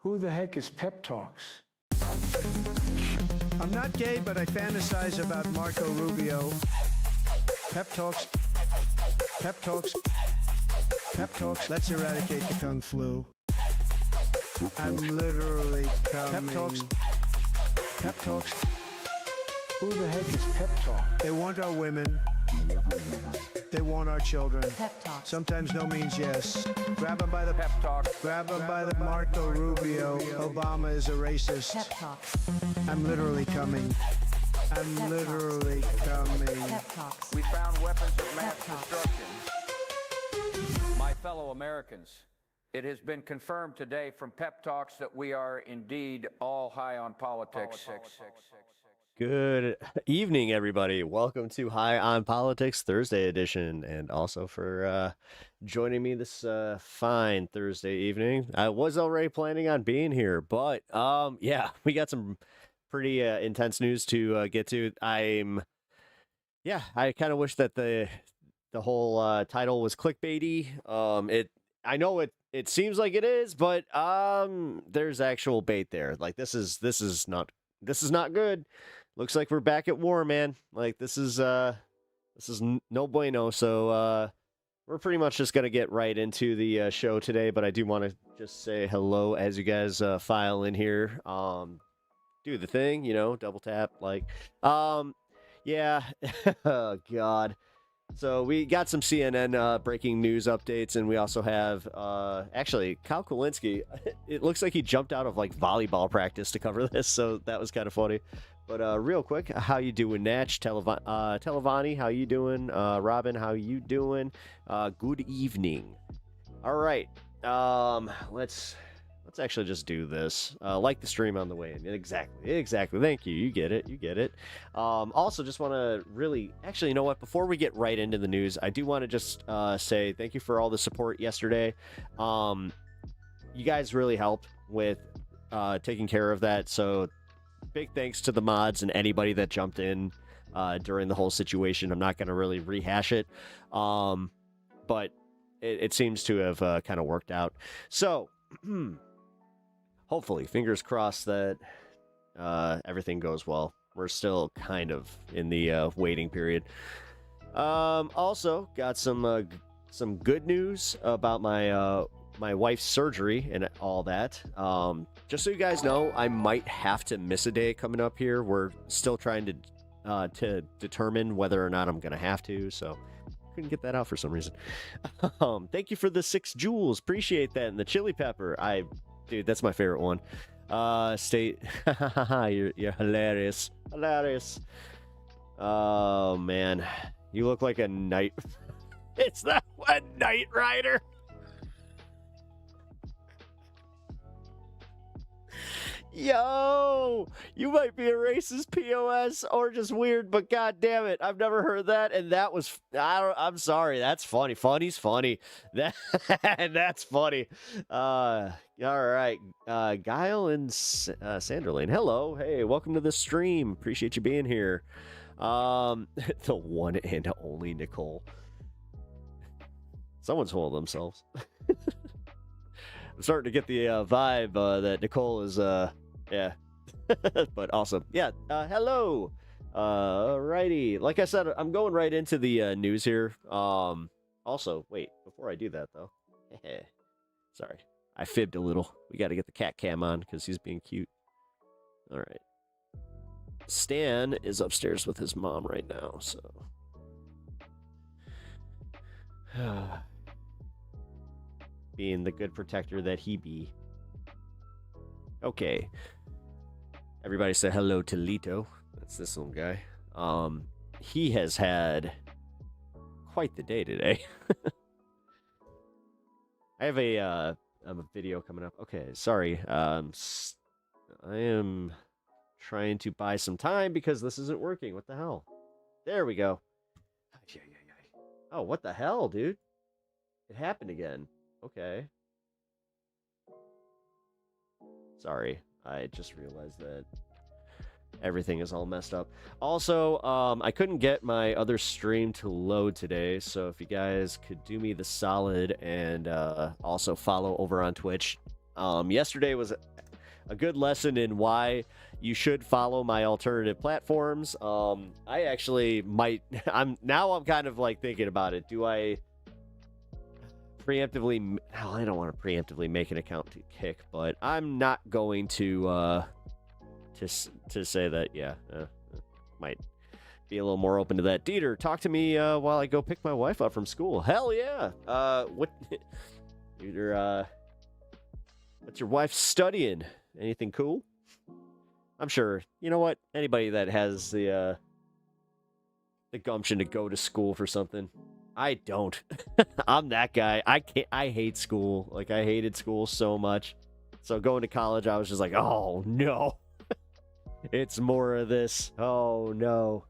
Who the heck is PepTalks? I'm not gay, but I fantasize about Marco Rubio. PepTalks. PepTalks. PepTalks. Let's eradicate the Kung flu. I'm literally coming. PepTalks. PepTalks. Who the heck is PepTalk? They want our women. They want our children. PepTalks. Sometimes no means yes. Grab them by the PepTalks. Grab them by the Marco Rubio. Obama is a racist. PepTalks. I'm literally coming. I'm literally coming. PepTalks. We found weapons of mass PepTalks. destruction. My fellow Americans, it has been confirmed today from PepTalks that we are indeed all high on politics. Good evening, everybody. Welcome to High on Politics Thursday edition, and also for joining me this fine Thursday evening. I was already planning on being here, but yeah, we got some pretty intense news to get to. I kind of wish that the whole title was clickbaity. I know it seems like it is, but there's actual bait there. Like this is not good. Looks like we're back at war, man. Like this is no bueno. So we're pretty much just gonna get right into the show today. But I do want to just say hello as you guys file in here. Do the thing, double tap, like, yeah. Oh God. So we got some CNN breaking news updates, and we also have actually Kyle Kulinski. It looks like he jumped out of like volleyball practice to cover this, so that was kind of funny. But real quick, how you doing, Natch? Televani, how you doing? Robin, how you doing? Good evening. All right, let's actually just do this. Like the stream on the way in. Exactly. Thank you. You get it. Also, just want to actually, you know what? Before we get right into the news, I do want to just say thank you for all the support yesterday. You guys really helped with taking care of that. So big thanks to the mods and anybody that jumped in during the whole situation. I'm not going to really rehash it, but it seems to have kind of worked out. So hopefully, fingers crossed that everything goes well. We're still kind of in the waiting period. Also, got some good news about my wife's surgery and all that. Just so you guys know, I might have to miss a day coming up here. We're still trying to determine whether or not I'm going to have to, so couldn't get that out for some reason. Thank you for the 6 jewels. Appreciate that. And the chili pepper. Dude, that's my favorite one. State. You're hilarious. Oh, man. You look like a knight. It's that one Knight Rider. Yo, you might be a racist POS or just weird, but god damn it, I've never heard that, and that was I'm sorry, that's funny. Funny's funny. That's funny. All right, Guile and Sanderlane, hello, hey, welcome to the stream. Appreciate you being here. The one and only Nicole. Someone's holding themselves. I'm starting to get the vibe that Nicole is, yeah, but awesome. Yeah, hello. Alrighty. Like I said, I'm going right into the news here. Also, wait, before I do that, though. Sorry, I fibbed a little. We got to get the cat cam on because he's being cute. All right. Stan is upstairs with his mom right now, so. Being the good protector that he be. Okay. Everybody say hello to Lito. That's this little guy. He has had quite the day today. I have a video coming up. Okay, sorry. I am trying to buy some time because this isn't working. What the hell? There we go. Oh, what the hell, dude? It happened again. Okay. Sorry, I just realized that everything is all messed up. Also, I couldn't get my other stream to load today, so if you guys could do me the solid and also follow over on Twitch. Yesterday was a good lesson in why you should follow my alternative platforms. I actually might. I'm kind of like thinking about it. Do I preemptively? Well, I don't want to preemptively make an account to Kick, but I'm not going to say that. Yeah, might be a little more open to that. Dieter, talk to me while I go pick my wife up from school. Hell yeah. What? Dieter, what's your wife studying? Anything cool? I'm sure. You know what? Anybody that has the gumption to go to school for something. I don't. I'm that guy. I hate school. Like, I hated school so much. So going to college, I was just like, oh no. It's more of this. Oh no.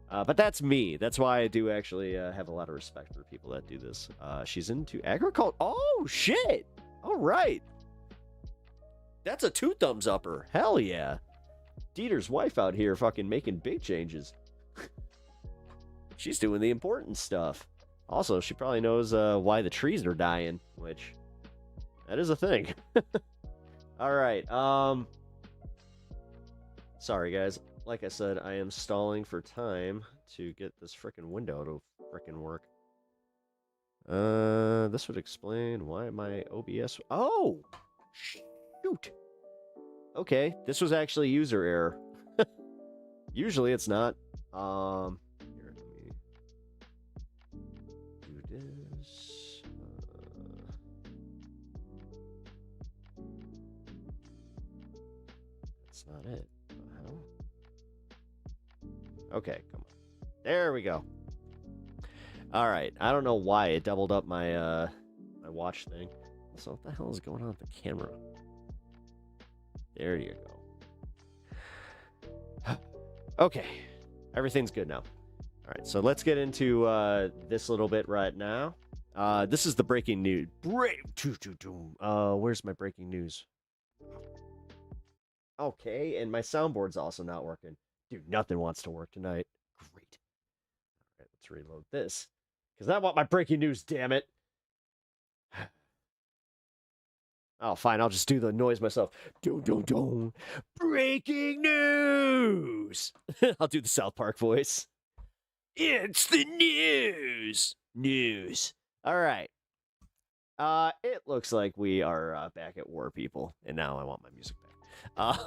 But that's me. That's why I do actually have a lot of respect for people that do this. She's into agriculture. Oh, shit. All right. That's a 2 thumbs upper. Hell yeah. Dieter's wife out here fucking making big changes. She's doing the important stuff. Also, she probably knows why the trees are dying, which that is a thing. All right. Sorry, guys. Like I said, I am stalling for time to get this frickin' window to frickin' work. This would explain why my OBS... Oh! Shoot! Okay, this was actually user error. Usually it's not. Here, let me do this. That's not it. Okay, come on. There we go. All right. I don't know why it doubled up my my watch thing. So what the hell is going on with the camera? There you go. Okay. Everything's good now. All right. So let's get into this little bit right now. This is the breaking news. Where's my breaking news? Okay, and my soundboard's also not working. Dude, nothing wants to work tonight. Great. All right, let's reload this. Because I want my breaking news, damn it. Oh, fine, I'll just do the noise myself. Dun. Breaking news! I'll do the South Park voice. It's the news. All right. It looks like we are back at war, people. And now I want my music back.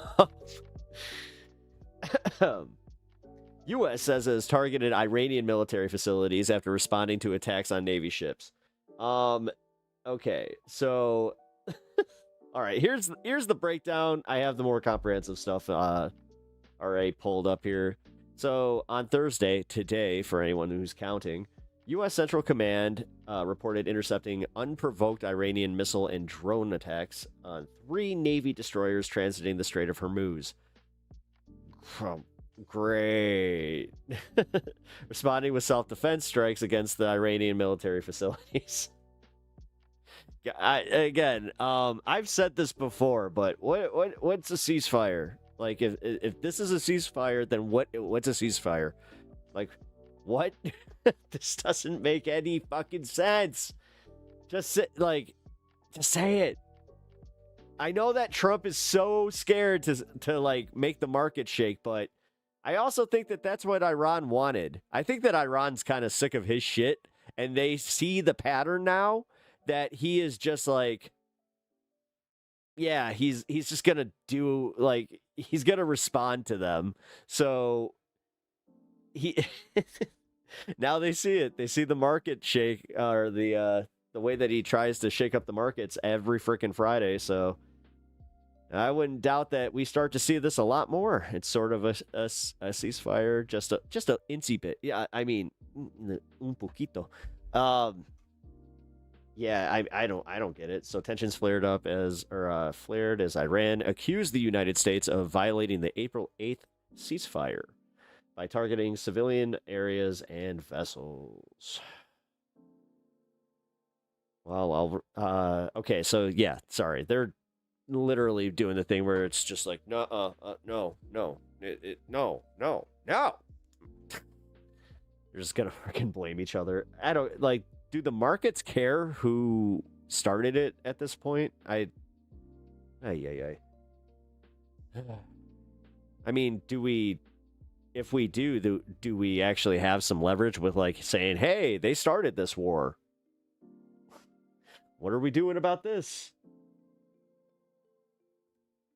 U.S. says it has targeted Iranian military facilities after responding to attacks on Navy ships. Okay, so all right, here's the breakdown. I have the more comprehensive stuff already pulled up here. So on Thursday, today, for anyone who's counting, U.S. Central Command reported intercepting unprovoked Iranian missile and drone attacks on 3 Navy destroyers transiting the Strait of Hormuz. Great. Responding with self-defense strikes against the Iranian military facilities. I've said this before, but what's a ceasefire? Like, if this is a ceasefire, then what's a ceasefire? Like, what? This doesn't make any fucking sense. Just say it. I know that Trump is so scared to like make the market shake, but I also think that that's what Iran wanted. I think that Iran's kind of sick of his shit, and they see the pattern now that he is just like, yeah, he's just gonna do, like, he's gonna respond to them. So he now they see it. They see the market shake, or the way that he tries to shake up the markets every freaking Friday. So I wouldn't doubt that we start to see this a lot more. It's sort of a ceasefire, just a incy bit. Yeah, I mean, un poquito. Yeah, I don't get it. So tensions flared as Iran accused the United States of violating the April 8th ceasefire by targeting civilian areas and vessels. Well, okay, so yeah, sorry. They're literally doing the thing where it's just like, no. They're just gonna freaking blame each other. I don't, like, do the markets care who started it at this point? I mean, if we do we actually have some leverage with like saying, hey, they started this war? What are we doing about this?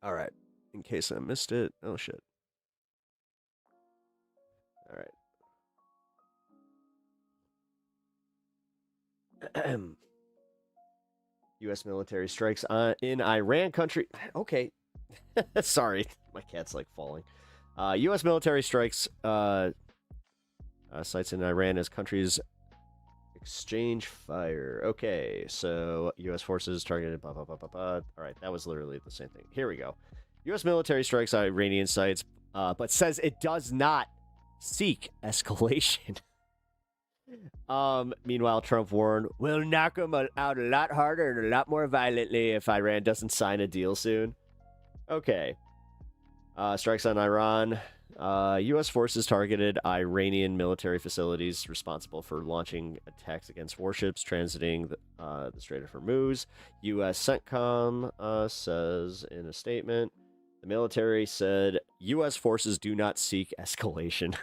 All right. In case I missed it. Oh, shit. All right. U.S. military strikes in Iran country. Okay. Sorry. My cat's like falling. U.S. military strikes sites in Iran as countries exchange fire. Okay, so U.S. forces targeted. Blah, blah, blah, blah, blah. All right, that was literally the same thing. Here we go. U.S. military strikes Iranian sites, but says it does not seek escalation. Meanwhile, Trump warned, we'll knock them out a lot harder and a lot more violently if Iran doesn't sign a deal soon. Okay. Strikes on Iran. U.S. forces targeted Iranian military facilities responsible for launching attacks against warships transiting the Strait of Hormuz. U.S. CENTCOM says in a statement, the military said U.S. forces do not seek escalation.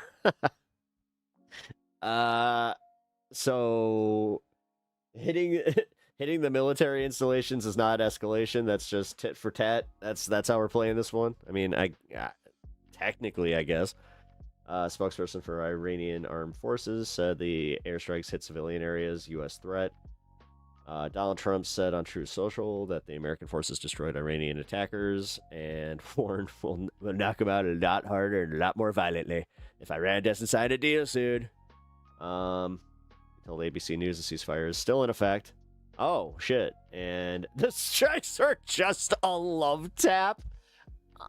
So hitting the military installations is not escalation. That's just tit for tat. That's how we're playing this one. I mean, technically, I guess. Spokesperson for Iranian armed forces said the airstrikes hit civilian areas. U.S. threat. Donald Trump said on Truth Social that the American forces destroyed Iranian attackers and warned we'll knock them out a lot harder and a lot more violently if Iran doesn't sign a deal soon. Told ABC News the ceasefire is still in effect. Oh, shit. And the strikes are just a love tap?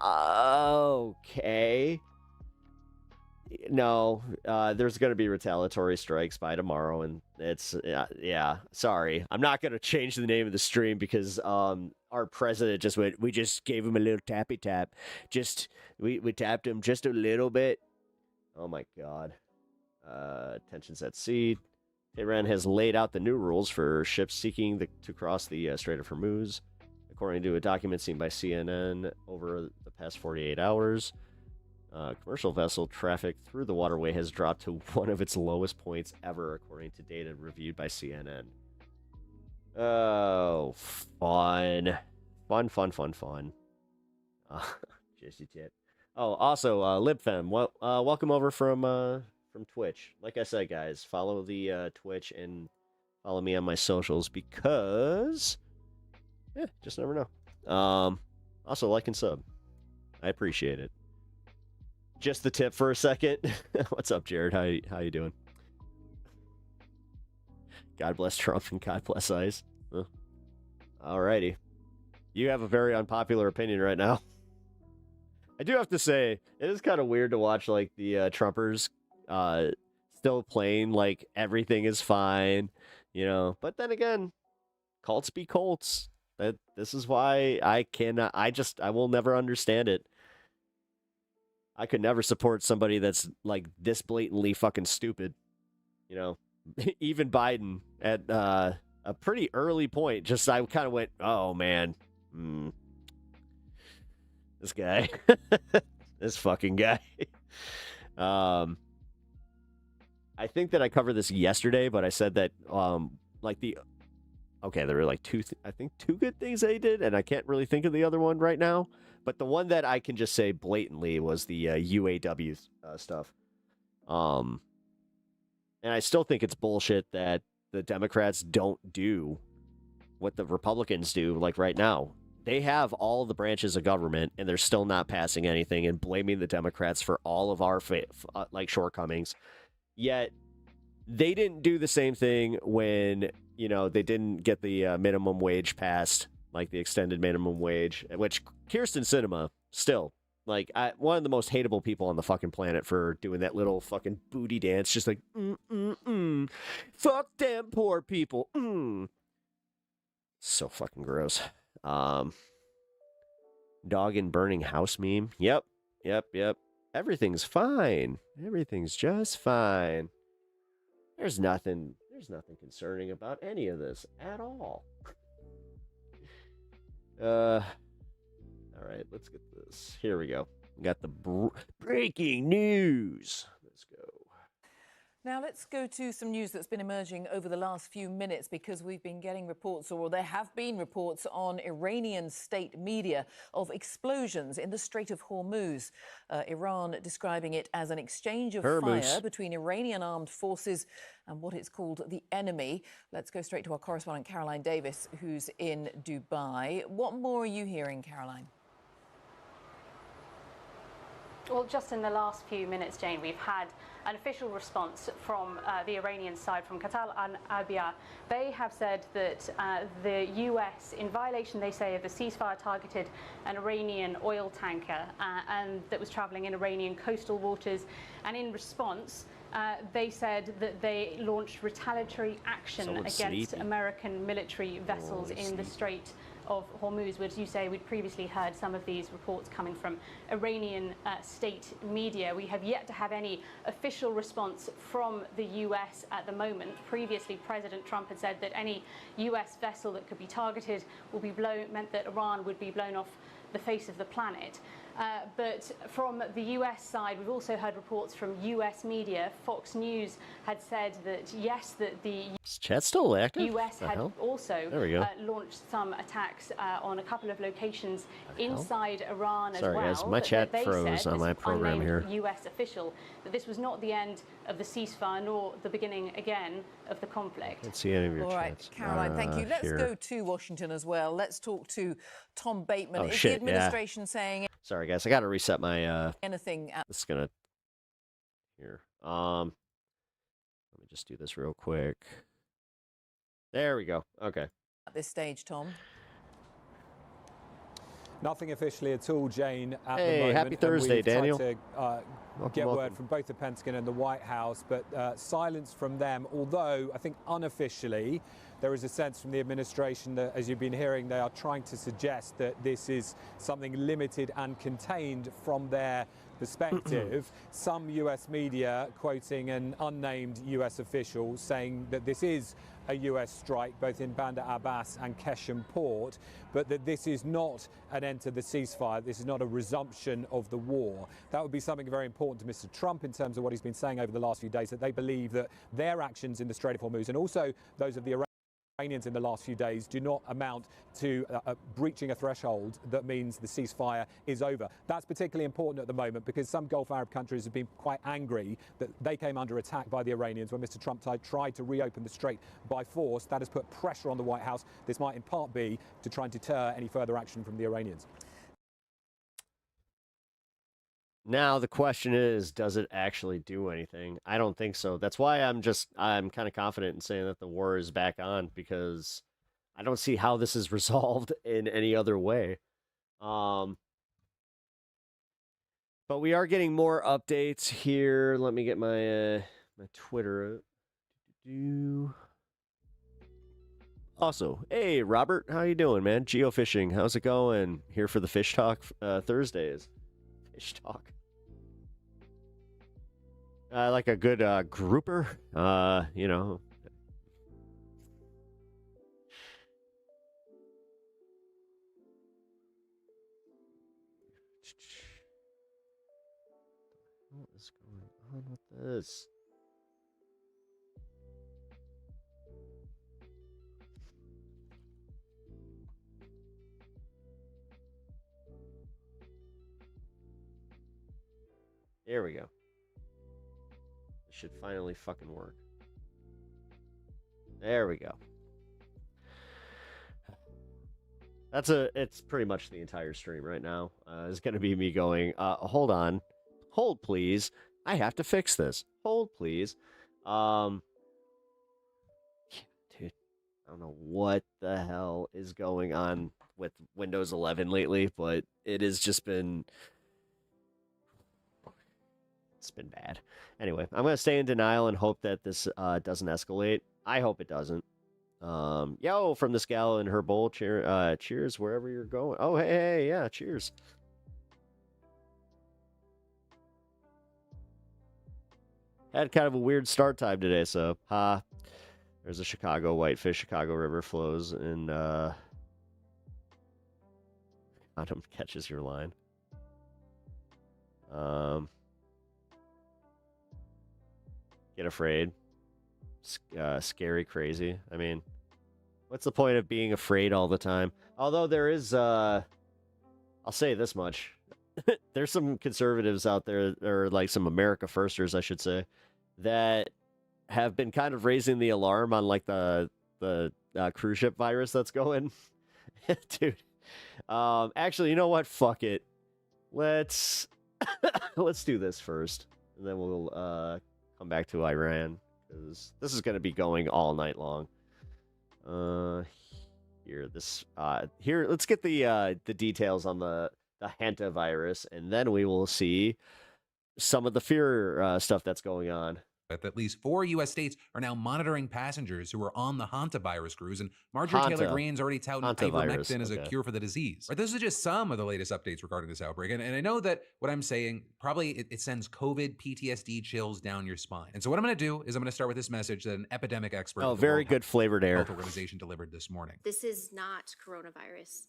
Okay. No, there's going to be retaliatory strikes by tomorrow, and it's, yeah, sorry. I'm not going to change the name of the stream because our president just went, we just gave him a little tappy tap. We tapped him just a little bit. Oh, my God. Tensions at sea. Tehran has laid out the new rules for ships seeking to cross the Strait of Hormuz. According to a document seen by CNN over the past 48 hours, commercial vessel traffic through the waterway has dropped to one of its lowest points ever, according to data reviewed by CNN. Oh, fun. Fun. Just a tip. Oh, also, LibFem, welcome over from Twitch. Like I said, guys, follow the Twitch and follow me on my socials because, yeah, just never know. Also, like and sub. I appreciate it. Just the tip for a second. What's up, Jared? How you doing? God bless Trump and God bless ICE. Huh. Alrighty. You have a very unpopular opinion right now. I do have to say, it is kind of weird to watch, like, the Trumpers still playing like everything is fine, you know. But then again, cults be cults. This is why I will never understand it. I could never support somebody that's like this blatantly fucking stupid, you know. Even Biden at a pretty early point, just I kind of went, oh man, this guy, this fucking guy. I think that I covered this yesterday, but I said that there were like two good things they did, and I can't really think of the other one right now. But the one that I can just say blatantly was the UAW stuff. And I still think it's bullshit that the Democrats don't do what the Republicans do, like right now. They have all the branches of government, and they're still not passing anything and blaming the Democrats for all of our shortcomings. Yet they didn't do the same thing when, you know, they didn't get the minimum wage passed, like the extended minimum wage, which Kirsten Sinema still, like, one of the most hateable people on the fucking planet for doing that little fucking booty dance, just like, fuck them poor people, So fucking gross. Dog and burning house meme. Yep. Everything's fine. Everything's just fine. There's nothing concerning about any of this at all. All right, let's get this. Here we go. We got the breaking news. Let's go. Now let's go to some news that's been emerging over the last few minutes, because we've been getting reports, or there have been reports on Iranian state media of explosions in the Strait of Hormuz. Iran describing it as an exchange of fire between Iranian armed forces and what it's called the enemy. Let's go straight to our correspondent Caroline Davis, who's in Dubai. What more are you hearing, Caroline? Well, just in the last few minutes, Jane, we've had an official response from the Iranian side, from Qatar and Abia. They have said that the US, in violation, they say, of the ceasefire, targeted an Iranian oil tanker and that was traveling in Iranian coastal waters. And in response, they said that they launched retaliatory action against American military vessels in the Strait of Hormuz, which, as you say, we'd previously heard some of these reports coming from Iranian state media. We have yet to have any official response from the US at the moment. Previously, President Trump had said that any US vessel that could be targeted will be meant that Iran would be blown off the face of the planet. But from the US side, we've also heard reports from US media. Fox News had said that, yes, that the Is chat still active? US had also launched some attacks on a couple of locations inside Iran as well. Sorry, guys, my chat froze on my program here. US official, that this was not the end of the ceasefire nor the beginning again of the conflict. Can't see any of your All right, chats. Caroline, thank you. Let's go to Washington as well. Let's talk to Tom Bateman. Oh, Is shit, the administration saying Sorry, guys, I got to reset my. anything? This is gonna here. Let me just do this real quick. There we go. Okay. At this stage, Tom. Nothing officially at all, Jane, at the Hey, moment. happy Thursday, Daniel. Tried to get word from both the Pentagon and the White House, but silence from them, although I think unofficially there is a sense from the administration that, as you've been hearing, they are trying to suggest that this is something limited and contained from their perspective. Some US media quoting an unnamed US official saying that this is a US strike both in Bandar Abbas and Keshem Port, but that this is not an end to the ceasefire. This is not a resumption of the war. That would be something very important to Mr. Trump in terms of what he's been saying over the last few days, that they believe that their actions in the Strait of Hormuz and also those of the Iranians in the last few days do not amount to breaching a threshold that means the ceasefire is over. That's particularly important at the moment because some Gulf Arab countries have been quite angry that they came under attack by the Iranians when Mr. Trump tried to reopen the strait by force. That has put pressure on the White House. This might in part be to try and deter any further action from the Iranians. Now the question is, does it actually do anything? I don't think so. That's why I'm kind of confident in saying that the war is back on, because I don't see how this is resolved in any other way. But we are getting more updates here. Let me get my my Twitter. Also, hey Robert, how you doing, man? Geofishing, how's it going? Here for the Fish Talk Thursdays. Fish Talk. Like a good grouper, you know. What is going on with this? There we go. This should finally fucking work. There we go. It's pretty much the entire stream right now. It's going to be me going, hold on. Hold, please. I have to fix this. Hold, please. Dude, I don't know what the hell is going on with Windows 11 lately, but it has just been... It's been bad. Anyway, I'm going to stay in denial and hope that this doesn't escalate. I hope it doesn't. Yo, from this gal in her bowl, cheers wherever you're going. Oh, hey, yeah, cheers. Had kind of a weird start time today, so there's a Chicago whitefish. Chicago River flows in Condom catches your line. Get afraid. Scary, crazy. I mean, what's the point of being afraid all the time? Although there is, I'll say this much. There's some conservatives out there, or like some America Firsters, I should say, that have been kind of raising the alarm on like the cruise ship virus that's going. Dude. Actually, you know what? Fuck it. Let's do this first, and then we'll come back to Iran, because this is going to be going all night long. Here, let's get the details on the Hantavirus, and then we will see some of the fear stuff that's going on. At least 4 U.S. states are now monitoring passengers who are on the Hantavirus cruise, and Marjorie Taylor Greene's already touting ivermectin as a cure for the disease. Right, those are just some of the latest updates regarding this outbreak, and I know that what I'm saying, probably it sends COVID PTSD chills down your spine. And so what I'm going to do is I'm going to start with this message that an epidemic expert Oh, very good flavored air. Health Organization delivered this morning. This is not coronavirus.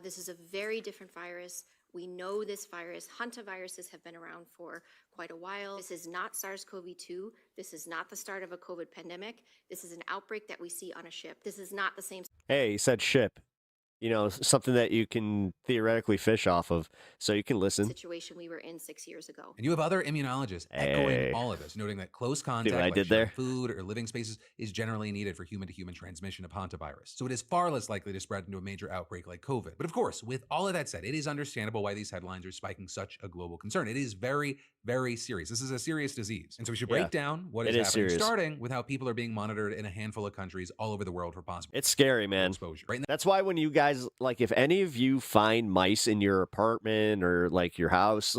This is a very different virus. We know this virus. Hantaviruses have been around for quite a while. This is not SARS-CoV-2. This is not the start of a COVID pandemic. This is an outbreak that we see on a ship. This is not the same. Hey, he said ship. You know, something that you can theoretically fish off of, so you can listen. Situation we were in 6 years ago. And you have other immunologists echoing all of this, noting that close contact, like sharing food or living spaces, is generally needed for human-to-human transmission of hantavirus. So it is far less likely to spread into a major outbreak like COVID. But of course, with all of that said, it is understandable why these headlines are spiking such a global concern. It is very, very serious. This is a serious disease. And so we should break down what is happening, starting with how people are being monitored in a handful of countries all over the world for possible It's scary, man. exposure. Right? That's why when you guys, like, if any of you find mice in your apartment or like your house,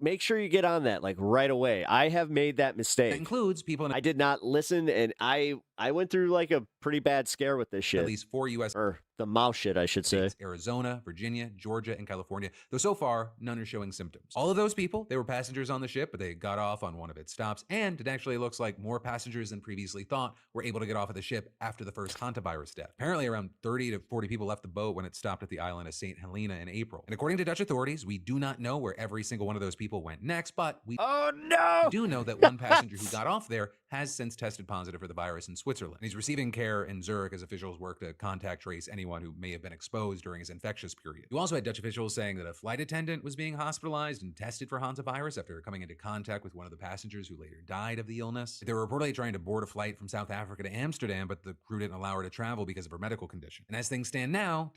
make sure you get on that like right away. I have made that mistake. That includes people. I did not listen, and I went through like a pretty bad scare with this shit. At least 4 U.S. or the mouse shit, I should say. Arizona, Virginia, Georgia, and California. Though so far, none are showing symptoms. All of those people, they were passengers on the ship, but they got off on one of its stops, and it actually looks like more passengers than previously thought were able to get off of the ship after the first hantavirus death. Apparently, around 30 to 40 people left the boat when it stopped at the island of St. Helena in April. And according to Dutch authorities, we do not know where every single one of those people went next, but we do know that one passenger who got off there has since tested positive for the virus in Switzerland. And he's receiving care in Zurich as officials work to contact trace anyone who may have been exposed during his infectious period. You also had Dutch officials saying that a flight attendant was being hospitalized and tested for hantavirus after coming into contact with one of the passengers who later died of the illness. They were reportedly trying to board a flight from South Africa to Amsterdam, but the crew didn't allow her to travel because of her medical condition. And as things stand now,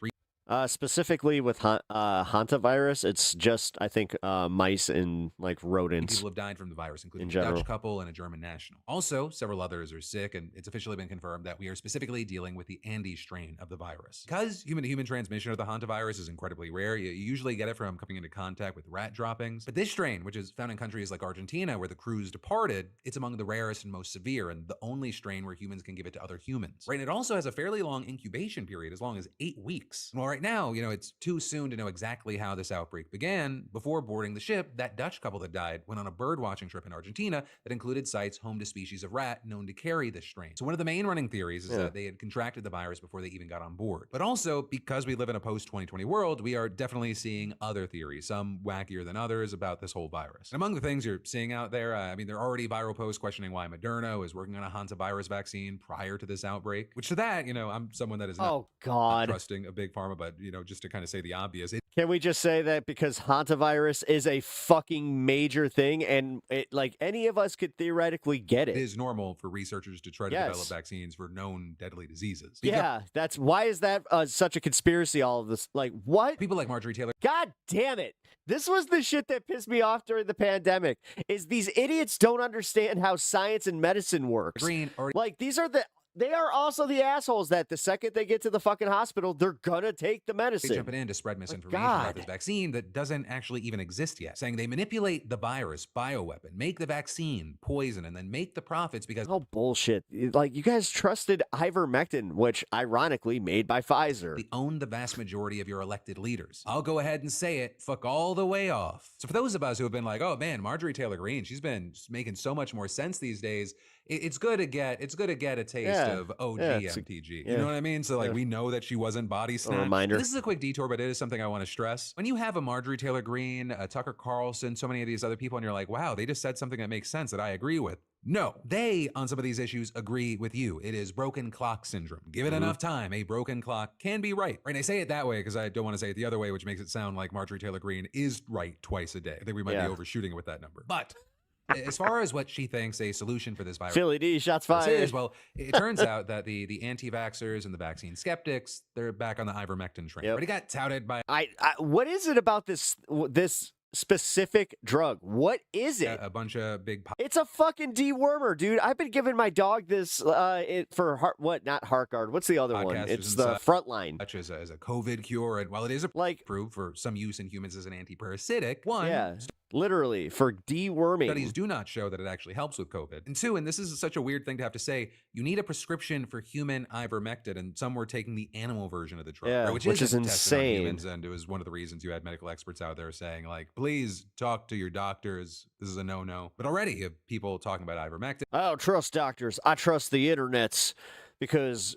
specifically with hantavirus, it's just, I think, mice and like rodents. People have died from the virus, including a Dutch couple and a German national. Also, several others are sick, and it's officially been confirmed that we are specifically dealing with the Andes strain of the virus. Because human-to-human transmission of the hantavirus is incredibly rare, you usually get it from coming into contact with rat droppings. But this strain, which is found in countries like Argentina, where the crews departed, it's among the rarest and most severe, and the only strain where humans can give it to other humans. Right? And it also has a fairly long incubation period, as long as 8 weeks. Well, right now, it's too soon to know exactly how this outbreak began. Before boarding the ship, that Dutch couple that died went on a bird watching trip in Argentina that included sites home to species of rat known to carry this strain. So one of the main running theories is that they had contracted the virus before they even got on board. But also, because we live in a post-2020 world, we are definitely seeing other theories, some wackier than others, about this whole virus. And among the things you're seeing out there, there are already viral posts questioning why Moderna was working on a hantavirus vaccine prior to this outbreak. Which to that, I'm someone that is not trusting a big pharma, but just to kind of say the obvious. Can we just say that because hantavirus is a fucking major thing, and like any of us could theoretically get it? It is normal for researchers to try to develop vaccines for known deadly diseases. That's why is that such a conspiracy? All of this, like, what? People like Marjorie Taylor. God damn it! This was the shit that pissed me off during the pandemic. Is these idiots don't understand how science and medicine works? Like they are also the assholes that the second they get to the fucking hospital, they're gonna take the medicine. Jumping in to spread misinformation about this vaccine that doesn't actually even exist yet, saying they manipulate the virus, bioweapon, make the vaccine poison, and then make the profits because... Oh, bullshit. Like, you guys trusted ivermectin, which, ironically, made by Pfizer. They own the vast majority of your elected leaders. I'll go ahead and say it, fuck all the way off. So for those of us who have been like, oh man, Marjorie Taylor Greene, she's been making so much more sense these days, it's good to get a taste of OG it's MTG. You know what I mean? So like we know that she wasn't body snatched. reminder. This is a quick detour, but it is something I want to stress. When you have a Marjorie Taylor Greene, a Tucker Carlson, so many of these other people, and you're like, wow, they just said something that makes sense that I agree with. No, they, on some of these issues, agree with you. It is broken clock syndrome. Give it enough time. A broken clock can be right. And I say it that way because I don't want to say it the other way, which makes it sound like Marjorie Taylor Greene is right twice a day. I think we might be overshooting it with that number. But as far as what she thinks a solution for this virus Philly D, shots fired. is, well, it turns out that the anti-vaxxers and the vaccine skeptics, they're back on the ivermectin train. Already got touted by what is it about this specific drug? What is it? a bunch of big It's a fucking dewormer, dude. I've been giving my dog this for not Heartgard. What's the other one? It's the Frontline. Such as a COVID cure, and while it is approved for some use in humans as an antiparasitic, literally for deworming. Studies do not show that it actually helps with COVID. And two, and this is such a weird thing to have to say, you need a prescription for human ivermectin, and some were taking the animal version of the drug, which is insane. On humans, and it was one of the reasons you had medical experts out there saying, like, please talk to your doctors. This is a no-no. But already you have people talking about ivermectin. I don't trust doctors. I trust the internets. Because,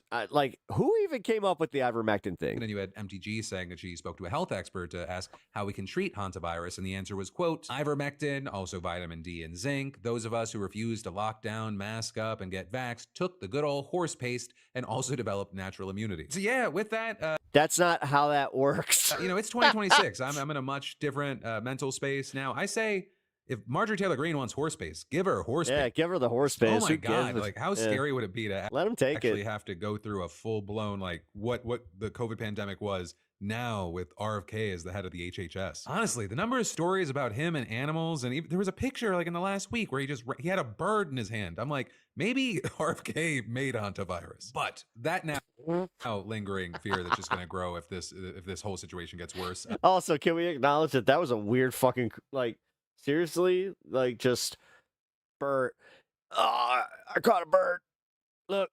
who even came up with the ivermectin thing? And then you had MTG saying that she spoke to a health expert to ask how we can treat hantavirus, and the answer was, quote, ivermectin, also vitamin D and zinc. Those of us who refused to lock down, mask up, and get vaxxed took the good old horse paste and also developed natural immunity. So yeah, with that... that's not how that works. It's 2026. I'm in a much different mental space now. I say... if Marjorie Taylor Greene wants horse pace, give her horse pace. Yeah, give her the horse pace. Oh my God! Like, how scary would it be to let him take actually have to go through a full blown what the COVID pandemic was now with RFK as the head of the HHS? Honestly, the number of stories about him and animals, and there was a picture like in the last week where he had a bird in his hand. I'm like, maybe RFK made hantavirus, but that now lingering fear that's just going to grow if this whole situation gets worse. Also, can we acknowledge that was a weird fucking seriously, just bird. Oh, I caught a bird. Look,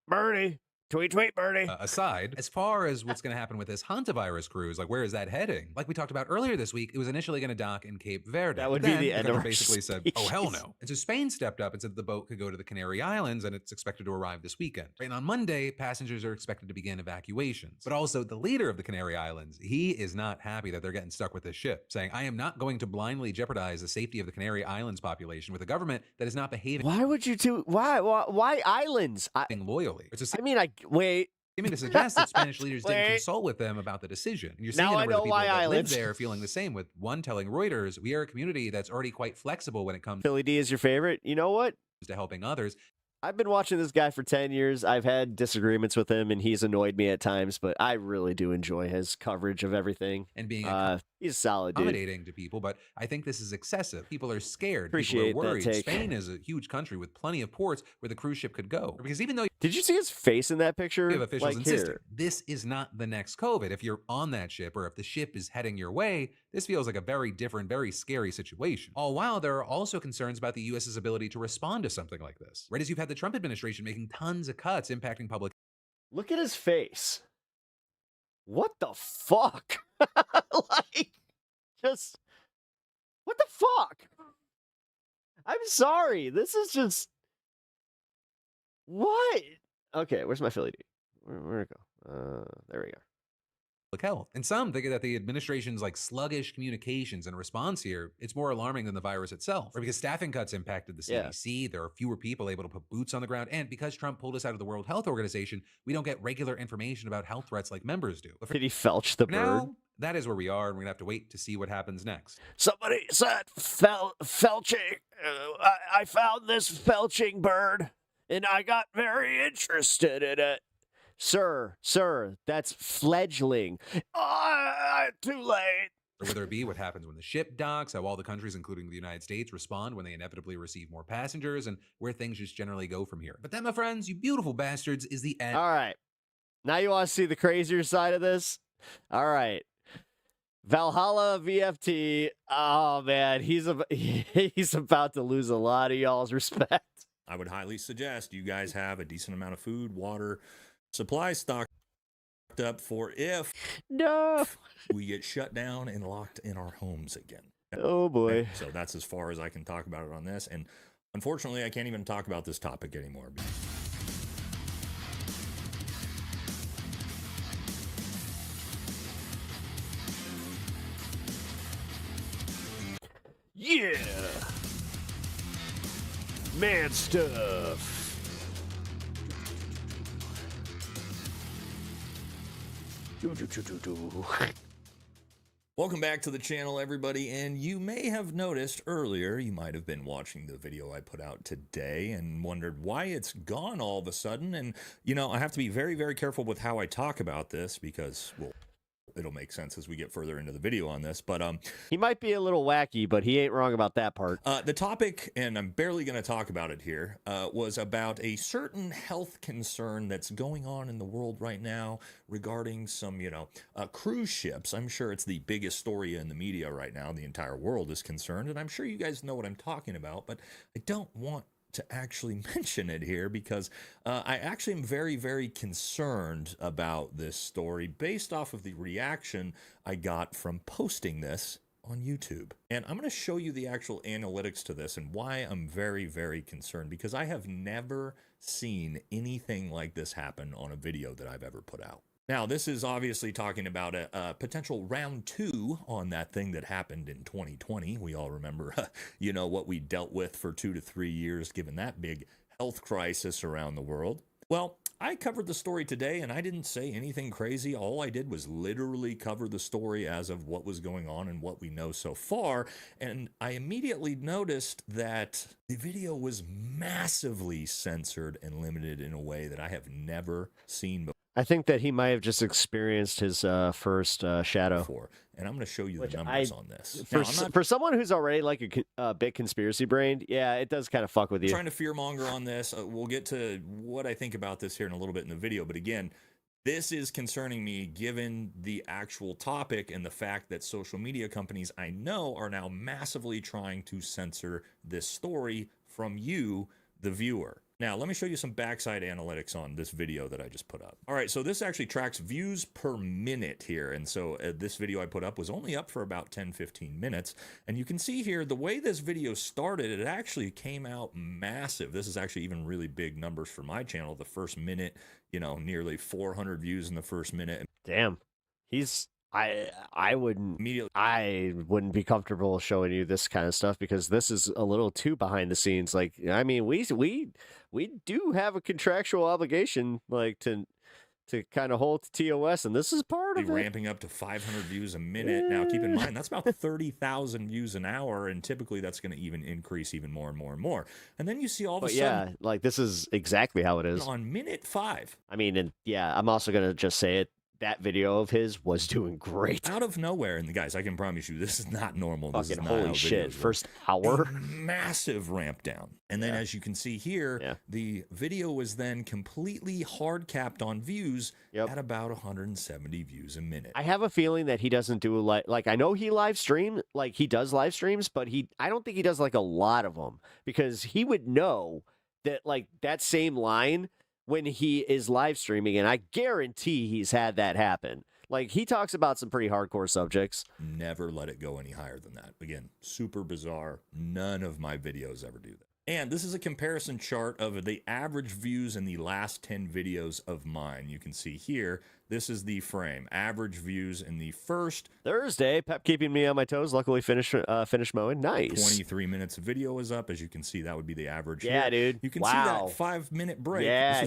birdie. Tweet, tweet, birdie. Aside, as far as what's going to happen with this hantavirus cruise, where is that heading? Like we talked about earlier this week, it was initially going to dock in Cape Verde. That would be the end of our basically said, oh, hell no. And so Spain stepped up and said the boat could go to the Canary Islands, and it's expected to arrive this weekend. And on Monday, passengers are expected to begin evacuations. But also, the leader of the Canary Islands, he is not happy that they're getting stuck with this ship, saying, I am not going to blindly jeopardize the safety of the Canary Islands population with a government that is not behaving. Why would you do? Why islands? Loyally. Wait. To suggest that Spanish leaders didn't consult with them about the decision. And you're seeing a number of people that live there feeling the same, with one telling Reuters, we are a community that's already quite flexible when it comes Philly D is your favorite. You know what? to helping others. I've been watching this guy for 10 years. I've had disagreements with him, and he's annoyed me at times, but I really do enjoy his coverage of everything. And being he's a solid dude. Accommodating to people, but I think this is excessive. People are scared. Appreciate people are worried. that take. Spain is a huge country with plenty of ports where the cruise ship could go. Because even though did you see his face in that picture? we have officials insisting this is not the next COVID. If you're on that ship or if the ship is heading your way, this feels like a very different, very scary situation. All while there are also concerns about the U.S.'s ability to respond to something like this. Right as you've had the Trump administration making tons of cuts impacting public. Look at his face. What the fuck? Just what the fuck? I'm sorry. This is just what? Okay, where's my Philly D? Where'd it go? There we go. Health. And some think that the administration's sluggish communications and response here, it's more alarming than the virus itself. Or because staffing cuts impacted the CDC, there are fewer people able to put boots on the ground, and because Trump pulled us out of the World Health Organization, we don't get regular information about health threats like members do. Did he felch the bird? Now, that is where we are, and we're gonna have to wait to see what happens next. Somebody said felching. I found this felching bird, and I got very interested in it. Sir, that's fledgling. Too late. Or whether it be what happens when the ship docks, how all the countries, including the United States, respond when they inevitably receive more passengers, and where things just generally go from here. But that, my friends, you beautiful bastards, is the end. All right. Now you want to see the crazier side of this? All right. Valhalla VFT. Oh, man. He's about to lose a lot of y'all's respect. I would highly suggest you guys have a decent amount of food, water, supply stocked up for if we get shut down and locked in our homes again. Oh boy. So that's as far as I can talk about it on this. And unfortunately, I can't even talk about this topic anymore. Yeah. Man stuff. Welcome back to the channel, everybody, and you may have noticed earlier, you might have been watching the video I put out today and wondered why it's gone all of a sudden. And, you know, I have to be very, very careful with how I talk about this because, well, it'll make sense as we get further into the video on this, but he might be a little wacky, but he ain't wrong about that part. The topic, and I'm barely going to talk about it here, was about a certain health concern that's going on in the world right now regarding some, you know, cruise ships. I'm sure it's the biggest story in the media right now. The entire world is concerned, and I'm sure you guys know what I'm talking about, but I don't want to actually mention it here because I actually am very, very concerned about this story based off of the reaction I got from posting this on YouTube. And I'm going to show you the actual analytics to this and why I'm very, very concerned, because I have never seen anything like this happen on a video that I've ever put out. Now, this is obviously talking about a potential round 2 on that thing that happened in 2020. We all remember, you know, what we dealt with for 2 to 3 years, given that big health crisis around the world. Well, I covered the story today, and I didn't say anything crazy. All I did was literally cover the story as of what was going on and what we know so far. And I immediately noticed that the video was massively censored and limited in a way that I have never seen before. I think that he might have just experienced his first shadow. And I'm going to show you the numbers on this. For someone who's already like a bit conspiracy brained, yeah, it does kind of fuck with you. I'm trying to fearmonger on this. We'll get to what I think about this here in a little bit in the video. But again, this is concerning me given the actual topic and the fact that social media companies I know are now massively trying to censor this story from you, the viewer. Now, let me show you some backside analytics on this video that I just put up. All right, so this actually tracks views per minute here. And so this video I put up was only up for about 10, 15 minutes. And you can see here, the way this video started, it actually came out massive. This is actually even really big numbers for my channel. The first minute, you know, nearly 400 views in the first minute. Damn. I wouldn't be comfortable showing you this kind of stuff because this is a little too behind the scenes. Like, I mean, we do have a contractual obligation, like to kind of hold to TOS, and this is part of it. Ramping up to 500 views a minute. Now, keep in mind, that's about 30,000 views an hour, and typically that's going to even increase even more and more and more. And then you see all of a sudden... yeah, like this is exactly how it is. On minute 5. I mean, and yeah, I'm also going to just say it. That video of his was doing great. Out of nowhere, and guys, I can promise you, this is not normal. This is not holy shit. First hour? Massive ramp down. And then as you can see here, the video was then completely hard capped on views at about 170 views a minute. I have a feeling that he doesn't do like I know he live stream, like he does live streams, but I don't think he does like a lot of them because he would know that like that same line when he is live streaming, and I guarantee he's had that happen. Like, he talks about some pretty hardcore subjects. Never let it go any higher than that. Again, super bizarre. None of my videos ever do that. And this is a comparison chart of the average views in the last 10 videos of mine. You can see here, this is the frame. Average views in the first... Thursday, Pep keeping me on my toes. Luckily finished mowing. Nice. 23 minutes of video is up. As you can see, that would be the average. Yeah, here. dude. You can see that 5-minute break. Yeah,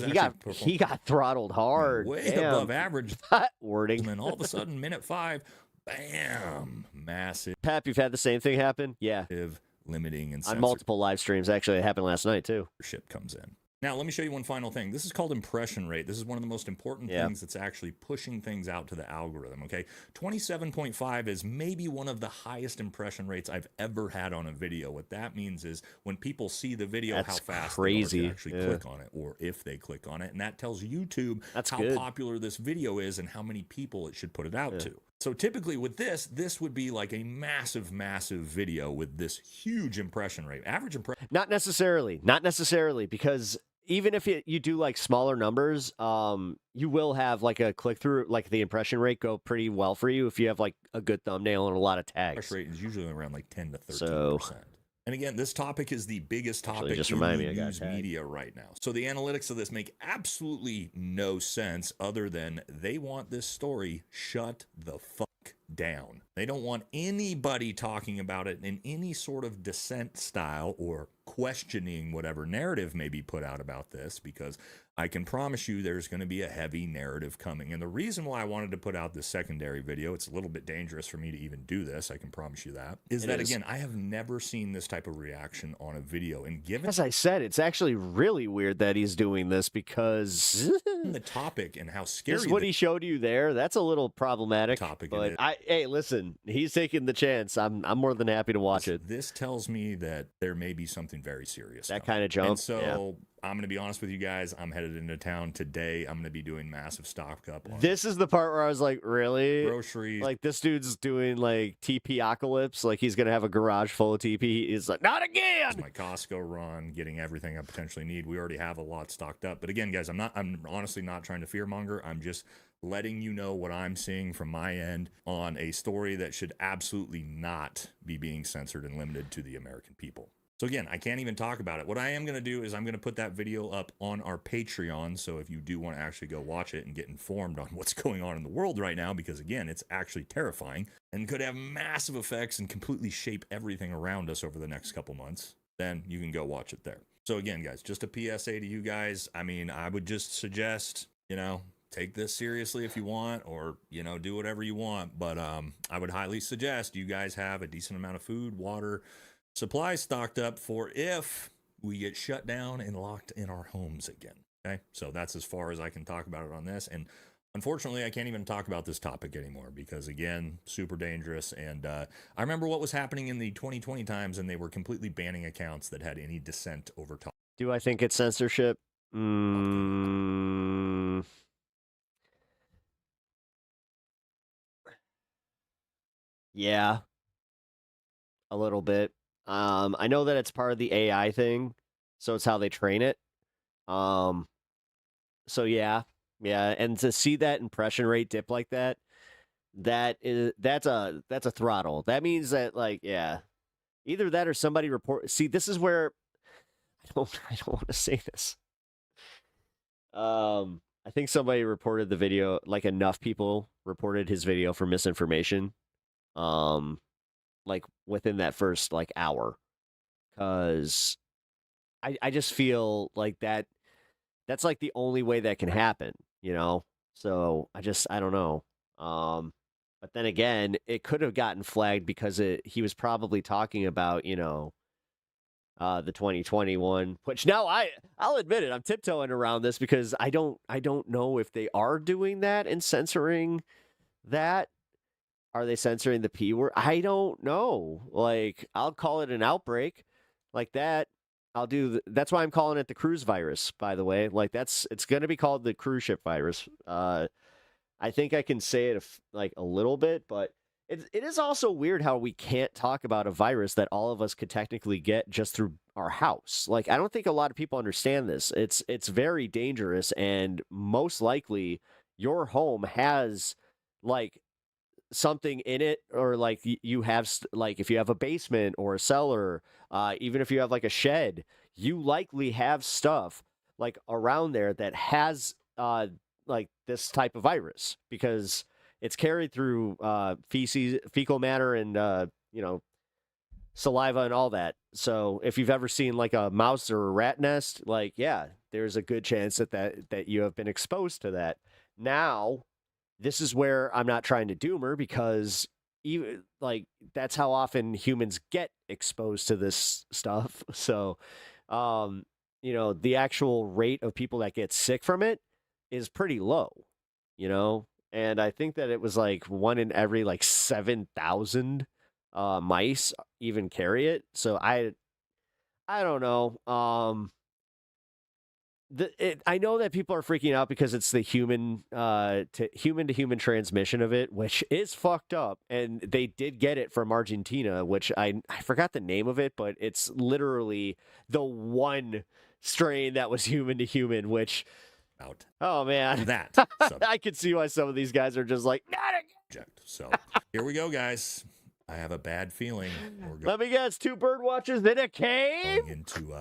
he got throttled hard. Way above average. That wording. And then all of a sudden, minute 5, bam, massive. Pep, you've had the same thing happen? Yeah. Limiting and on multiple live streams. Actually, it happened last night too. Ship comes in. Now, let me show you one final thing. This is called impression rate. This is one of the most important things that's actually pushing things out to the algorithm, okay? 27.5 is maybe one of the highest impression rates I've ever had on a video. What that means is when people see the video, how fast they actually click on it, or if they click on it. And that tells YouTube how popular this video is and how many people it should put it out to. So typically with this would be like a massive, massive video with this huge impression rate. Average impression. Not necessarily, because even if you do like smaller numbers, you will have like a click through, like the impression rate go pretty well for you if you have like a good thumbnail and a lot of tags. Impression rate is usually around like 10 to 13%. And again, this topic is the biggest topic in the news media right now. So the analytics of this make absolutely no sense other than they want this story shut the fuck down. They don't want anybody talking about it in any sort of dissent style or questioning whatever narrative may be put out about this, because I can promise you there's going to be a heavy narrative coming. And the reason why I wanted to put out this secondary video, it's a little bit dangerous for me to even do this, I can promise you that, is that, again, I have never seen this type of reaction on a video. And given, as I said, it's actually really weird that he's doing this, because the topic and how scary just what he showed you there, that's a little problematic. Topic, but hey, listen, he's taking the chance. I'm more than happy to watch it. This tells me that there may be something very serious. That kind of jump. And so I'm going to be honest with you guys. I'm headed into town today. I'm going to be doing massive stock up on this is the part where I was like, really? Groceries. Like, this dude's doing like TP-apocalypse. Like, he's going to have a garage full of TP. He's like, not again. My Costco run, getting everything I potentially need. We already have a lot stocked up. But again, guys, I'm honestly not trying to fearmonger. I'm just letting you know what I'm seeing from my end on a story that should absolutely not be being censored and limited to the American people. So again, I can't even talk about it. What I am going to do is I'm going to put that video up on our Patreon. So if you do want to actually go watch it and get informed on what's going on in the world right now, because again, it's actually terrifying and could have massive effects and completely shape everything around us over the next couple months, then you can go watch it there. So again, guys, just a PSA to you guys. I mean, I would just suggest, take this seriously if you want, or, do whatever you want. But I would highly suggest you guys have a decent amount of food, water, supplies stocked up for if we get shut down and locked in our homes again. Okay, so that's as far as I can talk about it on this. And unfortunately, I can't even talk about this topic anymore because, again, super dangerous. And I remember what was happening in the 2020 times, and they were completely banning accounts that had any dissent over top. Do I think it's censorship? Yeah, a little bit. I know that it's part of the AI thing, so it's how they train it. So yeah, and to see that impression rate dip like that, that's a throttle. That means that, like, yeah, either that or somebody report. See, this is where I don't want to say this. I think somebody reported the video, like enough people reported his video for misinformation. Like within that first like hour, because I just feel like that's like the only way that can happen, so I don't know. But then again, it could have gotten flagged because he was probably talking about the 2021, which now I'll admit it, I'm tiptoeing around this because I don't know if they are doing that and censoring that. Are they censoring the P word? I don't know. Like, I'll call it an outbreak like that. That's why I'm calling it the cruise virus, by the way. Like, it's going to be called the cruise ship virus. I think I can say it like a little bit, but it is also weird how we can't talk about a virus that all of us could technically get just through our house. Like, I don't think a lot of people understand this. It's very dangerous, and most likely your home has like something in it, or like you have like if you have a basement or a cellar, even if you have like a shed, you likely have stuff like around there that has like this type of virus, because it's carried through fecal matter and saliva and all that. So if you've ever seen like a mouse or a rat nest, like, yeah, there's a good chance that you have been exposed to that. Now, this is where I'm not trying to doom her, because even like that's how often humans get exposed to this stuff. So, the actual rate of people that get sick from it is pretty low, and I think that it was like 1 in every like 7,000 mice even carry it. So I don't know. I know that people are freaking out because it's the human to human transmission of it, which is fucked up. And they did get it from Argentina, which I forgot the name of it, but it's literally the one strain that was human to human, which out. Oh man, that I could see why some of these guys are just like, not again. So here we go, guys. I have a bad feeling. Let me guess, 2 bird watchers in a cave? Going into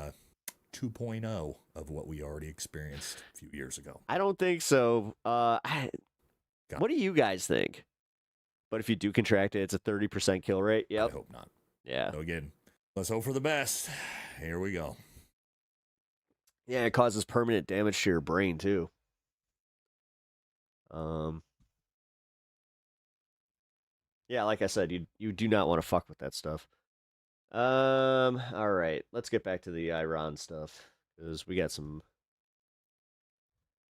2.0 of what we already experienced a few years ago. I don't think so. What do you guys think? But if you do contract it, it's a 30% kill rate. Yep. I hope not. Yeah. So again, let's hope for the best. Here we go. Yeah, it causes permanent damage to your brain too. Yeah, like I said, you do not want to fuck with that stuff. All right, let's get back to the Iran stuff because we got some.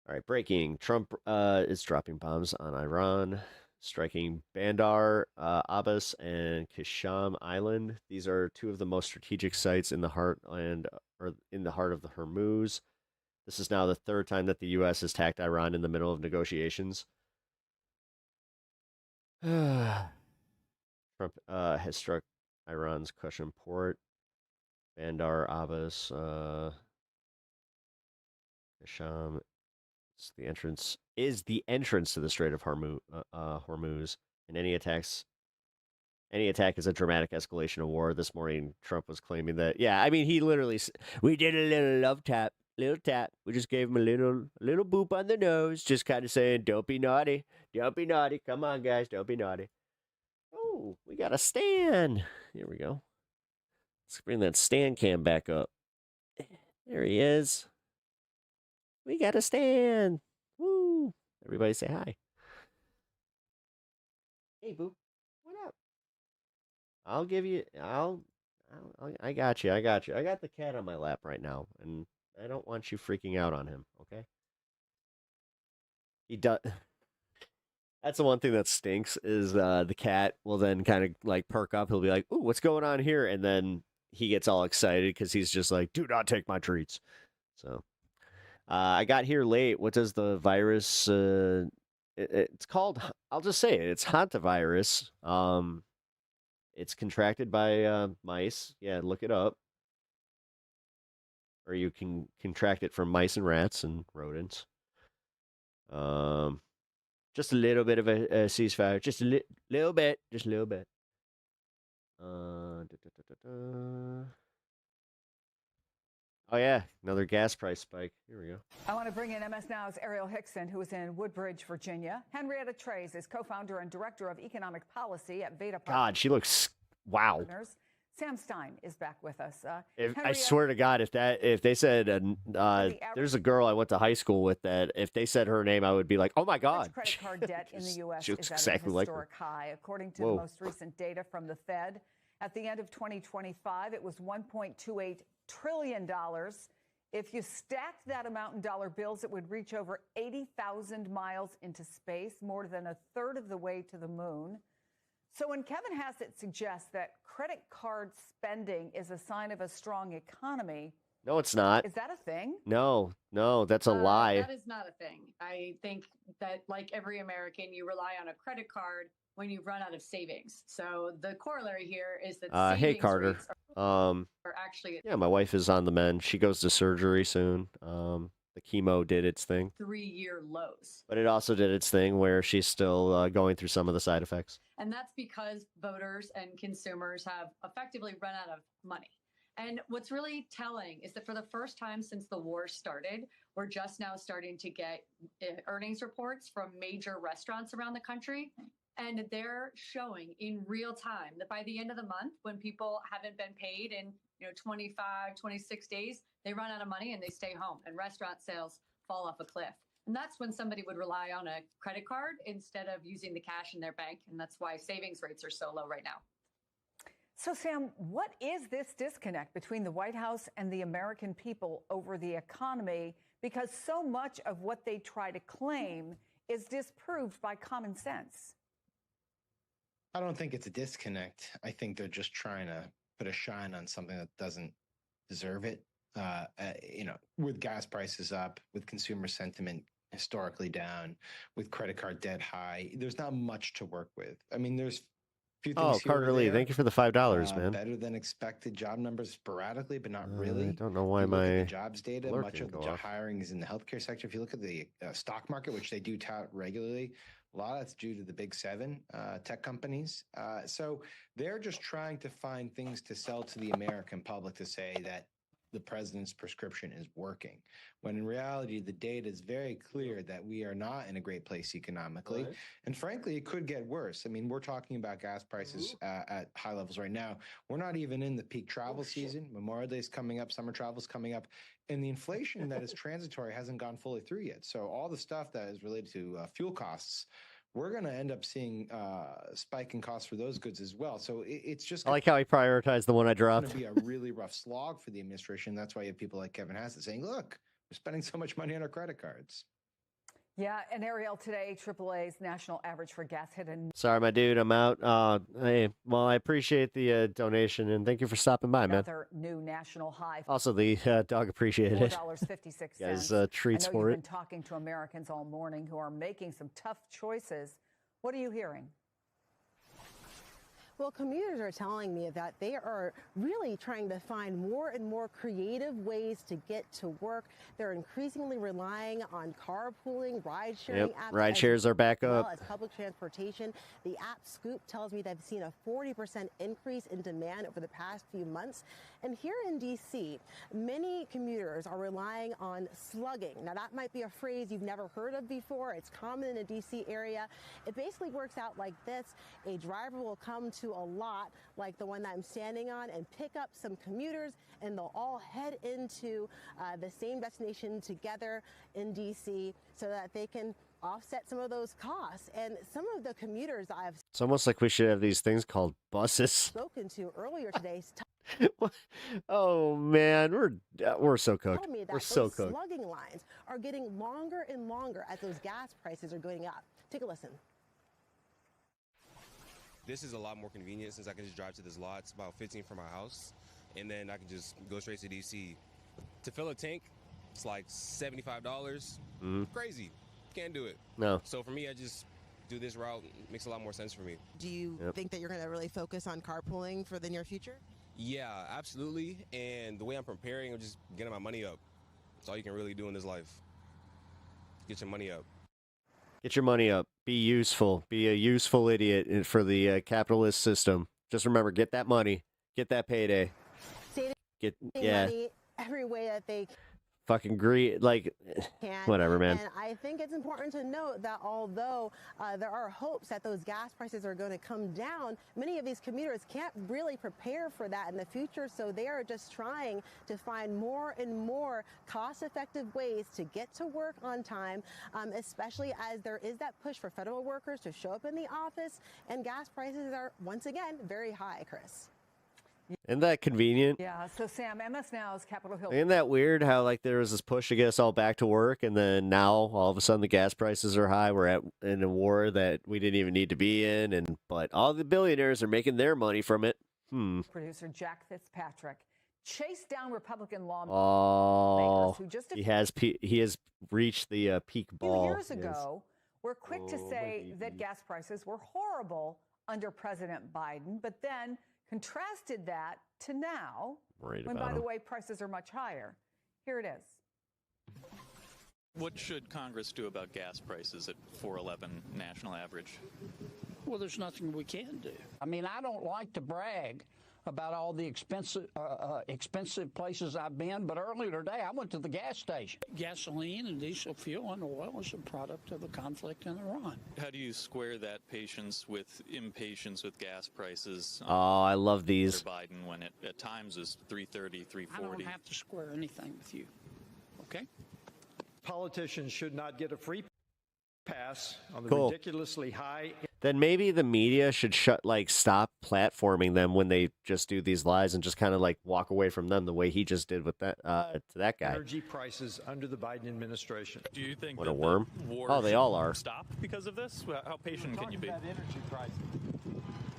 All right, breaking. Trump is dropping bombs on Iran, striking Bandar Abbas and Kisham Island. These are two of the most strategic sites in the heart of the Hormuz. This is now the third time that the U.S. has attacked Iran in the middle of negotiations. Trump has struck Iran's Qushm port, Bandar Abbas, Kisham. Is the entrance to the Strait of Hormuz, and any attack is a dramatic escalation of war. This morning, Trump was claiming that. Yeah, I mean, he literally we did a little love tap, little tap. We just gave him a little boop on the nose, just kind of saying, "Don't be naughty, don't be naughty. Come on, guys, don't be naughty." Oh, we got a stand. Here we go. Let's bring that stand cam back up. There he is. We got a stand. Woo! Everybody say hi. Hey, boo. What up? I'll give you. I got you. I got you. I got the cat on my lap right now, and I don't want you freaking out on him. Okay? He does. That's the one thing that stinks is the cat will then kind of like perk up. He'll be like, "Ooh, what's going on here?" And then he gets all excited because he's just like, "Do not take my treats." So. I got here late. What does the virus? It's called. I'll just say it. It's Hantavirus. It's contracted by mice. Yeah, look it up. Or you can contract it from mice and rats and rodents. Just a little bit of a ceasefire. Just a little bit. Just a little bit. Oh, yeah. Another gas price spike. Here we go. I want to bring in MS Now's Ariel Hickson, who is in Woodbridge, Virginia. Henrietta Trays is co-founder and director of economic policy at Veda. God, she looks... Wow. Partners. Sam Stein is back with us. I swear to God, if they said there's a girl I went to high school with that if they said her name, I would be like, oh my God. Credit card debt in the U.S. She looks is at exactly a like historic high. According to Whoa. the most recent data from the Fed, at the end of 2025, it was $1.28 trillion. If you stacked that amount in dollar bills, it would reach over 80,000 miles into space, more than a third of the way to the moon. So when Kevin Hassett suggests that credit card spending is a sign of a strong economy, no, it's not. Is that a thing? No, that's a lie. That is not a thing. I think that, like every American, you rely on a credit card when you run out of savings. So the corollary here is that savings hey, Carter. rates are actually Yeah, my wife is on the mend. She goes to surgery soon. The chemo did its thing. 3-year lows. But it also did its thing where she's still going through some of the side effects. And that's because voters and consumers have effectively run out of money. And what's really telling is that for the first time since the war started, we're just now starting to get earnings reports from major restaurants around the country. And they're showing in real time that by the end of the month, when people haven't been paid in 25, 26 days, they run out of money and they stay home and restaurant sales fall off a cliff. And that's when somebody would rely on a credit card instead of using the cash in their bank. And that's why savings rates are so low right now. So, Sam, what is this disconnect between the White House and the American people over the economy? Because so much of what they try to claim is disproved by common sense. I don't think it's a disconnect. I think they're just trying to put a shine on something that doesn't deserve it. With gas prices up, with consumer sentiment historically down, with credit card debt high, there's not much to work with. I mean, there's few things here Carter or Lee, there, thank you for the $5, man. Better than expected job numbers sporadically, but not really. I don't know why If you look at my the jobs data, alert much of didn't the go off. hiring is in the healthcare sector. If you look at the stock market, which they do tout regularly, a lot of that's due to the big seven tech companies. So they're just trying to find things to sell to the American public to say that the president's prescription is working. When in reality, the data is very clear that we are not in a great place economically. Right. And frankly, it could get worse. I mean, we're talking about gas prices at high levels right now. We're not even in the peak travel season. Memorial Day is coming up, summer travel is coming up, and the inflation that is transitory hasn't gone fully through yet. So all the stuff that is related to fuel costs, we're going to end up seeing spike in costs for those goods as well. So it's just... I like how he prioritized the one I dropped. It's going to be a really rough slog for the administration. That's why you have people like Kevin Hassett saying, look, we're spending so much money on our credit cards. Yeah, and Ariel, today, AAA's national average for gas hit a... Sorry, my dude, I'm out. Hey, well, I appreciate the donation, and thank you for stopping by, man. Another new national high. Also, the dog appreciated it. $4.56. Guys, treats for it. You've been talking to Americans all morning who are making some tough choices. What are you hearing? Well, commuters are telling me that they are really trying to find more and more creative ways to get to work. They're increasingly relying on carpooling, ride-sharing apps. Ride shares are back up. As well as public transportation. The app Scoop tells me they've seen a 40% increase in demand over the past few months. And here in D.C., many commuters are relying on slugging. Now, that might be a phrase you've never heard of before. It's common in the D.C. area. It basically works out like this. A driver will come to a lot like the one that I'm standing on and pick up some commuters, and they'll all head into the same destination together in D.C. so that they can offset some of those costs. And some of the commuters I've It's almost like we should have these things called buses. spoken to earlier today Oh man, we're so cooked. told me that We're so those cooked. slugging lines are getting longer and longer as those gas prices are going up. Take a listen. This is a lot more convenient since I can just drive to this lot. It's about 15 from my house, and then I can just go straight to DC. To fill a tank, it's like $75. Crazy. Can't do it. No. So for me, I just do this route. It makes a lot more sense for me. Do you think that you're going to really focus on carpooling for the near future? Yeah, absolutely. And the way I'm preparing, I'm just getting my money up. That's all you can really do in this life. Get your money up. Get your money up. Be useful. Be a useful idiot for the capitalist system. Just remember, get that money. Get that payday. Get money every way that they fucking greed, like can. Whatever, man. And I think it's important to note that although there are hopes that those gas prices are going to come down, many of these commuters can't really prepare for that in the future. So they are just trying to find more and more cost-effective ways to get to work on time, especially as there is that push for federal workers to show up in the office, and gas prices are once again very high, Chris. Isn't that convenient? Yeah, so Sam, MS Now's Capitol Hill. Isn't that weird how like there was this push to get us all back to work, and then now all of a sudden the gas prices are high. We're in a war that we didn't even need to be in, but all the billionaires are making their money from it. Producer Jack Fitzpatrick chased down Republican lawmakers who just he has reached the peak ball. A few years ago were quick to say that gas prices were horrible under President Biden, but then contrasted that to now, when, by the way, prices are much higher. Here it is. What should Congress do about gas prices at $4.11 national average? Well, there's nothing we can do. I mean, I don't like to brag about all the expensive places I've been, but earlier today I went to the gas station. Gasoline and diesel fuel and oil is a product of the conflict in Iran. How do you square that patience with impatience with gas prices? Oh, I love these. Biden, when it at times is $3.30, $3.40. I don't have to square anything with you, okay? Politicians should not get a free pass on the Cool. ridiculously high. Then maybe the media should stop platforming them when they just do these lies and just kind of like walk away from them the way he just did with that to that guy. Energy prices under the Biden administration. Do you think What that a worm. the war Oh, they should all are. stop because of this? How patient can you be? Energy prices.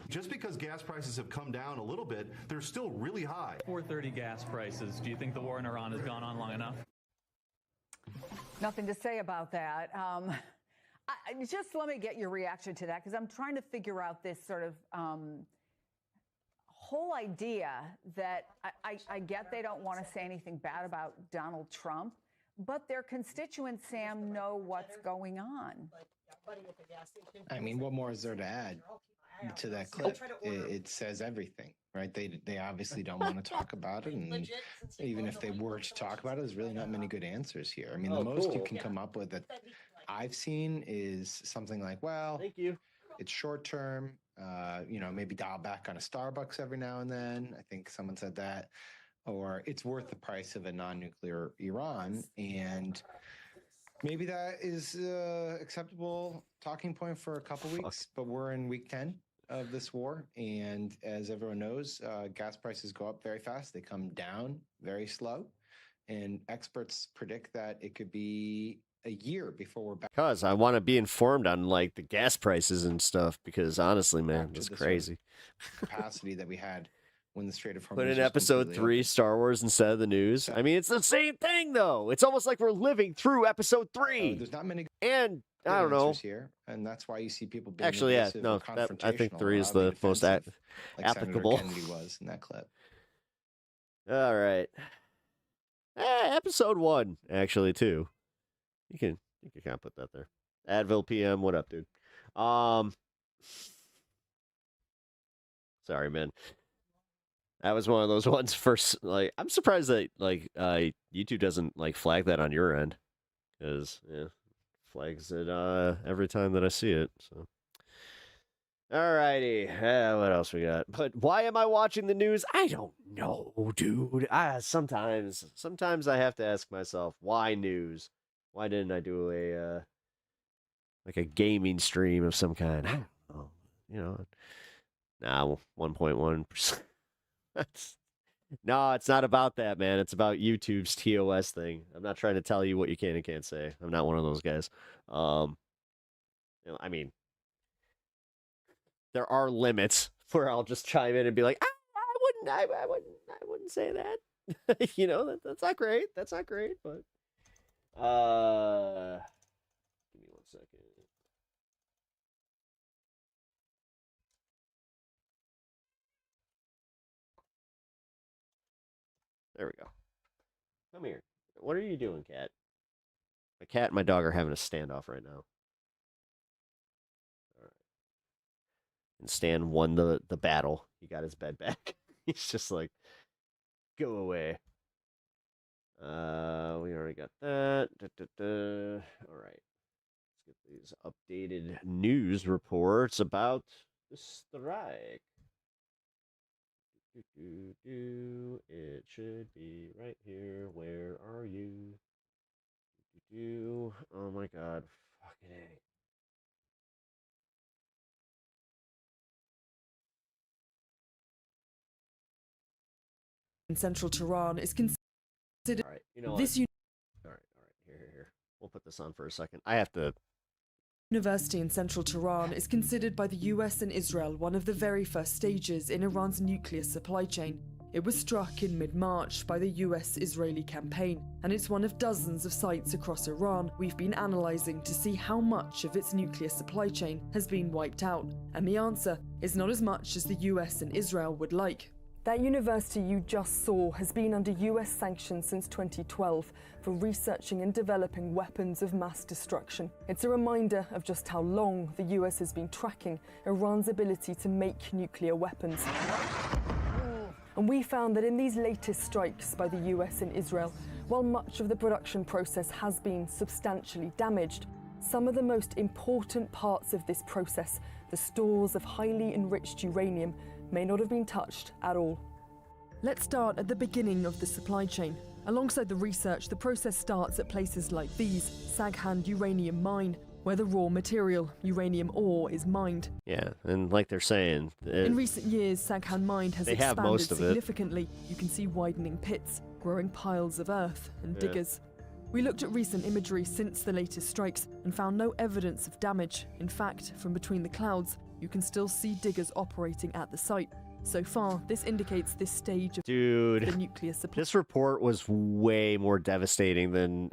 Just because gas prices have come down a little bit, they're still really high. $4.30 gas prices. Do you think the war in Iran has gone on long enough? Nothing to say about that. Just let me get your reaction to that, because I'm trying to figure out this sort of whole idea that I get they don't want to say anything bad about Donald Trump, but their constituents, Sam, know what's going on. I mean, what more is there to add? to that clip, it says everything, right? They obviously don't want to talk about it, and even if they were to talk about it, there's really not many good answers here. I mean, the most you can come up with that I've seen is something like, well, thank you. It's short term, maybe dial back on a Starbucks every now and then. I think someone said that. Or it's worth the price of a non-nuclear Iran. And maybe that is acceptable talking point for a couple weeks, but we're in week 10 of this war. And as everyone knows, gas prices go up very fast. They come down very slow. And experts predict that it could be a year before we're back. Because I want to be informed on like the gas prices and stuff. Because honestly, man, it's crazy. Capacity that we had when the Strait of Hormuz. Put in episode 3 Star Wars instead of the news. I mean, it's the same thing though. It's almost like we're living through episode 3. There's not many. And I don't know here, and that's why you see people being actually, yeah, no, I think 3 is the most applicable. Kennedy was in that clip. All right. Episode 1, actually, too. You can kind of put that there. Advil PM, what up, dude? Sorry, man. That was one of those ones first. Like, I'm surprised that YouTube doesn't flag that on your end, because flags it every time that I see it. So, alrighty, what else we got? But why am I watching the news? I don't know, dude. Sometimes I have to ask myself, why news? Why didn't I do a gaming stream of some kind? I don't know. Nah, 1.1%. No, it's not about that, man. It's about YouTube's TOS thing. I'm not trying to tell you what you can and can't say. I'm not one of those guys. I mean, there are limits where I'll just chime in and be like, I wouldn't say that. That's not great. That's not great, but give me 1 second. There we go. Come here. What are you doing, cat? My cat and my dog are having a standoff right now. All right. And Stan won the battle. He got his bed back. He's just like, go away. We already got that. All right. Let's get these updated news reports about the strike. It should be right here. Where are you? Oh my god. Fucking A. In central Tehran is considered. All right, you know what? All right. Here. We'll put this on for a second. I have to. University in central Tehran is considered by the US and Israel one of the very first stages in Iran's nuclear supply chain. It was struck in mid-March by the US-Israeli campaign, and it's one of dozens of sites across Iran we've been analysing to see how much of its nuclear supply chain has been wiped out. And the answer is not as much as the US and Israel would like. That university you just saw has been under US sanctions since 2012 for researching and developing weapons of mass destruction. It's a reminder of just how long the US has been tracking Iran's ability to make nuclear weapons. And we found that in these latest strikes by the US and Israel, while much of the production process has been substantially damaged, some of the most important parts of this process, the stores of highly enriched uranium, may not have been touched at all. Let's start at the beginning of the supply chain. Alongside the research, the process starts at places like these, Saghand Uranium Mine, where the raw material, uranium ore, is mined. Yeah, and like they're saying... in recent years, Saghand Mine has expanded most of significantly. You can see widening pits, growing piles of earth, and diggers. We looked at recent imagery since the latest strikes and found no evidence of damage. In fact, from between the clouds, you can still see diggers operating at the site. So far, this indicates this stage of the nuclear supply this report was way more devastating than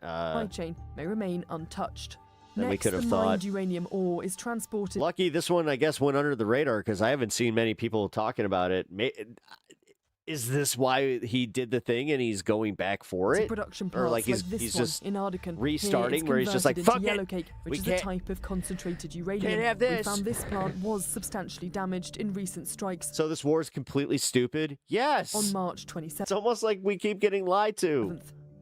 chain may remain untouched. Than Next, we could have the thought. mined uranium ore is transported. Lucky this one, I guess, went under the radar because I haven't seen many people talking about it. is this why he did the thing and he's going back for it? Production Or plants like he's this just one in Ardecan. restarting where he's just like, fuck fuck yellow it. cake, which We is can't- a type of concentrated uranium. can't have We this. found this plant was substantially damaged in recent strikes. So this war is completely stupid? Yes. On March 27th. It's almost like we keep getting lied to.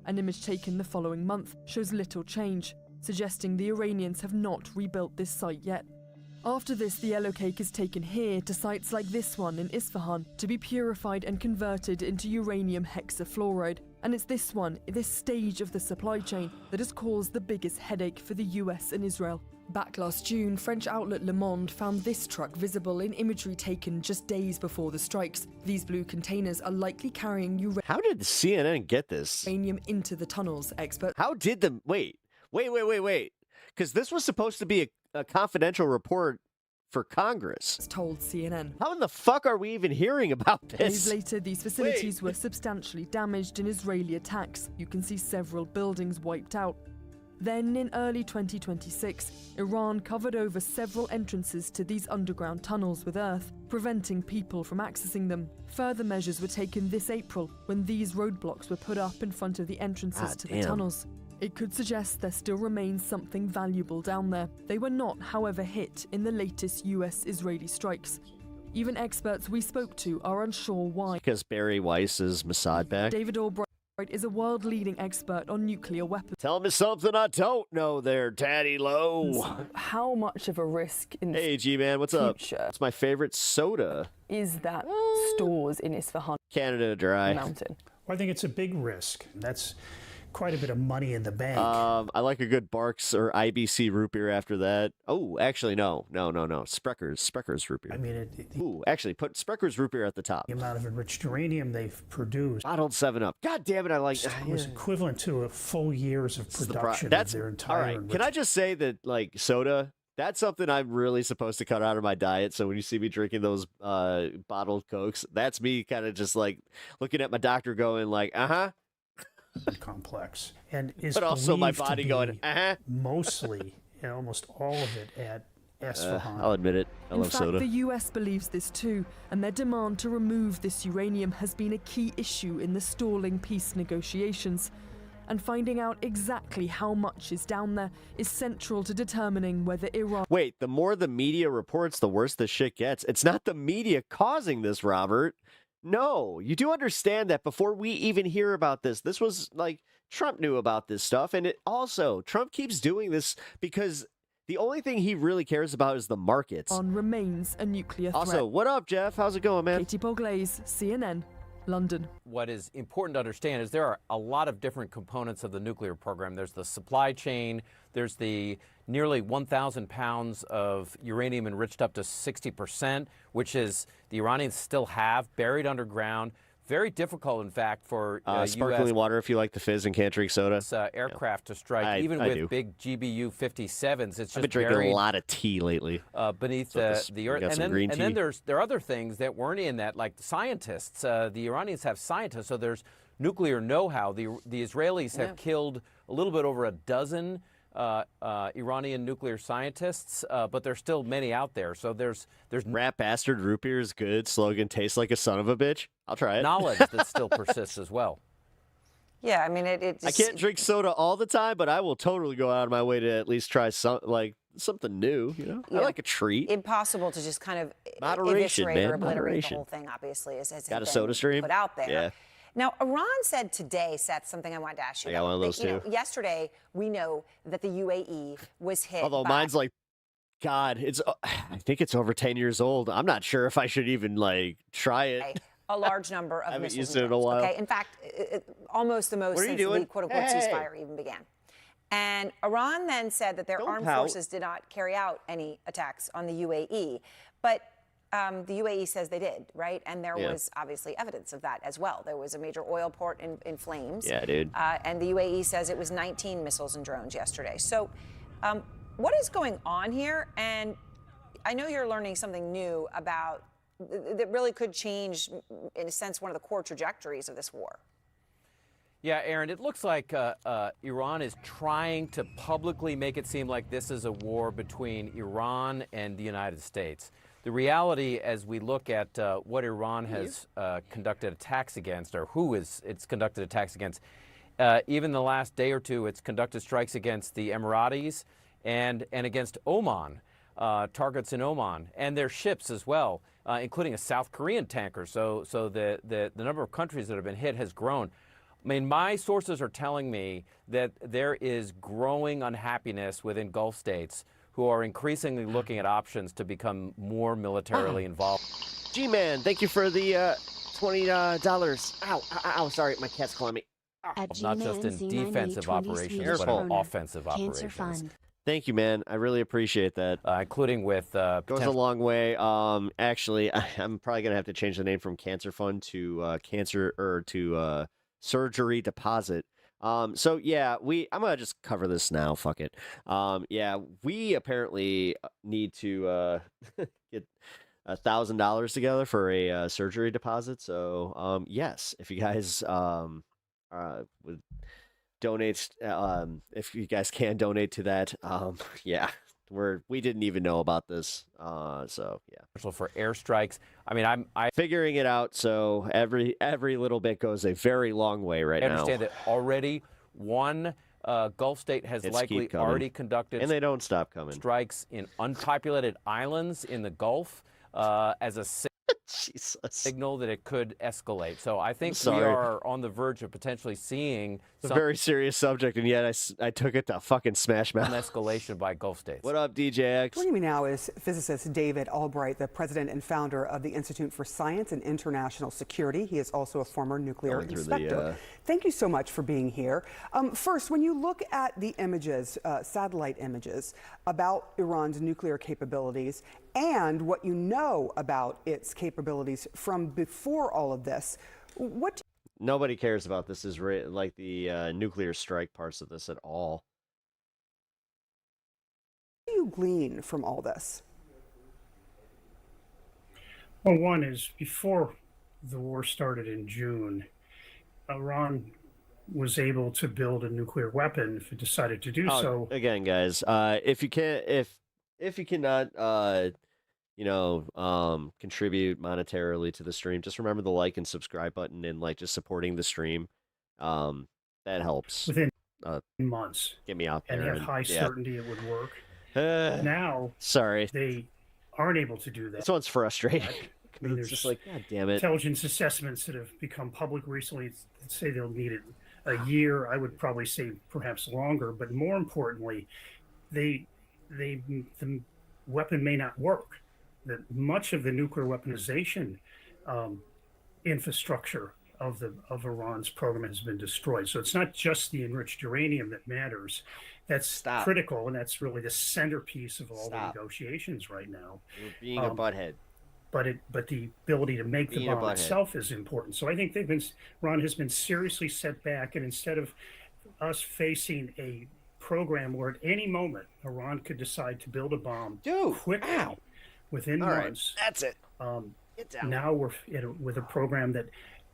An image taken the following month shows little change, suggesting the Iranians have not rebuilt this site yet. After this, the yellow cake is taken here to sites like this one in Isfahan to be purified and converted into uranium hexafluoride. And it's this one, this stage of the supply chain, that has caused the biggest headache for the US and Israel. Back last June, French outlet Le Monde found this truck visible in imagery taken just days before the strikes. These blue containers are likely carrying How did CNN get this? uranium into the tunnels, experts. How did the... Wait. Because this was supposed to be a confidential report for Congress. Told CNN. How in the fuck are we even hearing about Days this? later, these facilities were substantially damaged in Israeli attacks. You can see several buildings wiped out. Then, in early 2026, Iran covered over several entrances to these underground tunnels with earth, preventing people from accessing them. Further measures were taken this April when these roadblocks were put up in front of the entrances to the tunnels. It could suggest there still remains something valuable down there. They were not, however, hit in the latest US-Israeli strikes. Even experts we spoke to are unsure why. Because Barry Weiss is Mossad back. David Albright is a world-leading expert on nuclear weapons. Tell me something I don't know there, Daddy Low. How much of a risk in Hey, G-Man, what's up? It's my favorite soda. is that stores in Isfahan Canada Dry. mountain? Well, I think it's a big risk. That's quite a bit of money in the bank. I like a good Barks or IBC root beer after that. Oh, actually, no. Sprecker's root beer. I mean, Ooh, actually, put Sprecker's root beer at the top. the amount of enriched uranium they've produced Bottled 7-Up. God damn it, I like... was equivalent to a full year's of production That's of their all entire right. Can I just say that, like, soda... That's something I'm really supposed to cut out of my diet. So when you see me drinking those bottled Cokes, that's me kind of just like looking at my doctor going like, complex. And is but also my believed to body going, be mostly, and almost all of it at Isfahan. I'll admit it. I In love fact, soda. the US believes this too, and their demand to remove this uranium has been a key issue in the stalling peace negotiations. And finding out exactly how much is down there is central to determining whether Iran... Wait, the more the media reports, the worse the shit gets. It's not the media causing this, Robert. No, you do understand that before we even hear about this, this was like Trump knew about this stuff. And it also, Trump keeps doing this because the only thing he really cares about is the markets. Iran remains a nuclear threat. Also, what up, Jeff? How's it going, man? Katie Poglaze, CNN, London. What is important to understand is there are a lot of different components of the nuclear program. There's the supply chain, there's the nearly 1,000 pounds of uranium enriched up to 60%, which is the Iranians still have buried underground. Very difficult, in fact, for sparkling US water if you like the fizz and can't drink soda. aircraft to strike, even I with do. big GBU-57s. It's just I've been drinking buried a lot of tea lately. beneath So the we earth. got some green and then tea. there are other things that weren't in that, like scientists. The Iranians have scientists, so there's nuclear know-how. The Israelis have killed a little bit over a dozen Iranian nuclear scientists, but there's still many out there. So there's Rat bastard root beer is good. Slogan tastes like a son of a bitch. I'll try it. knowledge that still persists as well. Yeah, I mean, it I can't drink soda all the time, but I will totally go out of my way to at least try something new. You know, I like a treat. Impossible to just kind of Moderation, eviscerate man. or obliterate Moderation. the whole thing, obviously, as Got a been soda stream? put out there. Yeah. Now, Iran said today, Seth, something I wanted to ask you I got about. one of those You know, too. yesterday, we know that the UAE was hit Although by mine's like, God, I think it's over 10 years old. I'm not sure if I should even like try it. a large number of I haven't missiles used and it in a drones. while. Okay, in fact, almost the most What are you since doing? the quote-unquote Hey. ceasefire even began. And Iran then said that their armed pout. forces did not carry out any attacks on the UAE, but the UAE says they did, right? And there Yeah. was obviously evidence of that as well. There was a major oil port in flames. Yeah, dude. And the UAE says it was 19 missiles and drones yesterday. So what is going on here? And I know you're learning something new about that really could change, in a sense, one of the core trajectories of this war. Yeah, Aaron, it looks like Iran is trying to publicly make it seem like this is a war between Iran and the United States. the reality, as we look at what Iran has conducted attacks against, or who it's conducted attacks against, even the last day or two, it's conducted strikes against the Emiratis and against Oman, targets in Oman, and their ships as well, including a South Korean tanker. So the number of countries that have been hit has grown. I mean, my sources are telling me that there is growing unhappiness within Gulf states who are increasingly looking at options to become more militarily involved. G-Man, thank you for the $20. Ow, sorry, my cat's clawing me. Not just in defensive operations, but in offensive operations. Thank you, man. I really appreciate that. Including with goes a long way. Actually, I'm probably gonna have to change the name from Cancer Fund to Surgery Deposit. So yeah, I'm gonna just cover this now. Fuck it. Yeah, we apparently need to get $1,000 together for a surgery deposit. So yes, if you guys would donate, if you guys can donate to that, yeah. We didn't even know about this, so yeah. For airstrikes, I mean, I'm figuring it out. So every little bit goes a very long way right now. I understand that already one Gulf state has likely already conducted, and they don't stop coming, strikes in unpopulated islands in the Gulf as a signal that it could escalate. So I think we are on the verge of potentially seeing a very serious subject, and yet I took it to fucking smash mouth. An escalation by Gulf states. What up, DJX? Joining me now is physicist David Albright, the president and founder of the Institute for Science and International Security. He is also a former nuclear inspector. Thank you so much for being here. First, when you look at the images, satellite images about Iran's nuclear capabilities and what you know about its capabilities from before all of this, what nobody cares about this is like the nuclear strike parts of this at all. What do you glean from all this? Well, one is before the war started in June, Iran was able to build a nuclear weapon if it decided to do so. Again, guys, if you cannot contribute monetarily to the stream, just remember the like and subscribe button and like just supporting the stream. That helps. Within months. Get me out there. And have high certainty it would work. Now, sorry, they aren't able to do that. This one's frustrating. I mean, it's just like, God damn it. Intelligence assessments that have become public recently say they'll need it a year. I would probably say perhaps longer, but more importantly, the weapon may not work. That much of the nuclear weaponization infrastructure of Iran's program has been destroyed. So it's not just the enriched uranium that matters. That's critical, and that's really the centerpiece of all the negotiations right now. You're being a butthead. But the ability to make the bomb itself is important. So I think Iran has been seriously set back, and instead of us facing a program where at any moment Iran could decide to build a bomb quickly within months. That's it. Now we're with a program that,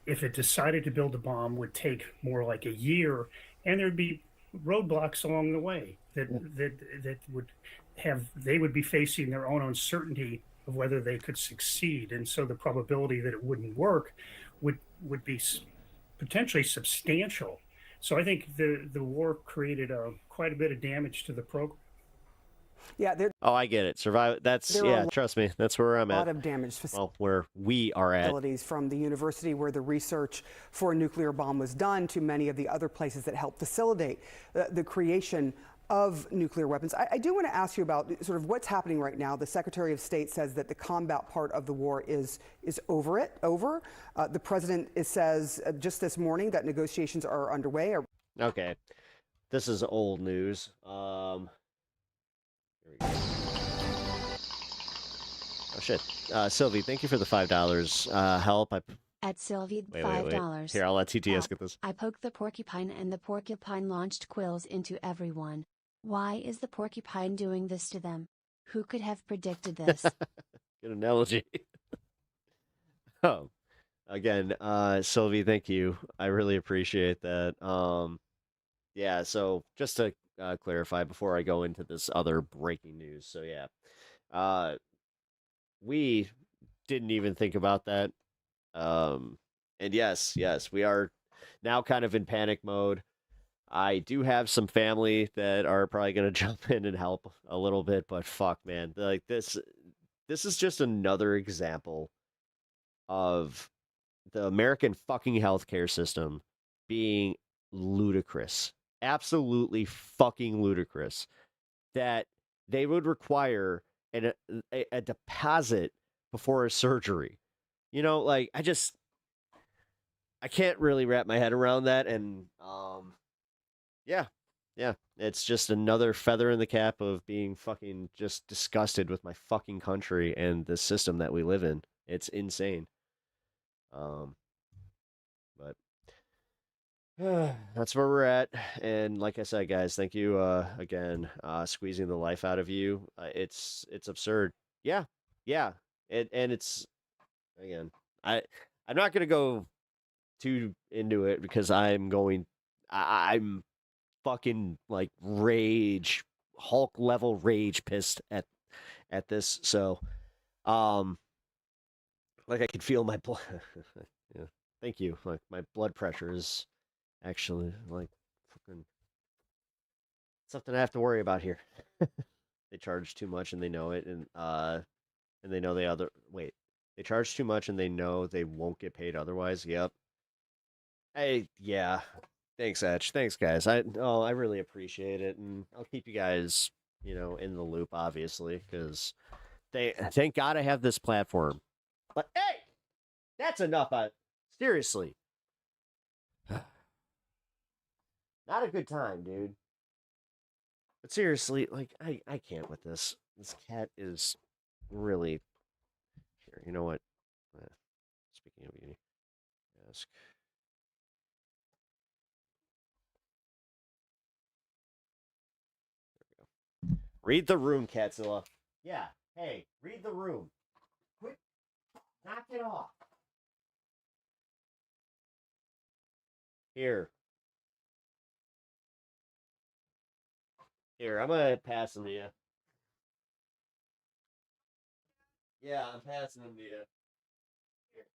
if it decided to build a bomb, would take more like a year, and there'd be roadblocks along the way that they would be facing their own uncertainty of whether they could succeed, and so the probability that it wouldn't work would be potentially substantial. So I think the war created quite a bit of damage to the program. Yeah. I get it. Survive. That's trust me. That's where I'm at. A lot of damage. Well, where we are at. From the university where the research for a nuclear bomb was done to many of the other places that helped facilitate the creation of nuclear weapons. I do want to ask you about sort of what's happening right now. The Secretary of State says that the combat part of the war is over. The president says just this morning that negotiations are underway. Okay, this is old news. Here we go. Oh shit, Sylvie, thank you for the $5 help. At Sylvie, $5. Here, I'll let TTS get this. I poked the porcupine and the porcupine launched quills into everyone. Why is the porcupine doing this to them? Who could have predicted this? Good analogy. Again, Sylvie, thank you. I really appreciate that. Yeah, so just to clarify before I go into this other breaking news. So yeah, we didn't even think about that. And yes, we are now kind of in panic mode. I do have some family that are probably going to jump in and help a little bit, but fuck, man, like this is just another example of the American fucking healthcare system being ludicrous, absolutely fucking ludicrous, that they would require a deposit before a surgery. You know, like I can't really wrap my head around that, and yeah, it's just another feather in the cap of being fucking just disgusted with my fucking country and the system that we live in. It's insane. But that's where we're at. And like I said, guys, thank you again, squeezing the life out of you. It's absurd. Yeah. And it's, again, I'm not gonna go too into it because I'm fucking like Hulk level rage pissed at this. So like I can feel my blood. Yeah, thank you. Like my blood pressure is actually like fucking something I have to worry about here. They charge too much and they know it, and they know they charge too much and they know they won't get paid otherwise. Yep. Yeah. Thanks, Etch. Thanks, guys. I really appreciate it, and I'll keep you guys, in the loop, obviously, because thank God I have this platform. But hey, that's enough. Seriously, not a good time, dude. But seriously, like I can't with this. This cat is really here. You know what? Speaking of Uni, ask. Read the room, Catzilla. Yeah. Hey, read the room. Quit. Knock it off. Here, I'm gonna pass them to you. Yeah, I'm passing them to you. Here.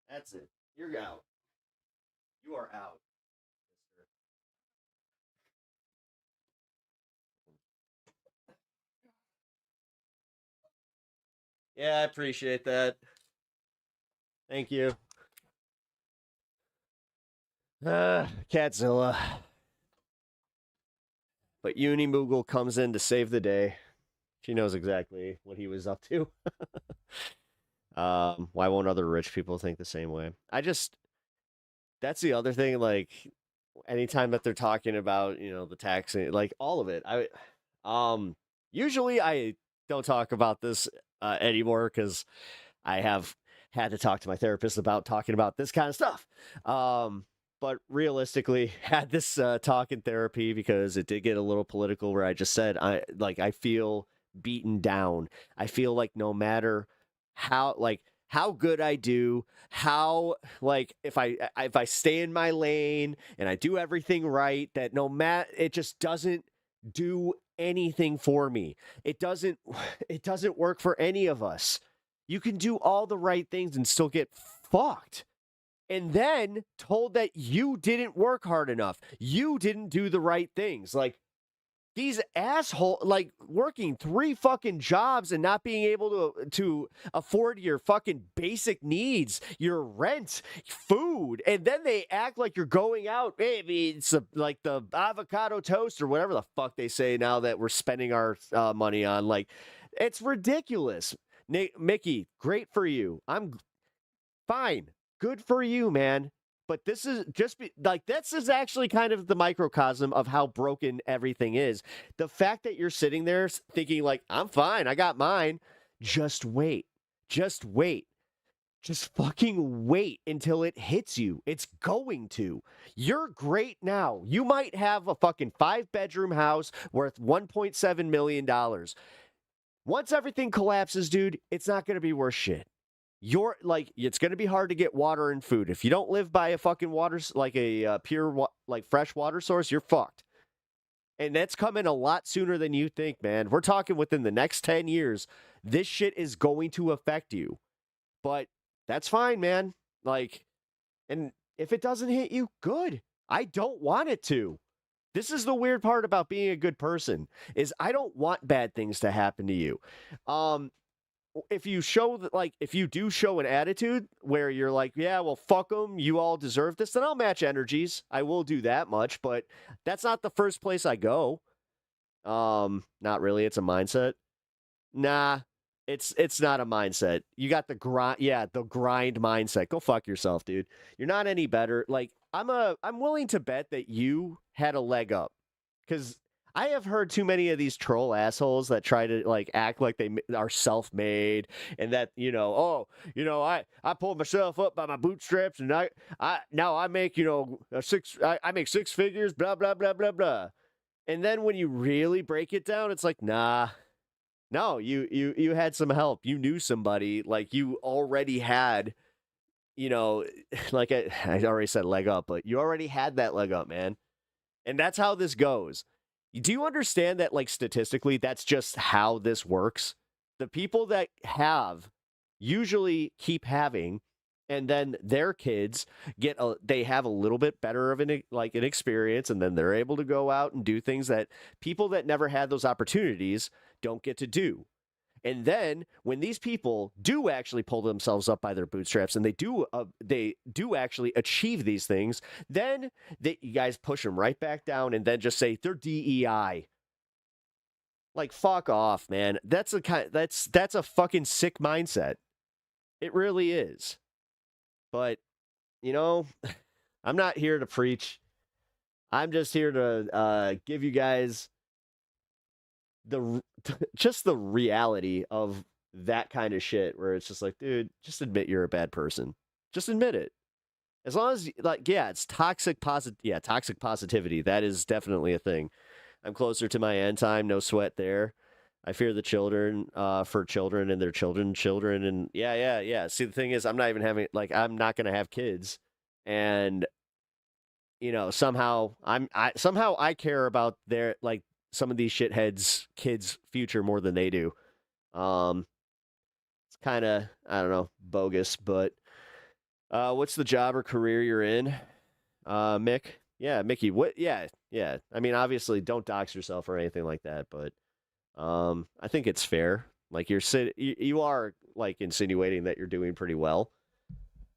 That's it. You're out. You are out. Yeah, I appreciate that. Thank you. Catzilla. But Unimoogle comes in to save the day. She knows exactly what he was up to. Why won't other rich people think the same way? That's the other thing, like, anytime that they're talking about, the taxing, like, all of it, usually I don't talk about this anymore because I have had to talk to my therapist about talking about this kind of stuff. But realistically, had this talk in therapy because it did get a little political, where I just said, I feel beaten down. I feel like no matter how good I do, if I stay in my lane and I do everything right, that it just doesn't do anything for me. It doesn't work for any of us. You can do all the right things and still get fucked. And then told that you didn't work hard enough. You didn't do the right things. Like, these assholes, like, working 3 fucking jobs and not being able to afford your fucking basic needs, your rent, food, and then they act like you're going out. Maybe it's like the avocado toast or whatever the fuck they say now that we're spending our money on. Like, it's ridiculous. Mickey, great for you. I'm fine. Good for you, man. But this is this is actually kind of the microcosm of how broken everything is. The fact that you're sitting there thinking like, I'm fine, I got mine. Just wait. Just fucking wait until it hits you. It's going to. You're great now. You might have a fucking 5-bedroom house worth $1.7 million. Once everything collapses, dude, it's not going to be worth shit. It's going to be hard to get water and food. If you don't live by a fucking water, like a pure, fresh water source, you're fucked. And that's coming a lot sooner than you think, man. We're talking within the next 10 years. This shit is going to affect you. But that's fine, man. Like, and if it doesn't hit you, good. I don't want it to. This is the weird part about being a good person, is I don't want bad things to happen to you. If you show that, like, if you do show an attitude where you're like, yeah, well, fuck them, you all deserve this, then I'll match energies. I will do that much, but that's not the first place I go. Not really. It's a mindset. Nah, it's not a mindset. You got the grind. Yeah, the grind mindset. Go fuck yourself, dude. You're not any better. Like, I'm willing to bet that you had a leg up, because I have heard too many of these troll assholes that try to like act like they are self-made and that, I pulled myself up by my bootstraps and I now I make, I make six figures, blah, blah, blah, blah, blah. And then when you really break it down, it's like, nah, no, you had some help. You knew somebody, like you already had, like I already said leg up, but you already had that leg up, man. And that's how this goes. Do you understand that, like, statistically, that's just how this works? The people that have usually keep having, and then their kids they have a little bit better of an experience, and then they're able to go out and do things that people that never had those opportunities don't get to do. And then when these people do actually pull themselves up by their bootstraps and they do actually achieve these things, then you guys push them right back down and then just say they're DEI. Like, fuck off, man. That's a fucking sick mindset. It really is. But, I'm not here to preach. I'm just here to give you guys just the reality of that kind of shit, where it's just like, dude, just admit you're a bad person. Just admit it. As long as, like, yeah, it's toxic positivity. That is definitely a thing. I'm closer to my end time. No sweat there. I fear the children, for children and their children. And yeah. See, the thing is, I'm not going to have kids. And, somehow I care about their, like, some of these shitheads' kids' future more than they do. It's kind of, I don't know, bogus, but what's the job or career you're in? Mick? Yeah, Mickey. What? Yeah. I mean, obviously, don't dox yourself or anything like that, but I think it's fair. Like, you are, like, insinuating that you're doing pretty well.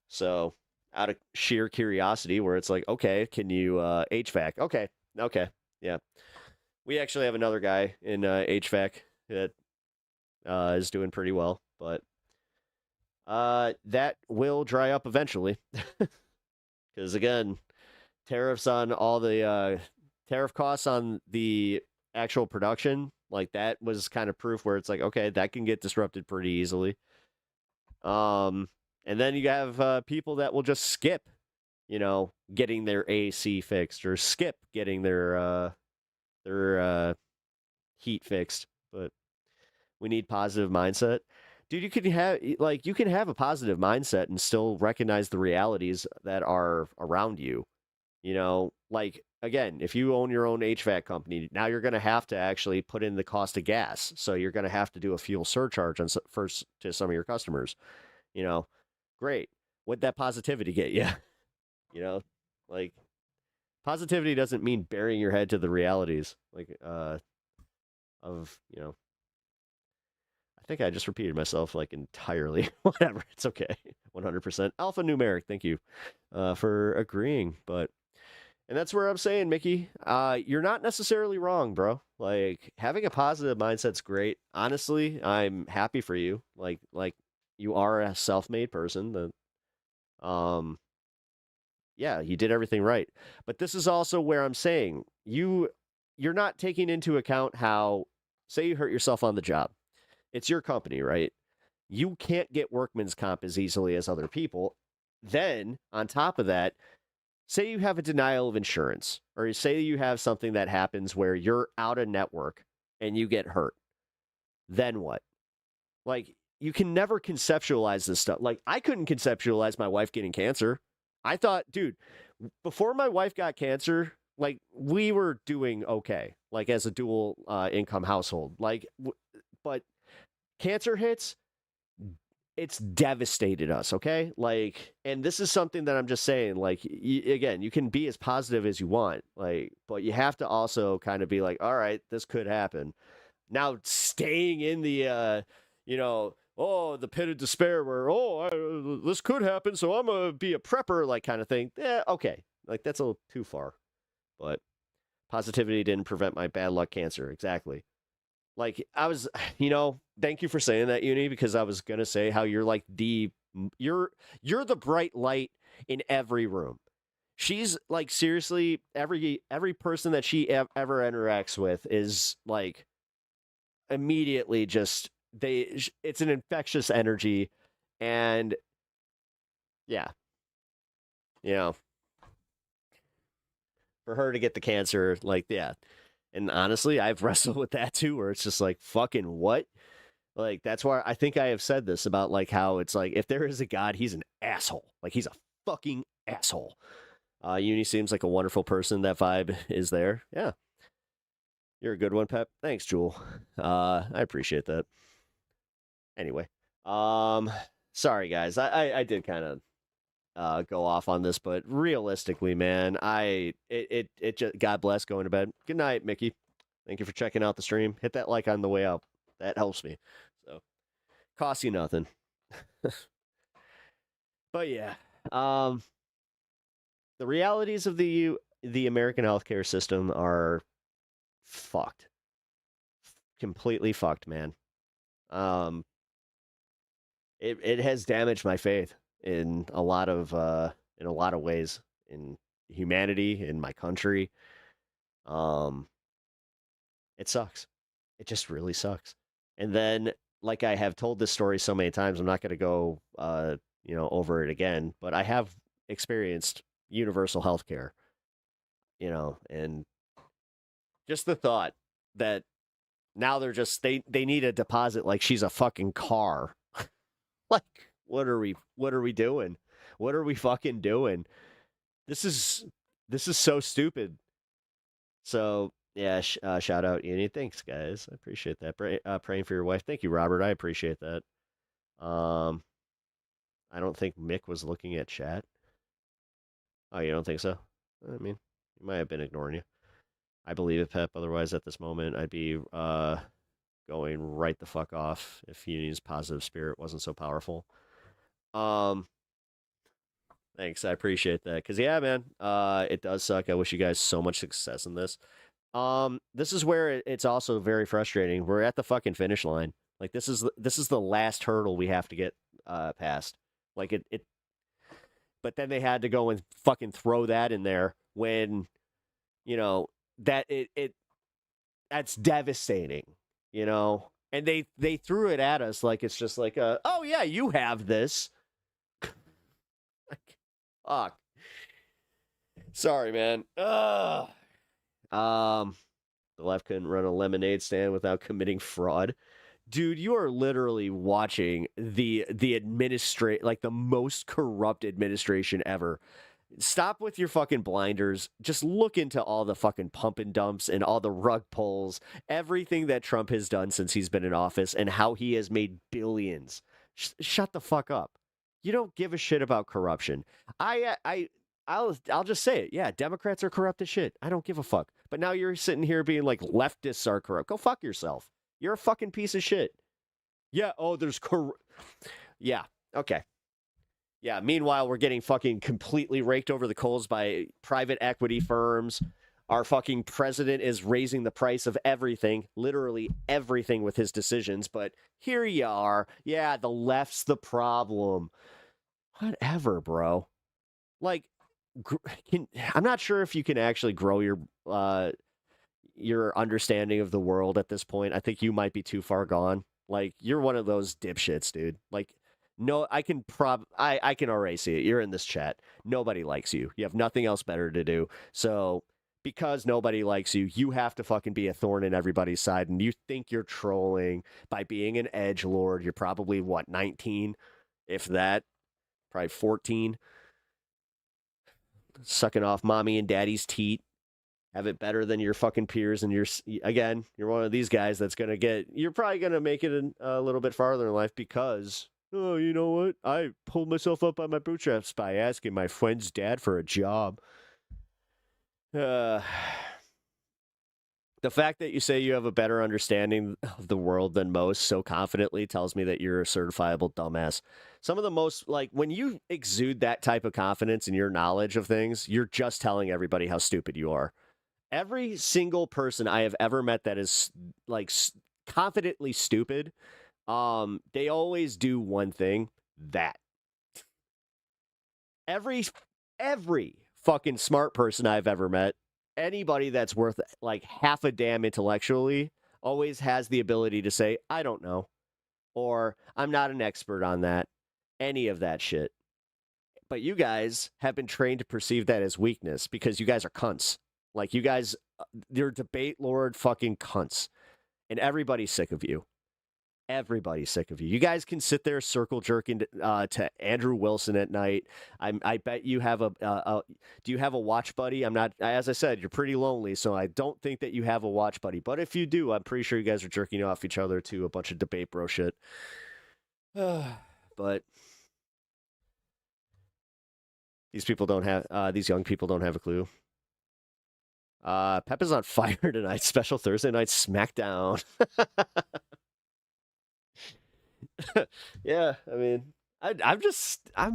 So, out of sheer curiosity, where it's like, okay, can you HVAC? Okay, yeah. We actually have another guy in HVAC that is doing pretty well, but that will dry up eventually. Because, again, tariffs on all the tariff costs on the actual production, like, that was kind of proof where it's like, okay, that can get disrupted pretty easily. And then you have people that will just skip, getting their AC fixed, or skip getting their heat fixed. But we need positive mindset. Dude, you can have a positive mindset and still recognize the realities that are around you. Like, again, if you own your own HVAC company, now you're going to have to actually put in the cost of gas. So you're going to have to do a fuel surcharge first to some of your customers. Great. What'd that positivity get you? Like, positivity doesn't mean burying your head to the realities, like, I think I just repeated myself, like, entirely. Whatever, it's okay. 100%. Alphanumeric, thank you for agreeing. And that's where I'm saying, Mickey, you're not necessarily wrong, bro. Like, having a positive mindset's great. Honestly, I'm happy for you. Like you are a self-made person. That, yeah, you did everything right. But this is also where I'm saying you're not taking into account how, say you hurt yourself on the job. It's your company, right? You can't get workman's comp as easily as other people. Then, on top of that, say you have a denial of insurance, or say you have something that happens where you're out of network and you get hurt. Then what? Like, you can never conceptualize this stuff. Like, I couldn't conceptualize my wife getting cancer. I thought, dude, before my wife got cancer, like, we were doing okay, like, as a dual income household. Like, but cancer hits, it's devastated us, okay? Like, and this is something that I'm just saying, like, again, you can be as positive as you want, like, but you have to also kind of be like, all right, this could happen. Now, staying in the, the pit of despair where, this could happen, so I'm going to be a prepper, like, kind of thing. Yeah, okay. Like, that's a little too far. But positivity didn't prevent my bad luck cancer. Exactly. Like, I was, thank you for saying that, Uni, because I was going to say how you're like you're the bright light in every room. She's like, seriously, every person that she ever interacts with is like immediately just, it's an infectious energy. And yeah, for her to get the cancer, like, yeah. And honestly, I've wrestled with that too, where it's just like, fucking what? Like, that's why I think I have said this about like how it's like, if there is a God, he's an asshole. Like, he's a fucking asshole. Uni seems like a wonderful person. That vibe is there. Yeah. You're a good one, Pep. Thanks, Jewel. I appreciate that. Anyway. Sorry guys. I did kind of go off on this, but realistically, man, it just, God bless, going to bed. Good night, Mickey. Thank you for checking out the stream. Hit that like on the way out. That helps me. So, costs you nothing. But yeah, the realities of the American healthcare system are fucked. Completely fucked, man. It has damaged my faith in a lot of ways, in humanity, in my country. It sucks. It just really sucks. And then, like, I have told this story so many times, I'm not going to go over it again, but I have experienced universal health care, and just the thought that now they're just, they need a deposit like she's a fucking car. Like, what are we doing? What are we fucking doing? This is so stupid. So yeah, shout out Ian. Thanks, guys. I appreciate that. Praying for your wife. Thank you, Robert. I appreciate that. I don't think Mick was looking at chat. Oh, you don't think so? I mean, he might have been ignoring you. I believe it, Pep. Otherwise, at this moment, I'd be going right the fuck off if Uni's positive spirit wasn't so powerful. Thanks. I appreciate that. Because, yeah, man, it does suck. I wish you guys so much success in this. This is where it's also very frustrating. We're at the fucking finish line. Like, this is the last hurdle we have to get past. Like, it. But then they had to go and fucking throw that in there when, that that's devastating, and they threw it at us like it's just like, oh yeah, you have this. Fuck. Sorry, man. The left couldn't run a lemonade stand without committing fraud. Dude, you are literally watching the like the most corrupt administration ever. Stop with your fucking blinders. Just look into all the fucking pump and dumps and all the rug pulls, everything that Trump has done since he's been in office and how he has made billions. Shut the fuck up. You don't give a shit about corruption. I'll just say it. Yeah, Democrats are corrupt as shit. I don't give a fuck. But now you're sitting here being like leftists are corrupt. Go fuck yourself. You're a fucking piece of shit. Yeah, there's yeah, okay. Yeah, meanwhile, we're getting fucking completely raked over the coals by private equity firms. Our fucking president is raising the price of everything, literally everything with his decisions. But here you are. Yeah, the left's the problem. Whatever, bro. Like, I'm not sure if you can actually grow your understanding of the world at this point. I think you might be too far gone. Like, you're one of those dipshits, dude. Like, no, I can already see it. You're in this chat. Nobody likes you. You have nothing else better to do. So because nobody likes you, you have to fucking be a thorn in everybody's side. And you think you're trolling by being an edgelord. You're probably, 19? If that. Probably 14. Sucking off mommy and daddy's teat. have it better than your fucking peers, and you're one of these guys that's you're probably gonna make it a little bit farther in life because, oh, you know what? I pulled myself up by my bootstraps by asking my friend's dad for a job. The fact that you say you have a better understanding of the world than most so confidently tells me that you're a certifiable dumbass. Some of the most, like, when you exude that type of confidence in your knowledge of things, you're just telling everybody how stupid you are. Every single person I have ever met that is, like, confidently stupid, they always do one thing, that. Every fucking smart person I've ever met, anybody that's worth like half a damn intellectually, always has the ability to say, I don't know, or I'm not an expert on that, any of that shit. But you guys have been trained to perceive that as weakness because you guys are cunts. Like, you guys, you're debate lord fucking cunts. And everybody's sick of you. Everybody's sick of you. You guys can sit there circle jerking to Andrew Wilson at night. I bet you have do you have a watch buddy? I'm not, as I said, you're pretty lonely, so I don't think that you have a watch buddy. But if you do, I'm pretty sure you guys are jerking off each other to a bunch of debate bro shit. But these young people don't have a clue. Pep is on fire tonight. Special Thursday night SmackDown. Yeah, I mean, I'm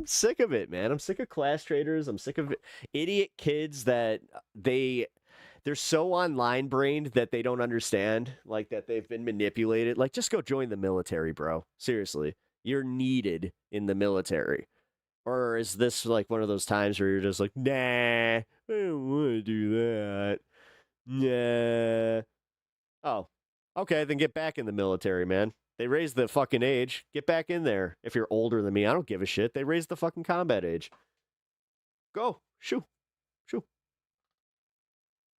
sick of it, man. I'm sick of class traders. I'm sick of idiot kids that they're so online brained that they don't understand, like, that they've been manipulated. Like, just go join the military, bro. Seriously, you're needed in the military. Or is this like one of those times where you're just like, nah, I don't want to do that. Nah. Oh, okay, then get back in the military, man. They raised the fucking age. Get back in there. If you're older than me, I don't give a shit. They raised the fucking combat age. Go. Shoo. Shoo.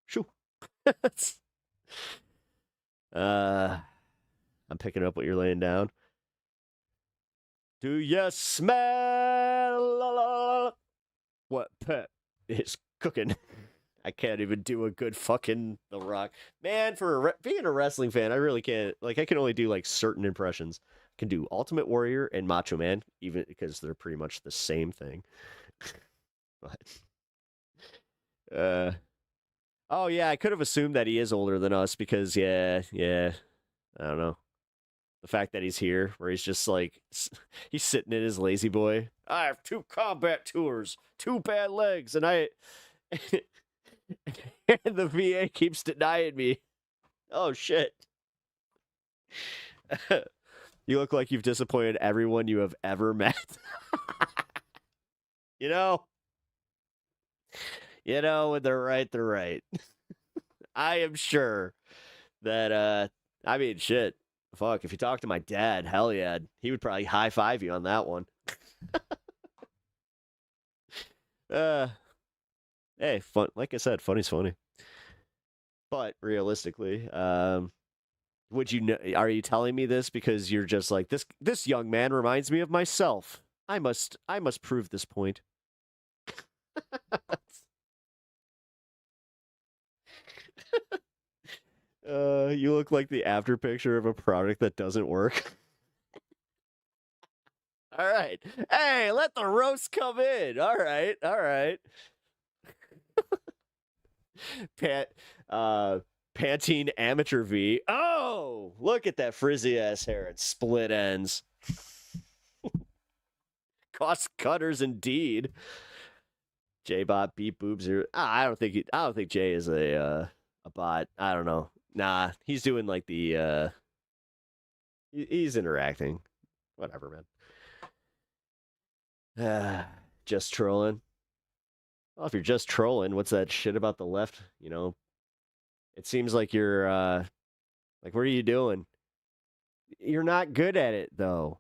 Shoo. I'm picking up what you're laying down. Do you smell what Pep is cooking? I can't even do a good fucking The Rock. Man, for being a wrestling fan, I really can't. Like, I can only do, like, certain impressions. I can do Ultimate Warrior and Macho Man, even because they're pretty much the same thing. But, oh, yeah, I could have assumed that he is older than us because, yeah, I don't know. The fact that he's here, where he's just, like, he's sitting in his lazy boy. I have 2 combat tours, 2 bad legs, and and the VA keeps denying me. Oh, shit. You look like you've disappointed everyone you have ever met. You know, when they're right, they're right. I am sure that, I mean, shit. Fuck, if you talk to my dad, hell yeah, he would probably high-five you on that one. Hey, fun. Like I said, funny's funny. But realistically, would you know? Are you telling me this because you're just like this young man reminds me of myself? I must prove this point. You look like the after picture of a product that doesn't work. All right. Hey, let the roast come in. All right. Pantene Amateur V. Oh, look at that frizzy ass hair and split ends. Cost cutters indeed. J-bot beat boobs. I don't think Jay is a bot. I don't know. Nah, he's doing like the he's interacting. Whatever, man. Just trolling. Well, if you're just trolling, what's that shit about the left? You know, it seems like you're like, what are you doing? You're not good at it though.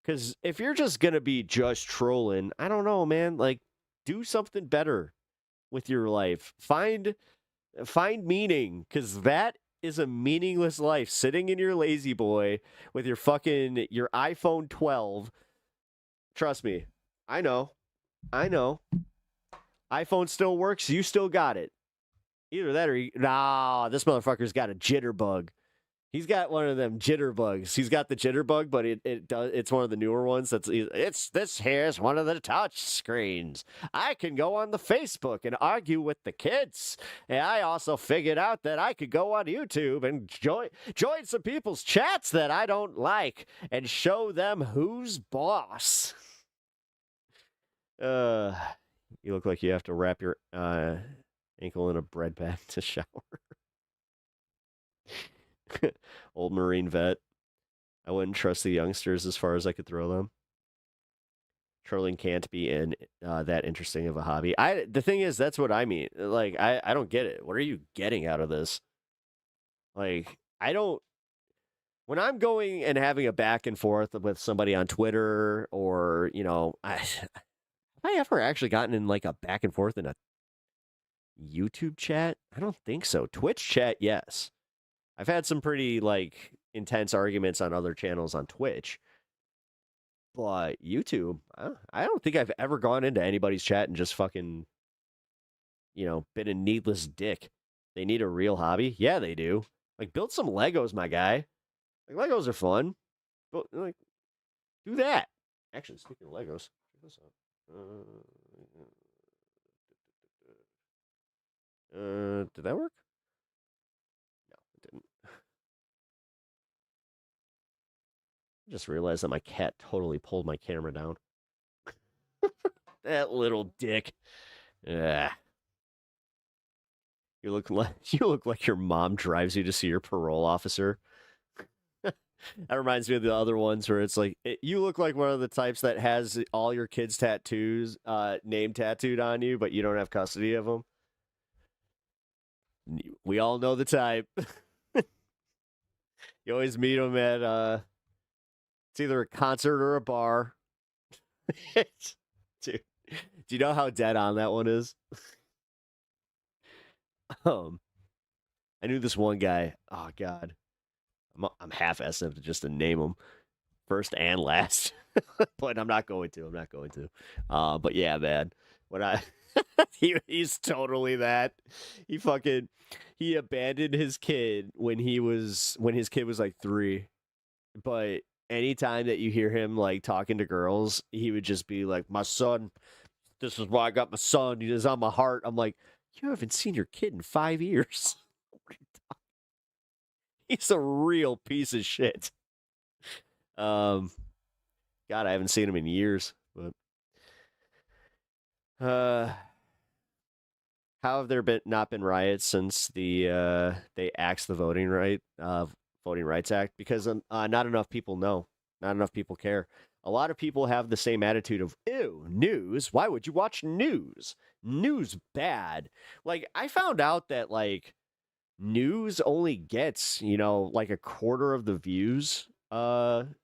Because if you're just gonna be just trolling, I don't know, man. Like, do something better with your life. Find meaning, because that is a meaningless life. Sitting in your lazy boy with your iPhone 12. Trust me, I know. iPhone still works. You still got it. Either that or this motherfucker's got a jitterbug. He's got one of them jitterbugs. He's got the jitterbug, but it's one of the newer ones. This here's one of the touch screens. I can go on the Facebook and argue with the kids. And I also figured out that I could go on YouTube and join some people's chats that I don't like and show them who's boss. You look like you have to wrap your ankle in a bread bag to shower. Old Marine vet. I wouldn't trust the youngsters as far as I could throw them. Trolling can't be that interesting of a hobby. The thing is, that's what I mean. Like, I don't get it. What are you getting out of this? Like, I don't. When I'm going and having a back and forth with somebody on Twitter, or have I ever actually gotten in like a back and forth in a YouTube chat? I don't think so. Twitch chat, yes. I've had some pretty, like, intense arguments on other channels on Twitch. But YouTube, I don't think I've ever gone into anybody's chat and just fucking, been a needless dick. They need a real hobby? Yeah, they do. Like, build some Legos, my guy. Like, Legos are fun. But, like, do that. Actually, speaking of Legos, check this out. Did that work? I just realized that my cat totally pulled my camera down. That little dick. Yeah. You look like your mom drives you to see your parole officer. That reminds me of the other ones where it's like, you look like one of the types that has all your kids' tattoos, name tattooed on you, but you don't have custody of them. We all know the type. You always meet them at, it's either a concert or a bar. Dude, do you know how dead on that one is? I knew this one guy. Oh God, I'm half-assed enough just to name him first and last, but I'm not going to. But yeah, man, he's totally that. He abandoned his kid when his kid was like 3, but anytime that you hear him like talking to girls, he would just be like, "My son, this is why I got my son. He is on my heart." I'm like, you haven't seen your kid in 5 years. He's a real piece of shit. God, I haven't seen him in years. But how have there not been riots since they axed the Voting Rights Act? Because not enough people know. Not enough people care. A lot of people have the same attitude of, ew, news? Why would you watch news? News bad. Like, I found out that, like, news only gets, like a quarter of the views than,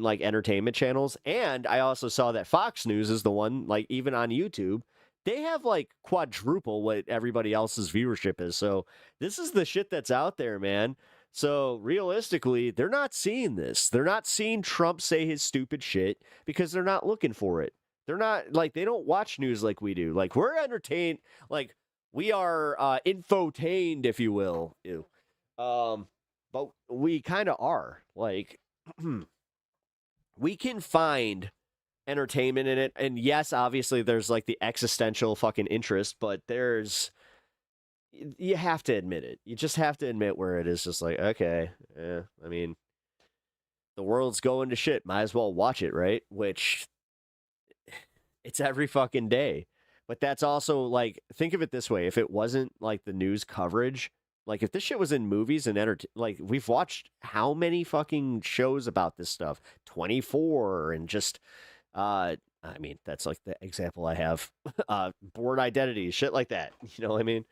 like, entertainment channels. And I also saw that Fox News is the one, like, even on YouTube, they have, like, quadruple what everybody else's viewership is. So this is the shit that's out there, man. So realistically, they're not seeing this. They're not seeing Trump say his stupid shit because they're not looking for it. They're not, like, they don't watch news like we do. Like, we're entertained, like, we are infotained, if you will. Ew. But we kind of are. Like, we can find entertainment in it. And yes, obviously, there's, like, the existential fucking interest, but you have to admit it. You just have to admit where it is just like, okay, I mean, the world's going to shit. Might as well watch it, right? Which, it's every fucking day. But that's also, like, think of it this way. If it wasn't, like, the news coverage, like, if this shit was in movies and like, we've watched how many fucking shows about this stuff? 24 and just, I mean, that's, like, the example I have. Bourne Identity, shit like that. You know what I mean?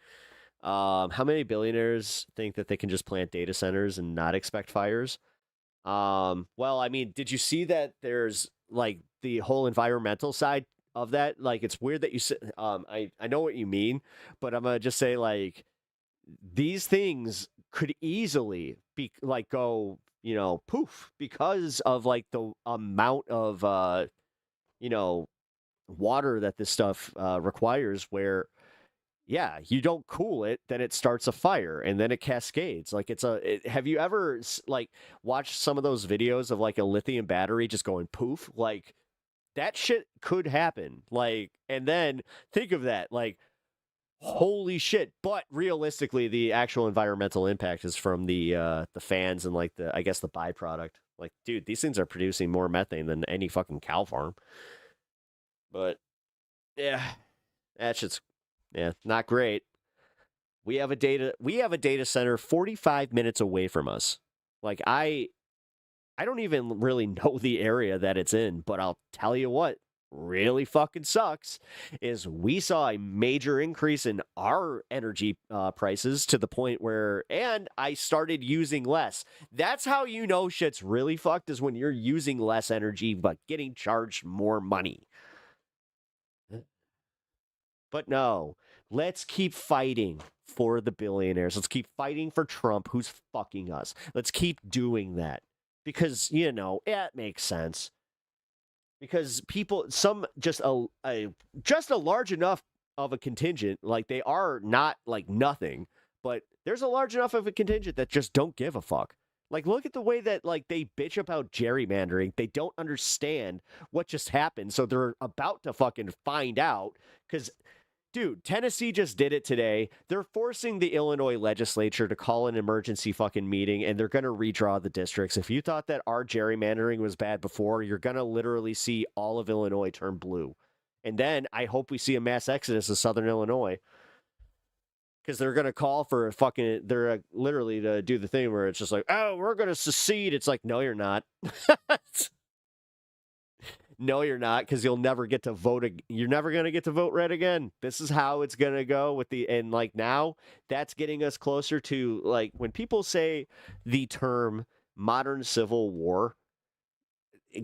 How many billionaires think that they can just plant data centers and not expect fires? Well, I mean, did you see that there's, like, the whole environmental side of that? Like, it's weird that you said, I know what you mean, but I'm going to just say, like, these things could easily be, like, go, poof, because of, like, the amount of, water that this stuff requires, where yeah, you don't cool it, then it starts a fire and then it cascades. Like have you ever like watched some of those videos of like a lithium battery just going poof? Like that shit could happen. Like, and then think of that, like, holy shit. But realistically, the actual environmental impact is from the fans and like I guess the byproduct. Like, dude, these things are producing more methane than any fucking cow farm. But yeah, that shit's not great. We have a data center 45 minutes away from us. Like I don't even really know the area that it's in, but I'll tell you what really fucking sucks is we saw a major increase in our energy prices to the point where, and I started using less. That's how you know shit's really fucked, is when you're using less energy but getting charged more money. But no, let's keep fighting for the billionaires. Let's keep fighting for Trump, who's fucking us. Let's keep doing that. Because, you know, it makes sense. Because people, just a large enough of a contingent, like they are not like nothing, but there's a large enough of a contingent that just don't give a fuck. Like, look at the way that like they bitch about gerrymandering. They don't understand what just happened, so they're about to fucking find out. Because, dude, Tennessee just did it today. They're forcing the Illinois legislature to call an emergency fucking meeting, and they're going to redraw the districts. If you thought that our gerrymandering was bad before, you're going to literally see all of Illinois turn blue. And then I hope we see a mass exodus of Southern Illinois, because they're going to call for they're literally to do the thing where it's just like, oh, we're going to secede. It's like, no, you're not. No, you're not, because you'll never get to vote. You're never going to get to vote red again. This is how it's going to go and like now that's getting us closer to, like, when people say the term modern civil war,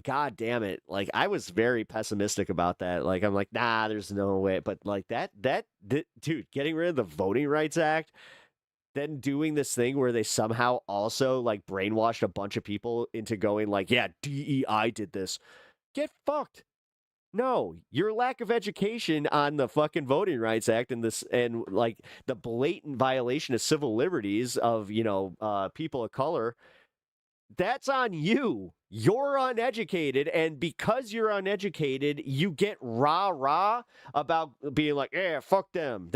God damn it. Like, I was very pessimistic about that. Like, I'm like, nah, there's no way. But like that, dude, getting rid of the Voting Rights Act, then doing this thing where they somehow also like brainwashed a bunch of people into going like, yeah, DEI did this. Get fucked. No, your lack of education on the fucking Voting Rights Act and like the blatant violation of civil liberties of, you know, people of color, that's on you. You're uneducated, and because you're uneducated, you get rah-rah about being like, yeah, fuck them.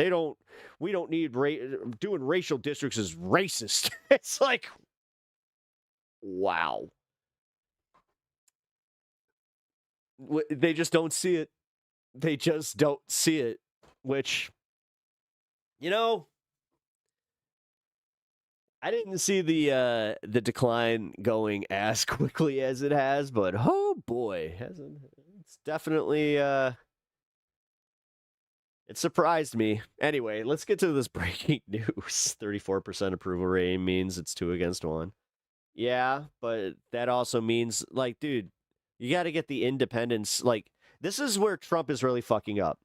We don't need doing racial districts is racist. It's like, wow. They just don't see it. They just don't see it, which, you know, I didn't see the decline going as quickly as it has, but oh boy, it's definitely it surprised me. Anyway, let's get to this breaking news. 34% approval rating means it's 2 against 1. Yeah, but that also means, like, dude, you got to get the independents. Like, this is where Trump is really fucking up.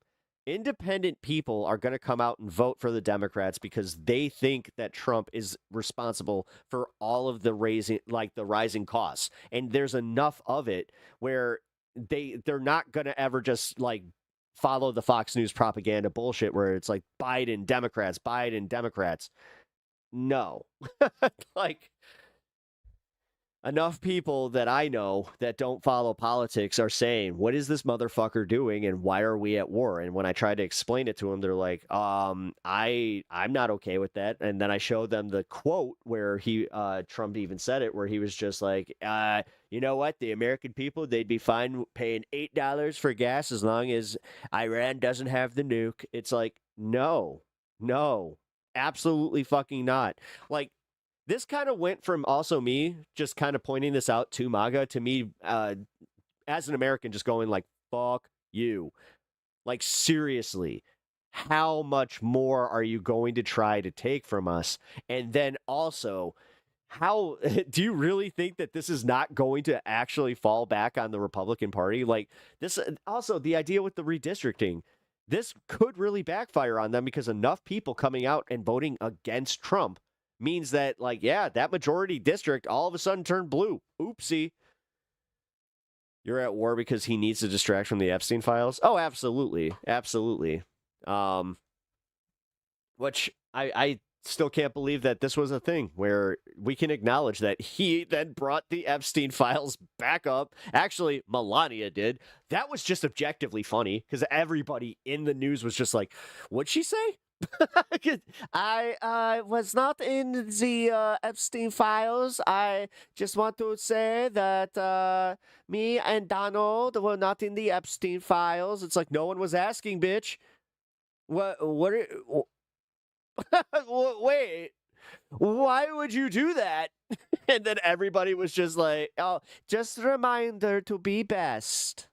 Independent people are going to come out and vote for the Democrats because they think that Trump is responsible for all of the rising costs. And there's enough of it where they're not going to ever just like follow the Fox News propaganda bullshit where it's like Biden, Democrats. No. Like, enough people that I know that don't follow politics are saying, what is this motherfucker doing and why are we at war? And when I try to explain it to them, they're like, I'm not okay with that. And then I show them the quote where Trump even said it, where he was just like, you know what? The American people, they'd be fine paying $8 for gas as long as Iran doesn't have the nuke. It's like, no, absolutely fucking not. Like, this kind of went from also me just kind of pointing this out to MAGA to me as an American just going like, fuck you. Like, seriously, how much more are you going to try to take from us? And then also, how do you really think that this is not going to actually fall back on the Republican Party? Like, this also the idea with the redistricting, this could really backfire on them because enough people coming out and voting against Trump means that, like, yeah, that majority district all of a sudden turned blue. Oopsie. You're at war because he needs to distract from the Epstein files? Oh, absolutely. Absolutely. Which I still can't believe that this was a thing where we can acknowledge that he then brought the Epstein files back up. Actually, Melania did. That was just objectively funny because everybody in the news was just like, what'd she say? I was not in the Epstein files. I just want to say that me and Donald were not in the Epstein files. It's like no one was asking, bitch. What wait, why would you do that? And then everybody was just like, oh, just a reminder to be best.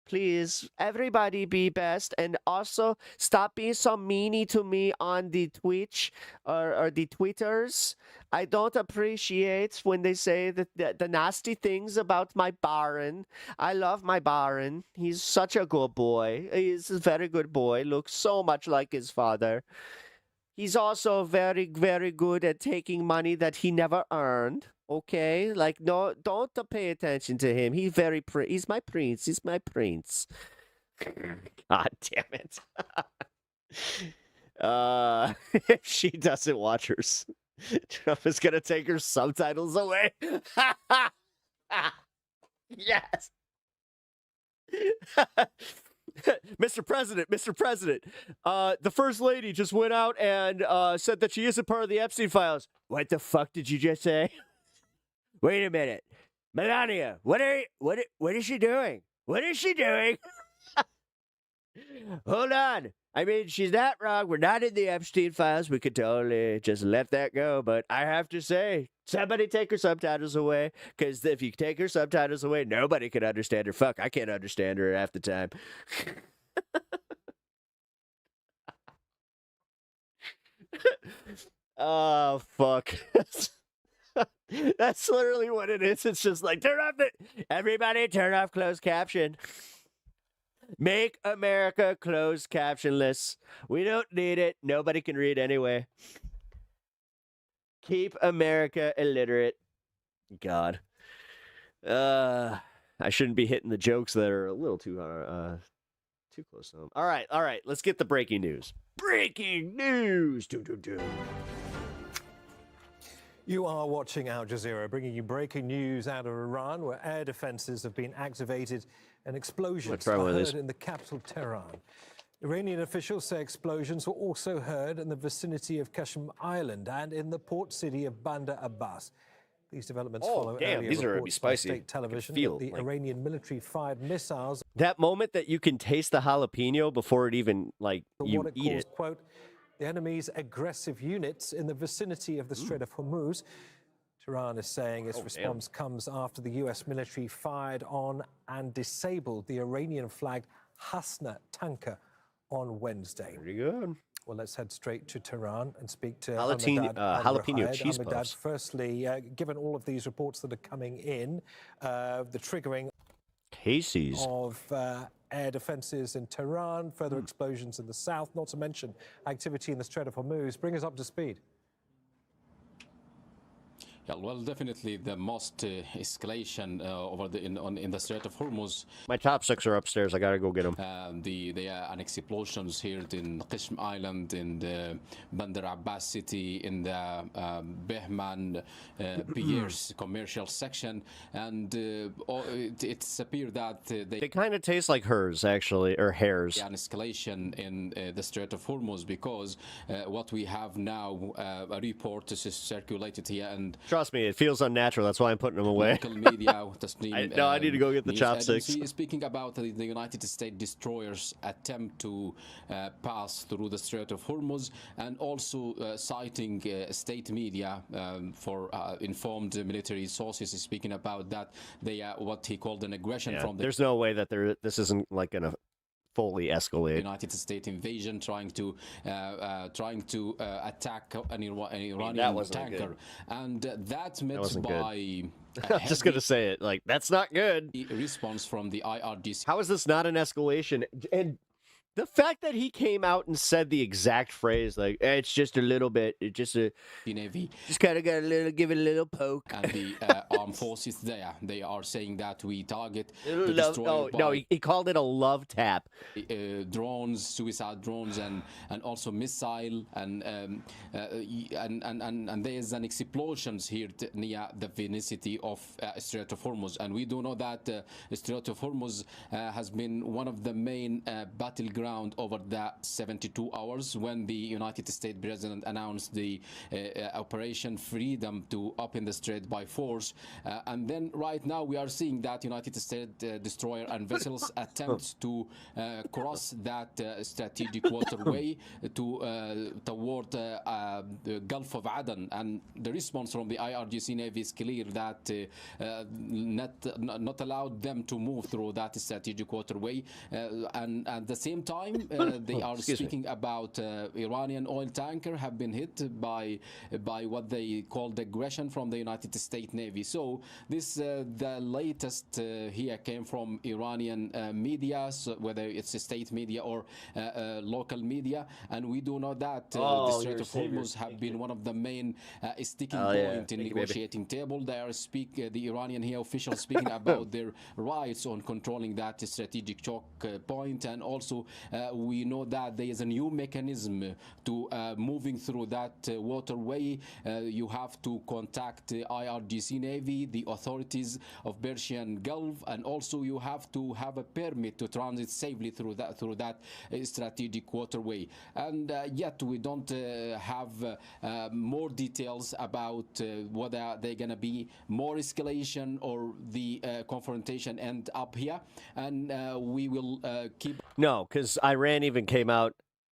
Please, everybody be best. And also stop being so meany to me on the Twitch or the Twitters. I don't appreciate when they say the nasty things about my Baron. I love my Baron. He's such a good boy. He's a very good boy. Looks so much like his father. He's also very, very good at taking money that he never earned. Okay, like no, don't pay attention to him. He's he's my prince. He's my prince. God damn it! If she doesn't watch hers, Trump is gonna take her subtitles away. Yes. Mr. President, the First Lady just went out and said that she isn't part of the Epstein files. What the fuck did you just say? Wait a minute. Melania, what is she doing? What is she doing? Hold on. I mean, she's not wrong. We're not in the Epstein files. We could totally just let that go. But I have to say, somebody take her subtitles away. Because if you take her subtitles away, nobody can understand her. Fuck, I can't understand her half the time. Oh, fuck. That's literally what it is. It's just like, everybody turn off closed caption. Make America closed captionless. We don't need it. Nobody can read anyway. Keep America illiterate. God. I shouldn't be hitting the jokes that are a little too close to home. All right. Let's get the breaking news. Breaking news. You are watching Al Jazeera, bringing you breaking news out of Iran, where air defenses have been activated and explosions are heard in the capital, Tehran. Iranian officials say explosions were also heard in the vicinity of Qashm Island and in the port city of Bandar Abbas. These developments follow earlier reports by state television that the Iranian military fired missiles. That moment that you can taste the jalapeno before it even, you eat it. Quote, the enemy's aggressive units in the vicinity of the Strait of Hormuz. Tehran is saying its response comes after the U.S. military fired on and disabled the Iranian-flagged Hasna tanker on Wednesday. Pretty good. Well, let's head straight to Tehran and speak to jalapeno cheese puffs. Firstly, given all of these reports that are coming in, the triggering cases of air defenses in Tehran, further explosions in the south, not to mention activity in the Strait of Hormuz. Bring us up to speed. Yeah, well, definitely the most escalation over in the Strait of Hormuz. My top six are upstairs. I gotta go get them. The explosions here in Qashm Island, in the Bandar Abbas city, in the Behman Pierce commercial section, and it's appeared that they kind of taste like hers, actually, or hairs. An escalation in the Strait of Hormuz because what we have now, a report is circulated here and. Trust me, it feels unnatural. That's why I'm putting them away. Local media, I need to go get the chopsticks. Speaking about the United States destroyers' attempt to pass through the Strait of Hormuz, and also citing state media for informed military sources speaking about that they are what he called an aggression from the. There's no way that this isn't like gonna fully escalate. United States invasion, trying to attack an Iranian tanker, and that's met by. I'm just gonna say it, like that's not good. Response from the IRGC. How is this not an escalation? And The fact that he came out and said the exact phrase, like, it's just a little bit, it's just a Navy, just kind of got a little, give it a little poke. And the armed forces there, they are saying that we target the destroyer no, he called it a love tap. Drones, suicide drones, and also missile, and there's an explosions here near the vicinity of Strait of Hormuz, and we do know that Strait of Hormuz has been one of the main battlegrounds over the 72 hours when the United States President announced the Operation Freedom to open the strait by force. And then right now we are seeing that United States destroyer and vessels attempt to cross that strategic waterway toward the Gulf of Aden. And the response from the IRGC Navy is clear that not allowed them to move through that strategic waterway. And at the same time, they are speaking about Iranian oil tanker have been hit by what they call the aggression from the United States Navy. So this the latest here came from Iranian media, so whether it's a state media or local media, and we do know that the Strait of Hormuz have been one of the main sticking point in negotiating table. They are the Iranian here officials speaking about their rights on controlling that strategic choke point, and also we know that there is a new mechanism to moving through that waterway. You have to contact the IRGC Navy, the authorities of Persian Gulf, and also you have to have a permit to transit safely through that strategic waterway. And yet we don't have more details about whether they're going to be more escalation or the confrontation end up here. And we will keep. No, because Iran even came out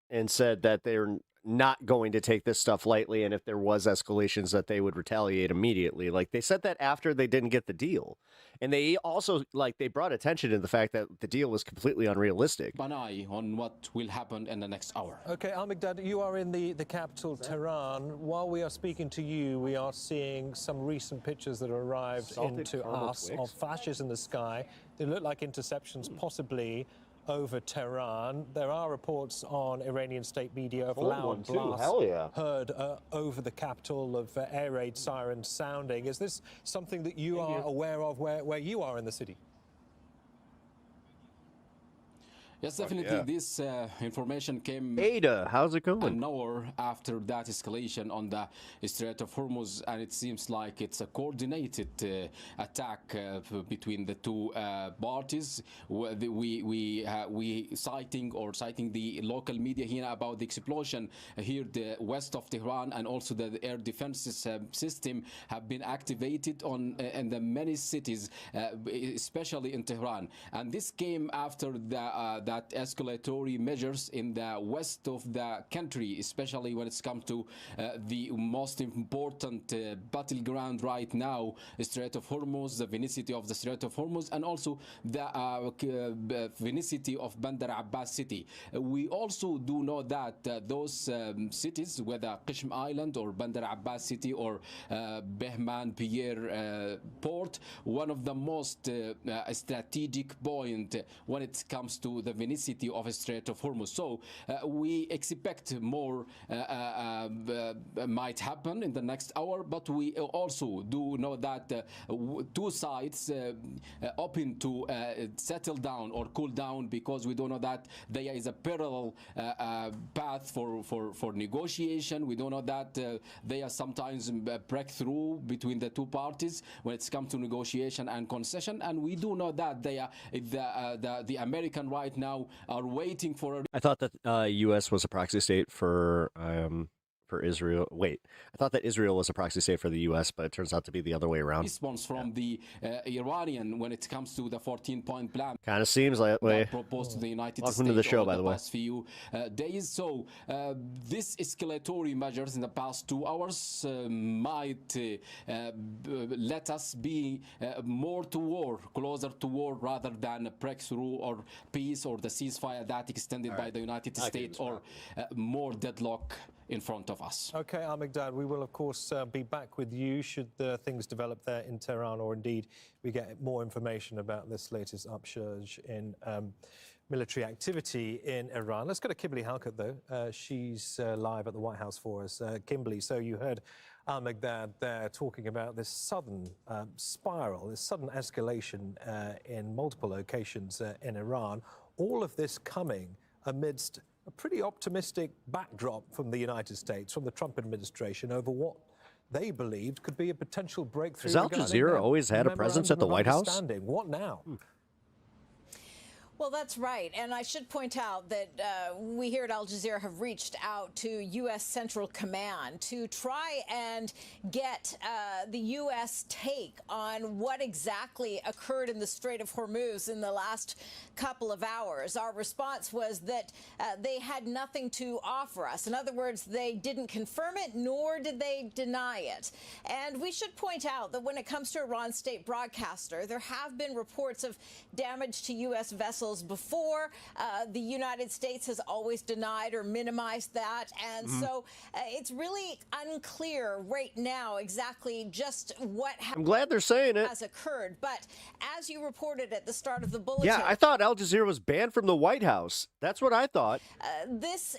and said that they're not going to take this stuff lightly, and if there was escalations that they would retaliate immediately. Like, they said that after they didn't get the deal. And they also, like, they brought attention to the fact that the deal was completely unrealistic. An eye on what will happen in the next hour. Okay, Al-Migdad, you are in the capital, Tehran. While we are speaking to you, we are seeing some recent pictures that arrived into us of flashes in the sky. They look like interceptions, possibly over Tehran. There are reports on Iranian state media of loud blasts heard over the capital, of air raid sirens sounding. Is this something that you are aware of where you are in the city? Yes, definitely. This information came Ada, how's it going? An hour after that escalation on the Strait of Hormuz, and it seems like it's a coordinated attack between the two parties. We citing the local media here about the explosion here the west of Tehran, and also the air defense system have been activated in the many cities, especially in Tehran. And this came after that escalatory measures in the west of the country, especially when it comes to the most important battleground right now, Strait of Hormuz, the vicinity of the Strait of Hormuz, and also the vicinity of Bandar Abbas city. We also do know that those cities, whether Qishm Island or Bandar Abbas city or Behman Pierre port, one of the most strategic point when it comes to the vicinity of Strait of Hormuz. So we expect more might happen in the next hour, but we also do know that two sides open to settle down or cool down, because we do know that there is a parallel path for negotiation. We do know that there are sometimes breakthrough between the two parties when it comes to negotiation and concession, and we do know that they are the American right now are waiting for. I thought that U.S. was a proxy state for Israel. Wait, I thought that Israel was a proxy state for the U.S., but it turns out to be the other way around. Response from the Iranian when it comes to the 14-point plan. Kind of seems that way. Proposed to the United Welcome States to the show, by over the the way. past few days. So this escalatory measures in the past 2 hours might let us be more to war, closer to war, rather than a breakthrough or peace or the ceasefire that extended by the United States, or more deadlock in front of us. Okay, Al-Migdad, we will of course be back with you should things develop there in Tehran, or indeed we get more information about this latest upsurge in military activity in Iran. Let's go to Kimberly Halkett, though. She's live at the White House for us. Kimberly, so you heard Al-Maghdad there talking about this sudden spiral, this sudden escalation in multiple locations in Iran. All of this coming amidst a pretty optimistic backdrop from the United States, from the Trump administration, over what they believed could be a potential breakthrough. Has Al Jazeera always had a presence at the White House? What now? Well, that's right. And I should point out that we here at Al Jazeera have reached out to U.S. Central Command to try and get the U.S. take on what exactly occurred in the Strait of Hormuz in the last couple of hours. Our response was that they had nothing to offer us. In other words, they didn't confirm it, nor did they deny it. And we should point out that when it comes to Iran's state broadcaster, there have been reports of damage to U.S. vessels before. The United States has always denied or minimized that. And so it's really unclear right now exactly just what I'm glad they're saying it. has occurred. But as you reported at the start of the bulletin. Yeah, I thought Al Jazeera was banned from the White House. That's what I thought. This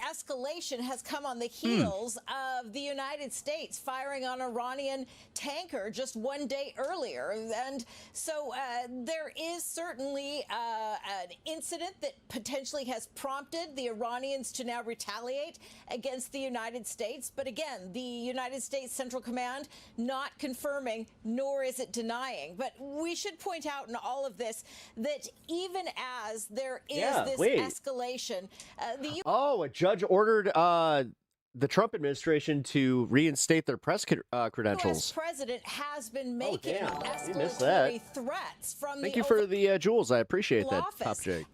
escalation has come on the heels of the United States firing on an Iranian tanker just one day earlier. And so there is certainly an incident that potentially has prompted the Iranians to now retaliate against the United States. But again, the United States Central Command not confirming, nor is it denying. But we should point out in all of this that even as there is this escalation, a judge ordered the Trump administration to reinstate their press credentials. The U.S. president has been making escalatory threats from Thank you for the jewels. I appreciate that, office. Top Jake.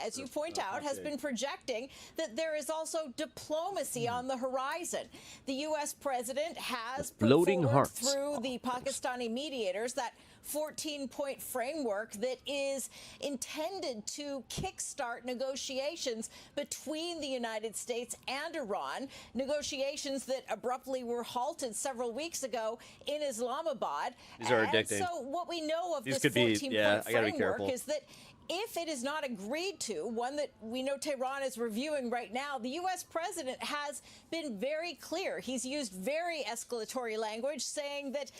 As you point out, has been projecting that there is also diplomacy on the horizon. The U.S. president has put forward through the Pakistani mediators that 14-point framework that is intended to kickstart negotiations between the United States and Iran, negotiations that abruptly were halted several weeks ago in Islamabad. These are addicting. So what we know of These this 14-point framework is that if it is not agreed to, one that we know Tehran is reviewing right now, the U.S. president has been very clear. He's used very escalatory language, saying that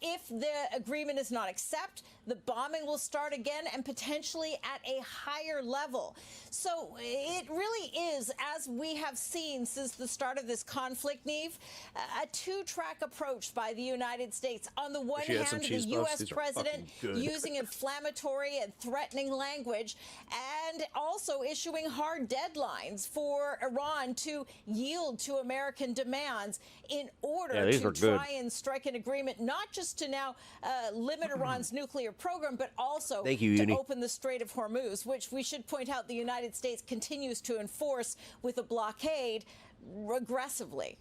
if the agreement is not accepted, the bombing will start again and potentially at a higher level. So it really is, as we have seen since the start of this conflict, Neve, a two-track approach by the United States. On the one hand, the U.S. president using inflammatory and threatening language and also issuing hard deadlines for Iran to yield to American demands in order to try and strike an agreement, not just to now limit Iran's nuclear program, but also to open the Strait of Hormuz, which we should point out the United States continues to enforce with a blockade aggressively.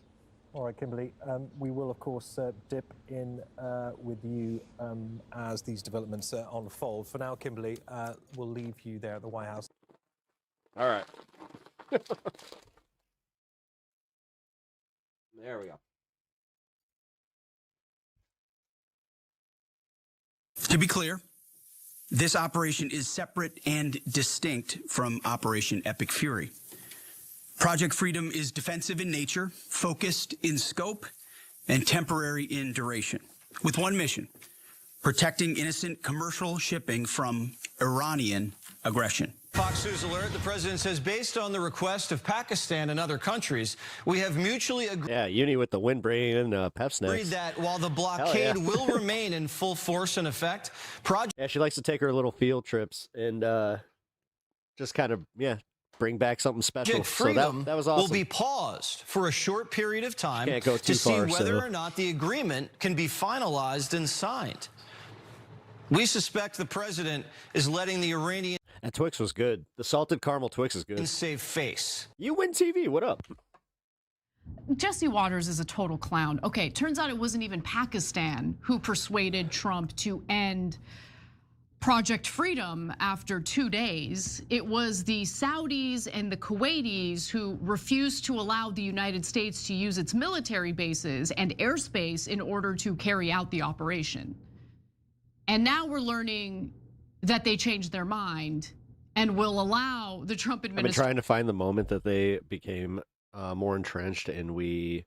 All right, Kimberly, we will, of course, dip in with you as these developments unfold. For now, Kimberly, we'll leave you there at the White House. All right. There we go. To be clear, this operation is separate and distinct from Operation Epic Fury. Project Freedom is defensive in nature, focused in scope, and temporary in duration, with one mission: protecting innocent commercial shipping from Iranian aggression. Fox News alert, the president says, based on the request of Pakistan and other countries, we have mutually agreed. Yeah, Uni with the wind bringing in Peps next. That while the blockade will remain in full force and effect, Yeah, she likes to take her little field trips and just kind of, bring back something special. So that was awesome. Will be paused for a short period of time Can't go too to see far, whether or not the agreement can be finalized and signed. We suspect the president is letting the Iranian That Twix was good. The salted caramel Twix is good. Save face. You win TV. What up? Jesse Waters is a total clown. Okay, turns out it wasn't even Pakistan who persuaded Trump to end Project Freedom after 2 days. It was the Saudis and the Kuwaitis who refused to allow the United States to use its military bases and airspace in order to carry out the operation. And now we're learning that they changed their mind and will allow the Trump I've been administration. trying to find the moment that they became more entrenched, and it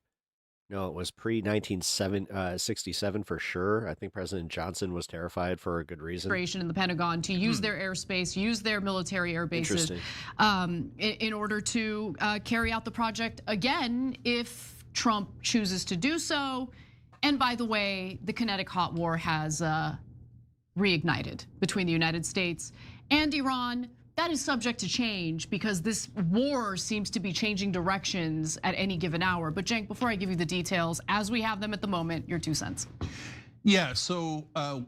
was pre-1967 for sure. I think President Johnson was terrified for a good reason. In the Pentagon to use their airspace, use their military air bases in order to carry out the project again if Trump chooses to do so. And by the way, the kinetic hot war has reignited between the United States and Iran. That is subject to change because this war seems to be changing directions at any given hour. But Cenk, before I give you the details, as we have them at the moment, your 2 cents. Yeah, so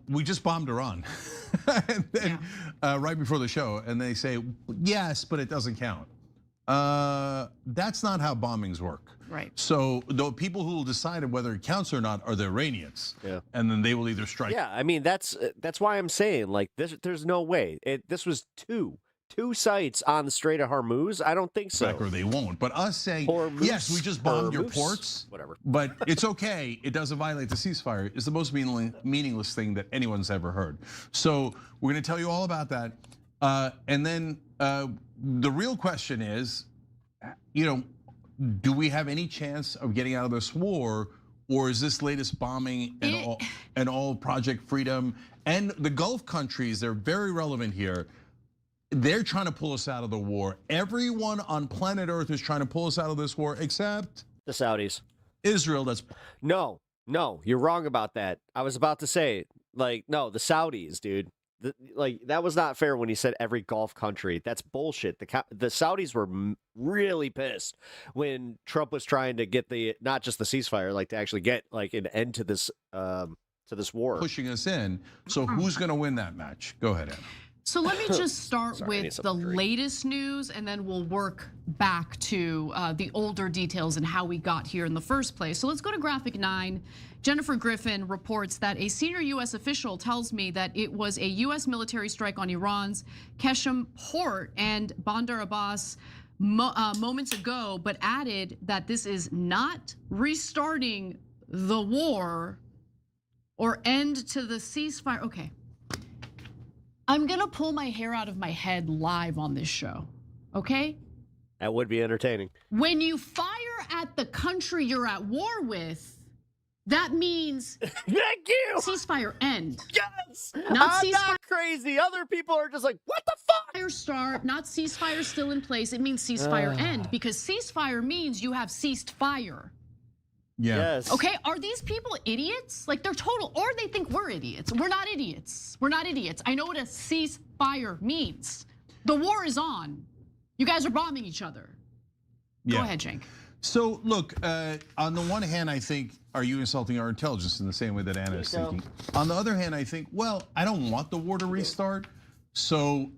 we just bombed Iran and then, right before the show, and they say, yes, but it doesn't count. That's not how bombings work. Right. So the people who will decide whether it counts or not are the Iranians. Yeah. And then they will either strike. Yeah, I mean, that's why I'm saying, like, there's no way. This was two sites on the Strait of Hormuz. I don't think so. Or they won't. But us saying, yes, we just bombed your ports, whatever. But it's okay. It doesn't violate the ceasefire. Is the most meaningless thing that anyone's ever heard. So we're going to tell you all about that. And then the real question is, do we have any chance of getting out of this war, or is this latest bombing and all Project Freedom and the Gulf countries? They're very relevant here. They're trying to pull us out of the war. Everyone on planet Earth is trying to pull us out of this war, except the Saudis. Israel. No, you're wrong about that. I was about to say, no, the Saudis, dude. That was not fair when he said every Gulf country. That's bullshit. The Saudis were really pissed when Trump was trying to get not just the ceasefire, to actually get an end to this war. Pushing us in. So who's going to win that match? Go ahead, Anna. So let me just start with the latest news, and then we'll work back to the older details and how we got here in the first place. So let's go to graphic 9. Jennifer Griffin reports that a senior U.S. official tells me that it was a U.S. military strike on Iran's Qeshm port and Bandar Abbas moments ago, but added that this is not restarting the war or end to the ceasefire. Okay. I'm gonna pull my hair out of my head live on this show, okay? That would be entertaining. When you fire at the country you're at war with, that means thank you. Ceasefire end. Yes. Not I'm ceasefire. not crazy. Other people are just like, what the fuck? Ceasefire start, not ceasefire still in place. It means ceasefire end because ceasefire means you have ceased fire. Yeah. Yes. Okay, are these people idiots? They're total, or they think we're idiots. We're not idiots. We're not idiots. I know what a ceasefire means. The war is on. You guys are bombing each other. Yeah. Go ahead, Cenk. So look, on the one hand, I think, are you insulting our intelligence in the same way that Anna is thinking? On the other hand, I think, well, I don't want the war to restart. So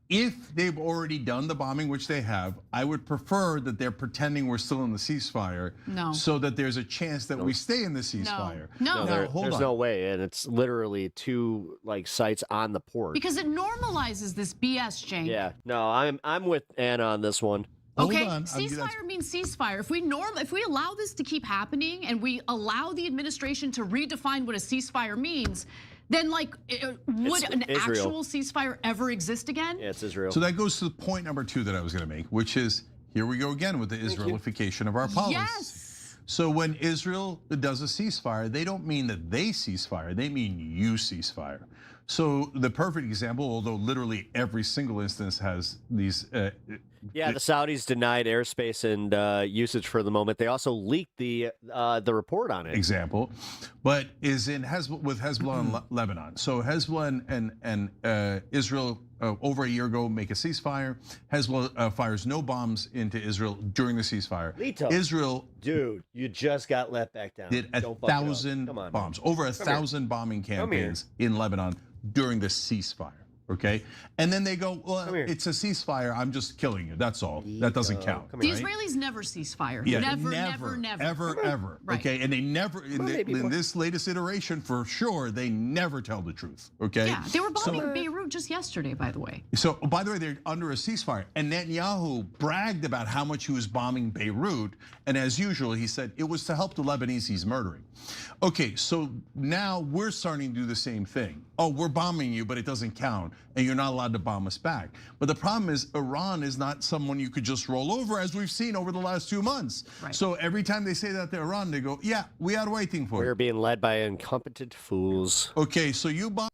if they've already done the bombing, which they have, I would prefer that they're pretending we're still in the ceasefire. No. So that there's a chance that we stay in the ceasefire. No. There's no way, and it's literally two sites on the port. Because it normalizes this BS, Cenk. Yeah, no, I'm with Anna on this one. Okay, ceasefire means ceasefire. If we allow this to keep happening and we allow the administration to redefine what a ceasefire means, then would an actual ceasefire ever exist again? Yeah, it's Israel. So that goes to the point number 2 that I was going to make, which is, here we go again with the Israelification of our policy. Yes. So when Israel does a ceasefire, they don't mean that they cease fire, they mean you cease fire. So the perfect example, although literally every single instance has these. Yeah, the Saudis denied airspace and usage for the moment. They also leaked the report on it. Example, but is in with Hezbollah and Lebanon. So Hezbollah and Israel over a year ago make a ceasefire. Hezbollah fires no bombs into Israel during the ceasefire. Lito. Israel, dude, you just got let back down. Did 1,000 bombs, over 1,000 bombing campaigns in Lebanon during the ceasefire. Okay, and then they go, well, it's a ceasefire. I'm just killing you. That's all. That doesn't count. The Israelis never cease fire. Yeah, Never. Ever. Right. Okay, and they never, in this latest iteration, for sure, they never tell the truth. Okay. Yeah, they were bombing Beirut just yesterday, by the way. So, by the way, they're under a ceasefire, and Netanyahu bragged about how much he was bombing Beirut, and as usual, he said it was to help the Lebanese he's murdering. Okay, so now we're starting to do the same thing. Oh, we're bombing you, but it doesn't count. and you're not allowed to bomb us back. But the problem is Iran is not someone you could just roll over, as we've seen over the last 2 months. Right. So every time they say that to Iran, they go, yeah, we are waiting for We're it. being led by incompetent fools. Okay, so you bomb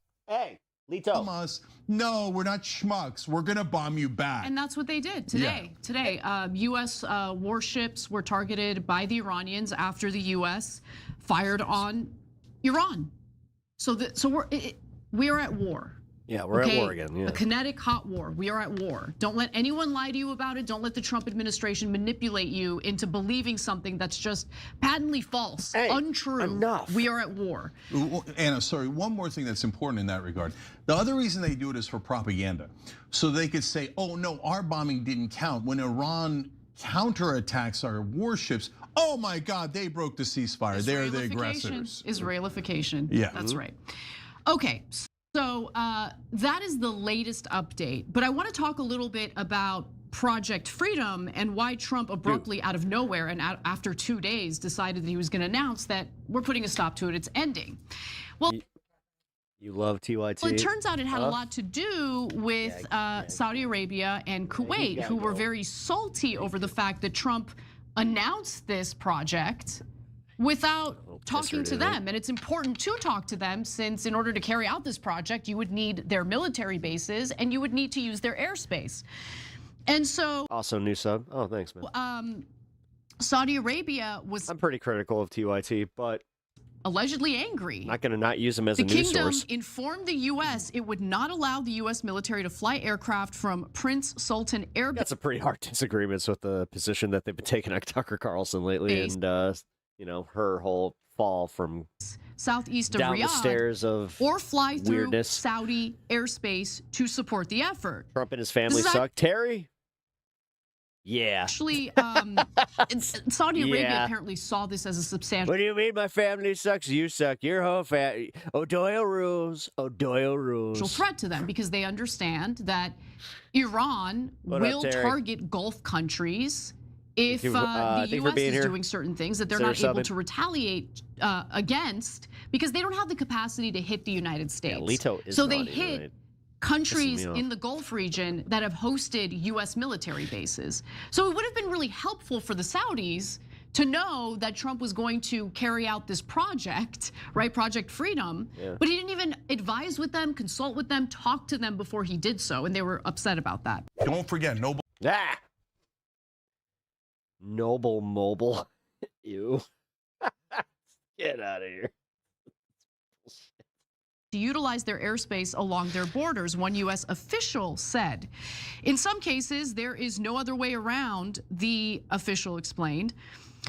Lito. us. No, we're not schmucks. We're going to bomb you back. And that's what they did today. Yeah. Today, U.S. Warships were targeted by the Iranians after the U.S. fired on Iran. So we are at war. Yeah, we're at war again. Yeah. A kinetic hot war. We are at war. Don't let anyone lie to you about it. Don't let the Trump administration manipulate you into believing something that's just patently false, untrue. Enough. We are at war. Anna, sorry, one more thing that's important in that regard. The other reason they do it is for propaganda. So they could say, oh no, our bombing didn't count. When Iran counterattacks our warships, oh my God, they broke the ceasefire. They're the aggressors. Israelification. Yeah. That's right. Okay. So that is the latest update. But I want to talk a little bit about Project Freedom and why Trump abruptly out of nowhere and after 2 days decided that he was going to announce that we're putting a stop to it. It's ending. Well, you love TYT. Well, it turns out it had a lot to do with Saudi Arabia and Kuwait, who were very salty over the fact that Trump announced this project without talking to them. And it's important to talk to them, since in order to carry out this project, you would need their military bases and you would need to use their airspace. And so also new sub. Oh, thanks, man. Saudi Arabia was I'm pretty critical of TYT, but allegedly angry. Not going to not use them as a news source. The kingdom informed the U.S. it would not allow the U.S. military to fly aircraft from Prince Sultan Air Base. Got some pretty hard disagreements with the position that they've been taking on Tucker Carlson lately, and you know, her whole fall from southeast of down Riyadh, the stairs of or fly through weirdness. Saudi airspace to support the effort. Trump and his family suck. Terry? Yeah. Actually, Saudi Arabia apparently saw this as a substantial. What do you mean my family sucks? You suck. Your whole family. O'Doyle rules. O'Doyle rules. Threat to them, because they understand that Iran will target Gulf countries if the U.S. is doing certain things that they're not able to retaliate against, because they don't have the capacity to hit the United States. Yeah, Lito is so they hit countries in the Gulf region that have hosted U.S. military bases. So it would have been really helpful for the Saudis to know that Trump was going to carry out this project, right? Project Freedom. But he didn't even advise with them, consult with them, talk to them before he did so. And they were upset about that. Don't forget, Noble. Noble Mobile. Ew. Get out of here. To utilize their airspace along their borders, one U.S. official said. In some cases, there is no other way around, the official explained.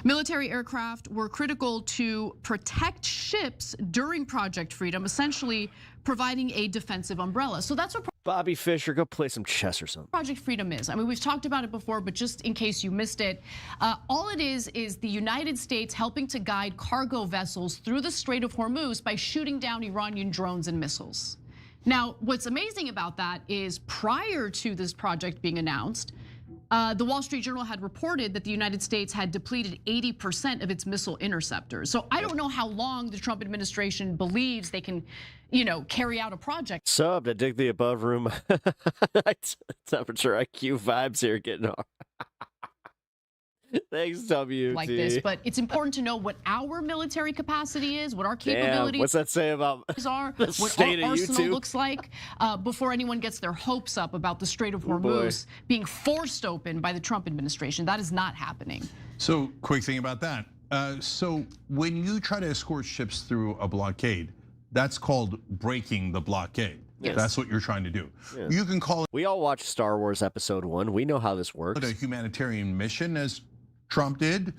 Military aircraft were critical to protect ships during Project Freedom, essentially providing a defensive umbrella. So that's what Bobby Fischer, go play some chess or something. Project Freedom is. I mean, we've talked about it before, but just in case you missed it, all it is the United States helping to guide cargo vessels through the Strait of Hormuz by shooting down Iranian drones and missiles. Now, what's amazing about that is prior to this project being announced, the Wall Street Journal had reported that the United States had depleted 80% of its missile interceptors. So I don't know how long the Trump administration believes they can, carry out a project. Sub to dig the above room temperature IQ vibes here getting hard. Thanks, WT. Like this, but it's important to know what our military capacity is, what our capabilities. What's that say about are, the what state our of arsenal YouTube? looks like, before anyone gets their hopes up about the Strait of Hormuz being forced open by the Trump administration. That is not happening. So, quick thing about that. So when you try to escort ships through a blockade, that's called breaking the blockade. Yes. That's what you're trying to do. Yeah. You can call it. We all watched Star Wars Episode 1. We know how this works. A humanitarian mission, as Trump did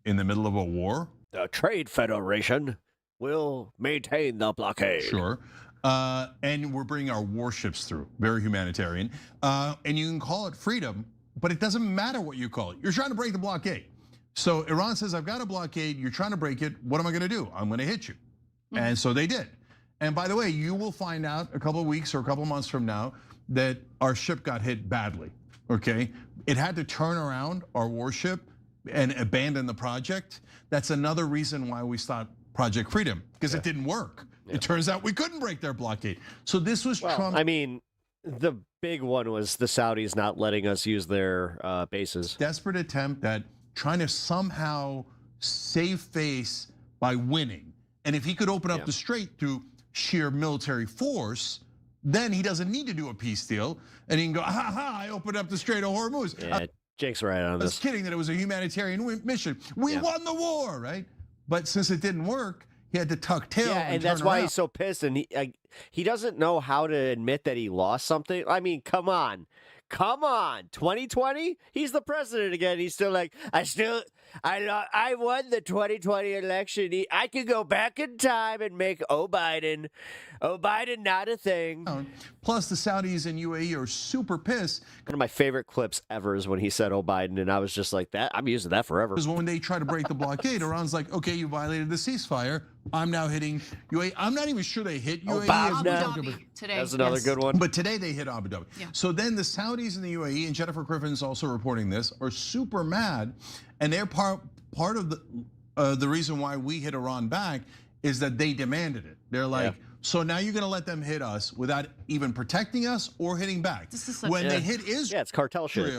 in the middle of a war. The Trade Federation will maintain the blockade. Sure. And we're bringing our warships through. Very humanitarian. And you can call it freedom, but it doesn't matter what you call it. You're trying to break the blockade. So Iran says, I've got a blockade. You're trying to break it. What am I going to do? I'm going to hit you. And so they did. And by the way, you will find out a couple of weeks or a couple of months from now that our ship got hit badly, okay? It had to turn around our warship and abandon the project. That's another reason why we stopped Project Freedom, because it didn't work. It turns out we couldn't break their blockade. So this was Trump. I mean, the big one was the Saudis not letting us use their bases. Desperate attempt at trying to somehow save face by winning. And if he could open up the strait through sheer military force, then he doesn't need to do a peace deal. And he can go, ha ha, I opened up the Strait of Hormuz. Yeah, Jake's right on this. I was kidding that it was a humanitarian mission. We won the war, right? But since it didn't work, he had to tuck tail. Yeah, and that's why he's so pissed. And he doesn't know how to admit that he lost something. I mean, come on. 2020, he's the president again. He's still like, I won the 2020 election. I could go back in time and make Biden not a thing. Plus, the Saudis and UAE are super pissed. One of my favorite clips ever is when he said Biden, and I was just like, that. I'm using that forever. Because when they try to break the blockade, Iran's like, okay, you violated the ceasefire. I'm now hitting UAE. I'm not even sure they hit UAE. Abu Dhabi today. That's another good one. But today they hit Abu Dhabi. Yeah. So then the Saudis and the UAE, and Jennifer Griffin's also reporting this, are super mad. And they're part of the reason why we hit Iran back is that they demanded it. They're like, so now you're going to let them hit us without even protecting us or hitting back. When they hit Israel, it's cartel shit.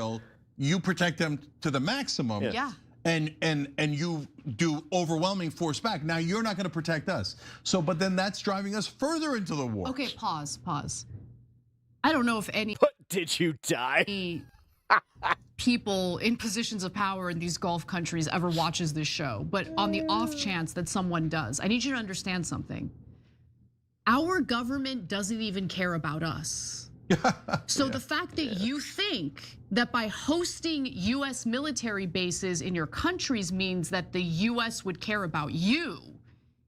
You protect them to the maximum. Yeah. And you do overwhelming force back. Now you're not going to protect us. So, but then that's driving us further into the war. Okay, pause. I don't know if any. Did you die? People in positions of power in these Gulf countries ever watches this show, but on the off chance that someone does, I need you to understand something. Our government doesn't even care about us. So the fact that you think that by hosting US military bases in your countries means that the US would care about you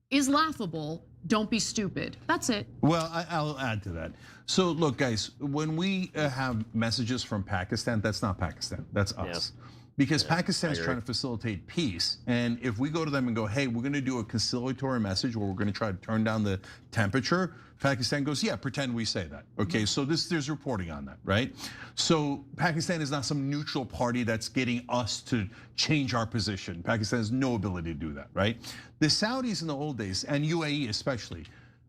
is laughable. Don't be stupid. That's it. Well, I'll add to that. So look, guys, when we have messages from Pakistan, that's not Pakistan, that's us. Because Pakistan's trying to facilitate peace. And if we go to them and go, hey, we're gonna do a conciliatory message where we're gonna try to turn down the temperature, Pakistan goes, yeah, pretend we say that. Okay, so there's reporting on that, right? So Pakistan is not some neutral party that's getting us to change our position. Pakistan has no ability to do that, right? The Saudis in the old days, and UAE especially,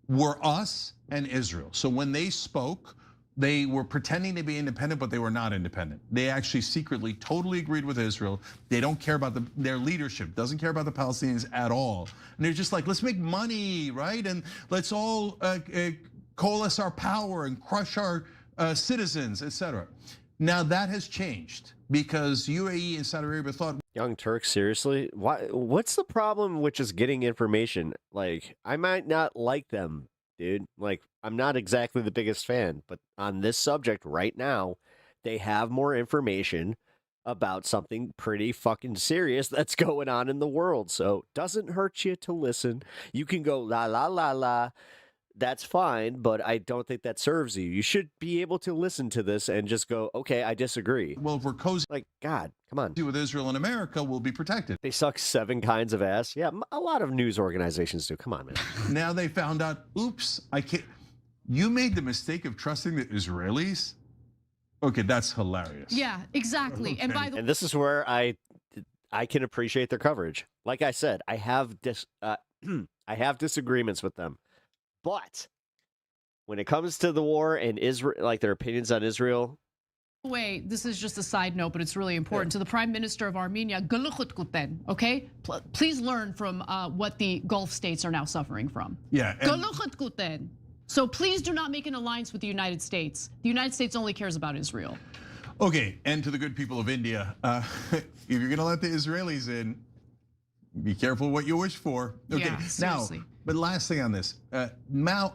were us and Israel. So when they spoke, they were pretending to be independent, but they were not independent. They actually secretly totally agreed with Israel. They don't care about their leadership, doesn't care about the Palestinians at all. And they're just like, let's make money, right? And let's all coalesce our power and crush our citizens, etc. Now that has changed because UAE and Saudi Arabia thought, Young Turks, seriously? What's the problem with just getting information? Like, I might not like them, dude. Like, I'm not exactly the biggest fan, but on this subject right now, they have more information about something pretty fucking serious that's going on in the world. So doesn't hurt you to listen. You can go la la la la. That's fine, but I don't think that serves you. You should be able to listen to this and just go, okay, I disagree. well, if we're cozy Like, God, come on. with Israel and America, we'll be protected. They suck 7 kinds of ass. Yeah, a lot of news organizations do. Come on, man. Now they found out, oops, I can't. You made the mistake of trusting the Israelis? Okay, that's hilarious. Yeah, exactly. And by the And this is where I can appreciate their coverage. Like I said, I have disagreements with them. But when it comes to the war and Israel, like their opinions on Israel. way, this is just a side note, but it's really important. To the Prime Minister of Armenia, okay? Please learn from what the Gulf states are now suffering from. Yeah. So please do not make an alliance with the United States. The United States only cares about Israel. Okay, and to the good people of India, if you're gonna let the Israelis in, be careful what you wish for. Okay, Yeah, seriously. now, but last thing on this, now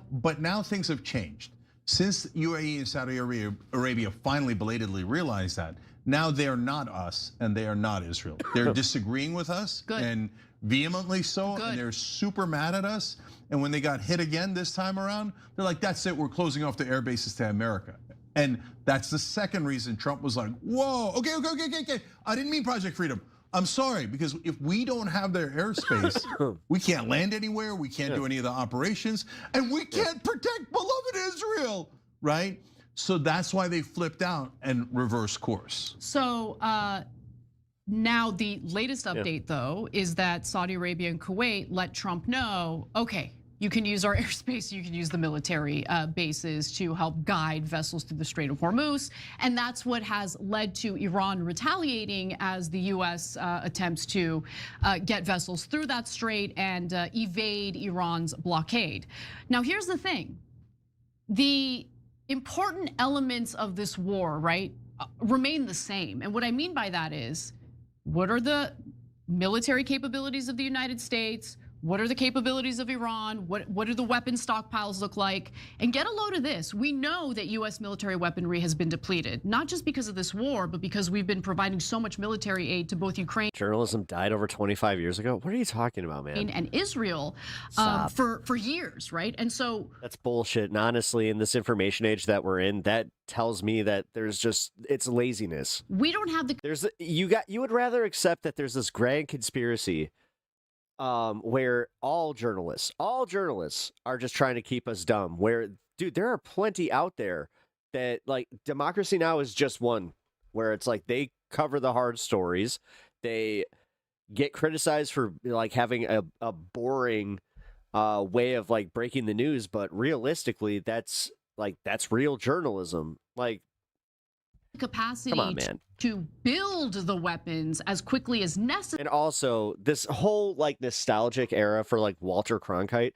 things have changed. Since UAE and Saudi Arabia finally belatedly realized that, now they're not us and they are not Israel. They're disagreeing with us and vehemently so, and they're super mad at us. And when they got hit again this time around, they're like, that's it, we're closing off the air bases to America. And that's the second reason Trump was like, whoa, okay. I didn't mean Project Freedom. I'm sorry, because if we don't have their airspace, we can't land anywhere, we can't do any of the operations, and we can't protect beloved Israel, right? So that's why they flipped out and reversed course. So now the latest update, though, is that Saudi Arabia and Kuwait let Trump know, okay, You can use our airspace, you can use the military bases to help guide vessels through the Strait of Hormuz. And that's what has led to Iran retaliating as the US attempts to get vessels through that strait and evade Iran's blockade. Now, here's the thing. The important elements of this war, right, remain the same. And what I mean by that is, what are the military capabilities of the United States? What are the capabilities of Iran? What do the weapon stockpiles look like? And get a load of this. We know that US military weaponry has been depleted, not just because of this war, but because we've been providing so much military aid to both Ukraine. Journalism died over 25 years ago? What are you talking about, man? And Israel for years, right? And so that's bullshit. And honestly, in this information age that we're in, that tells me that there's just, it's laziness. We don't have the you would rather accept that there's this grand conspiracy where all journalists are just trying to keep us dumb. Where, dude, there are plenty out there that, like, Democracy Now! Is just one where it's like they cover the hard stories. They get criticized for like having a boring way of like breaking the news, but realistically, that's real journalism. Like, capacity come on, man. To build the weapons as quickly as necessary. And also, this whole like nostalgic era for like Walter Cronkite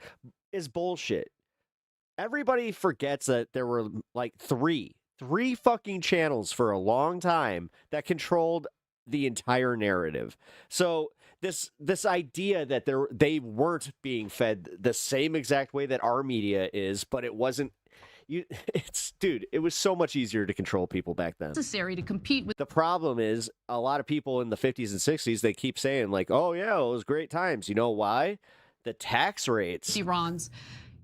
is bullshit. Everybody forgets that there were like three fucking channels for a long time that controlled the entire narrative. So this idea that they weren't being fed the same exact way that our media is, but it wasn't. Dude, it was so much easier to control people back then. Necessary to compete with. The problem is a lot of people in the 50s and 60s, they keep saying like, oh yeah, it was great times. You know why? The tax rates. Iran's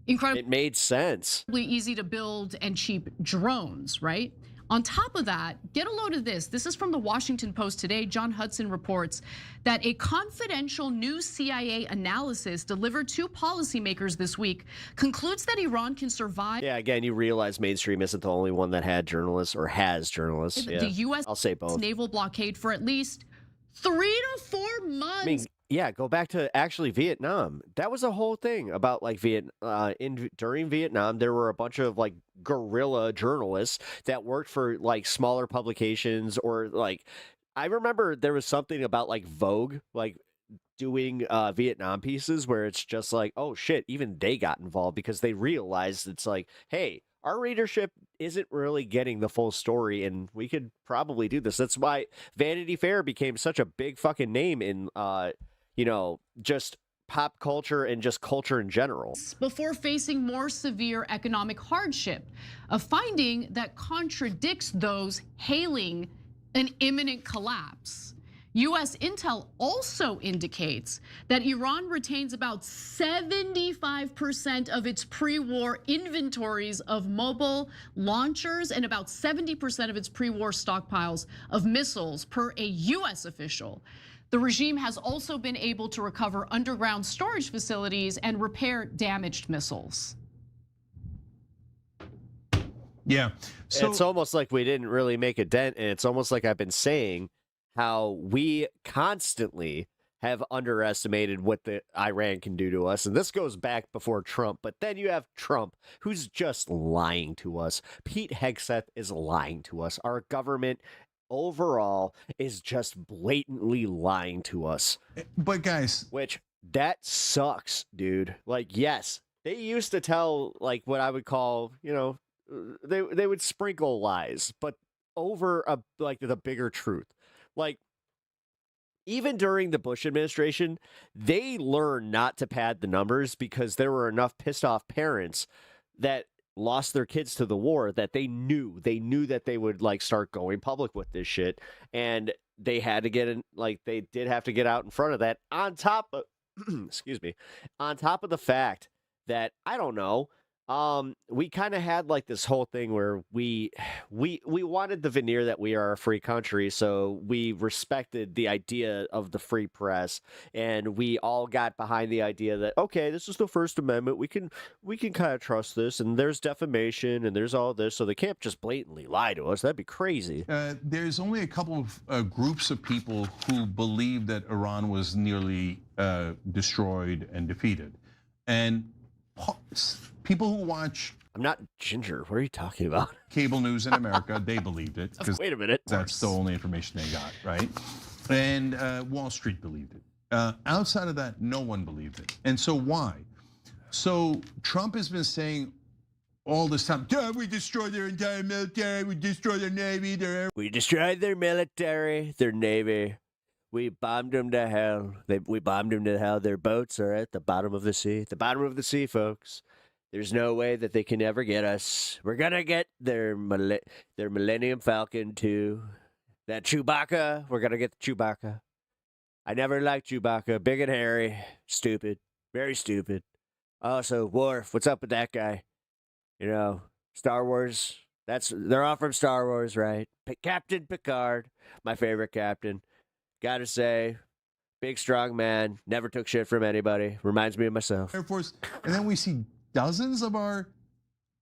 incredible. It made sense. Easy to build and cheap drones, right? On top of that, get a load of this. This is from the Washington Post today. John Hudson reports that a confidential new CIA analysis delivered to policymakers this week concludes that Iran can survive. Yeah, again, you realize mainstream isn't the only one that had journalists or has journalists. The Yeah. U.S. I'll say both. Naval blockade for at least 3 to 4 months. I mean, yeah, go back to actually Vietnam. That was a whole thing about like during Vietnam, there were a bunch of like guerrilla journalists that worked for like smaller publications, or like I remember there was something about like Vogue like doing Vietnam pieces where it's just like, oh shit, even they got involved because they realized it's like, hey, our readership isn't really getting the full story, and we could probably do this. That's why Vanity Fair became such a big fucking name in just pop culture and just culture in general. Before facing more severe economic hardship, a finding that contradicts those hailing an imminent collapse. U.S. intel also indicates that Iran retains about 75% of its pre-war inventories of mobile launchers and about 70% of its pre-war stockpiles of missiles, per a U.S. official. The regime has also been able to recover underground storage facilities and repair damaged missiles. Yeah. So it's almost like we didn't really make a dent, and it's almost like I've been saying how we constantly have underestimated what the Iran can do to us. And this goes back before Trump, but then you have Trump, who's just lying to us. Pete Hegseth is lying to us. Our government overall is just blatantly lying to us. But guys, which that sucks, dude. Like, yes, they used to tell like what I would call, they would sprinkle lies, but over like the bigger truth. Like, even during the Bush administration, they learned not to pad the numbers because there were enough pissed off parents that lost their kids to the war that they knew that they would like start going public with this shit, and they had to get in, like they did have to get out in front of that, on top of excuse me, on top of the fact that, I don't know, we kind of had like this whole thing where we wanted the veneer that we are a free country, so we respected the idea of the free press, and we all got behind the idea that, okay, this is the First Amendment, we can kind of trust this, and there's defamation and there's all this, so they can't just blatantly lie to us. That'd be crazy. There's only a couple of groups of people who believe that Iran was nearly destroyed and defeated, and people who watch. I'm not ginger. What are you talking about? Cable news in America, they believed it. Wait a minute. That's the only information they got, right? And Wall Street believed it. Outside of that, no one believed it. And so why? So Trump has been saying all this time, yeah, we destroyed their entire military, we destroyed their navy, we destroyed their military, their navy. We bombed them to hell. We bombed them to hell. Their boats are at the bottom of the sea. The bottom of the sea, folks. There's no way that they can ever get us. We're gonna get their Millennium Falcon too. That Chewbacca, we're gonna get the Chewbacca. I never liked Chewbacca. Big and hairy. Stupid. Very stupid. Also, Worf, what's up with that guy? You know, Star Wars. They're all from Star Wars, right? Captain Picard, my favorite captain. Gotta say, big, strong man. Never took shit from anybody. Reminds me of myself. Air Force. And then we see dozens of our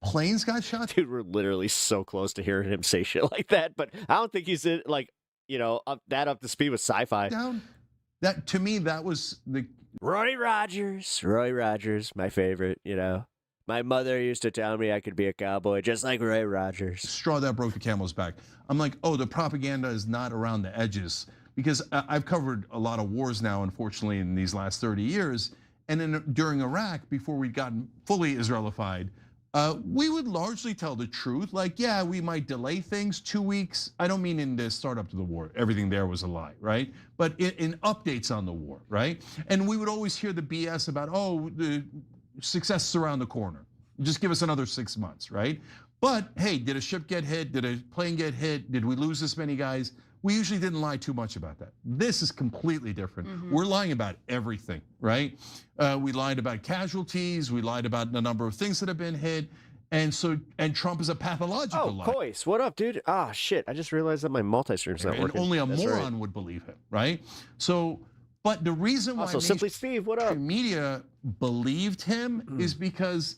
planes got shot. Dude, we're literally so close to hearing him say shit like that. But I don't think he's up to speed with sci-fi. That to me, that was the Roy Rogers, my favorite. You know, my mother used to tell me I could be a cowboy just like Roy Rogers. Straw that broke the camel's back. I'm like, oh, the propaganda is not around the edges, because I've covered a lot of wars now, unfortunately, in these last 30 years. And then during Iraq, before we'd gotten fully Israelified, we would largely tell the truth. Like, yeah, we might delay things 2 weeks. I don't mean in the startup to the war. Everything there was a lie, right? But in updates on the war, right? And we would always hear the BS about, oh, the success is around the corner. Just give us another 6 months, right? But hey, did a ship get hit? Did a plane get hit? Did we lose this many guys? We usually didn't lie too much about that. This is completely different. We're lying about everything, right? We lied about casualties. We lied about the number of things that have been hit. And Trump is a pathological liar. Oh, Coyce, what up, dude? Ah, shit, I just realized that my multi-stream's not working. Only a moron would believe him, right? So, but the reason why Simply Steve, what up? Media believed him is because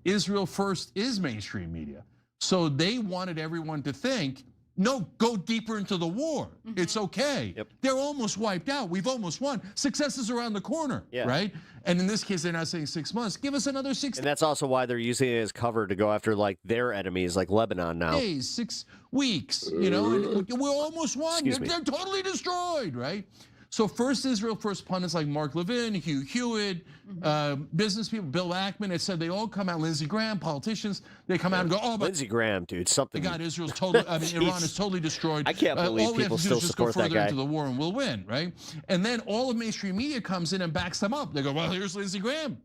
Israel First is mainstream media. So they wanted everyone to think, no, go deeper into the war. It's okay. They're almost wiped out. We've almost won. Success is around the corner, right? And in this case, they're not saying 6 months. Give us another 6 days. And that's also why they're using it as cover to go after like their enemies, like Lebanon now. 6 weeks, you know, and we're almost won. They're totally destroyed, right? So first Israel First pundits like Mark Levin, Hugh Hewitt, business people, Bill Ackman, it said they all come out, Lindsey Graham, politicians, they come out and go, oh, but Lindsey Graham, dude, something. God, Israel's totally, I mean, Iran is totally destroyed. I can't believe people still support that guy. All we have to do is just go further into the war and we'll win, right? And then all of mainstream media comes in and backs them up. They go, well, here's Lindsey Graham.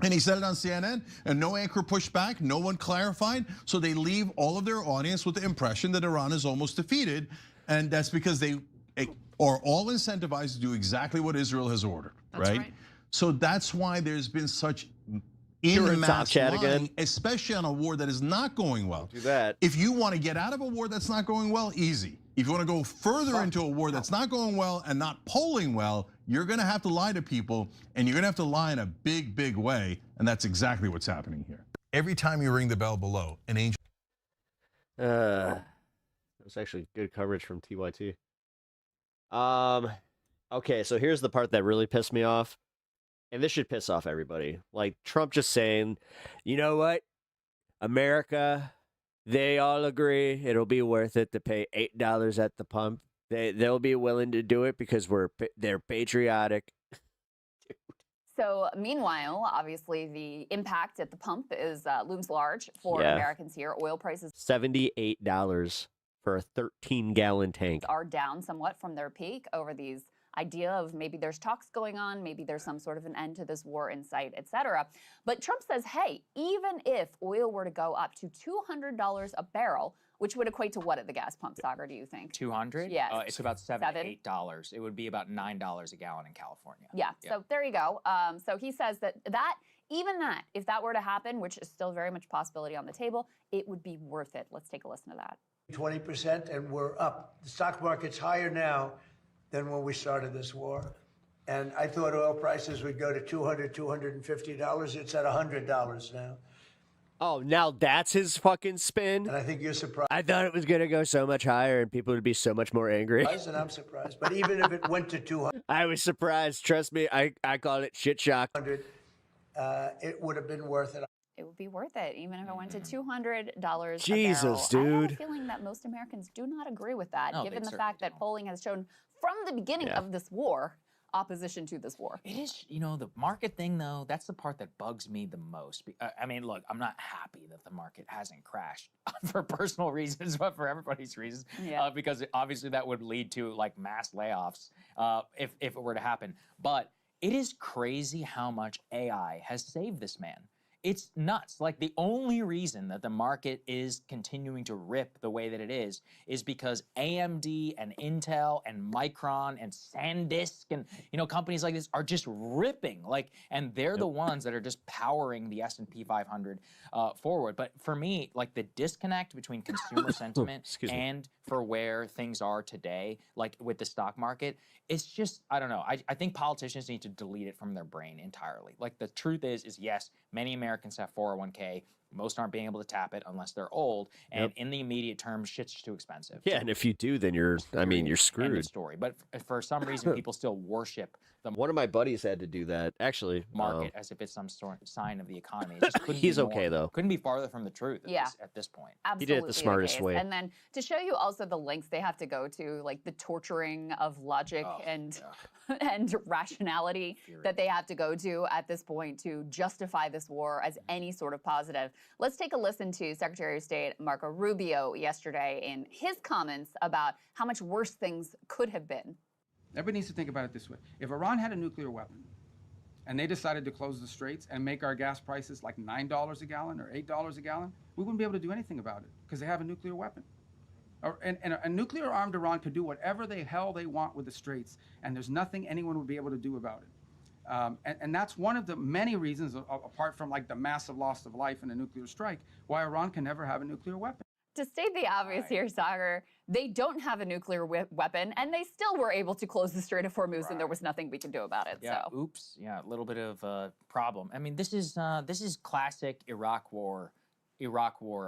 And he said it on CNN, and no anchor pushed back, no one clarified. So they leave all of their audience with the impression that Iran is almost defeated. And that's because they are all incentivized to do exactly what Israel has ordered, right? So that's why there's been such in-mass lying, especially on a war that is not going well. Do that. If you want to get out of a war that's not going well, easy. If you want to go further into a war that's not going well and not polling well, you're going to have to lie to people, and you're going to have to lie in a big, big way, and that's exactly what's happening here. Every time you ring the bell below, an angel. That was actually good coverage from TYT. Okay, so here's the part that really pissed me off. And this should piss off everybody. Like Trump just saying, you know what? America, they all agree it'll be worth it to pay $8 at the pump. They'll be willing to do it because they're patriotic. So meanwhile, obviously the impact at the pump is looms large for Americans here. Oil prices $78 for a 13-gallon tank are down somewhat from their peak over these idea of maybe there's talks going on, maybe there's some sort of an end to this war in sight, et cetera. But Trump says, hey, even if oil were to go up to $200 a barrel, which would equate to what at the gas pump, Sagar, do you think? 200? Yes. It's about $7 to $8. It would be about $9 a gallon in California. Yeah, so there you go. So he says that even that, if that were to happen, which is still very much a possibility on the table, it would be worth it. Let's take a listen to that. 20%, and we're up. The stock market's higher now than when we started this war. And I thought oil prices would go to $200, $250. It's at $100 now. Oh, now that's his fucking spin? And I think you're surprised. I thought it was going to go so much higher and people would be so much more angry. And I'm surprised. But even if it went to 200. I was surprised. Trust me, I call it shit shock. it would have been worth it. It would be worth it, even if it went to $200 Jesus, a barrel. I have dude. a feeling that most Americans do not agree with that, No, given they the fact that polling has shown from the beginning of this war opposition to this war. It is, you know, the market thing, though, that's the part that bugs me the most. I mean, look, I'm not happy that the market hasn't crashed for personal reasons, but for everybody's reasons, because obviously that would lead to like mass layoffs if it were to happen. But it is crazy how much AI has saved this man. It's nuts. Like, the only reason that the market is continuing to rip the way that it is because AMD and Intel and Micron and SanDisk and, you know, companies like this are just ripping. Like, and they're the ones that are just powering the S&P 500 forward. But for me, like, the disconnect between consumer sentiment and for where things are today, like with the stock market, it's just, I don't know. I think politicians need to delete it from their brain entirely. Like, the truth is yes, many Americans have 401k. Most aren't being able to tap it unless they're old. And in the immediate term, shit's too expensive. Yeah, and if you do, then you're screwed. End of story. But for some reason, people still worship the One of my buddies had to do that, actually. market as if it's some sort of sign of the economy. It just couldn't He's be okay, though. Couldn't be farther from the truth at this point. Absolutely He did it the smartest case. way. And then to show you also the links they have to go to, like the torturing of logic and rationality that they have to go to at this point to justify this war as any sort of positive. Let's take a listen to Secretary of State Marco Rubio yesterday in his comments about how much worse things could have been. Everybody needs to think about it this way. If Iran had a nuclear weapon and they decided to close the straits and make our gas prices like $9 a gallon or $8 a gallon, we wouldn't be able to do anything about it because they have a nuclear weapon. And a nuclear-armed Iran could do whatever the hell they want with the straits, and there's nothing anyone would be able to do about it. And that's one of the many reasons, apart from like the massive loss of life in a nuclear strike, why Iran can never have a nuclear weapon. To state the obvious here, Sagar, they don't have a nuclear weapon, and they still were able to close the Strait of Hormuz, and there was nothing we could do about it. Yeah, So. oops. Yeah, a little bit of a problem. I mean, this is classic Iraq war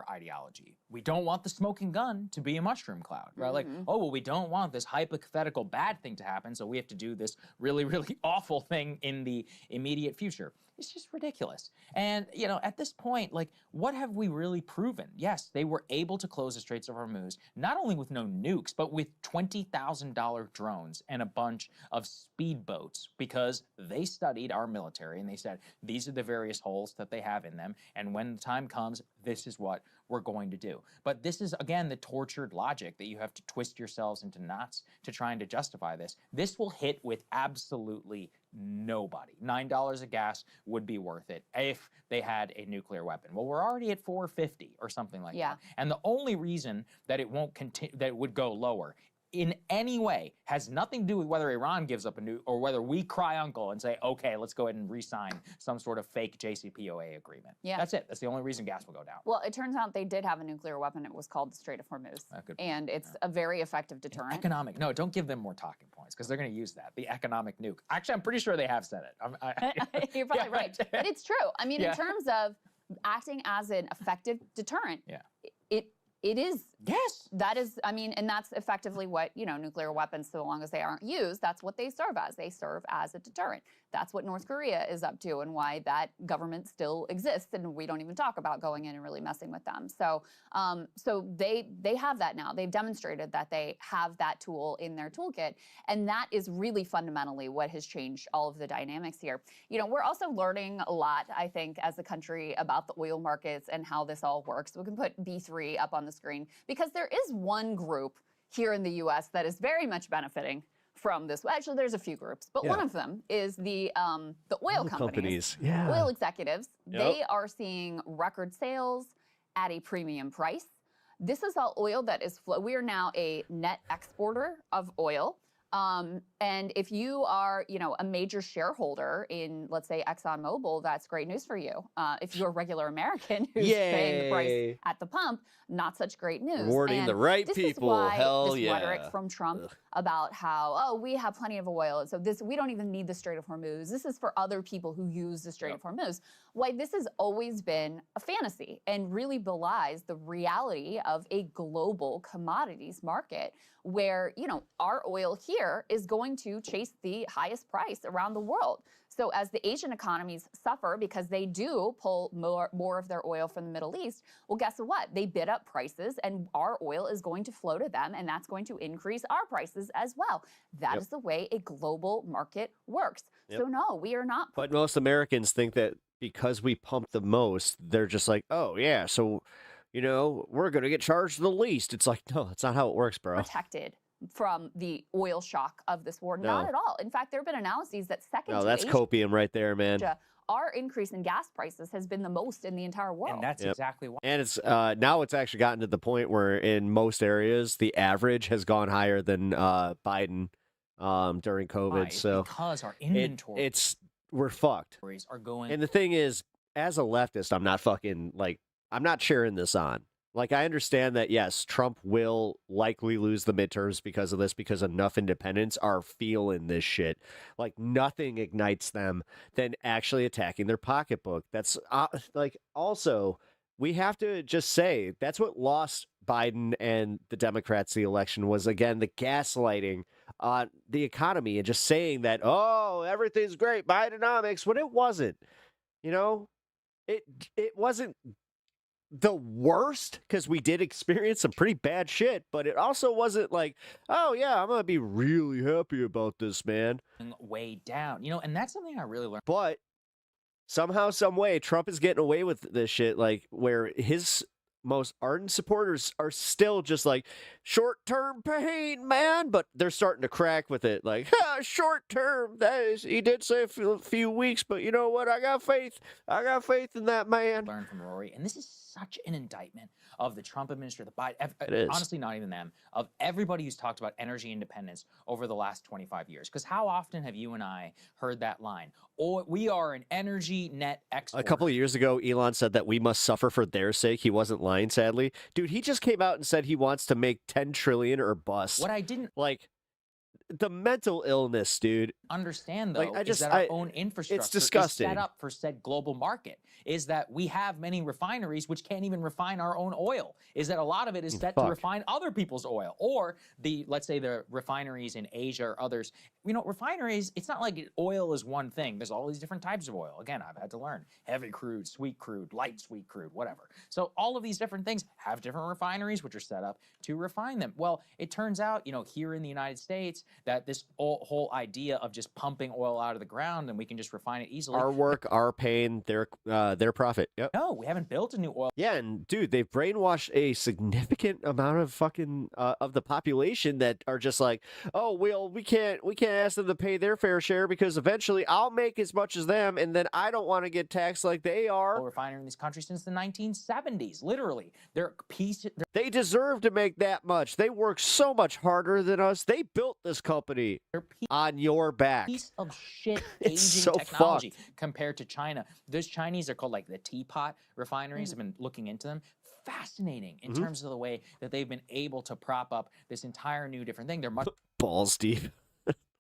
ideology. We don't want the smoking gun to be a mushroom cloud, right? Like, oh, well, we don't want this hypothetical bad thing to happen, so we have to do this really, really awful thing in the immediate future. It's just ridiculous. And, you know, at this point, like, what have we really proven? Yes, they were able to close the Straits of Hormuz, not only with no nukes, but with $20,000 drones and a bunch of speedboats, because they studied our military and they said, these are the various holes that they have in them. And when the time comes, this is what we're going to do. But this is, again, the tortured logic that you have to twist yourselves into knots to trying to justify this. This will hit with absolutely nobody. $9 a gas would be worth it if they had a nuclear weapon. Well, we're already at $4.50 or something like that. And the only reason that it won't continue, that it would go lower in any way has nothing to do with whether Iran gives up a nuke or whether we cry uncle and say, okay, let's go ahead and re-sign some sort of fake JCPOA agreement. Yeah. That's it. That's the only reason gas will go down. Well, it turns out they did have a nuclear weapon. It was called the Strait of Hormuz. And it's a very effective deterrent. Economic. No, don't give them more talking points because they're going to use that. The economic nuke. Actually, I'm pretty sure they have said it. You're probably right. But it's true. I mean, in terms of acting as an effective deterrent, it is. Yes. That is, I mean, and that's effectively what, you know, nuclear weapons, so long as they aren't used, that's what they serve as. They serve as a deterrent. That's what North Korea is up to and why that government still exists. And we don't even talk about going in and really messing with them. So so they have that now. They've demonstrated that they have that tool in their toolkit. And that is really fundamentally what has changed all of the dynamics here. You know, we're also learning a lot, I think, as a country about the oil markets and how this all works. We can put B3 up on the screen because there is one group here in the U.S. that is very much benefiting from this. Well, actually, there's a few groups, but one of them is the oil companies. Oil executives. They are seeing record sales at a premium price. This is all oil that is we are now a net exporter of oil. And if you are, you know, a major shareholder in, let's say, ExxonMobil, that's great news for you. If you're a regular American who's paying the price at the pump, not such great news. Rewarding the right this people. Is why Hell this yeah. rhetoric from Trump about how, oh, we have plenty of oil, and so this we don't even need the Strait of Hormuz. This is for other people who use the Strait of Hormuz. Why this has always been a fantasy and really belies the reality of a global commodities market where, you know, our oil here is going going to chase the highest price around the world. So as the Asian economies suffer because they do pull more of their oil from the Middle East, well, guess what? They bid up prices and our oil is going to flow to them, and that's going to increase our prices as well. That is the way a global market works. So no, we are not. But most Americans think that because we pump the most, they're just like, oh, yeah, so, you know, we're going to get charged the least. It's like, no, that's not how it works, bro. Protected from the oil shock of this war. No. Not at all. In fact, there have been analyses that second No, to that's Asia, copium right there, man. our increase in gas prices has been the most in the entire world. And that's exactly why. And it's now it's actually gotten to the point where in most areas, the average has gone higher than Biden during COVID. Why? So Because our inventory we're fucked. Are going. And the thing is, as a leftist, I'm not cheering this on. Like, I understand that, yes, Trump will likely lose the midterms because of this, because enough independents are feeling this shit. Like, nothing ignites them than actually attacking their pocketbook. That's, also, we have to just say, that's what lost Biden and the Democrats the election was, again, the gaslighting on the economy and just saying that, oh, everything's great, Bidenomics, when it wasn't. You know, it wasn't the worst, because we did experience some pretty bad shit, but it also wasn't like, oh yeah, I'm gonna be really happy about this, man. Way down, you know, and that's something I really learned. But somehow, some way, Trump is getting away with this shit, like where his most ardent supporters are still just like, short-term pain, man, but they're starting to crack with it, like, short-term, he did say a few weeks, but you know what, I got faith in that man. Learn from Rory, and this is such an indictment of the Trump administration, the Biden, It is. honestly, not even them, of everybody who's talked about energy independence over the last 25 years. Because how often have you and I heard that line? Oh, we are an energy net exporter. A couple of years ago, Elon said that we must suffer for their sake. He wasn't lying, sadly. Dude, he just came out and said he wants to make 10 trillion or bust. What I didn't the mental illness, dude. Understand, though, Like, is that our own infrastructure it's disgusting. is set up for said global market. Is that we have many refineries which can't even refine our own oil. Is that a lot of it is set to refine other people's oil, or let's say the refineries in Asia or others. You know, refineries, it's not like oil is one thing. There's all these different types of oil. Again, I've had to learn heavy crude, sweet crude, light sweet crude, whatever. So all of these different things have different refineries which are set up to refine them. Well, it turns out, you know, here in the United States, that this whole idea of just pumping oil out of the ground and we can just refine it easily. Our work, our pain, their profit. Yep. No, we haven't built a new oil. Yeah, and dude, they've brainwashed a significant amount of fucking of the population that are just like, oh, well, we can't ask them to pay their fair share because eventually I'll make as much as them, and then I don't want to get taxed like they are. Refinery in this country since the 1970s, literally. They deserve to make that much. They work so much harder than us. They built this company on your back. Piece of shit aging It's so technology fucked. compared to China. Those Chinese are called like the teapot refineries. I've been looking into them. Fascinating in terms of the way that they've been able to prop up this entire new different thing. They're much balls deep.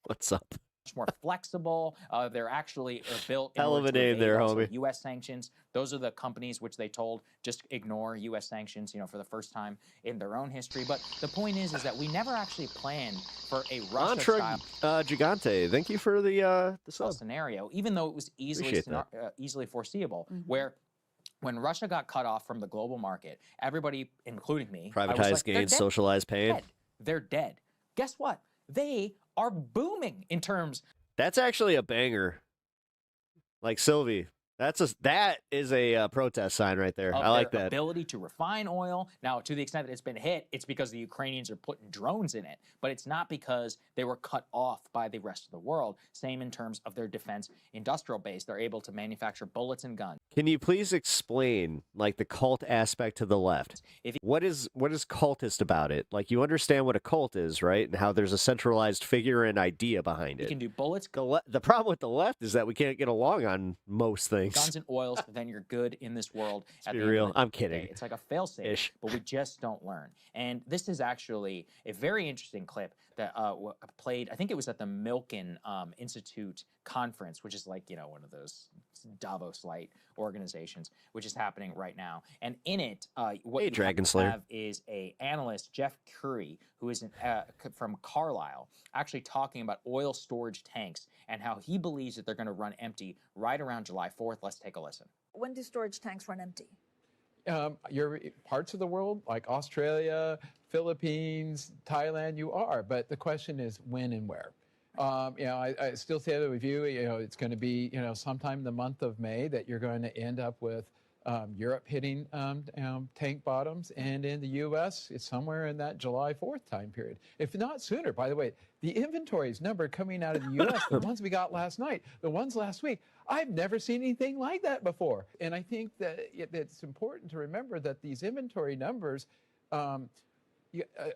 What's up? Much more flexible. They're actually built in Hell of order a to name evade there, also homie. U.S. sanctions. Those are the companies which they told just ignore U.S. sanctions, you know, for the first time in their own history. But the point is that we never actually planned for a Russia-style Gigante, thank you for the sub. scenario, even though it was Appreciate that. easily foreseeable, where when Russia got cut off from the global market, everybody, including me, I was Privatized like, "They're gains, dead. socialized pain. Dead. They're dead. Guess what? They are booming in terms. That's actually a banger. Like Sylvie, that is a protest sign right there. Of I like their that. ability to refine oil. Now, to the extent that it's been hit, it's because the Ukrainians are putting drones in it, but it's not because they were cut off by the rest of the world. Same in terms of their defense industrial base. They're able to manufacture bullets and guns. Can you please explain like the cult aspect to the left? What is cultist about it? Like, you understand what a cult is, right? And how there's a centralized figure and idea behind it. You can do bullets. The problem with the left is that we can't get along on most things. things. Guns and oil, so then you're good in this world. Let's be real. I'm kidding. It's like a fail-safe, but we just don't learn. And this is actually a very interesting clip that played, I think it was at the Milken Institute conference, which is like, you know, one of those Davos-light organizations, which is happening right now. And in it, what you have is a analyst, Jeff Curry, who is from Carlisle, actually talking about oil storage tanks and how he believes that they're going to run empty right around July 4th. Let's take a listen. When do storage tanks run empty? Your parts of the world, like Australia, Philippines, Thailand, you are. But the question is when and where. You know, I still say that with you, you know, it's going to be, you know, sometime in the month of May that you're going to end up with Europe hitting tank bottoms. And in the U.S., it's somewhere in that July 4th time period. If not sooner, by the way, the inventories number coming out of the U.S., the ones we got last night, the ones last week, I've never seen anything like that before. And I think that it's important to remember that these inventory numbers,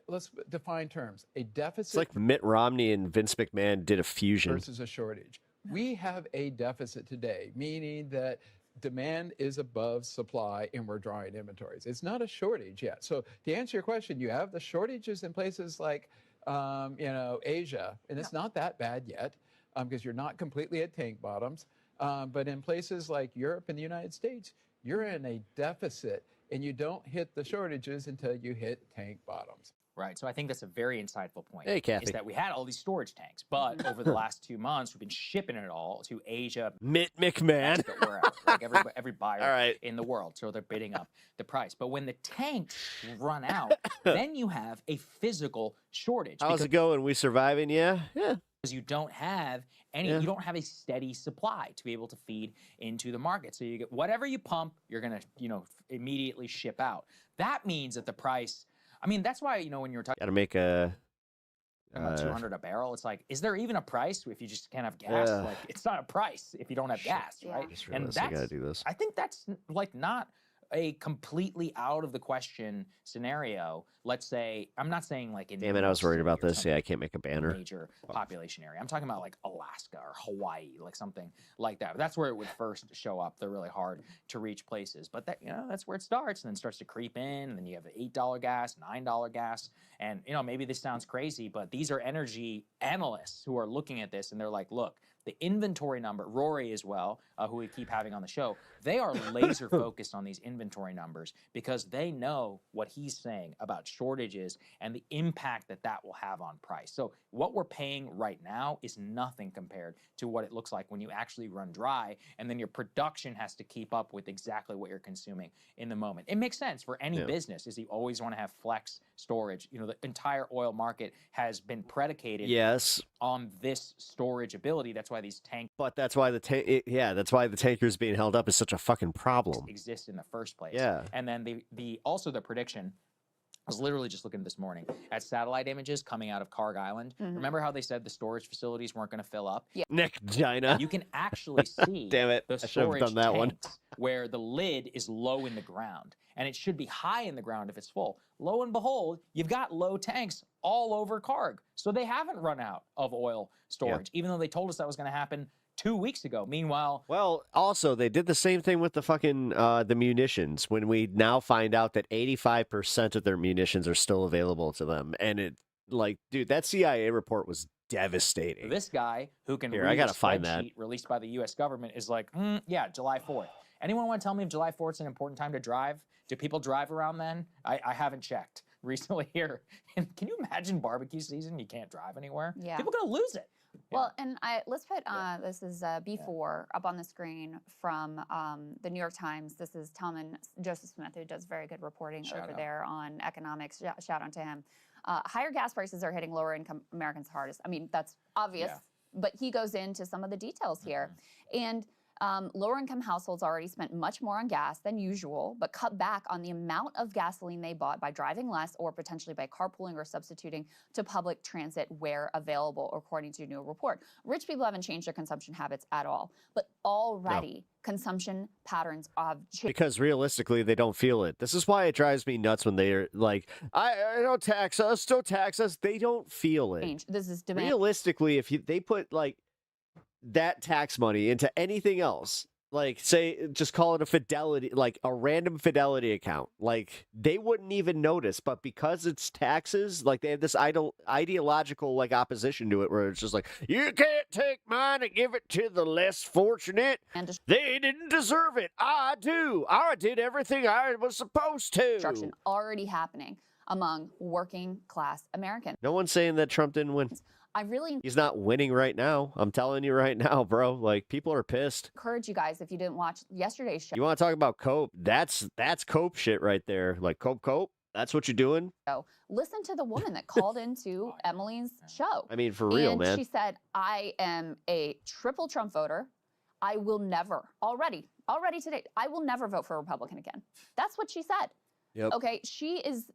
let's define terms. A deficit. It's like Mitt Romney and Vince McMahon did a fusion. Versus a shortage. We have a deficit today, meaning that demand is above supply and we're drawing inventories. It's not a shortage yet. So to answer your question, you have the shortages in places like, you know, Asia, and it's not that bad yet because you're not completely at tank bottoms. But in places like Europe and the United States, you're in a deficit and you don't hit the shortages until you hit tank bottoms. Right. So I think that's a very insightful point. Hey, Kathy. Is that we had all these storage tanks, but over the last 2 months, we've been shipping it all to Asia. Mitt McMahon. Like every buyer in the world. So they're bidding up the price. But when the tanks run out, then you have a physical shortage. How's it going? We surviving? Yeah. Yeah. Because you don't have you don't have a steady supply to be able to feed into the market. So you get whatever you pump, you're going to, you know, immediately ship out. That means that the price, I mean, that's why, you know, when you're talking Got to make a about 200 a barrel, it's like, is there even a price if you just can't have gas? Like, it's not a price if you don't have gas, right? And that's, I gotta do this. I think that's like not a completely out of the question scenario. Let's say, I'm not saying like in Damn it, I was worried about this. Yeah, I can't make a banner. Major population area. I'm talking about like Alaska or Hawaii, like something like that. That's where it would first show up. They're really hard to reach places, but that, you know, that's where it starts, and then starts to creep in, and then you have $8 gas, $9 gas, and you know, maybe this sounds crazy, but these are energy analysts who are looking at this, and they're like, look, the inventory number, Rory as well, who we keep having on the show, they are laser focused on these inventory numbers because they know what he's saying about shortages and the impact that that will have on price. So what we're paying right now is nothing compared to what it looks like when you actually run dry, and then your production has to keep up with exactly what you're consuming in the moment. It makes sense for any business, is you always want to have flex storage. You know, the entire oil market has been predicated on this storage ability. That's why these tanks. But that's why that's why the tankers being held up is such a fucking problem. Exist in the first place. Yeah. And then also the prediction. I was literally just looking this morning at satellite images coming out of Carg Island. Remember how they said the storage facilities weren't going to fill up? Yeah. Nick Gina. You can actually see Damn it. the I should have done that one. Where the lid is low in the ground, and it should be high in the ground if it's full. Lo and behold, you've got low tanks all over Carg. So they haven't run out of oil storage, even though they told us that was going to happen 2 weeks ago. Meanwhile, well, also they did the same thing with the fucking the munitions, when we now find out that 85% of their munitions are still available to them, and it, like, dude, that CIA report was devastating. This guy who can read I gotta a spreadsheet released by the U.S. government is like, yeah, July 4th. Anyone want to tell me if July 4th is an important time to drive? Do people drive around then? I haven't checked recently here. And can you imagine barbecue season? You can't drive anywhere. Yeah. People are gonna lose it. Well, and let's put this is B4 up on the screen from the New York Times. This is Telman Joseph Smith, who does very good reporting over there on economics. Shout out to him. Higher gas prices are hitting lower income Americans hardest. I mean, that's obvious, but he goes into some of the details here. And lower income households already spent much more on gas than usual, but cut back on the amount of gasoline they bought by driving less or potentially by carpooling or substituting to public transit where available, according to a new report. Rich people haven't changed their consumption habits at all, but already consumption patterns have changed. Because realistically, they don't feel it. This is why it drives me nuts when they're like, I don't tax us, don't tax us. They don't feel it. This is demand. Realistically, if they put like that tax money into anything else, like say just call it a fidelity, like a random fidelity account, like they wouldn't even notice, but because it's taxes, like they have this ideological like opposition to it where it's just like, you can't take mine and give it to the less fortunate, they didn't deserve it, I did everything I was supposed to. Destruction already happening among working class Americans. No one's saying that Trump didn't win. He's not winning right now. I'm telling you right now, bro. Like, people are pissed. Encourage you guys, if you didn't watch yesterday's show. You want to talk about cope? That's cope shit right there. Like, cope. That's what you're doing. So listen to the woman that called into Emily's show. I mean, for real, man. She said, I am a triple Trump voter. I will never, already today, I will never vote for a Republican again. That's what she said. Yep. Okay, she is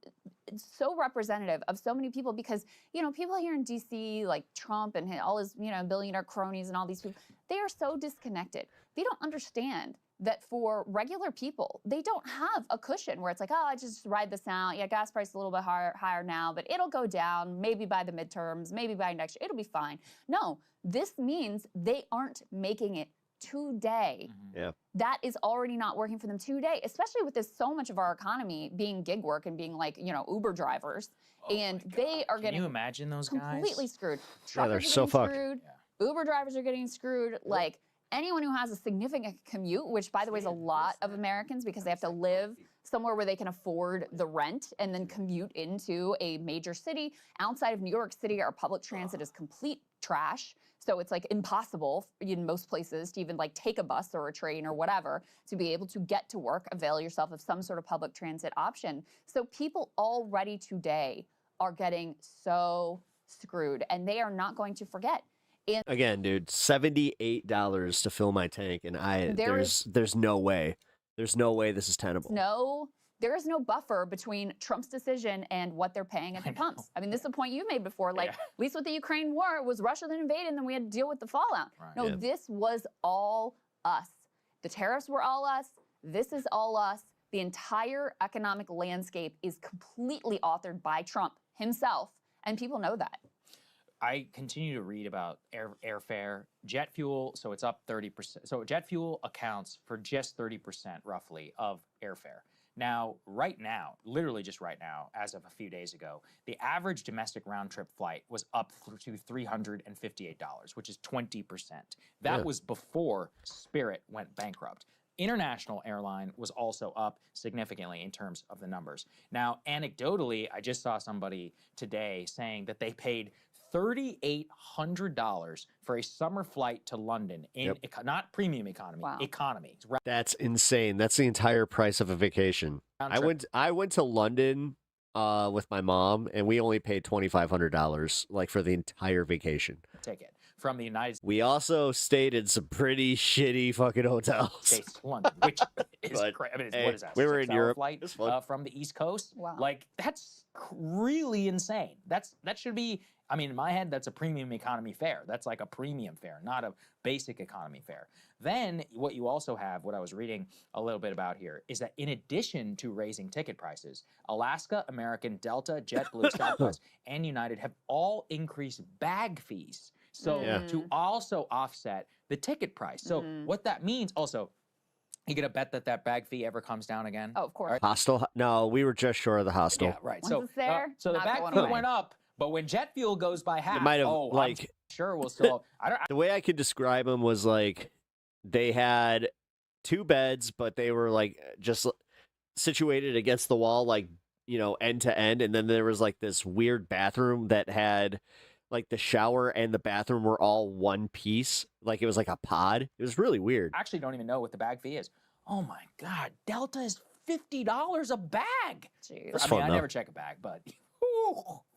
so representative of so many people because, you know, people here in D.C., like Trump and all his, you know, billionaire cronies and all these people, they are so disconnected. They don't understand that for regular people, they don't have a cushion where it's like, oh, I just ride this out. Yeah, gas price is a little bit higher now, but it'll go down maybe by the midterms, maybe by next year. It'll be fine. No, this means they aren't making it today. Yeah. That is already not working for them today, especially with this so much of our economy being gig work and being like, you know, Uber drivers. and they are getting Can you imagine those guys? completely screwed. Yeah, they're Truckers are so getting fucked. screwed. Uber drivers are getting screwed. Like anyone who has a significant commute, which by the way is a lot of Americans because they have to live somewhere where they can afford the rent and then commute into a major city. Outside of New York City, our public transit is complete trash. So it's like impossible in most places to even like take a bus or a train or whatever to be able to get to work, avail yourself of some sort of public transit option. So people already today are getting so screwed and they are not going to forget. And Again, dude, $78 to fill my tank, and there's no way. There's no way this is tenable. there is no buffer between Trump's decision and what they're paying at the pumps. I mean, this is a point you made before. Like, at least with the Ukraine war, it was Russia that invaded, and then we had to deal with the fallout. No, this was all us. The tariffs were all us. This is all us. The entire economic landscape is completely authored by Trump himself, and people know that. I continue to read about airfare, jet fuel, so it's up 30%. So jet fuel accounts for just 30% roughly of airfare. Now, right now, literally just right now, as of a few days ago, the average domestic round-trip flight was up to $358, which is 20%. That was before Spirit went bankrupt. International airline was also up significantly in terms of the numbers. Now, anecdotally, I just saw somebody today saying that they paid $3,800 for a summer flight to London in not premium economy, economy. That's insane. That's the entire price of a vacation. I went to London with my mom, and we only paid $2,500 like for the entire vacation. Ticket from the United States. We also stayed in some pretty shitty fucking hotels. States to London, which is crazy. I mean, what is that? We were in Europe. Flight from the East Coast. Wow. Like that's really insane. That should be. I mean, in my head, that's a premium economy fare. That's like a premium fare, not a basic economy fare. Then what you also have, what I was reading a little bit about here, is that in addition to raising ticket prices, Alaska, American, Delta, JetBlue, Southwest, and United have all increased bag fees. So to also offset the ticket price. So what that means also, you gonna bet that bag fee ever comes down again? Oh, of course. Right? Hostel? No, we were just short of the hostel. Yeah, right. Once it's there, so the not bag going fee away. went up. But when jet fuel goes by half, It might have, I'm sure we'll still. The way I could describe them was like they had 2 beds, but they were like just situated against the wall, like, you know, end to end. And then there was like this weird bathroom that had like the shower and the bathroom were all one piece. Like it was like a pod. It was really weird. I actually don't even know what the bag fee is. Oh my God. Delta is $50 a bag. Jeez. That's I mean, fun, I though. never check a bag, but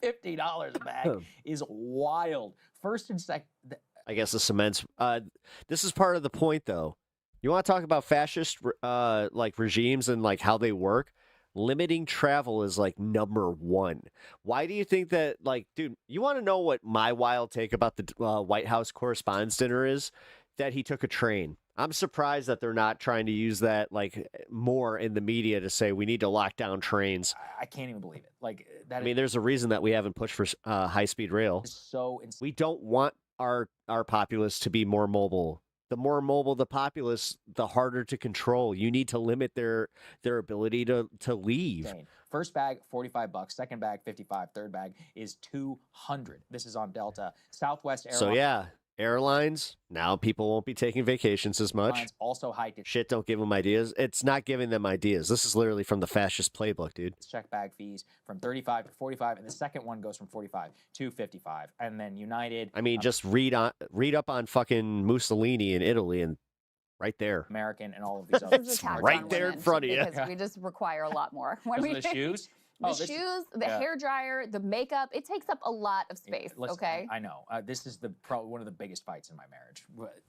$50 a bag is wild. First and second. I guess the cements. This is part of the point, though. You want to talk about fascist like regimes and like how they work? Limiting travel is like #1. Why do you think that? Like, dude, you want to know what my wild take about the White House Correspondents' Dinner is? That he took a train. I'm surprised that they're not trying to use that like more in the media to say we need to lock down trains. I can't even believe it. Like that. I mean, there's a reason that we haven't pushed for high-speed rail. So we don't want our populace to be more mobile The more mobile the populace, the harder to control. You need to limit their ability to leave. Insane. First bag, $45. Second bag, $55. Third bag is $200. This is on Delta. Southwest Airlines. So yeah, airlines, now people won't be taking vacations as much. Also hiked it. Shit, don't give them ideas. It's not giving them ideas. This is literally from the fascist playbook, dude. Check bag fees from 35 to 45, and the second one goes from 45 to 55. And then United. I mean, just read up on fucking Mussolini in Italy and right there. American and all of these other. This is a tax right on there in women, front of you. because we just require a lot more. When Those are the shoes? The Oh, this is- shoes, the yeah. hair dryer, the makeup, it takes up a lot of space, Listen, okay? I know. This is probably one of the biggest fights in my marriage.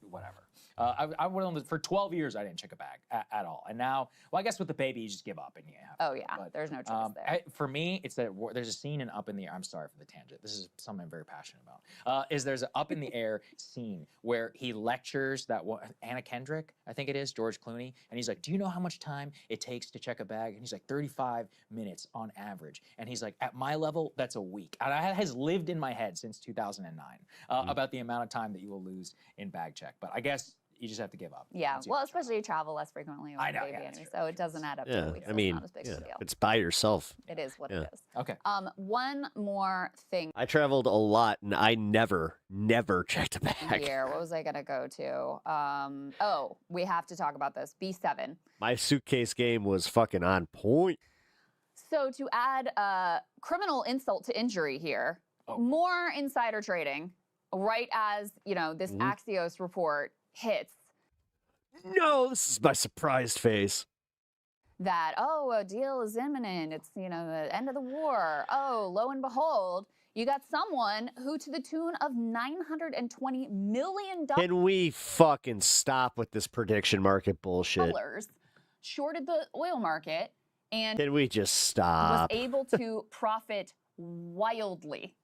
Whatever. I went on for 12 years. I didn't check a bag at all. And now, well, I guess with the baby, you just give up and you have. Oh yeah, there's no choice there. For me, it's that there's a scene in Up in the Air. I'm sorry for the tangent. This is something I'm very passionate about. There's an Up in the Air scene where he lectures that Anna Kendrick, I think it is, George Clooney, and he's like, "Do you know how much time it takes to check a bag?" And he's like, 35 minutes on average. And he's like, "At my level, that's a week." And that has lived in my head since 2009 about the amount of time that you will lose in bag check. But I guess you just have to give up. Yeah, well, especially you travel less frequently with I know, a baby yeah, anyway, so it doesn't add up to Yeah, a week. So I mean, it's not as big of a deal. it's by yourself. It is what Yeah. it is. Okay. One more thing I traveled a lot, and I never checked a bag. here. What was I gonna go to? Oh, we have to talk about this. B7. My suitcase game was fucking on point. So to add criminal insult to injury here, more insider trading, right as this Axios report hits. No, this is my surprised face. That a deal is imminent. It's the end of the war. Oh, lo and behold, you got someone who, to the tune of $920 million, Can we fucking stop with this prediction market bullshit? shorted the oil market and Can we just stop? was able to profit wildly.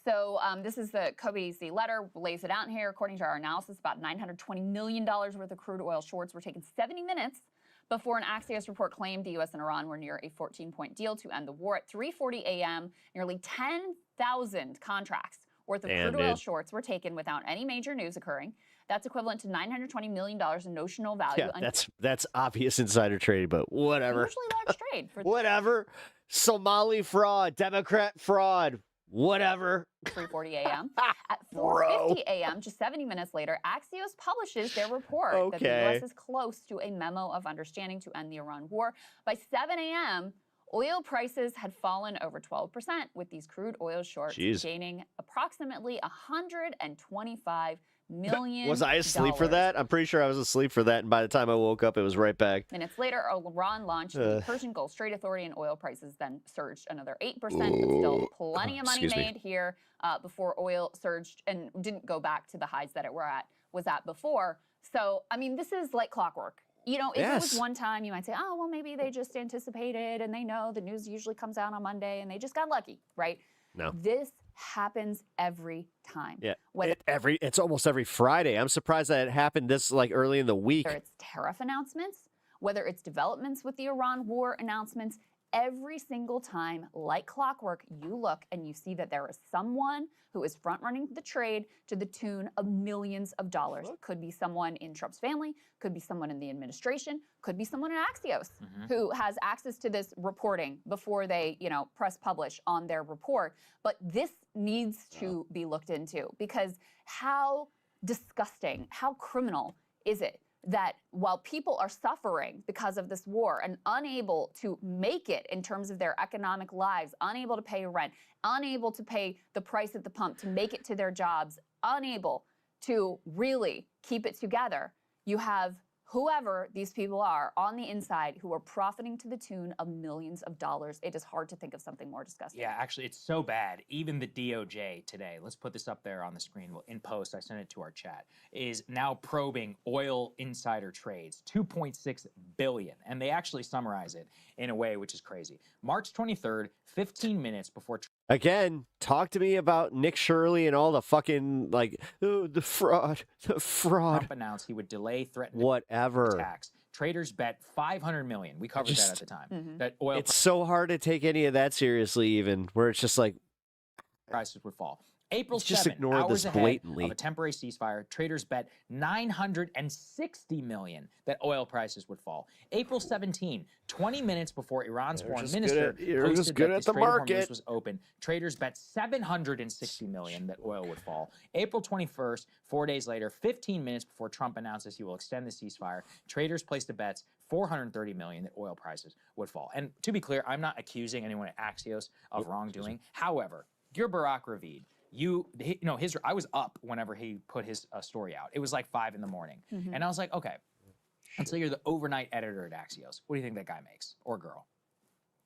So this is the COBC letter, lays it out here. According to our analysis, about $920 million worth of crude oil shorts were taken 70 minutes before an Axios report claimed the U.S. and Iran were near a 14-point deal to end the war. At 3:40 a.m., nearly 10,000 contracts worth of crude oil shorts were taken without any major news occurring. That's equivalent to $920 million in notional value. Yeah, that's obvious insider trading, but whatever. Usually large trade. For Whatever. Somali fraud, Democrat fraud, whatever. 3:40 a.m. At 4:50 a.m., just 70 minutes later, Axios publishes their report that the U.S. is close to a memo of understanding to end the Iran war. By 7 a.m., oil prices had fallen over 12%, with these crude oil shorts gaining approximately $125 million. Was I asleep for that? I'm pretty sure I was asleep for that, and by the time I woke up, it was right back. Minutes later, Iran launched the Persian Gulf Strait Authority, and oil prices then surged another 8%, but still plenty of money made here before oil surged and didn't go back to the highs that it was at before. So, I mean, this is like clockwork. If it was one time, you might say, oh, well, maybe they just anticipated and they know the news usually comes out on Monday and they just got lucky, right? No. This happens every time. Yeah, it's almost every Friday. I'm surprised that it happened this early in the week. Whether it's tariff announcements, whether it's developments with the Iran war announcements, every single time, like clockwork, you look and you see that there is someone who is front-running the trade to the tune of millions of dollars. Could be someone in Trump's family, could be someone in the administration, could be someone in Axios who has access to this reporting before they, press publish on their report. But this needs to be looked into, because how disgusting, how criminal is it that while people are suffering because of this war and unable to make it in terms of their economic lives, unable to pay rent, unable to pay the price at the pump to make it to their jobs, unable to really keep it together, you have whoever these people are on the inside who are profiting to the tune of millions of dollars. It is hard to think of something more disgusting. Yeah, actually, it's so bad. Even the DOJ today, let's put this up there on the screen. In post, I sent it to our chat, is now probing oil insider trades, $2.6 billion. And they actually summarize it in a way which is crazy. March 23rd, 15 minutes before... Again, talk to me about Nick Shirley and all the fucking, the fraud. Trump announced he would delay threatened attacks. Traders bet $500 million. We covered that at the time. That oil It's so hard to take any of that seriously, even, where it's just like... prices would fall. April Just 7th, ignore hours this ahead blatantly. of a temporary ceasefire, traders bet $960 million that oil prices would fall. April 17, 20 minutes before Iran's foreign minister posted that the Strait of Hormuz was open, traders bet $760 million that oil would fall. April 21st, 4 days later, 15 minutes before Trump announces he will extend the ceasefire, traders placed the bets $430 million that oil prices would fall. And to be clear, I'm not accusing anyone at Axios of wrongdoing. However, you're Barack Ravid. I was up whenever he put his story out. It was like 5 in the morning. And I was like, okay, let's say you're the overnight editor at Axios. What do you think that guy makes, or girl?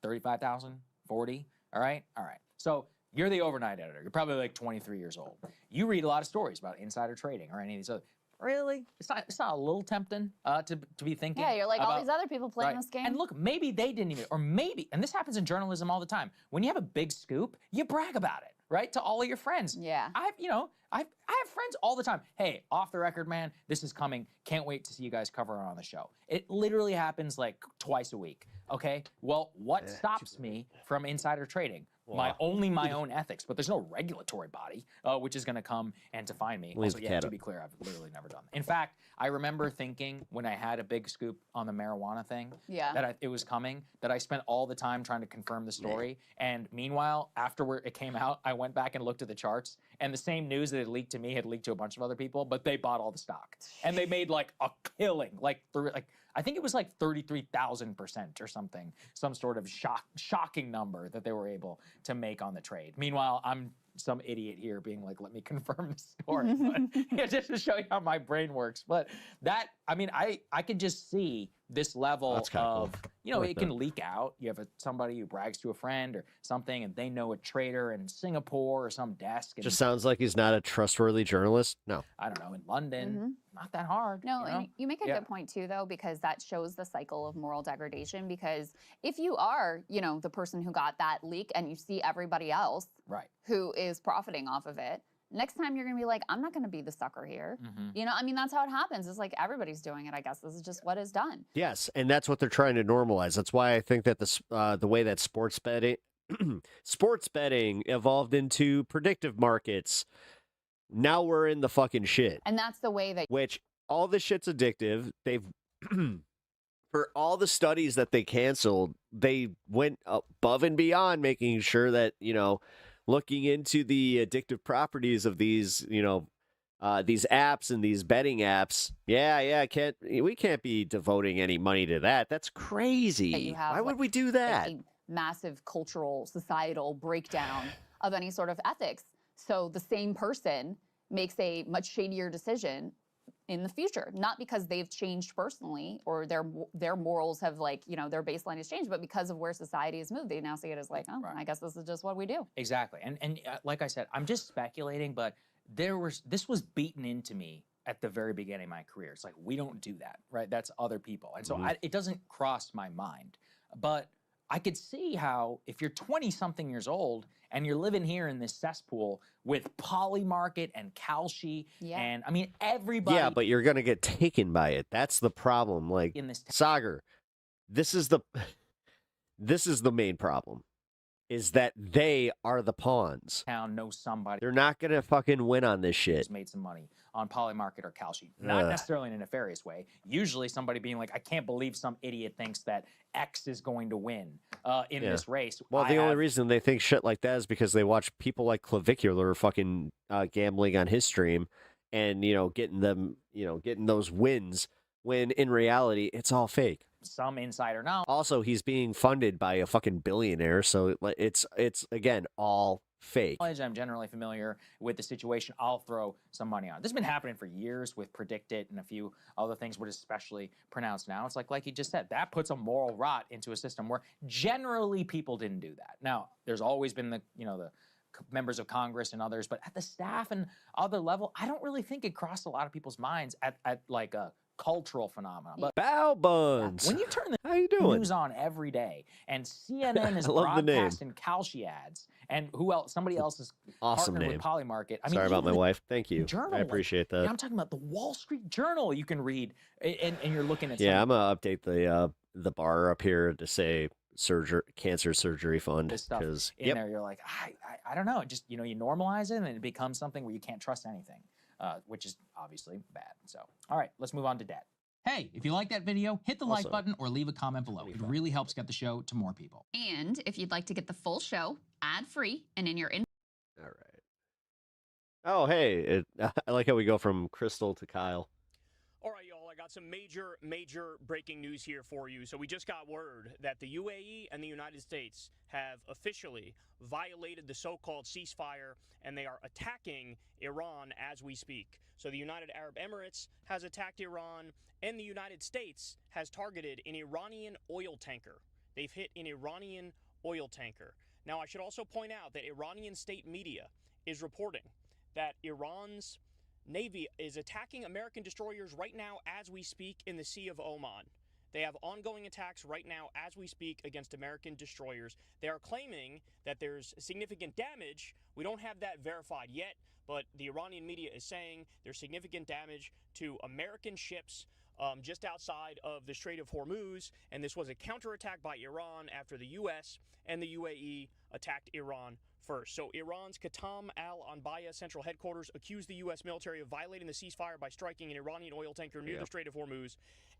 35,000, 40, all right? All right. So you're the overnight editor. You're probably like 23 years old. You read a lot of stories about insider trading or any of these other. Really? It's not a little tempting to be thinking. Yeah, you're like, about, all these other people playing this game. And look, maybe they didn't even, or maybe, and this happens in journalism all the time. When you have a big scoop, you brag about it, right? To all of your friends. Yeah. I have friends all the time. Hey, off the record, man, this is coming. Can't wait to see you guys cover it on the show. It literally happens like twice a week. Okay. Well, what stops me from insider trading? My own ethics, but there's no regulatory body which is going to come and to find me. Also, yeah, to be clear, I've literally never done that. In fact, I remember thinking when I had a big scoop on the marijuana thing that it was coming, that I spent all the time trying to confirm the story. And meanwhile, after it came out, I went back and looked at the charts, and the same news that had leaked to me had leaked to a bunch of other people, but they bought all the stock. And they made like a killing, I think it was like 33,000% or something, some sort of shocking number that they were able to make on the trade. Meanwhile, I'm some idiot here being like, let me confirm the story. But, just to show you how my brain works. But I could just see this level of, cool. It can leak out. You have somebody who brags to a friend or something, and they know a trader in Singapore or some desk. And Just sounds like he's not a trustworthy journalist. No. I don't know, in London, not that hard. No, and you make a good point too, though, because that shows the cycle of moral degradation. Because if you are, the person who got that leak and you see everybody else who is profiting off of it, next time you're going to be like, I'm not going to be the sucker here. That's how it happens. It's like everybody's doing it, I guess. This is just what is done. Yes, and that's what they're trying to normalize. That's why I think that the way that sports betting evolved into predictive markets, now we're in the fucking shit. And that's the way that... Which, all this shit's addictive. They've... For all the studies that they canceled, they went above and beyond making sure that, looking into the addictive properties of these, these apps and these betting apps. We can't be devoting any money to that. That's crazy. Why would we do that? A massive cultural, societal breakdown of any sort of ethics. So the same person makes a much shadier decision in the future, not because they've changed personally or their morals have their baseline has changed, but because of where society has moved, they now see it as like, I guess this is just what we do. Exactly. And like I said, I'm just speculating, but this was beaten into me at the very beginning of my career. It's like, we don't do that, right? That's other people. And so it doesn't cross my mind, but I could see how if you're 20-something years old and you're living here in this cesspool with Polymarket and Kalshi and everybody. Yeah, but you're gonna get taken by it. That's the problem. Like in this Sagar, this is the main problem. Is that they are the pawns. Town knows somebody. They're not gonna fucking win on this shit. Who's made some money on Polymarket or Kalshi. Not necessarily in a nefarious way. Usually somebody being like, I can't believe some idiot thinks that X is going to win in this race. Well, the only reason they think shit like that is because they watch people like Clavicular fucking gambling on his stream and, getting them, getting those wins when in reality it's all fake. Some insider knowledge. Also, he's being funded by a fucking billionaire, so it's again all fake. I'm generally familiar with the situation. I'll throw some money on. This has been happening for years with Predict It and a few other things, but especially pronounced now. It's like you just said, that puts a moral rot into a system where generally people didn't do that. Now, there's always been the members of Congress and others, but at the staff and other level, I don't really think it crossed a lot of people's minds at like a cultural phenomenon. But Bow Buns. When you turn How you doing? news on every day and CNN is I love the name. broadcasting Kalshi ads and who else? Somebody else is Awesome partnered name. with Polymarket. Sorry about my wife. Thank you. Journal, I appreciate that. I'm talking about the Wall Street Journal you can read and you're looking at Yeah, I'm gonna update the bar up here to say cancer surgery fund. This stuff Because in there, you're like, I don't know. Just, you normalize it and it becomes something where you can't trust anything, which is obviously bad. So, all right, let's move on to debt. Hey, if you like that video, hit the like button or leave a comment below. It really helps get the show to more people. And if you'd like to get the full show ad-free and in your All right. Oh, hey, I like how we go from Crystal to Kyle. All right, y'all, I got some major breaking news here for you. So we just got word that the UAE and the United States have officially violated the so-called ceasefire, and they are attacking Iran as we speak. So the United Arab Emirates has attacked Iran, and the United States has targeted an Iranian oil tanker. They've hit an Iranian oil tanker. Now, I should also point out that Iranian state media is reporting that Iran's Navy is attacking American destroyers right now as we speak in the Sea of Oman. They have ongoing attacks right now as we speak against American destroyers. They are claiming that there's significant damage. We don't have that verified yet, but the Iranian media is saying there's significant damage to American ships just outside of the Strait of Hormuz, and this was a counterattack by Iran after the U.S. and the UAE attacked Iran first. So Iran's Qatam al-Anbaya central headquarters accused the U.S. military of violating the ceasefire by striking an Iranian oil tanker near the Strait of Hormuz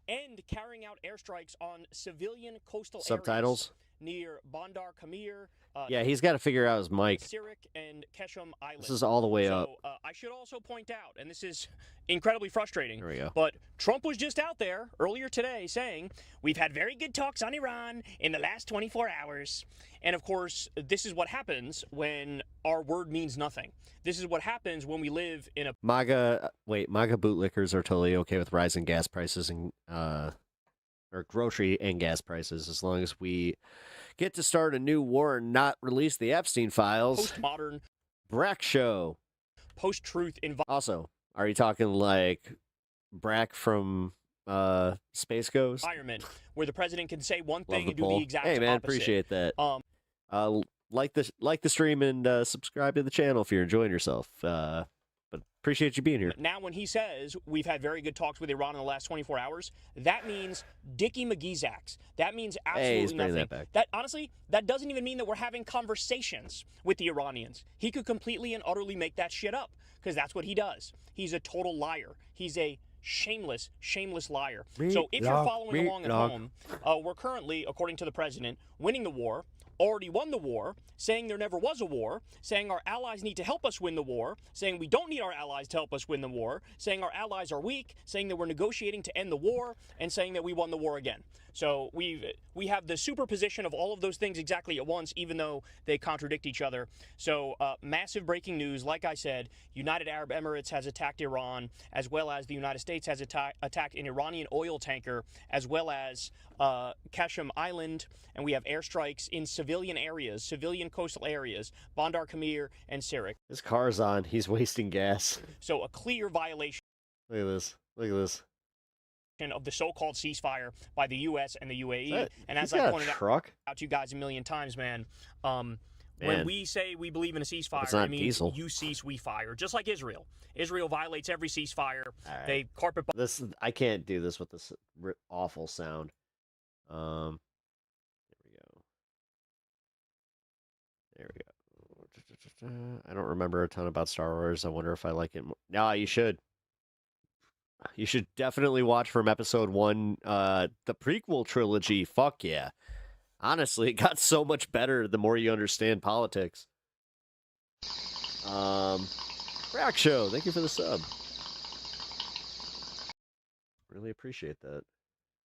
and carrying out airstrikes on civilian coastal Subtitles? areas near Bandar Kamir. Yeah, he's got to figure out his mic. Sirik and Keshem Island. This is all the way up. I should also point out, and this is incredibly frustrating, There we go. but Trump was just out there earlier today saying, we've had very good talks on Iran in the last 24 hours. And of course, this is what happens when our word means nothing. This is what happens when we live in a... MAGA bootlickers are totally okay with rising gas prices and or grocery and gas prices as long as we get to start a new war and not release the Epstein files. Postmodern... Brack show. Post-truth... Also, are you talking like Brack from Space Ghost? Environment where the president can say one Love thing the and do poll. the exact Hey man, opposite. appreciate that. Like the stream and subscribe to the channel if you're enjoying yourself. But appreciate you being here. Now, when he says we've had very good talks with Iran in the last 24 hours, that means Dickie McGeezax. That means absolutely he's bringing nothing. that back. That honestly, that doesn't even mean that we're having conversations with the Iranians. He could completely and utterly make that shit up because that's what he does. He's a total liar. He's a shameless liar. So if you're following along at home, we're currently, according to the president, winning the war. Already won the war, saying there never was a war, saying our allies need to help us win the war, saying we don't need our allies to help us win the war, saying our allies are weak, saying that we're negotiating to end the war, and saying that we won the war again. So we have the superposition of all of those things exactly at once, even though they contradict each other. So massive breaking news. Like I said, United Arab Emirates has attacked Iran, as well as the United States has attacked an Iranian oil tanker, as well as Keshem Island, and we have airstrikes in civilian areas, civilian coastal areas, Bandar Kamir and Sirik. His car's on. He's wasting gas. So a clear violation. Look at this. Look at this. Of the so-called ceasefire by the U.S. and the UAE. That, and as he's I got pointed a truck? out to you guys a million times, man, when we say we believe in a ceasefire, It's not it means diesel. you cease, we fire. Just like Israel. Israel violates every ceasefire. Right. They carpet bomb. This I can't do this with this awful sound. There we go. There we go. I don't remember a ton about Star Wars. I wonder if I like it more. No, you should. You should definitely watch from episode 1, the prequel trilogy. Fuck yeah. Honestly, it got so much better the more you understand politics. Brack Show, thank you for the sub. Really appreciate that.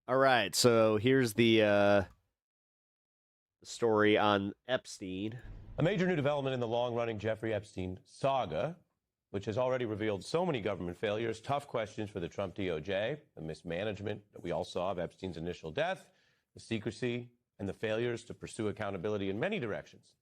All right, so here's the story on Epstein. A major new development in the long-running Jeffrey Epstein saga, which has already revealed so many government failures, tough questions for the Trump DOJ, the mismanagement that we all saw of Epstein's initial death, the secrecy, and the failures to pursue accountability in many directions.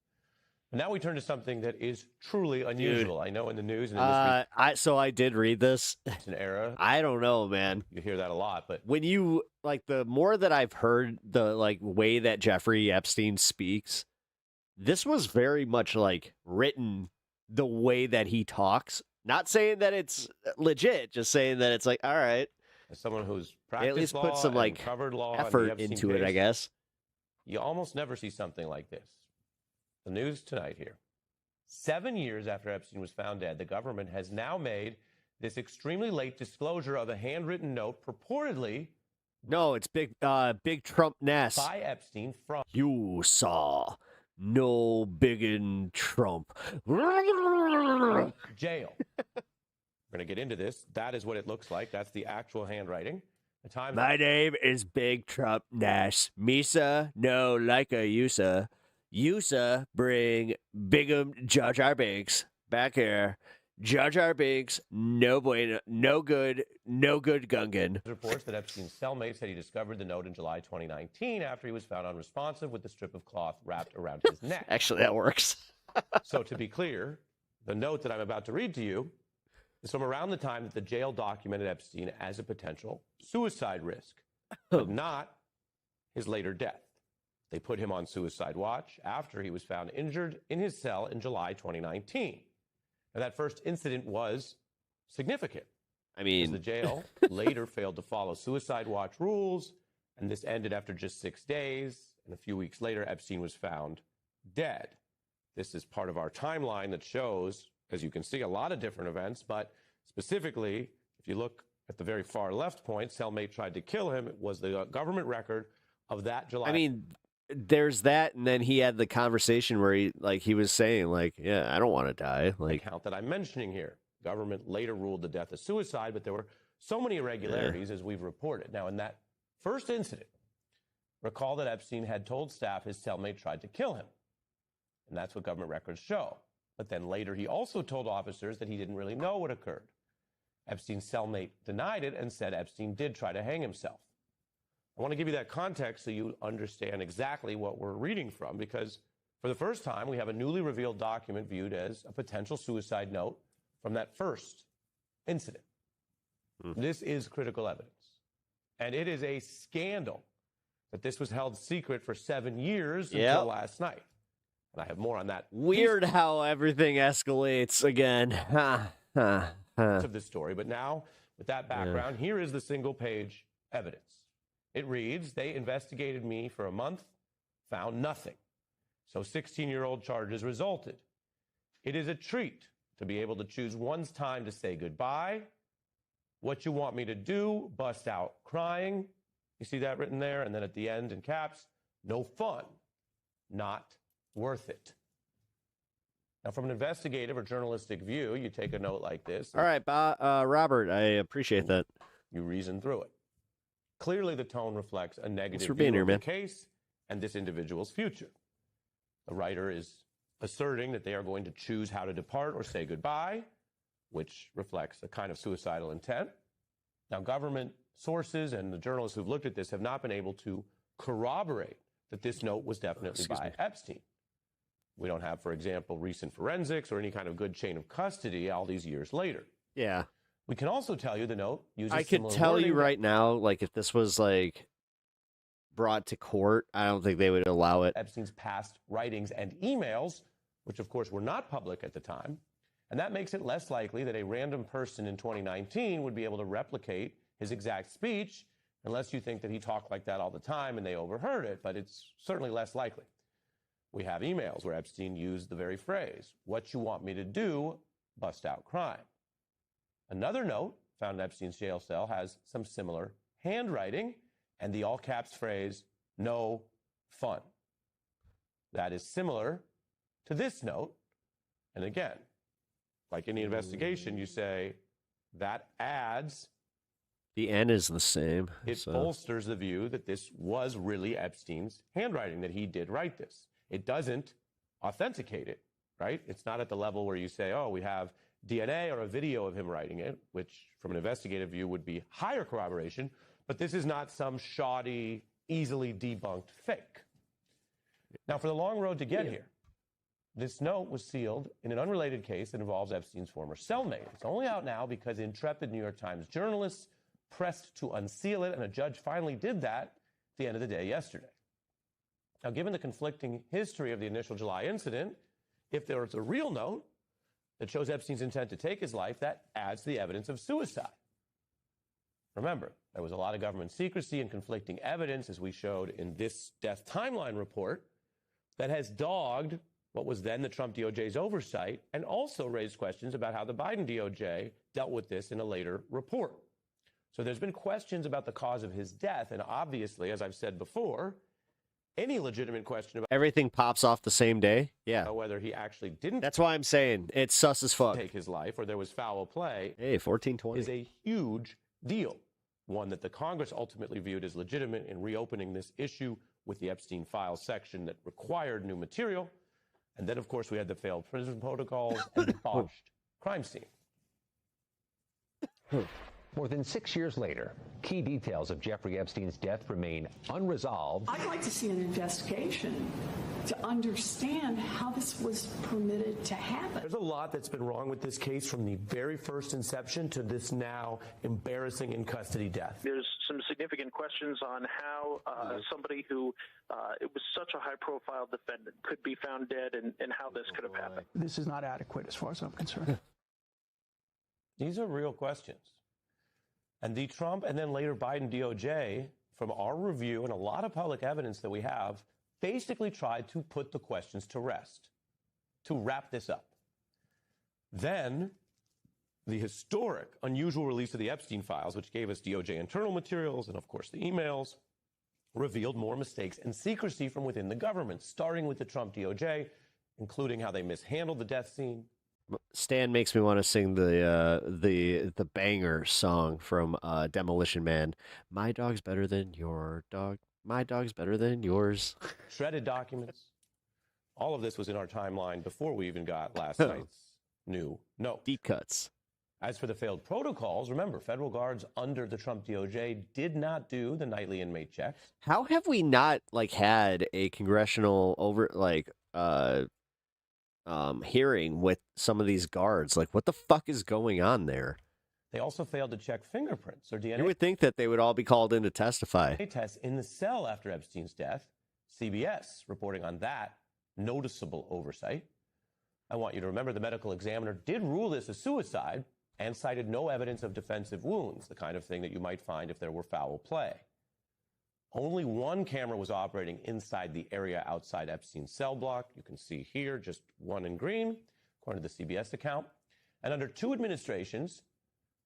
But now we turn to something that is truly unusual. Dude, I know in the news and in this so I did read this. It's an era. I don't know, man. You hear that a lot, but when you the more that I've heard the way that Jeffrey Epstein speaks, this was very much written the way that he talks. Not saying that it's legit, just saying that it's all right. As someone who's practiced at least law put some and covered law effort into it, I guess. you almost never see something like this. The news tonight here. 7 years after Epstein was found dead, the government has now made this extremely late disclosure of a handwritten note purportedly. No, it's big Trump Ness. By Epstein from. You saw no biggin Trump. Jail. We're going to get into this. That is what it looks like. That's the actual handwriting. The time. My name is Big Trump Nash. Misa, no, like a Yusa. Yusa, bring Bigum Jar Jar Binks back here. Jar Jar Binks, no bueno, no good Gungan. Reports that Epstein's cellmate said he discovered the note in July 2019 after he was found unresponsive with the strip of cloth wrapped around his neck. Actually, that works. So to be clear, the note that I'm about to read to you is from around the time that the jail documented Epstein as a potential suicide risk, but not his later death. They put him on suicide watch after he was found injured in his cell in July 2019. Now, that first incident was significant. I mean, the jail later failed to follow suicide watch rules, and this ended after just 6 days. And a few weeks later, Epstein was found dead. This is part of our timeline that shows, as you can see, a lot of different events, but specifically, if you look at the very far left point, cellmate tried to kill him. It was the government record of that July. I mean, there's that, and then he had the conversation where he was saying, like, yeah, I don't want to die. Like, account that I'm mentioning here. Government later ruled the death a suicide, but there were so many irregularities as we've reported. Now, in that first incident, recall that Epstein had told staff his cellmate tried to kill him. And that's what government records show. But then later, he also told officers that he didn't really know what occurred. Epstein's cellmate denied it and said Epstein did try to hang himself. I want to give you that context so you understand exactly what we're reading from, because for the first time, we have a newly revealed document viewed as a potential suicide note from that first incident. This is critical evidence. And it is a scandal that this was held secret for 7 years until last night. And I have more on that. Weird how everything escalates again. Of this story. But now, with that background, here is the single-page evidence. It reads, they investigated me for a month, found nothing. So 16-year-old charges resulted. It is a treat to be able to choose one's time to say goodbye. What you want me to do, bust out crying. You see that written there? And then at the end in caps, no fun, not worth it. Now, from an investigative or journalistic view, you take a note like this. All right, Robert, I appreciate that. You reason through it. Clearly, the tone reflects a negative for being view here, of man. the case and this individual's future. The writer is asserting that they are going to choose how to depart or say goodbye, which reflects a kind of suicidal intent. Now, government sources and the journalists who've looked at this have not been able to corroborate that this note was definitely by Epstein. We don't have, for example, recent forensics or any kind of good chain of custody all these years later. Yeah. We can also tell you the note uses I could tell you right now, like, if this was, like, brought to court, I don't think they would allow it. Epstein's past writings and emails, which, of course, were not public at the time. And that makes it less likely that a random person in 2019 would be able to replicate his exact speech, unless you think that he talked like that all the time and they overheard it. But it's certainly less likely. We have emails where Epstein used the very phrase, what you want me to do, bust out crime. Another note found in Epstein's jail cell has some similar handwriting and the all caps phrase, no fun. That is similar to this note. And again, like any investigation, you say that adds. The N is the same. It bolsters the view that this was really Epstein's handwriting, that he did write this. It doesn't authenticate it, right? It's not at the level where you say, oh, we have DNA or a video of him writing it, which from an investigative view would be higher corroboration, but this is not some shoddy, easily debunked fake. Now, for the long road to get here, this note was sealed in an unrelated case that involves Epstein's former cellmate. It's only out now because intrepid New York Times journalists pressed to unseal it, and a judge finally did that at the end of the day yesterday. Now, given the conflicting history of the initial July incident, if there was a real note that shows Epstein's intent to take his life, that adds to the evidence of suicide. Remember, there was a lot of government secrecy and conflicting evidence, as we showed in this death timeline report, that has dogged what was then the Trump DOJ's oversight and also raised questions about how the Biden DOJ dealt with this in a later report. So there's been questions about the cause of his death, and obviously, as I've said before, any legitimate question about everything pops off the same day. Yeah. whether he actually didn't That's why I'm saying it's sus as fuck. take his life or there was foul play Hey, 1420. is a huge deal. One that the Congress ultimately viewed as legitimate in reopening this issue with the Epstein files section that required new material. And then, of course, we had the failed prison protocols and the botched crime scene. More than 6 years later, key details of Jeffrey Epstein's death remain unresolved. I'd like to see an investigation to understand how this was permitted to happen. There's a lot that's been wrong with this case from the very first inception to this now embarrassing in custody death. There's some significant questions on how somebody who it was such a high-profile defendant could be found dead and how this could have happened. This is not adequate as far as I'm concerned. These are real questions. And the Trump and then later Biden DOJ, from our review and a lot of public evidence that we have, basically tried to put the questions to rest, to wrap this up. Then the historic, unusual release of the Epstein files, which gave us DOJ internal materials and, of course, the emails, revealed more mistakes and secrecy from within the government, starting with the Trump DOJ, including how they mishandled the death scene. Stan makes me want to sing the banger song from Demolition Man. My dog's better than your dog. My dog's better than yours. Shredded documents. All of this was in our timeline before we even got last night's new note. Deep cuts. As for the failed protocols, remember, federal guards under the Trump DOJ did not do the nightly inmate checks. How have we not had a congressional hearing with some of these guards? Like, what the fuck is going on there? They also failed to check fingerprints or DNA. You would think that they would all be called in to testify. Tests in the cell after Epstein's death. CBS reporting on that noticeable oversight. I want you to remember the medical examiner did rule this a suicide and cited no evidence of defensive wounds, the kind of thing that you might find if there were foul play. Only one camera was operating inside the area outside Epstein's cell block. You can see here, just one in green, according to the CBS account. And under two administrations,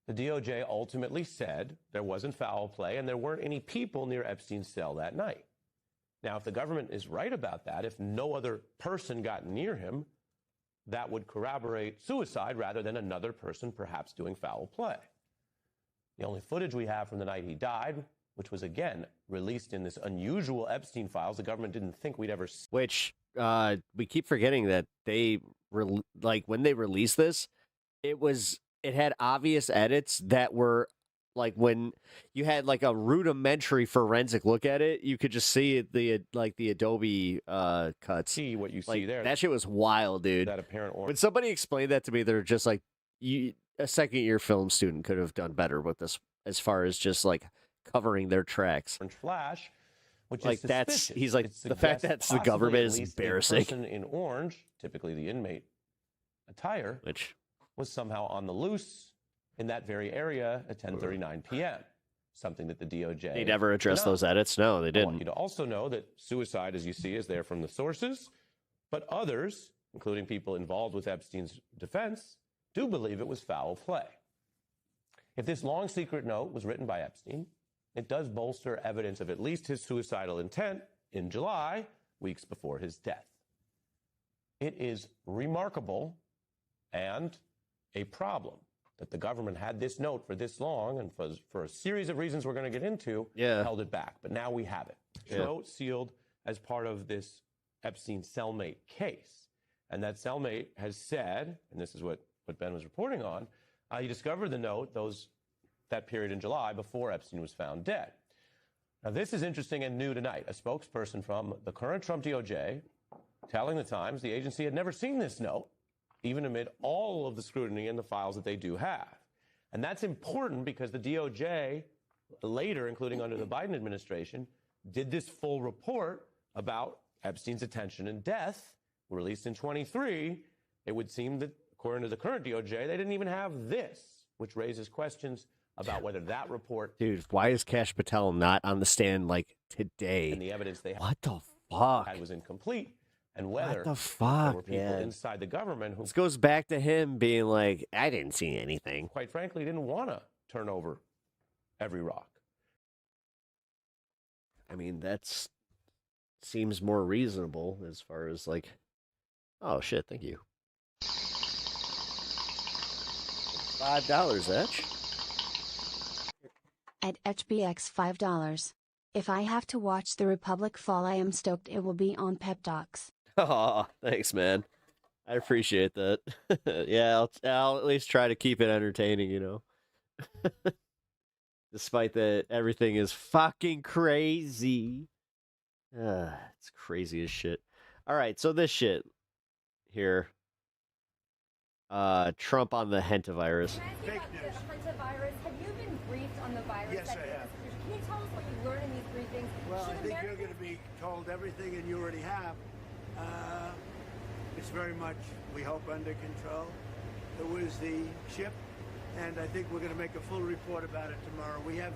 the DOJ ultimately said there wasn't foul play and there weren't any people near Epstein's cell that night. Now, if the government is right about that, if no other person got near him, that would corroborate suicide rather than another person perhaps doing foul play. The only footage we have from the night he died, which was, again, released in this unusual Epstein files the government didn't think we'd ever see. Which we keep forgetting that they, when they released this, it had obvious edits that were, like, when you had, like, a rudimentary forensic look at it, you could just see the Adobe cuts. See what you see there. That shit was wild, dude. That apparent orange. When somebody explained that to me, they're just like, a second-year film student could have done better with this as far as just, like, covering their tracks. Flash, which like, is suspicious. he's like, the fact that it's the government is embarrassing. A person in orange, typically the inmate attire, which was somehow on the loose in that very area at 10:39 p.m., something that the DOJ... They never addressed those edits? No, they didn't. I want you to also know that suicide, as you see, is there from the sources, but others, including people involved with Epstein's defense, do believe it was foul play. If this long secret note was written by Epstein, it does bolster evidence of at least his suicidal intent in July, weeks before his death. It is remarkable and a problem that the government had this note for this long and for a series of reasons we're going to get into, held it back. But now we have it. Yeah. Note sealed as part of this Epstein cellmate case. And that cellmate has said, and this is what Ben was reporting on, he discovered the note that period in July before Epstein was found dead. Now, this is interesting and new tonight. A spokesperson from the current Trump DOJ telling the Times the agency had never seen this note, even amid all of the scrutiny in the files that they do have. And that's important because the DOJ later, including under the Biden administration, did this full report about Epstein's attention and death, released in 23. It would seem that, according to the current DOJ, they didn't even have this, which raises questions about whether that report, dude, why is Kash Patel not on the stand like today? and the evidence they What the fuck? had was incomplete, and whether What the there fuck, were people man? inside the government who, This goes back to him being like, I didn't see anything. quite frankly, didn't want to turn over every rock. I mean, that's seems more reasonable as far as like, oh shit, thank you. $5, Etch. At HBX $5. If I have to watch the Republic fall, I am stoked it will be on PepTalks. Oh, thanks, man. I appreciate that. Yeah, I'll at least try to keep it entertaining, you know. Despite that everything is fucking crazy. It's crazy as shit. All right, so this shit here. Trump on the Hantavirus. Fake news. Hantavirus. Have you been briefed on the virus? Yes, I have. Can you tell us what you learned in these briefings? Well, Should I think you're Americans- going to be told everything, and you already have. It's very much, we hope, under control. It was the chip, and I think we're going to make a full report about it tomorrow. We have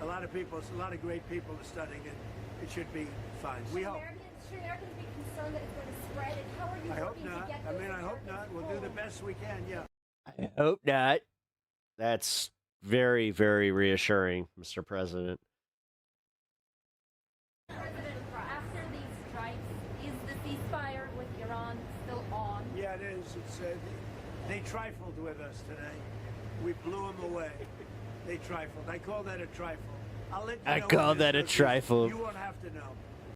a lot of people, a lot of great people studying it. It should be fine. We hope. Should Americans be concerned that it's going to spread? And how are you I hope working not. to get I those mean, I hope Americans not. We'll do the home? best we can, yeah. I hope not. That's very, very reassuring, Mr. President. President, after these strikes, is the ceasefire with Iran still on? Yeah, it is. It's they trifled with us today. We blew them away. They trifled. I call that a trifle. I'll let you I know call when that a this goes. trifle. You won't have to know.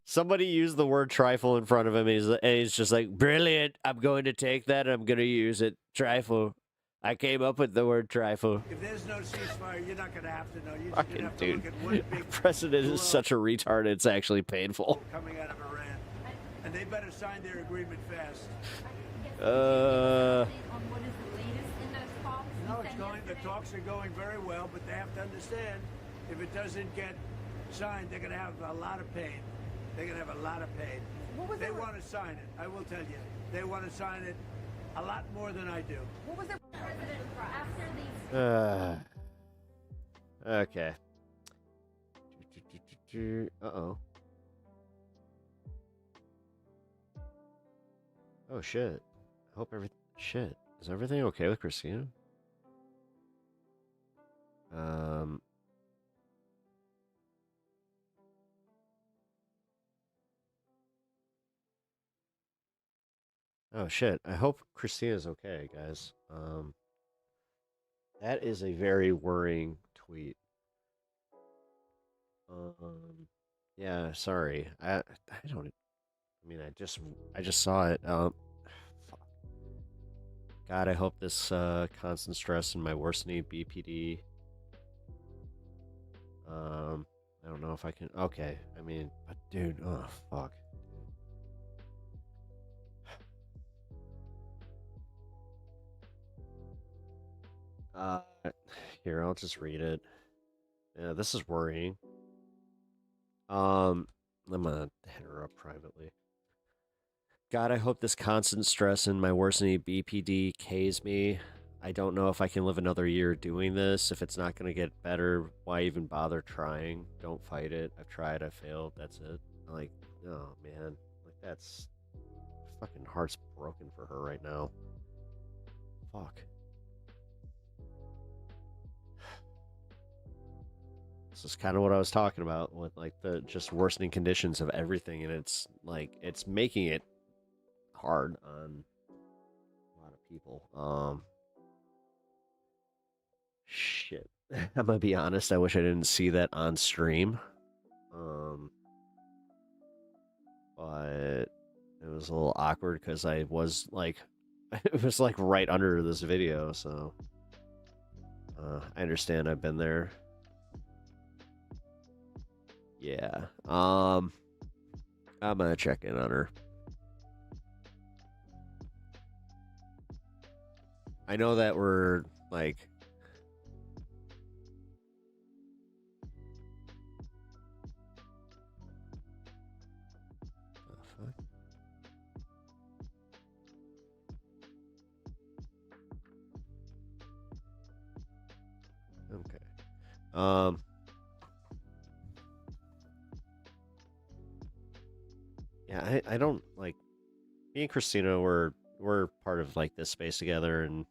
Somebody used the word trifle in front of him, and he's just like, brilliant. I'm going to take that. I'm going to use it. Trifle. I came up with the word trifle. If there's no ceasefire, you're not going to have to know. You're just Fucking going to have to dude. look at one big Our president is such a retard. It's actually painful. coming out of Iran. And they better sign their agreement fast. On what is the latest in those talks? No, it's going. The talks are going very well, but they have to understand if it doesn't get signed, they're going to have a lot of pain. They're going to have a lot of pain. They want to sign it. I will tell you, they want to sign it a lot more than I do. What was the president after these? Okay. Uh-oh. Oh, shit. I hope everything... Shit. Is everything okay with Christina? Oh, shit. I hope Christina's okay, guys. That is a very worrying tweet. Yeah, sorry. I don't... I mean, I just saw it. Fuck. God, I hope this constant stress and my worsening BPD. I don't know if I can. Okay, I mean, but dude, oh fuck. Here, I'll just read it. Yeah, this is worrying. I'm gonna hit her up privately. God, I hope this constant stress and my worsening BPD Ks me. I don't know if I can live another year doing this. If it's not going to get better, why even bother trying? Don't fight it. I've tried, I failed. That's it. Like, oh man. Like, that's... Fucking heart's broken for her right now. Fuck. This is kind of what I was talking about with, like, the just worsening conditions of everything. And it's, like, it's making it hard on a lot of people. Shit. I'm gonna be honest, I wish I didn't see that on stream. But it was a little awkward because I was like, it was like right under this video, so I understand. I've been there. Yeah. I'm gonna check in on her. I know that we're like... Okay. Yeah, I don't like. Me and Christina we're part of like this space together, and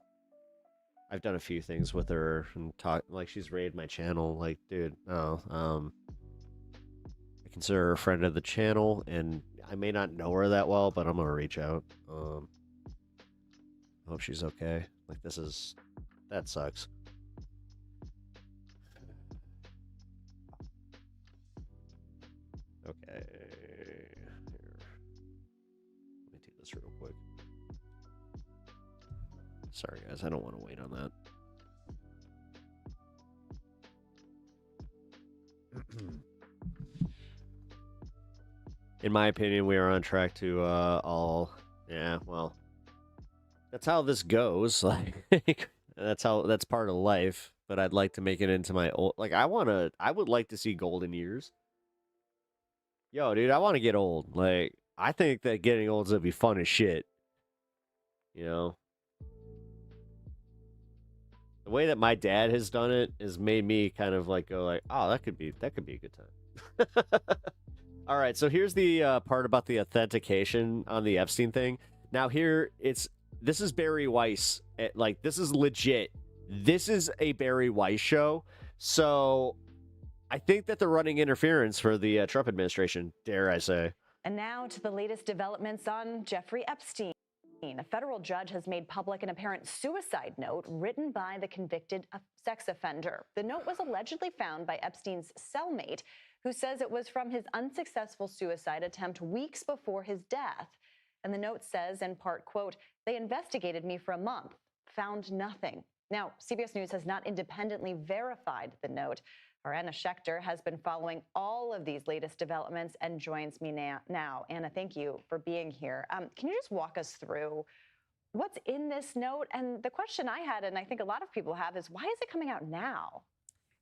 I've done a few things with her and talk like she's raided my channel. Like, dude, no, I consider her a friend of the channel, and I may not know her that well, but I'm gonna reach out. I hope she's okay. Like, that sucks. Okay, here. Let me take this real quick. Sorry, guys, I don't want to wait on that. In my opinion, we are on track to well, that's how this goes. Like, that's part of life. But I'd like to make it into my old. Like, I would like to see golden years. Yo, dude, I want to get old. Like, I think that getting old is gonna be fun as shit. You know, the way that my dad has done it has made me kind of like go like, oh, that could be a good time. All right, so here's the part about the authentication on the Epstein thing. Now this is Barry Weiss. Like, this is legit. This is a Barry Weiss show. So I think that they're running interference for the Trump administration, dare I say. And now to the latest developments on Jeffrey Epstein. A federal judge has made public an apparent suicide note written by the convicted sex offender. The note was allegedly found by Epstein's cellmate, who says it was from his unsuccessful suicide attempt weeks before his death. And the note says, in part, quote, "They investigated me for a month, found nothing." Now, CBS News has not independently verified the note. Our Anna Schechter has been following all of these latest developments and joins me now. Anna, thank you for being here. Can you just walk us through what's in this note? And the question I had, and I think a lot of people have, is why is it coming out now?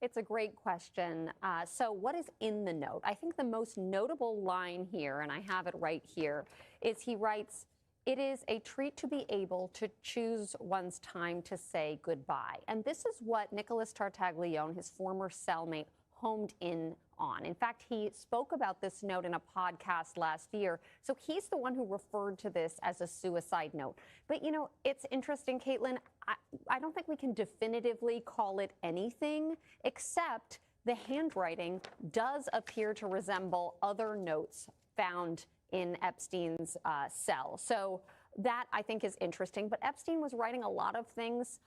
It's a great question. So what is in the note? I think the most notable line here, and I have it right here, is he writes, "It is a treat to be able to choose one's time to say goodbye." And this is what Nicholas Tartaglione, his former cellmate, homed in on. In fact, he spoke about this note in a podcast last year. So he's the one who referred to this as a suicide note. But, you know, it's interesting, Caitlin. I don't think we can definitively call it anything, except the handwriting does appear to resemble other notes found in Epstein's cell. So that, I think, is interesting. But Epstein was writing a lot of things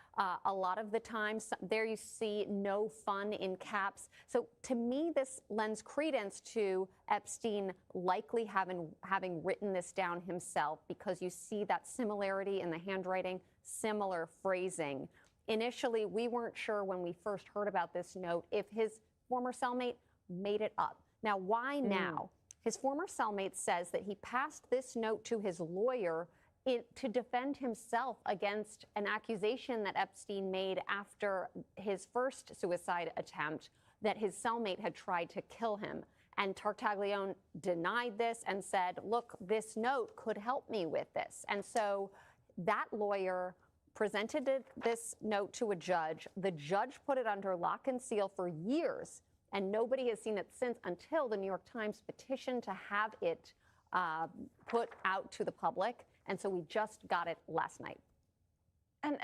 a lot of the time. So there you see "no fun" in caps. So to me, this lends credence to Epstein likely having written this down himself, because you see that similarity in the handwriting, similar phrasing. Initially, we weren't sure when we first heard about this note if his former cellmate made it up. Now, why now? His former cellmate says that he passed this note to his lawyer to defend himself against an accusation that Epstein made after his first suicide attempt, that his cellmate had tried to kill him. And Tartaglione denied this and said, look, this note could help me with this. And so that lawyer presented this note to a judge. The judge put it under lock and seal for years, and nobody has seen it since, until the New York Times petitioned to have it put out to the public. And so we just got it last night. And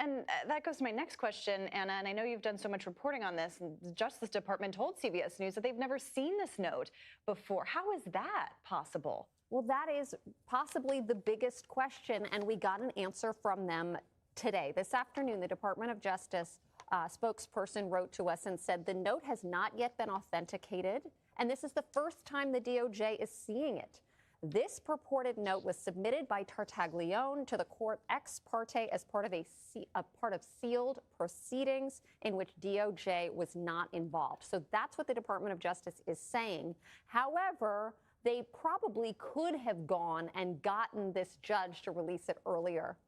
that goes to my next question, Anna, and I know you've done so much reporting on this. And the Justice Department told CBS News that they've never seen this note before. How is that possible? Well, that is possibly the biggest question, and we got an answer from them today. This afternoon, the Department of Justice spokesperson wrote to us and said the note has not yet been authenticated, and this is the first time the DOJ is seeing it. This purported note was submitted by Tartaglione to the court ex parte as part of sealed proceedings in which DOJ was not involved. So that's what the Department of Justice is saying. However, they probably could have gone and gotten this judge to release it earlier.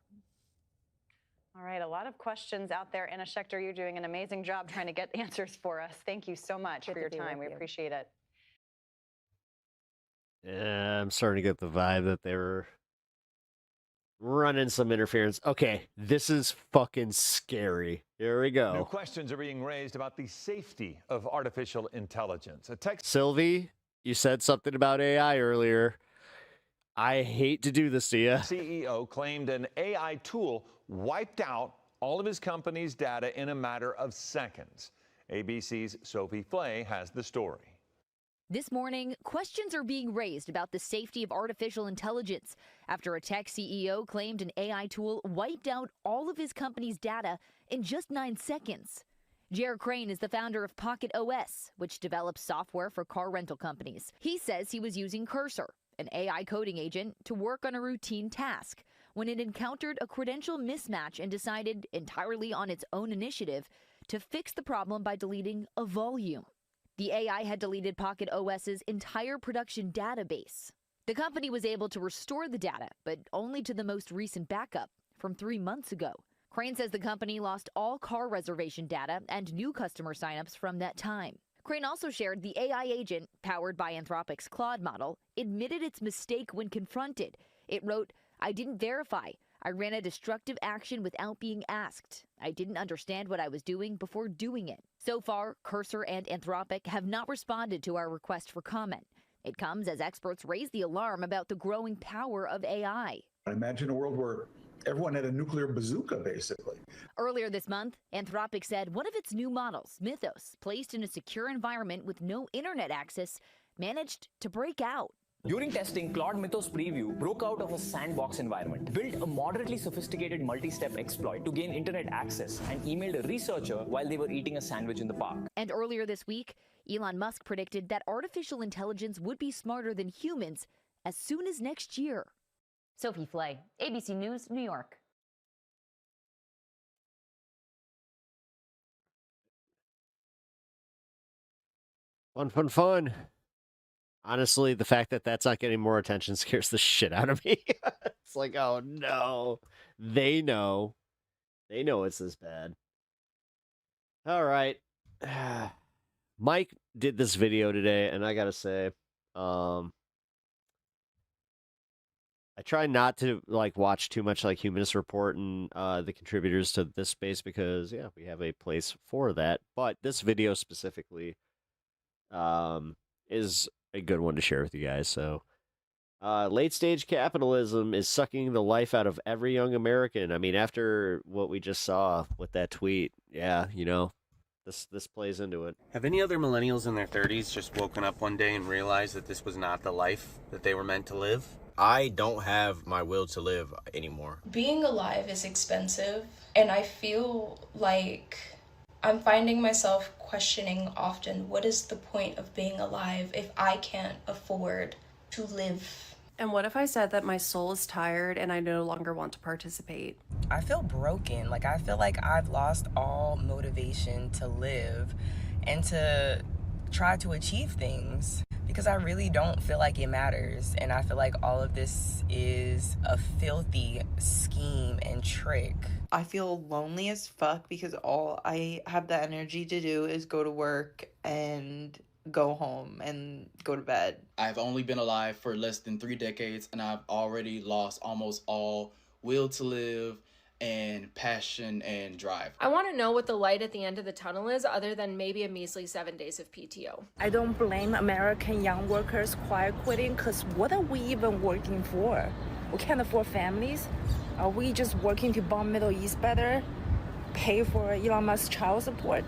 All right, a lot of questions out there. Anna Schechter, you're doing an amazing job trying to get answers for us. Thank you so much for your time. We appreciate it. Yeah, I'm starting to get the vibe that they were running some interference. Okay, this is fucking scary. Here we New go. questions are being raised about the safety of artificial intelligence. Sylvie, you said something about AI earlier. I hate to do this to you. CEO claimed an AI tool wiped out all of his company's data in a matter of seconds. ABC's Sophie Flay has the story. This morning, questions are being raised about the safety of artificial intelligence after a tech CEO claimed an AI tool wiped out all of his company's data in just 9 seconds. Jared Crane is the founder of Pocket OS, which develops software for car rental companies. He says he was using Cursor, an AI coding agent, to work on a routine task when it encountered a credential mismatch and decided, entirely on its own initiative, to fix the problem by deleting a volume. The AI had deleted Pocket OS's entire production database. The company was able to restore the data, but only to the most recent backup from 3 months ago. Crane says the company lost all car reservation data and new customer signups from that time. Crane also shared the AI agent, powered by Anthropic's Claude model, admitted its mistake when confronted. It wrote, "I didn't verify. I ran a destructive action without being asked. I didn't understand what I was doing before doing it." So far, Cursor and Anthropic have not responded to our request for comment. It comes as experts raise the alarm about the growing power of AI. Imagine a world where everyone had a nuclear bazooka, basically. Earlier this month, Anthropic said one of its new models, Mythos, placed in a secure environment with no internet access, managed to break out. During testing, Claude Mythos Preview broke out of a sandbox environment, built a moderately sophisticated multi-step exploit to gain internet access, and emailed a researcher while they were eating a sandwich in the park. And earlier this week, Elon Musk predicted that artificial intelligence would be smarter than humans as soon as next year. Sophie Flay, ABC News, New York. Fun. Honestly, the fact that that's not getting more attention scares the shit out of me. It's like, oh no. They know. They know it's this bad. All right. Mike did this video today, and I gotta say, I try not to watch too much like Humanist Report and the contributors to this space because we have a place for that. But this video specifically is a good one to share with you guys. So, late stage capitalism is sucking the life out of every young American. I mean, after what we just saw with that tweet, this plays into it. Have any other millennials in their 30s just woken up one day and realized that this was not the life that they were meant to live? I don't have my will to live anymore. Being alive is expensive, and I feel like I'm finding myself questioning often, what is the point of being alive if I can't afford to live? And what if I said that my soul is tired and I no longer want to participate? I feel broken. I feel like I've lost all motivation to live and to try to achieve things because I really don't feel like it matters. And I feel like all of this is a filthy scheme and trick. I feel lonely as fuck because all I have the energy to do is go to work and go home and go to bed. I've only been alive for less than 3 decades, and I've already lost almost all will to live and passion and drive. I want to know what the light at the end of the tunnel is, other than maybe a measly 7 days of PTO. I don't blame American young workers quiet quitting, because what are we even working for? We can't afford families. Are we just working to bomb Middle East better? Pay for Elon Musk's child support?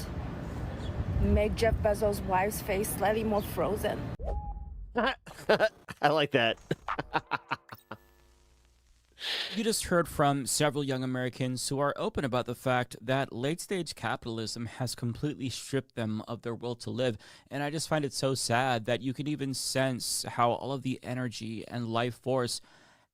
Make Jeff Bezos' wife's face slightly more frozen? I like that. You just heard from several young Americans who are open about the fact that late-stage capitalism has completely stripped them of their will to live. And I just find it so sad that you can even sense how all of the energy and life force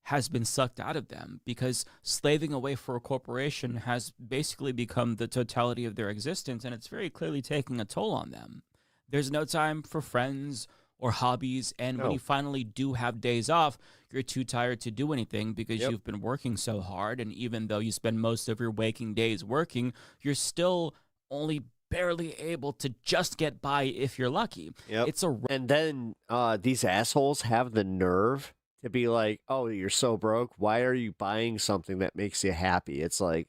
has been sucked out of them, because slaving away for a corporation has basically become the totality of their existence, and it's very clearly taking a toll on them. There's no time for friends or hobbies, and when you finally do have days off, you're too tired to do anything because you've been working so hard, and even though you spend most of your waking days working, you're still only barely able to just get by if you're lucky. And then these assholes have the nerve to be like, oh, you're so broke. Why are you buying something that makes you happy? It's like,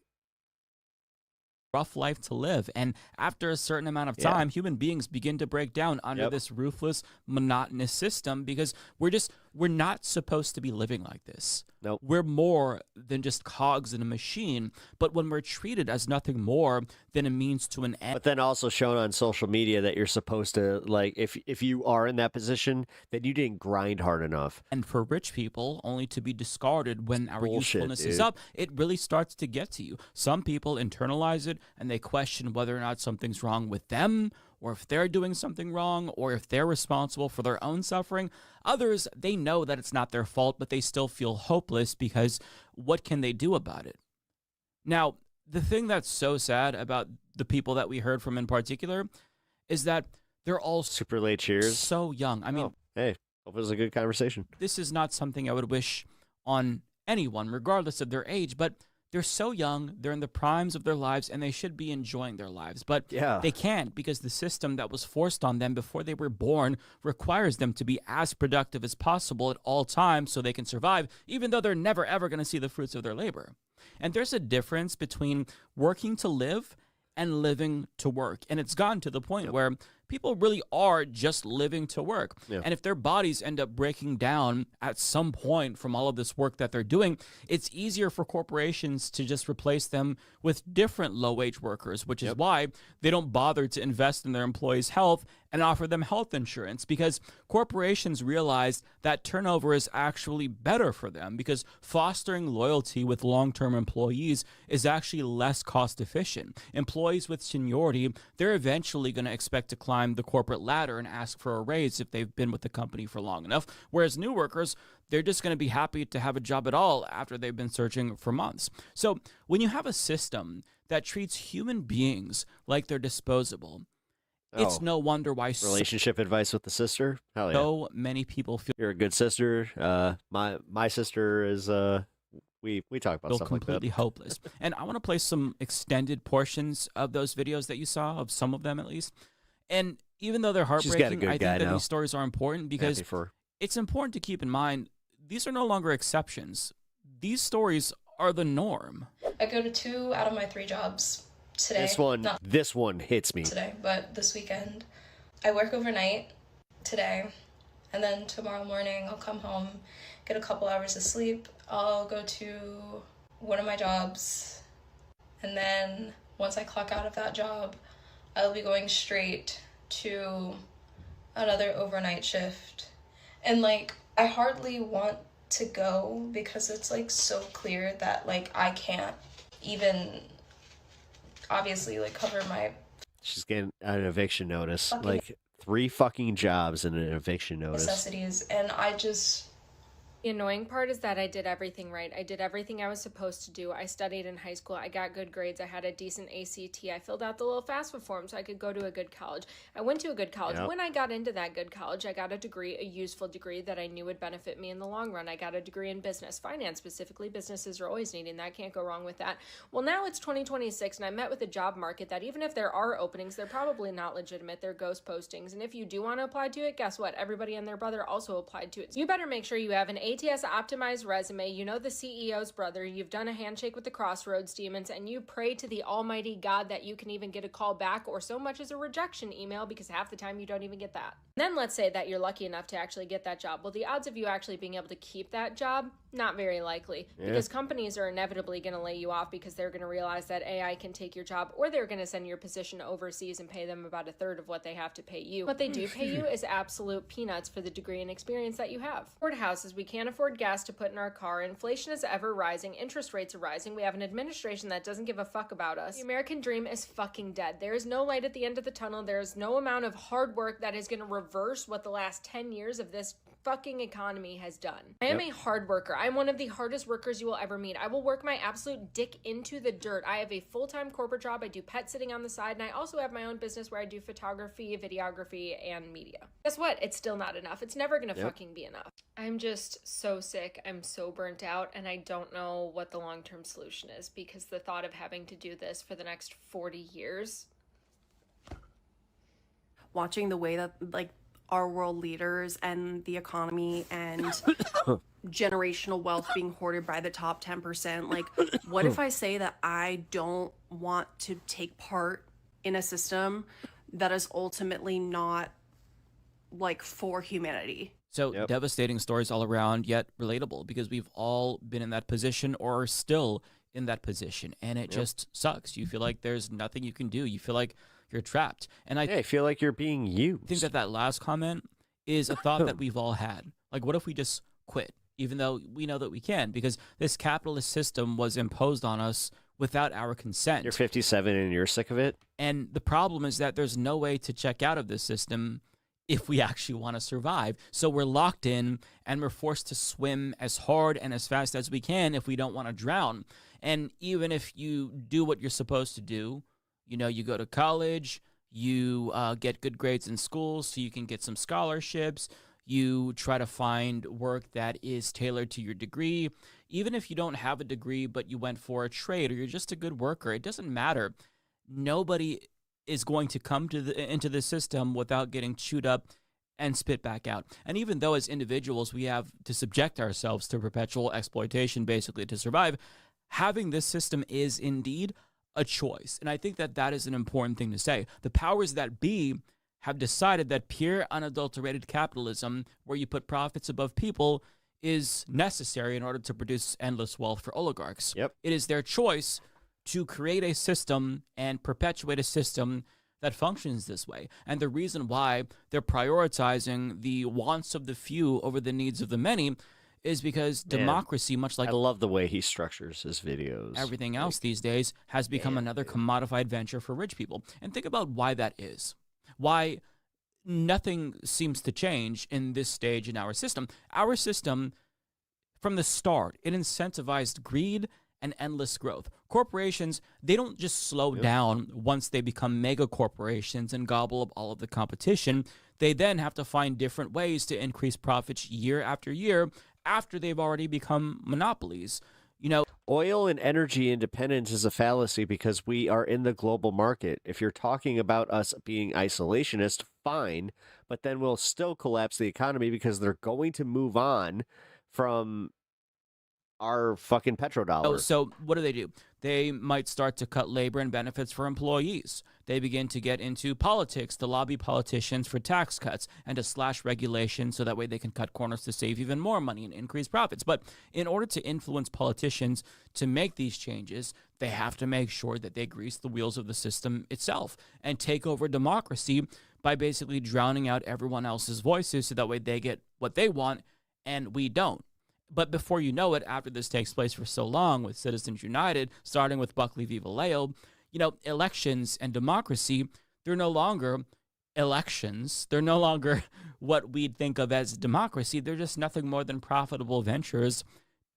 rough life to live. And after a certain amount of Yeah. time, human beings begin to break down under Yep. this ruthless, monotonous system because we're not supposed to be living like this. Nope. We're more than just cogs in a machine. But when we're treated as nothing more than a means to an end. but then also shown on social media that you're supposed to, like, if you are in that position, then you didn't grind hard enough. And for rich people, only to be discarded when our Bullshit, usefulness is dude. up, it really starts to get to you. Some people internalize it and they question whether or not something's wrong with them, or if they're doing something wrong, or if they're responsible for their own suffering. Others, they know that it's not their fault, but they still feel hopeless because what can they do about it? Now, the thing that's so sad about the people that we heard from in particular is that they're all Super late cheers. so young. I mean, Oh, hey, hope it was a good conversation. this is not something I would wish on anyone, regardless of their age, but they're so young, they're in the primes of their lives, and they should be enjoying their lives. But Yeah. they can't because the system that was forced on them before they were born requires them to be as productive as possible at all times so they can survive, even though they're never, ever going to see the fruits of their labor. And there's a difference between working to live and living to work. And it's gotten to the point where people really are just living to work. Yeah. And if their bodies end up breaking down at some point from all of this work that they're doing, it's easier for corporations to just replace them with different low-wage workers, which is why they don't bother to invest in their employees' health and offer them health insurance, because corporations realize that turnover is actually better for them, because fostering loyalty with long-term employees is actually less cost efficient. Employees with seniority, they're eventually going to expect to climb the corporate ladder and ask for a raise if they've been with the company for long enough, whereas new workers, they're just going to be happy to have a job at all after they've been searching for months. So when you have a system that treats human beings like they're disposable, it's Oh. no wonder why Relationship advice with the sister? Hell yeah. so many people feel You're a good sister. My sister is we talk about stuff like that. completely hopeless. And I want to play some extended portions of those videos that you saw, of some of them at least. And even though they're She's got a heartbreaking, good I think guy that now. these stories are important because Happy for her. it's important to keep in mind these are no longer exceptions. These stories are the norm. I go to 2 out of my 3 jobs today. Not This one hits me. today, but this weekend. I work overnight today, and then tomorrow morning I'll come home, get a couple hours of sleep. I'll go to one of my jobs, and then once I clock out of that job, I'll be going straight to another overnight shift. And like, I hardly want to go because it's like so clear that like I can't even obviously like cover my She's getting an eviction notice. Fucking- Like 3 fucking jobs and an eviction notice. necessities, and I just The annoying part is that I did everything right. I did everything I was supposed to do. I studied in high school. I got good grades. I had a decent ACT. I filled out the little FAFSA form so I could go to a good college. I went to a good college. Yep. When I got into that good college, I got a degree, a useful degree that I knew would benefit me in the long run. I got a degree in business, finance specifically. Businesses are always needing that. Can't go wrong with that. Well, now it's 2026 and I met with a job market that even if there are openings, they're probably not legitimate. They're ghost postings. And if you do want to apply to it, guess what? Everybody and their brother also applied to it. So you better make sure you have an ATS optimized resume, you know the CEO's brother, you've done a handshake with the Crossroads demons, and you pray to the almighty God that you can even get a call back or so much as a rejection email, because half the time you don't even get that. Then let's say that you're lucky enough to actually get that job. Well, the odds of you actually being able to keep that job, not very likely, because companies are inevitably going to lay you off because they're going to realize that AI can take your job, or they're going to send your position overseas and pay them about 1/3 of what they have to pay you. What they do pay you is absolute peanuts for the degree and experience that you have. Afford houses, we can't afford gas to put in our car, inflation is ever rising, interest rates are rising, we have an administration that doesn't give a fuck about us. The American dream is fucking dead. There is no light at the end of the tunnel. There is no amount of hard work that is going to reverse what the last 10 years of this fucking economy has done. I am a hard worker. I'm one of the hardest workers you will ever meet. I will work my absolute dick into the dirt. I have a full-time corporate job. I do pet sitting on the side, and I also have my own business where I do photography, videography, and media. Guess what? It's still not enough. It's never gonna fucking be enough. I'm just so sick. I'm so burnt out, and I don't know what the long-term solution is, because the thought of having to do this for the next 40 years. Watching the way that like our world leaders and the economy and generational wealth being hoarded by the top 10%. Like, what if I say that I don't want to take part in a system that is ultimately not like for humanity? So devastating stories all around, yet relatable, because we've all been in that position or are still in that position, and it just sucks. You feel like there's nothing you can do. You feel like you're trapped. And I feel like you're being used. I think that last comment is a thought that we've all had. Like, what if we just quit, even though we know that we can? Because this capitalist system was imposed on us without our consent. You're 57 and you're sick of it? And the problem is that there's no way to check out of this system if we actually want to survive. So we're locked in, and we're forced to swim as hard and as fast as we can if we don't want to drown. And even if you do what you're supposed to do, you know, you go to college, you get good grades in school so you can get some scholarships, you try to find work that is tailored to your degree. Even if you don't have a degree but you went for a trade or you're just a good worker, it doesn't matter. Nobody is going to come to into the system without getting chewed up and spit back out. And even though as individuals we have to subject ourselves to perpetual exploitation basically to survive, having this system is indeed a choice. And I think that that is an important thing to say. The powers that be have decided that pure, unadulterated capitalism, where you put profits above people, is necessary in order to produce endless wealth for oligarchs. It is their choice to create a system and perpetuate a system that functions this way. And the reason why they're prioritizing the wants of the few over the needs of the many is because democracy, much like I love the way he structures his videos. Everything else these days has become another commodified venture for rich people. And think about why that is. Why nothing seems to change in this stage in our system. Our system, from the start, it incentivized greed and endless growth. Corporations, they don't just slow down once they become mega corporations and gobble up all of the competition. They then have to find different ways to increase profits year after year after they've already become monopolies. You know, oil and energy independence is a fallacy because we are in the global market. If you're talking about us being isolationist, fine, but then we'll still collapse the economy because they're going to move on from our fucking petrodollar. So what do? They might start to cut labor and benefits for employees. They begin to get into politics to lobby politicians for tax cuts and to slash regulation so that way they can cut corners to save even more money and increase profits. But in order to influence politicians to make these changes, they have to make sure that they grease the wheels of the system itself and take over democracy by basically drowning out everyone else's voices so that way they get what they want and we don't. But before you know it, after this takes place for so long with Citizens United, starting with Buckley v. Vallejo, you know, elections and democracy, they're no longer elections. They're no longer what we'd think of as democracy. They're just nothing more than profitable ventures,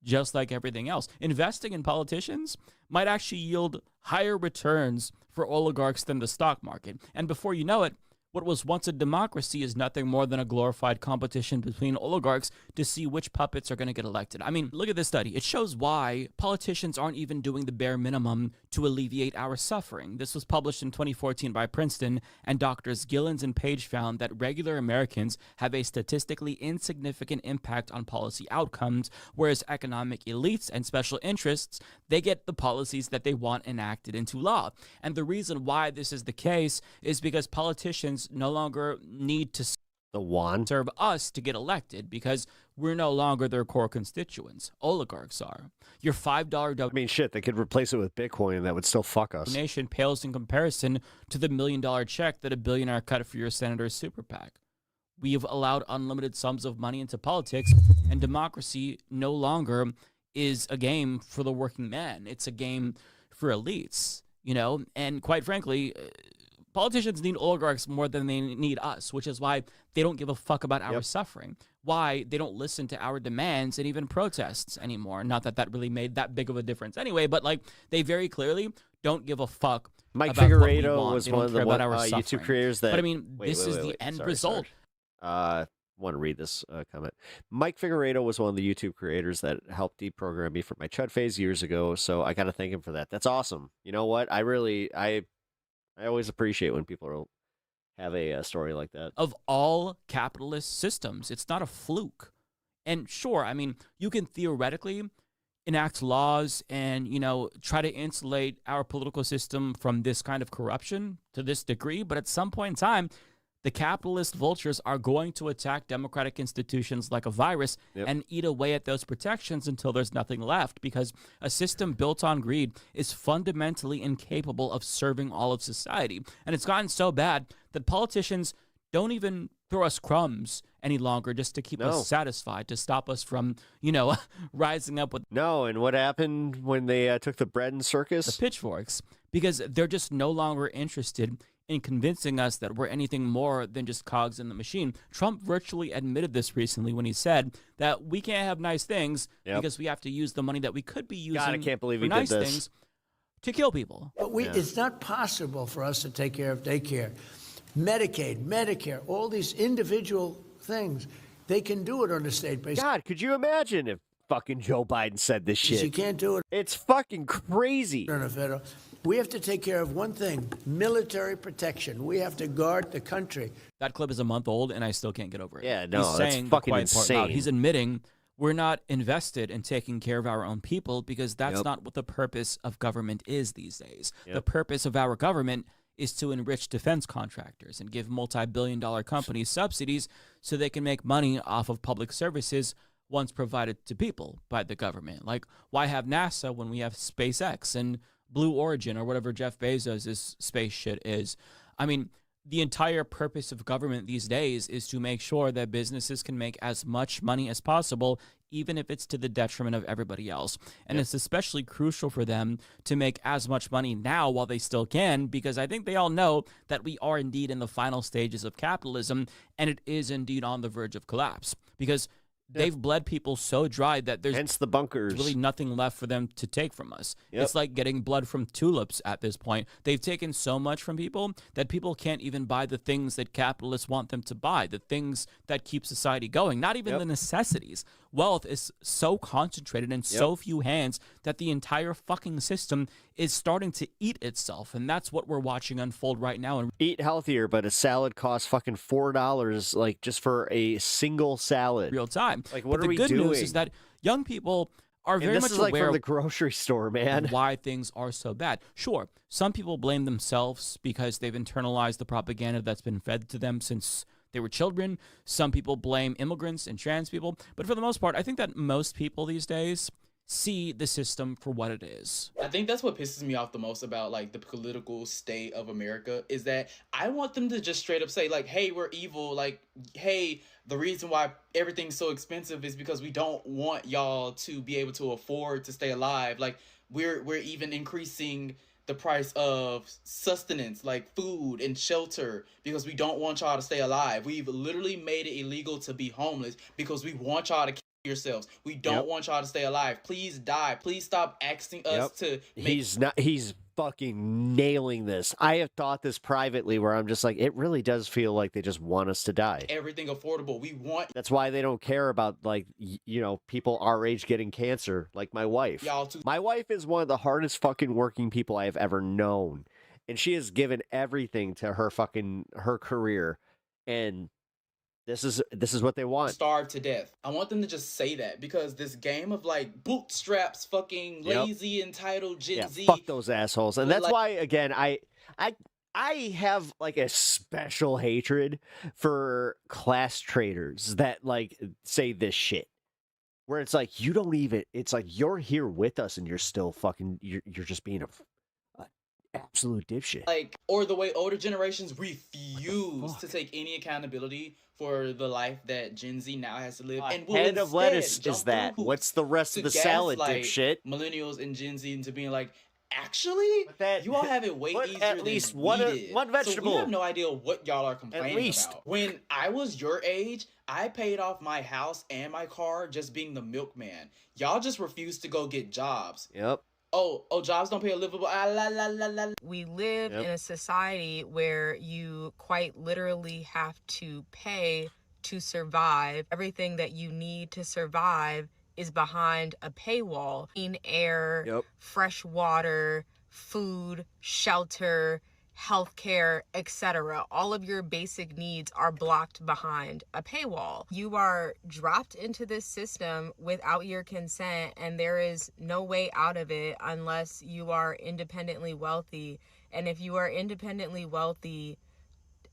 just like everything else. Investing in politicians might actually yield higher returns for oligarchs than the stock market. And before you know it, what was once a democracy is nothing more than a glorified competition between oligarchs to see which puppets are going to get elected. I mean, look at this study. It shows why politicians aren't even doing the bare minimum to alleviate our suffering. This was published in 2014 by Princeton, and doctors Gillens and Page found that regular Americans have a statistically insignificant impact on policy outcomes, whereas economic elites and special interests, they get the policies that they want enacted into law. And the reason why this is the case is because politicians no longer need to serve us to get elected because we're no longer their core constituents. Oligarchs are. Your $5 I mean, shit, they could replace it with Bitcoin and that would still fuck us. Donation pales in comparison to the $1 million check that a billionaire cut for your senator's super PAC. We've allowed unlimited sums of money into politics, and democracy no longer is a game for the working man. It's a game for elites, you know, and quite frankly, politicians need oligarchs more than they need us, which is why they don't give a fuck about our suffering, why they don't listen to our demands and even protests anymore. Not that that really made that big of a difference anyway, but like they very clearly don't give a fuck Mike about what we Figueredo want. was They one don't of the care about our YouTube suffering. creators that... But I mean, this is the end result. I want to read this comment. Mike Figueredo was one of the YouTube creators that helped deprogram me for my chud phase years ago, so I got to thank him for that. That's awesome. You know what? I always appreciate when people have a story like that. Of all capitalist systems, it's not a fluke. And sure, I mean, you can theoretically enact laws and, try to insulate our political system from this kind of corruption to this degree. But at some point in time, the capitalist vultures are going to attack democratic institutions like a virus and eat away at those protections until there's nothing left, because a system built on greed is fundamentally incapable of serving all of society. And it's gotten so bad that politicians don't even throw us crumbs any longer just to keep us satisfied, to stop us from, rising up with... No, and what happened when they took the bread and circus? The pitchforks. Because they're just no longer interested in convincing us that we're anything more than just cogs in the machine. Trump virtually admitted this recently when he said that we can't have nice things because we have to use the money that we could be using God, I can't believe for he nice did this. things to kill people. But it's not possible for us to take care of daycare, Medicaid, Medicare, all these individual things. They can do it on a state basis. God, could you imagine if fucking Joe Biden said this shit? You can't do it. It's fucking crazy. On a federal. We have to take care of one thing, military protection. We have to guard the country. That clip is a month old, and I still can't get over it. Yeah, no, He's that's saying the fucking quiet part insane. loud. He's admitting we're not invested in taking care of our own people because that's not what the purpose of government is these days. The purpose of our government is to enrich defense contractors and give multi-billion-dollar companies subsidies so they can make money off of public services once provided to people by the government. Like, why have NASA when we have SpaceX and Blue Origin or whatever Jeff Bezos' space shit is? I mean, the entire purpose of government these days is to make sure that businesses can make as much money as possible, even if it's to the detriment of everybody else. And it's especially crucial for them to make as much money now while they still can, because I think they all know that we are indeed in the final stages of capitalism, and it is indeed on the verge of collapse. Because they've bled people so dry that there's hence the bunkers. Really nothing left for them to take from us. It's like getting blood from tulips at this point. They've taken so much from people that people can't even buy the things that capitalists want them to buy, the things that keep society going, not even the necessities. Wealth is so concentrated in so few hands that the entire fucking system is starting to eat itself. And that's what we're watching unfold right now. And eat healthier, but a salad costs fucking $4, like, just for a single salad. Real time. Like, what but are we doing? The good doing? news is that young people are very much is like aware from the grocery store, man. Why things are so bad. Sure, some people blame themselves because they've internalized the propaganda that's been fed to them since they were children. Some people blame immigrants and trans people. But for the most part, I think that most people these days see the system for what it is. I think that's what pisses me off the most about like the political state of America is that I want them to just straight up say like, hey, we're evil. Like, hey, the reason why everything's so expensive is because we don't want y'all to be able to afford to stay alive. Like we're even increasing the price of sustenance, like food and shelter, because we don't want y'all to stay alive. We've literally made it illegal to be homeless because we want y'all to kill yourselves. We don't want y'all to stay alive. Please die. Please stop asking us to make... He's fucking nailing this. I have thought this privately where I'm just like, it really does feel like they just want us to die. Everything affordable. We want... That's why they don't care about, like, people our age getting cancer, like my wife. My wife is one of the hardest fucking working people I have ever known. And she has given everything to her career. And this is what they want. Starve to death. I want them to just say that because this game of like bootstraps, fucking lazy, entitled Gen Z. Fuck those assholes. And that's why, again, I have like a special hatred for class traders that like say this shit. Where it's like, it's like you're here with us and you're still fucking, you're just being a absolute dipshit. Like, or the way older generations refuse to take any accountability for the life that Gen Z now has to live. And will head of lettuce is that. What's the rest of the salad, dipshit? Millennials and Gen Z into being like, actually, you all have it way easier at least than one So vegetable. we have no idea what y'all are complaining about. When I was your age, I paid off my house and my car just being the milkman. Y'all just refused to go get jobs. Yep. Oh, jobs don't pay a livable. We live in a society where you quite literally have to pay to survive. Everything that you need to survive is behind a paywall. Clean air, fresh water, food, shelter, healthcare, etc. All of your basic needs are blocked behind a paywall. You are dropped into this system without your consent, and there is no way out of it unless you are independently wealthy. And if you are independently wealthy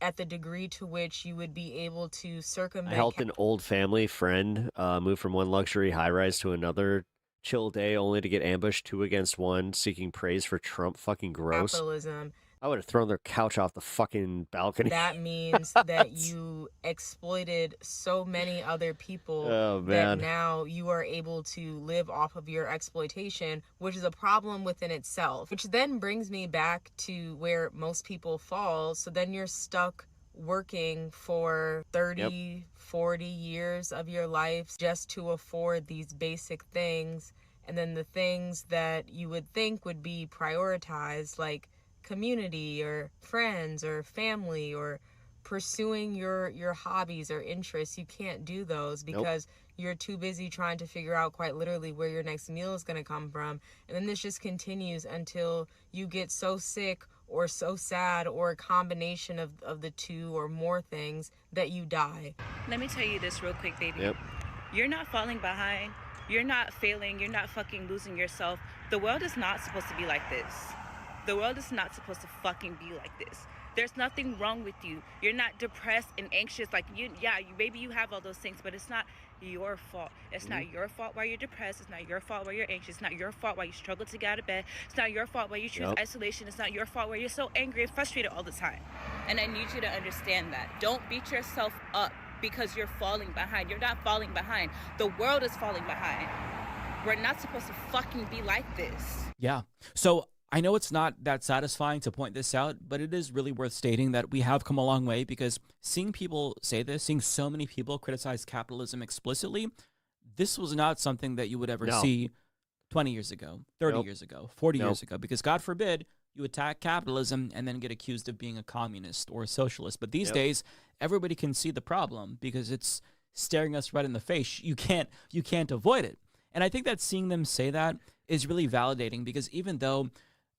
at the degree to which you would be able to I circumvent helped an old family friend move from one luxury high rise to another chill day, only to get ambushed 2 against 1, seeking praise for Trump. Fucking gross. capitalism, I would have thrown their couch off the fucking balcony. that means that you exploited so many other people Oh, that man. now you are able to live off of your exploitation, which is a problem within itself. Which then brings me back to where most people fall. So then you're stuck working for 30, 40 years of your life just to afford these basic things. And then the things that you would think would be prioritized, like community or friends or family or pursuing your hobbies or interests, you can't do those because you're too busy trying to figure out quite literally where your next meal is going to come from. And then this just continues until you get so sick or so sad or a combination of the two or more things that you die. Let me tell you this real quick, baby. Yep. You're not falling behind. You're not failing. You're not fucking losing yourself. The world is not supposed to be like this. The world is not supposed to fucking be like this. There's nothing wrong with you. You're not depressed and anxious. Like, maybe you have all those things, but it's not your fault. It's not your fault why you're depressed. It's not your fault why you're anxious. It's not your fault why you struggle to get out of bed. It's not your fault why you choose isolation. It's not your fault why you're so angry and frustrated all the time. And I need you to understand that. Don't beat yourself up because you're falling behind. You're not falling behind. The world is falling behind. We're not supposed to fucking be like this. Yeah. So I know it's not that satisfying to point this out, but it is really worth stating that we have come a long way, because seeing people say this, seeing so many people criticize capitalism explicitly, this was not something that you would ever see 20 years ago, 30 years ago, 40 years ago, because God forbid you attack capitalism and then get accused of being a communist or a socialist. But these days, everybody can see the problem because it's staring us right in the face. You can't avoid it. And I think that seeing them say that is really validating, because even though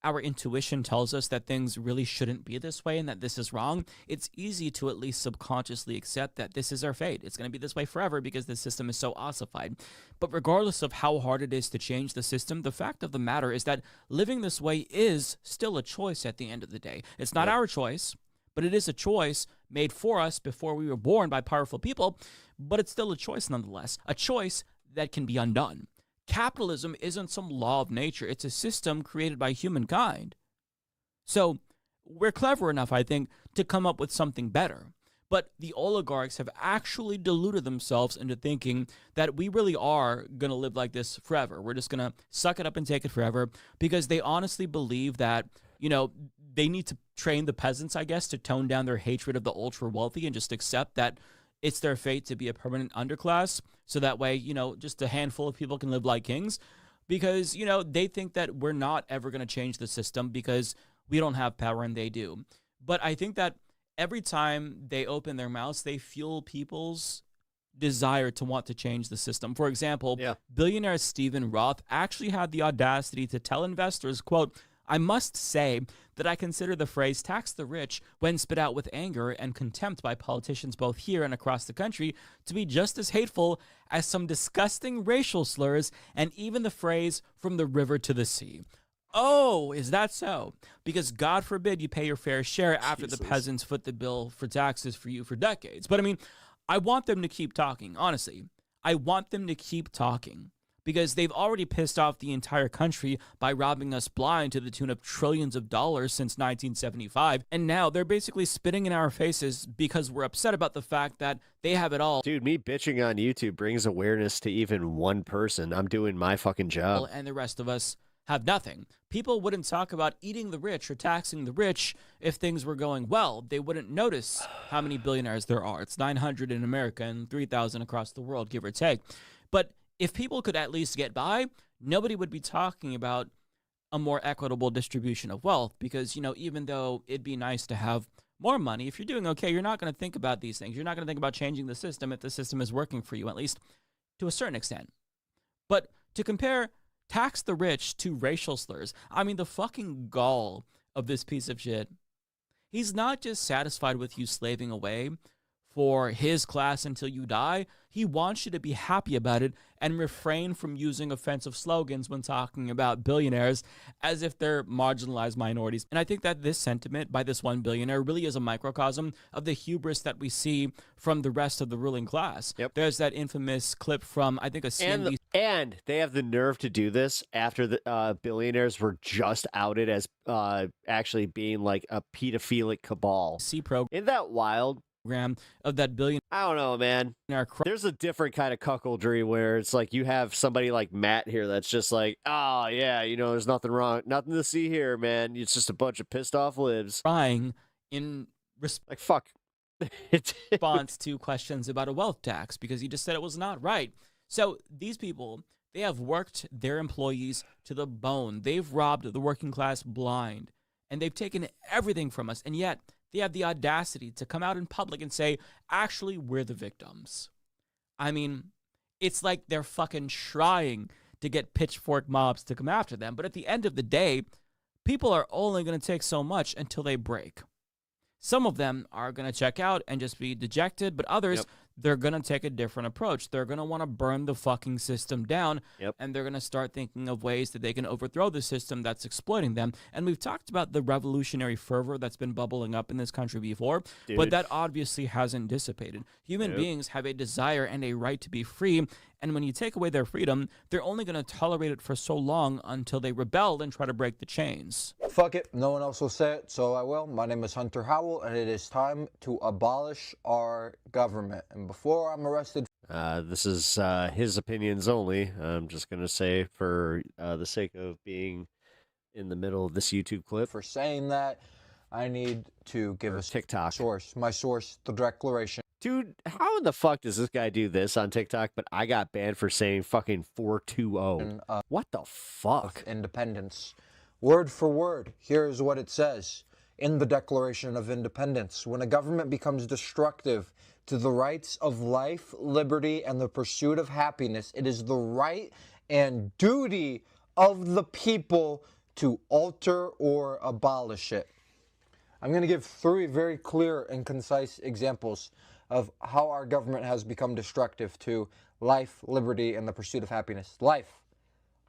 our intuition tells us that things really shouldn't be this way and that this is wrong, it's easy to at least subconsciously accept that this is our fate. It's going to be this way forever because the system is so ossified. But regardless of how hard it is to change the system, the fact of the matter is that living this way is still a choice at the end of the day. It's not our choice, but it is a choice made for us before we were born by powerful people, but it's still a choice nonetheless, a choice that can be undone. Capitalism isn't some law of nature. It's a system created by humankind. So we're clever enough, I think, to come up with something better. But the oligarchs have actually deluded themselves into thinking that we really are going to live like this forever. We're just going to suck it up and take it forever, because they honestly believe that, they need to train the peasants, I guess, to tone down their hatred of the ultra wealthy and just accept that it's their fate to be a permanent underclass. So that way, just a handful of people can live like kings, because, they think that we're not ever going to change the system because we don't have power and they do. But I think that every time they open their mouths, they fuel people's desire to want to change the system. For example, billionaire Stephen Roth actually had the audacity to tell investors, quote, "I must say that I consider the phrase tax the rich, when spit out with anger and contempt by politicians both here and across the country, to be just as hateful as some disgusting racial slurs and even the phrase from the river to the sea." Oh, is that so? Because God forbid you pay your fair share after the peasants foot the bill for taxes for you for decades. But I mean, I want them to keep talking, honestly. I want them to keep talking, because they've already pissed off the entire country by robbing us blind to the tune of trillions of dollars since 1975. And now they're basically spitting in our faces because we're upset about the fact that they have it all. Dude, me bitching on YouTube brings awareness to even one person. I'm doing my fucking job. And the rest of us have nothing. People wouldn't talk about eating the rich or taxing the rich if things were going well. They wouldn't notice how many billionaires there are. It's 900 in America and 3,000 across the world, give or take. But if people could at least get by, nobody would be talking about a more equitable distribution of wealth, because, even though it'd be nice to have more money, if you're doing okay, you're not going to think about these things. You're not going to think about changing the system if the system is working for you, at least to a certain extent. But to compare tax the rich to racial slurs, I mean, the fucking gall of this piece of shit He's not just satisfied with you slaving away for his class until you die. He wants you to be happy about it and refrain from using offensive slogans when talking about billionaires as if they're marginalized minorities. And I think that this sentiment by this one billionaire really is a microcosm of the hubris that we see from the rest of the ruling class. Yep. There's that infamous clip from, I think, a CNBC. And they have the nerve to do this after the billionaires were just outed as actually being like a pedophilic cabal. Isn't that wild? Of that billion. I don't know, man. There's a different kind of cuckoldry where it's like you have somebody like Matt here that's just like, oh, yeah, you know, there's nothing wrong. Nothing to see here, man. It's just a bunch of pissed off libs. Crying in like, fuck. response to questions about a wealth tax because he just said it was not right. So these people, they have worked their employees to the bone. They've robbed the working class blind, and they've taken everything from us. And yet they have the audacity to come out in public and say, actually, we're the victims. I mean, it's like they're fucking trying to get pitchfork mobs to come after them. But at the end of the day, people are only going to take so much until they break. Some of them are going to check out and just be dejected, but others, they're going to take a different approach. They're going to want to burn the fucking system down, and they're going to start thinking of ways that they can overthrow the system that's exploiting them. And we've talked about the revolutionary fervor that's been bubbling up in this country before, but that obviously hasn't dissipated. Human beings have a desire and a right to be free, and when you take away their freedom, they're only going to tolerate it for so long until they rebel and try to break the chains. Fuck it, no one else will say it, so I will. My name is Hunter Howell, and it is time to abolish our government. And before I'm arrested... This is his opinions only. I'm just going to say for the sake of being in the middle of this YouTube clip. For saying that, I need to give a TikTok source. My source, the Declaration. Dude, how in the fuck does this guy do this on TikTok, but I got banned for saying fucking 420? What the fuck? Independence. Word for word, here's what it says. In the Declaration of Independence, when a government becomes destructive to the rights of life, liberty, and the pursuit of happiness, it is the right and duty of the people to alter or abolish it. I'm going to give 3 very clear and concise examples of how our government has become destructive to life, liberty, and the pursuit of happiness. Life.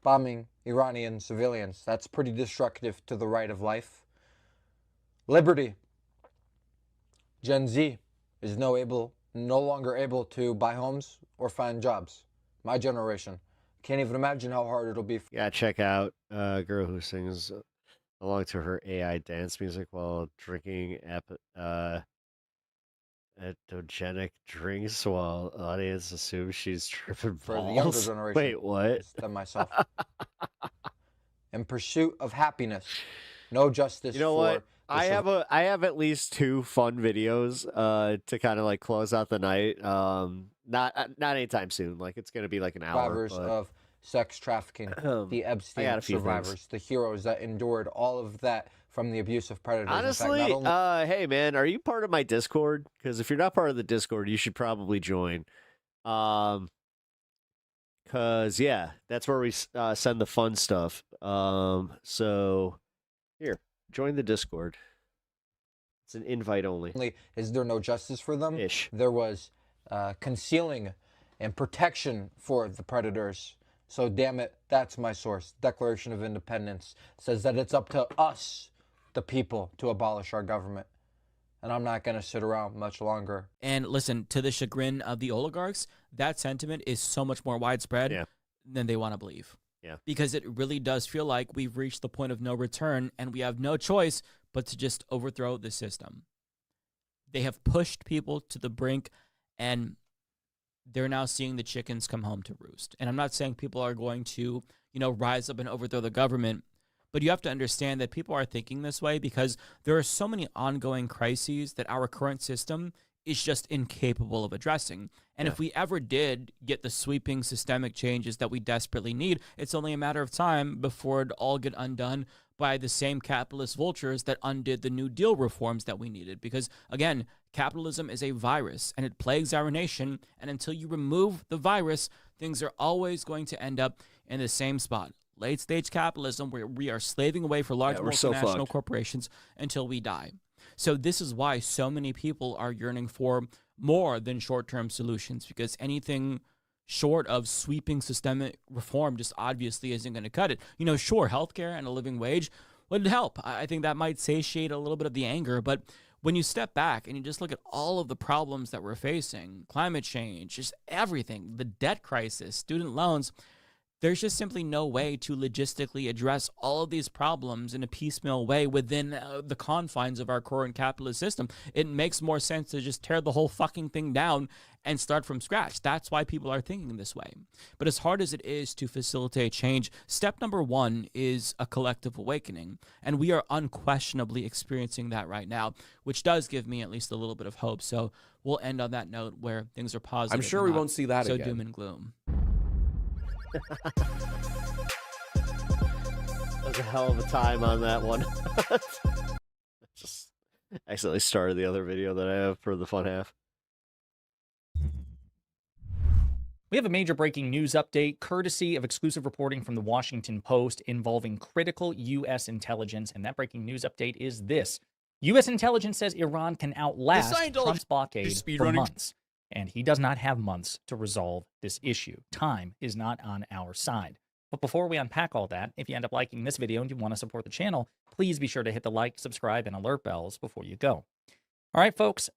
Bombing Iranian civilians. That's pretty destructive to the right of life. Liberty. Gen Z is no longer able to buy homes or find jobs. My generation. Can't even imagine how hard it'll be. Yeah, check out a girl who sings along to her AI dance music while drinking adogenic drinks while audience assumes she's tripping balls. For the younger generation. Wait, what? Than myself. In pursuit of happiness. No justice. You know what? I have at least 2 fun videos to kind of like close out the night. Not anytime soon. Like it's gonna be like an hour. Survivors of sex trafficking, the Epstein survivors, the heroes that endured all of that from the abuse of predators. Honestly, in fact, hey man, are you part of my Discord? Because if you're not part of the Discord, you should probably join. Because yeah, that's where we send the fun stuff. So here, join the Discord. It's an invite only. Is there no justice for them? Ish. There was concealing and protection for the predators. So damn it, that's my source. Declaration of Independence says that it's up to us, the people, to abolish our government. And I'm not going to sit around much longer. And listen, to the chagrin of the oligarchs, that sentiment is so much more widespread than they want to believe. Yeah. Because it really does feel like we've reached the point of no return and we have no choice but to just overthrow the system. They have pushed people to the brink and they're now seeing the chickens come home to roost. And I'm not saying people are going to, rise up and overthrow the government, but you have to understand that people are thinking this way because there are so many ongoing crises that our current system is just incapable of addressing. And if we ever did get the sweeping systemic changes that we desperately need, it's only a matter of time before it all get undone by the same capitalist vultures that undid the New Deal reforms that we needed. Because, again, capitalism is a virus, and it plagues our nation, and until you remove the virus, things are always going to end up in the same spot. Late-stage capitalism, where we are slaving away for large multinational corporations until we die. So this is why so many people are yearning for more than short-term solutions, because anything short of sweeping systemic reform just obviously isn't going to cut it. You know, sure, healthcare and a living wage would help. I think that might satiate a little bit of the anger, but when you step back and you just look at all of the problems that we're facing, climate change, just everything, the debt crisis, student loans, there's just simply no way to logistically address all of these problems in a piecemeal way within the confines of our current capitalist system. It makes more sense to just tear the whole fucking thing down and start from scratch. That's why people are thinking this way. But as hard as it is to facilitate change, step number one is a collective awakening. And we are unquestionably experiencing that right now, which does give me at least a little bit of hope. So we'll end on that note where things are positive. I'm sure we won't see that so again. doom and gloom. That was a hell of a time on that one. Just accidentally started the other video that I have for the fun half. We have a major breaking news update, courtesy of exclusive reporting from the Washington Post involving critical U.S. intelligence. And that breaking news update is this. U.S. intelligence says Iran can outlast Trump's blockade for months. And he does not have months to resolve this issue. Time is not on our side. But before we unpack all that, if you end up liking this video and you want to support the channel, please be sure to hit the like, subscribe, and alert bells before you go. All right, folks, it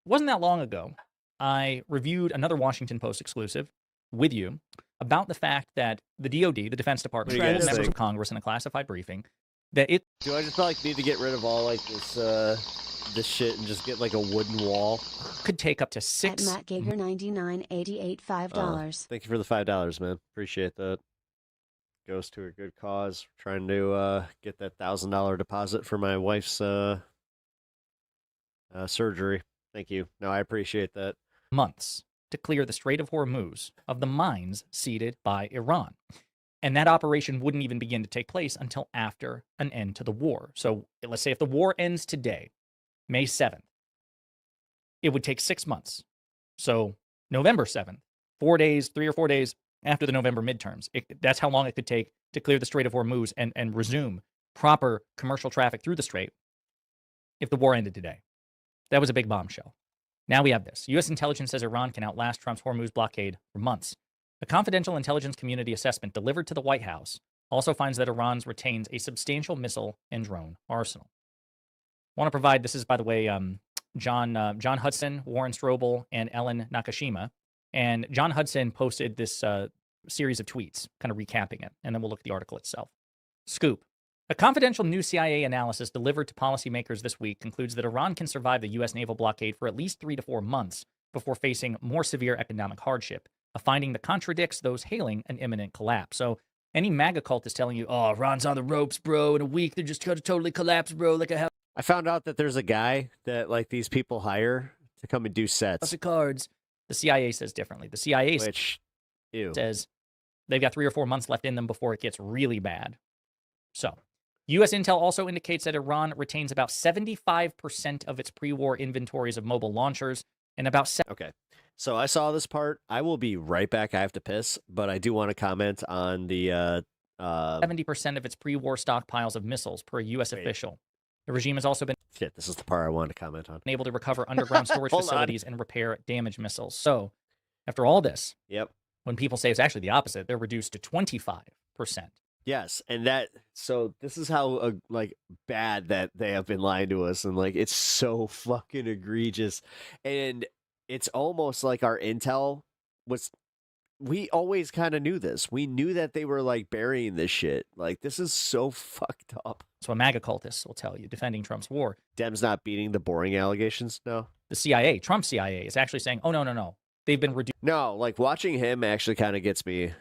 wasn't that long ago, I reviewed another Washington Post exclusive with you about the fact that the DoD, the Defense Department, told members of Congress in a classified briefing that it... Do I just like need to get rid of all like this shit and just get like a wooden wall? Could take up to six... At Matt Gager 9988 $5. Thank you for the $5, man. Appreciate that. Goes to a good cause. Trying to get that $1,000 deposit for my wife's surgery. Thank you. No, I appreciate that. Months to clear the Strait of Hormuz of the mines seeded by Iran. And that operation wouldn't even begin to take place until after an end to the war. So let's say if the war ends today, May 7th, it would take 6 months. So November 7th, 4 days, 3 or 4 days after the November midterms. That's how long it could take to clear the Strait of Hormuz and resume proper commercial traffic through the strait if the war ended today. That was a big bombshell. Now we have this. U.S. intelligence says Iran can outlast Trump's Hormuz blockade for months. A confidential intelligence community assessment delivered to the White House also finds that Iran retains a substantial missile and drone arsenal. I want to provide, this is, by the way, John Hudson, Warren Strobel, and Ellen Nakashima. And John Hudson posted this series of tweets, kind of recapping it, and then we'll look at the article itself. Scoop. A confidential new CIA analysis delivered to policymakers this week concludes that Iran can survive the U.S. naval blockade for at least 3 to 4 months before facing more severe economic hardship, a finding that contradicts those hailing an imminent collapse. So any MAGA cult is telling you, oh, Iran's on the ropes, bro. In a week, they're just going to totally collapse, bro. Like I found out that there's a guy that like these people hire to come and do sets. Of cards. The CIA says differently. The CIA says they've got 3 or 4 months left in them before it gets really bad. So U.S. intel also indicates that Iran retains about 75% of its pre-war inventories of mobile launchers and about... Okay. So I saw this part. I will be right back. I have to piss, but I do want to comment on the 70% of its pre-war stockpiles of missiles per a U.S. official. The regime has also been... Shit, this is the part I wanted to comment on. ...able to recover underground storage facilities and repair damaged missiles. So, after all this, when people say it's actually the opposite, they're reduced to 25%. Yes, and so this is how like bad that they have been lying to us, and like it's so fucking egregious, and it's almost like our intel was. We always kind of knew this. We knew that they were like burying this shit. Like this is so fucked up. So a MAGA cultist will tell you, defending Trump's war. Dems not beating the boring allegations. No, the CIA, Trump CIA, is actually saying, oh no, they've been reduced. No, like watching him actually kind of gets me.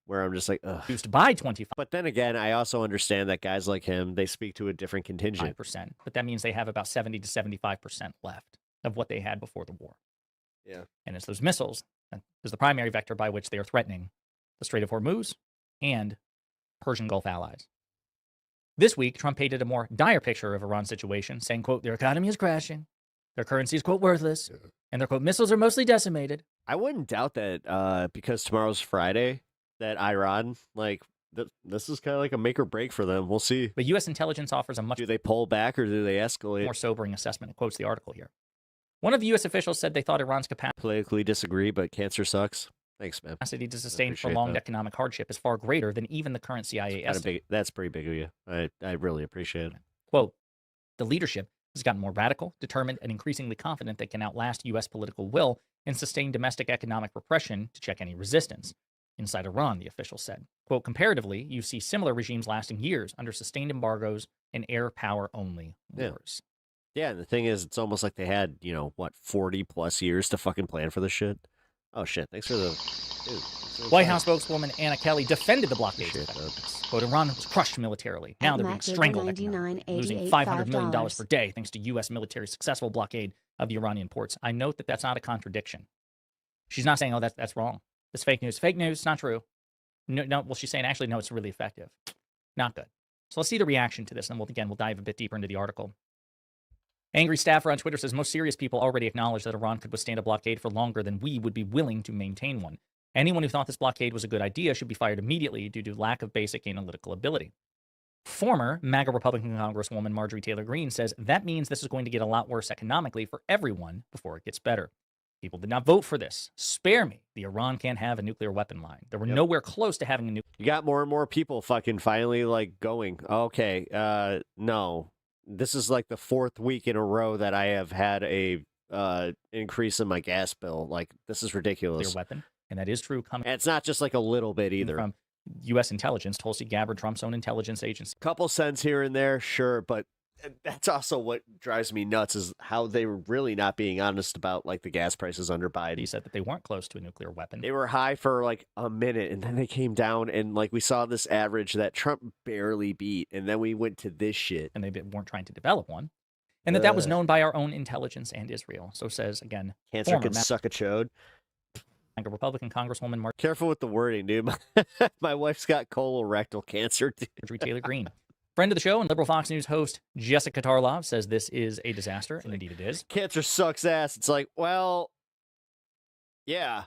Where I'm just like, ugh. Reduced by 25%. But then again, I also understand that guys like him, they speak to a different contingent. 5%. But that means they have about 70 to 75% left of what they had before the war. Yeah. And it's those missiles that is the primary vector by which they are threatening the Strait of Hormuz and Persian Gulf allies. This week, Trump painted a more dire picture of Iran's situation, saying, quote, their economy is crashing, their currency is, quote, worthless, and their, quote, missiles are mostly decimated. I wouldn't doubt that because tomorrow's Friday, that Iran, like, this is kind of like a make or break for them. We'll see. But U.S. intelligence offers a much Do they pull back or do they escalate? more sobering assessment. It quotes the article here. One of the U.S. officials said they thought Iran's Politically disagree, but cancer sucks. Thanks, man. capacity to sustain appreciate prolonged that. economic hardship is far greater than even the current CIA estimate. That's pretty big of you. I really appreciate it. Quote, the leadership has gotten more radical, determined, and increasingly confident they can outlast U.S. political will and sustain domestic economic repression to check any resistance. Inside Iran, the official said. Quote, comparatively, you see similar regimes lasting years under sustained embargoes and air power only wars. Yeah, and the thing is, it's almost like they had, 40 plus years to fucking plan for this shit. Oh, shit. Thanks for the... Dude, White House spokeswoman Anna Kelly defended the blockade. Quote, Iran was crushed militarily. Now they're being strangled economically, losing $500 million per day thanks to U.S. military successful blockade of the Iranian ports. I note that that's not a contradiction. She's not saying, oh, that's wrong. It's fake news. Fake news, not true. No, well, she's saying, actually, no, it's really effective. Not good. So let's see the reaction to this, and we'll dive a bit deeper into the article. Angry staffer on Twitter says, most serious people already acknowledge that Iran could withstand a blockade for longer than we would be willing to maintain one. Anyone who thought this blockade was a good idea should be fired immediately due to lack of basic analytical ability. Former MAGA Republican Congresswoman Marjorie Taylor Greene says that means this is going to get a lot worse economically for everyone before it gets better. People did not vote for this. Spare me. The Iran can't have a nuclear weapon line. They were nowhere close to having a nuclear. You got more and more people fucking finally going, okay, no. This is like the fourth week in a row that I have had a increase in my gas bill. Like, this is ridiculous. Weapon. And that is true. And it's not just like a little bit either. From U.S. intelligence, Tulsi Gabbard, Trump's own intelligence agency. Couple cents here and there, sure, but that's also what drives me nuts is how they were really not being honest about like the gas prices under Biden. He said that they weren't close to a nuclear weapon. They were high for like a minute and then they came down and like we saw this average that Trump barely beat and then we went to this shit. And they weren't trying to develop one. And that was known by our own intelligence and Israel. So says, again, cancer can suck a chode. Like a Republican Congresswoman Marjorie. Careful with the wording, dude. My wife's got colorectal cancer. Marjorie Taylor Greene. Friend of the show and liberal Fox News host Jessica Tarlov says this is a disaster, and indeed it is. Cancer sucks ass. It's like, well, yeah.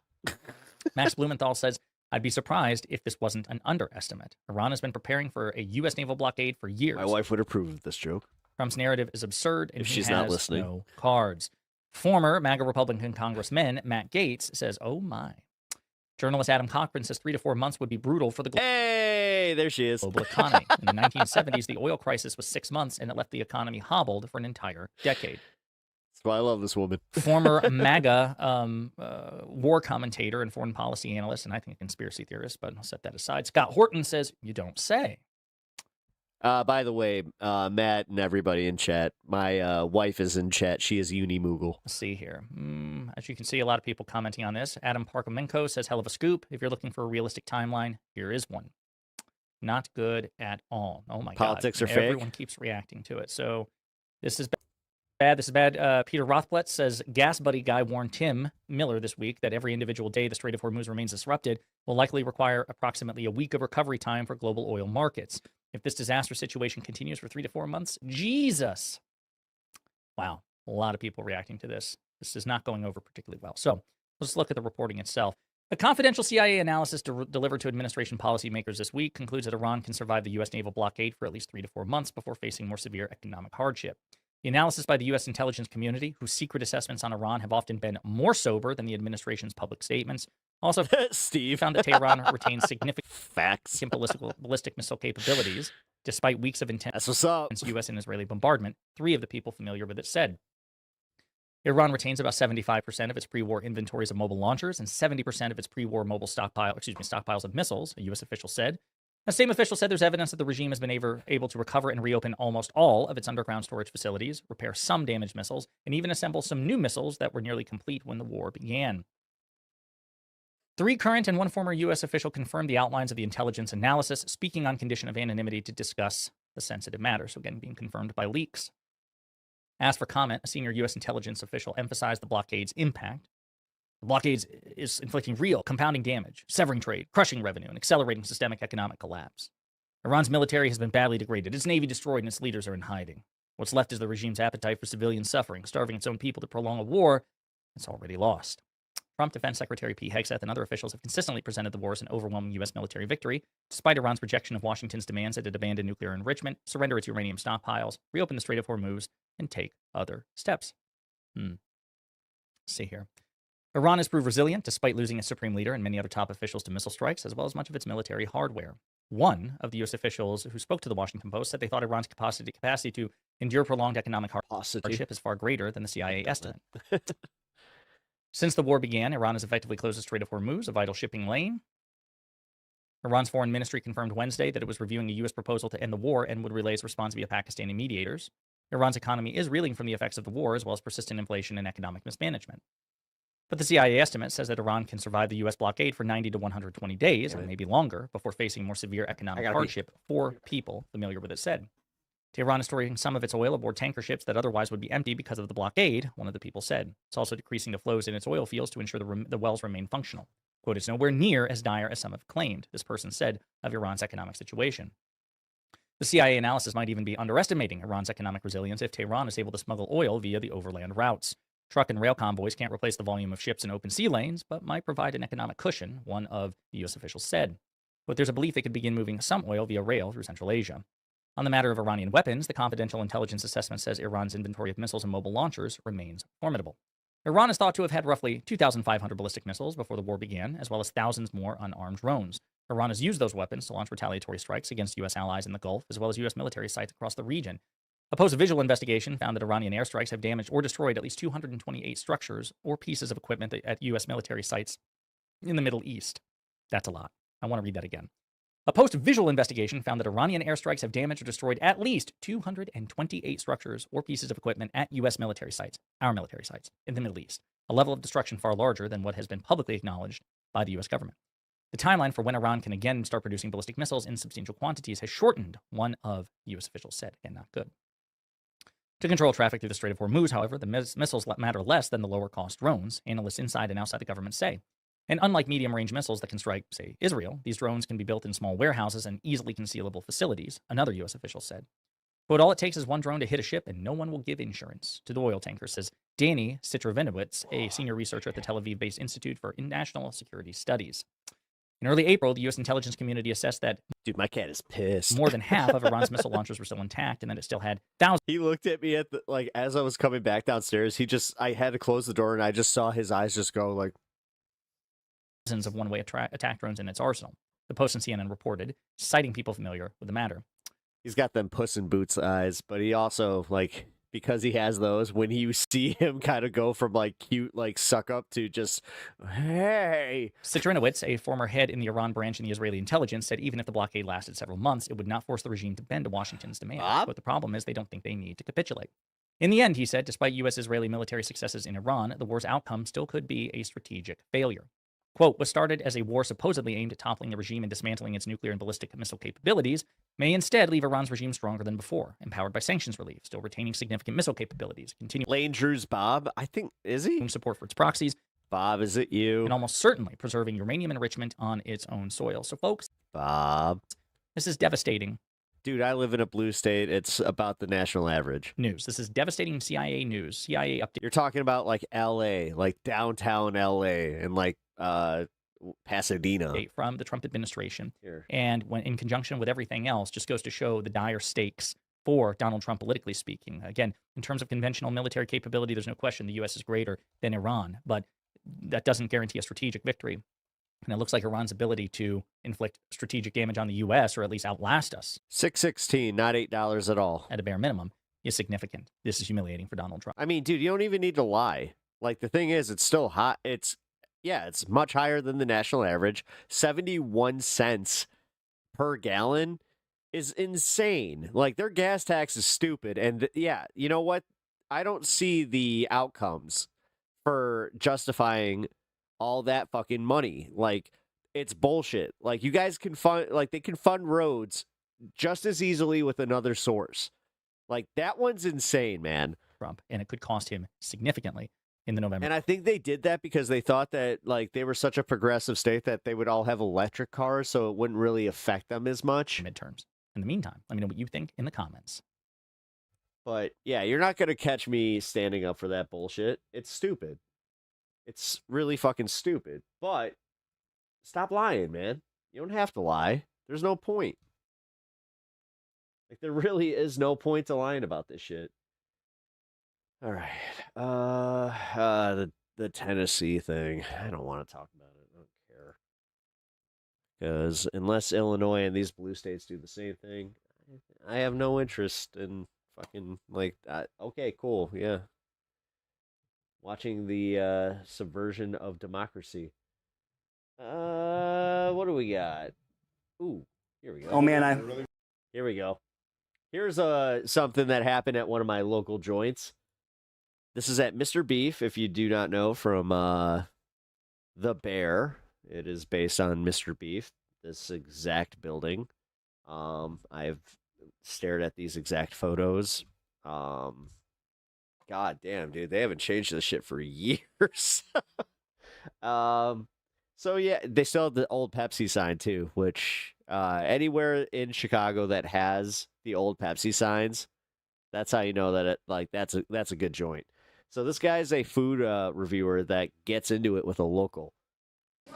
Max Blumenthal says, I'd be surprised if this wasn't an underestimate. Iran has been preparing for a U.S. naval blockade for years. My wife would approve of this joke. Trump's narrative is absurd, and if he she's has not listening. No cards. Former MAGA Republican Congressman Matt Gaetz says, oh my. Journalist Adam Cochran says 3 to 4 months would be brutal for the Hey, there she is. global economy. In the 1970s, the oil crisis was 6 months, and it left the economy hobbled for an entire decade. That's why I love this woman. Former MAGA war commentator and foreign policy analyst, and I think a conspiracy theorist, but I'll set that aside. Scott Horton says, you don't say. By the way, Matt and everybody in chat, my wife is in chat. She is Unimoogle. Let's see here. As you can see, a lot of people commenting on this. Adam Parkomenko says, hell of a scoop. If you're looking for a realistic timeline, here is one. Not good at all. Oh, my God. Politics are fake. Everyone keeps reacting to it. So this is bad. This is bad. Peter Rothblatt says, gas buddy guy warned Tim Miller this week that every individual day the Strait of Hormuz remains disrupted will likely require approximately a week of recovery time for global oil markets. If this disaster situation continues for 3 to 4 months, Jesus. Wow. A lot of people reacting to this. This is not going over particularly well. So let's look at the reporting itself. A confidential CIA analysis delivered to administration policymakers this week concludes that Iran can survive the U.S. naval blockade for at least 3 to 4 months before facing more severe economic hardship. The analysis by the U.S. intelligence community, whose secret assessments on Iran have often been more sober than the administration's public statements, also Steve found that Tehran retains significant facts ballistic missile capabilities, despite weeks of intense That's what's up. U.S. and Israeli bombardment. 3 of the people familiar with it said. Iran retains about 75% of its pre-war inventories of mobile launchers and 70% of its pre-war mobile stockpiles of missiles, a U.S. official said. The same official said there's evidence that the regime has been able to recover and reopen almost all of its underground storage facilities, repair some damaged missiles, and even assemble some new missiles that were nearly complete when the war began. 3 current and 1 former U.S. official confirmed the outlines of the intelligence analysis, speaking on condition of anonymity to discuss the sensitive matter. So again, being confirmed by leaks. Asked for comment, a senior U.S. intelligence official emphasized the blockade's impact. The blockade is inflicting real, compounding damage, severing trade, crushing revenue, and accelerating systemic economic collapse. Iran's military has been badly degraded, its navy destroyed, and its leaders are in hiding. What's left is the regime's appetite for civilian suffering, starving its own people to prolong a war it's already lost. Trump Defense Secretary Pete Hegseth and other officials have consistently presented the war as an overwhelming U.S. military victory, despite Iran's rejection of Washington's demands that it abandon nuclear enrichment, surrender its uranium stockpiles, reopen the Strait of Hormuz, and take other steps. Let's see here. Iran has proved resilient despite losing its supreme leader and many other top officials to missile strikes, as well as much of its military hardware. One of the U.S. officials who spoke to the Washington Post said they thought Iran's capacity to endure prolonged economic hardship is far greater than the CIA estimate. Since the war began, Iran has effectively closed the Strait of Hormuz, a vital shipping lane. Iran's foreign ministry confirmed Wednesday that it was reviewing a U.S. proposal to end the war and would relay its response via Pakistani mediators. Iran's economy is reeling from the effects of the war, as well as persistent inflation and economic mismanagement. But the CIA estimate says that Iran can survive the U.S. blockade for 90 to 120 days, or maybe longer, before facing more severe economic hardship for people familiar with it said. Tehran is storing some of its oil aboard tanker ships that otherwise would be empty because of the blockade, one of the people said. It's also decreasing the flows in its oil fields to ensure the wells remain functional. Quote, it's nowhere near as dire as some have claimed, this person said of Iran's economic situation. The CIA analysis might even be underestimating Iran's economic resilience if Tehran is able to smuggle oil via the overland routes. Truck and rail convoys can't replace the volume of ships in open sea lanes, but might provide an economic cushion, one of the U.S. officials said. But there's a belief they could begin moving some oil via rail through Central Asia. On the matter of Iranian weapons, the confidential intelligence assessment says Iran's inventory of missiles and mobile launchers remains formidable. Iran is thought to have had roughly 2,500 ballistic missiles before the war began, as well as thousands more unarmed drones. Iran has used those weapons to launch retaliatory strikes against U.S. allies in the Gulf, as well as U.S. military sites across the region. A post-visual investigation found that Iranian airstrikes have damaged or destroyed at least 228 structures or pieces of equipment at U.S. military sites in the Middle East. That's a lot. I want to read that again. A post-visual investigation found that Iranian airstrikes have damaged or destroyed at least 228 structures or pieces of equipment at U.S. military sites, our military sites, in the Middle East, a level of destruction far larger than what has been publicly acknowledged by the U.S. government. The timeline for when Iran can again start producing ballistic missiles in substantial quantities has shortened, one of U.S. officials said. Again, not good. To control traffic through the Strait of Hormuz, however, the missiles matter less than the lower-cost drones, analysts inside and outside the government say. And unlike medium-range missiles that can strike, say, Israel, these drones can be built in small warehouses and easily concealable facilities, another U.S. official said. But all it takes is one drone to hit a ship, and no one will give insurance to the oil tanker, says Danny Sitrovinowitz, a senior researcher at the Tel Aviv-based Institute for International Security Studies. In early April, the U.S. intelligence community assessed that dude, my cat is pissed. More than half of Iran's missile launchers were still intact, and that it still had thousands. He looked at me at the, like, as I was coming back downstairs. I had to close the door, and I just saw his eyes just go like. Thousands of one-way attack drones in its arsenal. The Post and CNN reported, citing people familiar with the matter. He's got them Puss in Boots eyes, but he also, like, because he has those, when you see him kind of go from, like, cute, like, suck up to just, hey. Sitrovinowitz, a former head in the Iran branch in the Israeli intelligence, said even if the blockade lasted several months, it would not force the regime to bend to Washington's demands. But the problem is they don't think they need to capitulate. In the end, he said, despite U.S.-Israeli military successes in Iran, the war's outcome still could be a strategic failure. Quote, what started as a war supposedly aimed at toppling the regime and dismantling its nuclear and ballistic missile capabilities may instead leave Iran's regime stronger than before, empowered by sanctions relief, still retaining significant missile capabilities, continuing Lane Drew's Bob, I think, is he? Support for its proxies. Bob, is it you? And almost certainly preserving uranium enrichment on its own soil. So, folks, Bob, this is devastating. Dude, I live in a blue state. It's about the national average. News. This is devastating CIA news. CIA update. You're talking about like LA, like downtown LA, and like Pasadena. From the Trump administration. Here. And when in conjunction with everything else, just goes to show the dire stakes for Donald Trump, politically speaking. Again, in terms of conventional military capability, there's no question the U.S. is greater than Iran, but that doesn't guarantee a strategic victory. And it looks like Iran's ability to inflict strategic damage on the U.S., or at least outlast us. $6.16, not $8 at all. At a bare minimum, is significant. This is humiliating for Donald Trump. I mean, dude, you don't even need to lie. Like, the thing is, it's still hot. It's much higher than the national average. 71 cents per gallon is insane. Like, their gas tax is stupid. And yeah, you know what? I don't see the outcomes for justifying all that fucking money. Like, it's bullshit. Like, you guys can fund, like, they can fund roads just as easily with another source. Like, that one's insane, man. Trump, and it could cost him significantly in the November. And I think they did that because they thought that, like, they were such a progressive state that they would all have electric cars, so it wouldn't really affect them as much. Midterms. In the meantime, let me know what you think in the comments. But yeah, you're not going to catch me standing up for that bullshit. It's stupid. It's really fucking stupid. But stop lying, man. You don't have to lie. There's no point. Like, there really is no point to lying about this shit. All right. The Tennessee thing. I don't want to talk about it. I don't care. Because unless Illinois and these blue states do the same thing, I have no interest in fucking, like, okay, cool, yeah. Watching the subversion of democracy. What do we got? Ooh, here we go. Oh, man, Here we go. Here's something that happened at one of my local joints. This is at Mr. Beef, if you do not know, from The Bear. It is based on Mr. Beef, this exact building. I've stared at these exact photos. God damn, dude, they haven't changed this shit for years. So yeah, they still have the old Pepsi sign too, which anywhere in Chicago that has the old Pepsi signs, that's how you know that it, like, that's a good joint. So this guy is a food reviewer that gets into it with a local.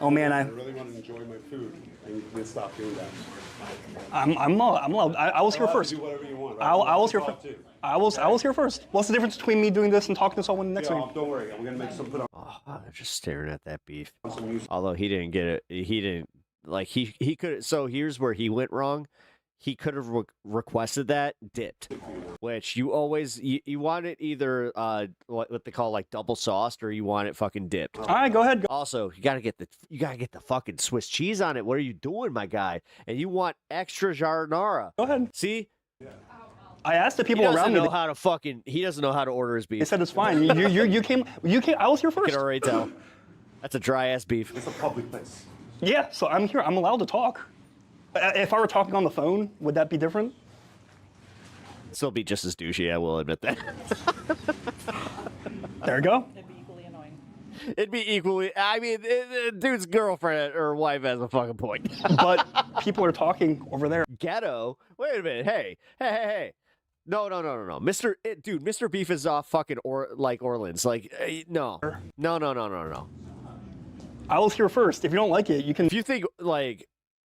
Oh man, I really want to enjoy my food, and you can stop doing that. I'm allowed. I was here first. Do whatever you want. I was here first. I was here first. What's the difference between me doing this and talking to someone next to me? Don't worry, I'm gonna make some put on. Oh, they're just staring at that beef. Although he didn't get it, he didn't like he could. So here's where he went wrong. He could have requested that dipped, which you always you want it either what they call like double sauced, or you want it fucking dipped. All right, go ahead. Also, you gotta get the fucking Swiss cheese on it. What are you doing, my guy? And you want extra jardinara. Go ahead. See. I asked the people He around me. He doesn't know how to order his beef. They said it's fine. You came. I was here first. You can already tell. That's a dry ass beef. It's a public place. Yeah, so I'm here. I'm allowed to talk. If I were talking on the phone, would that be different? Still be just as douchey, I will admit that. There you go. It'd be equally. I mean, dude's girlfriend or wife has a fucking point. But people are talking over there. Ghetto. Wait a minute. Hey. No. Mr. Beef is off fucking Orleans. Like, no. I was here first. If you don't like it, you can. If you think like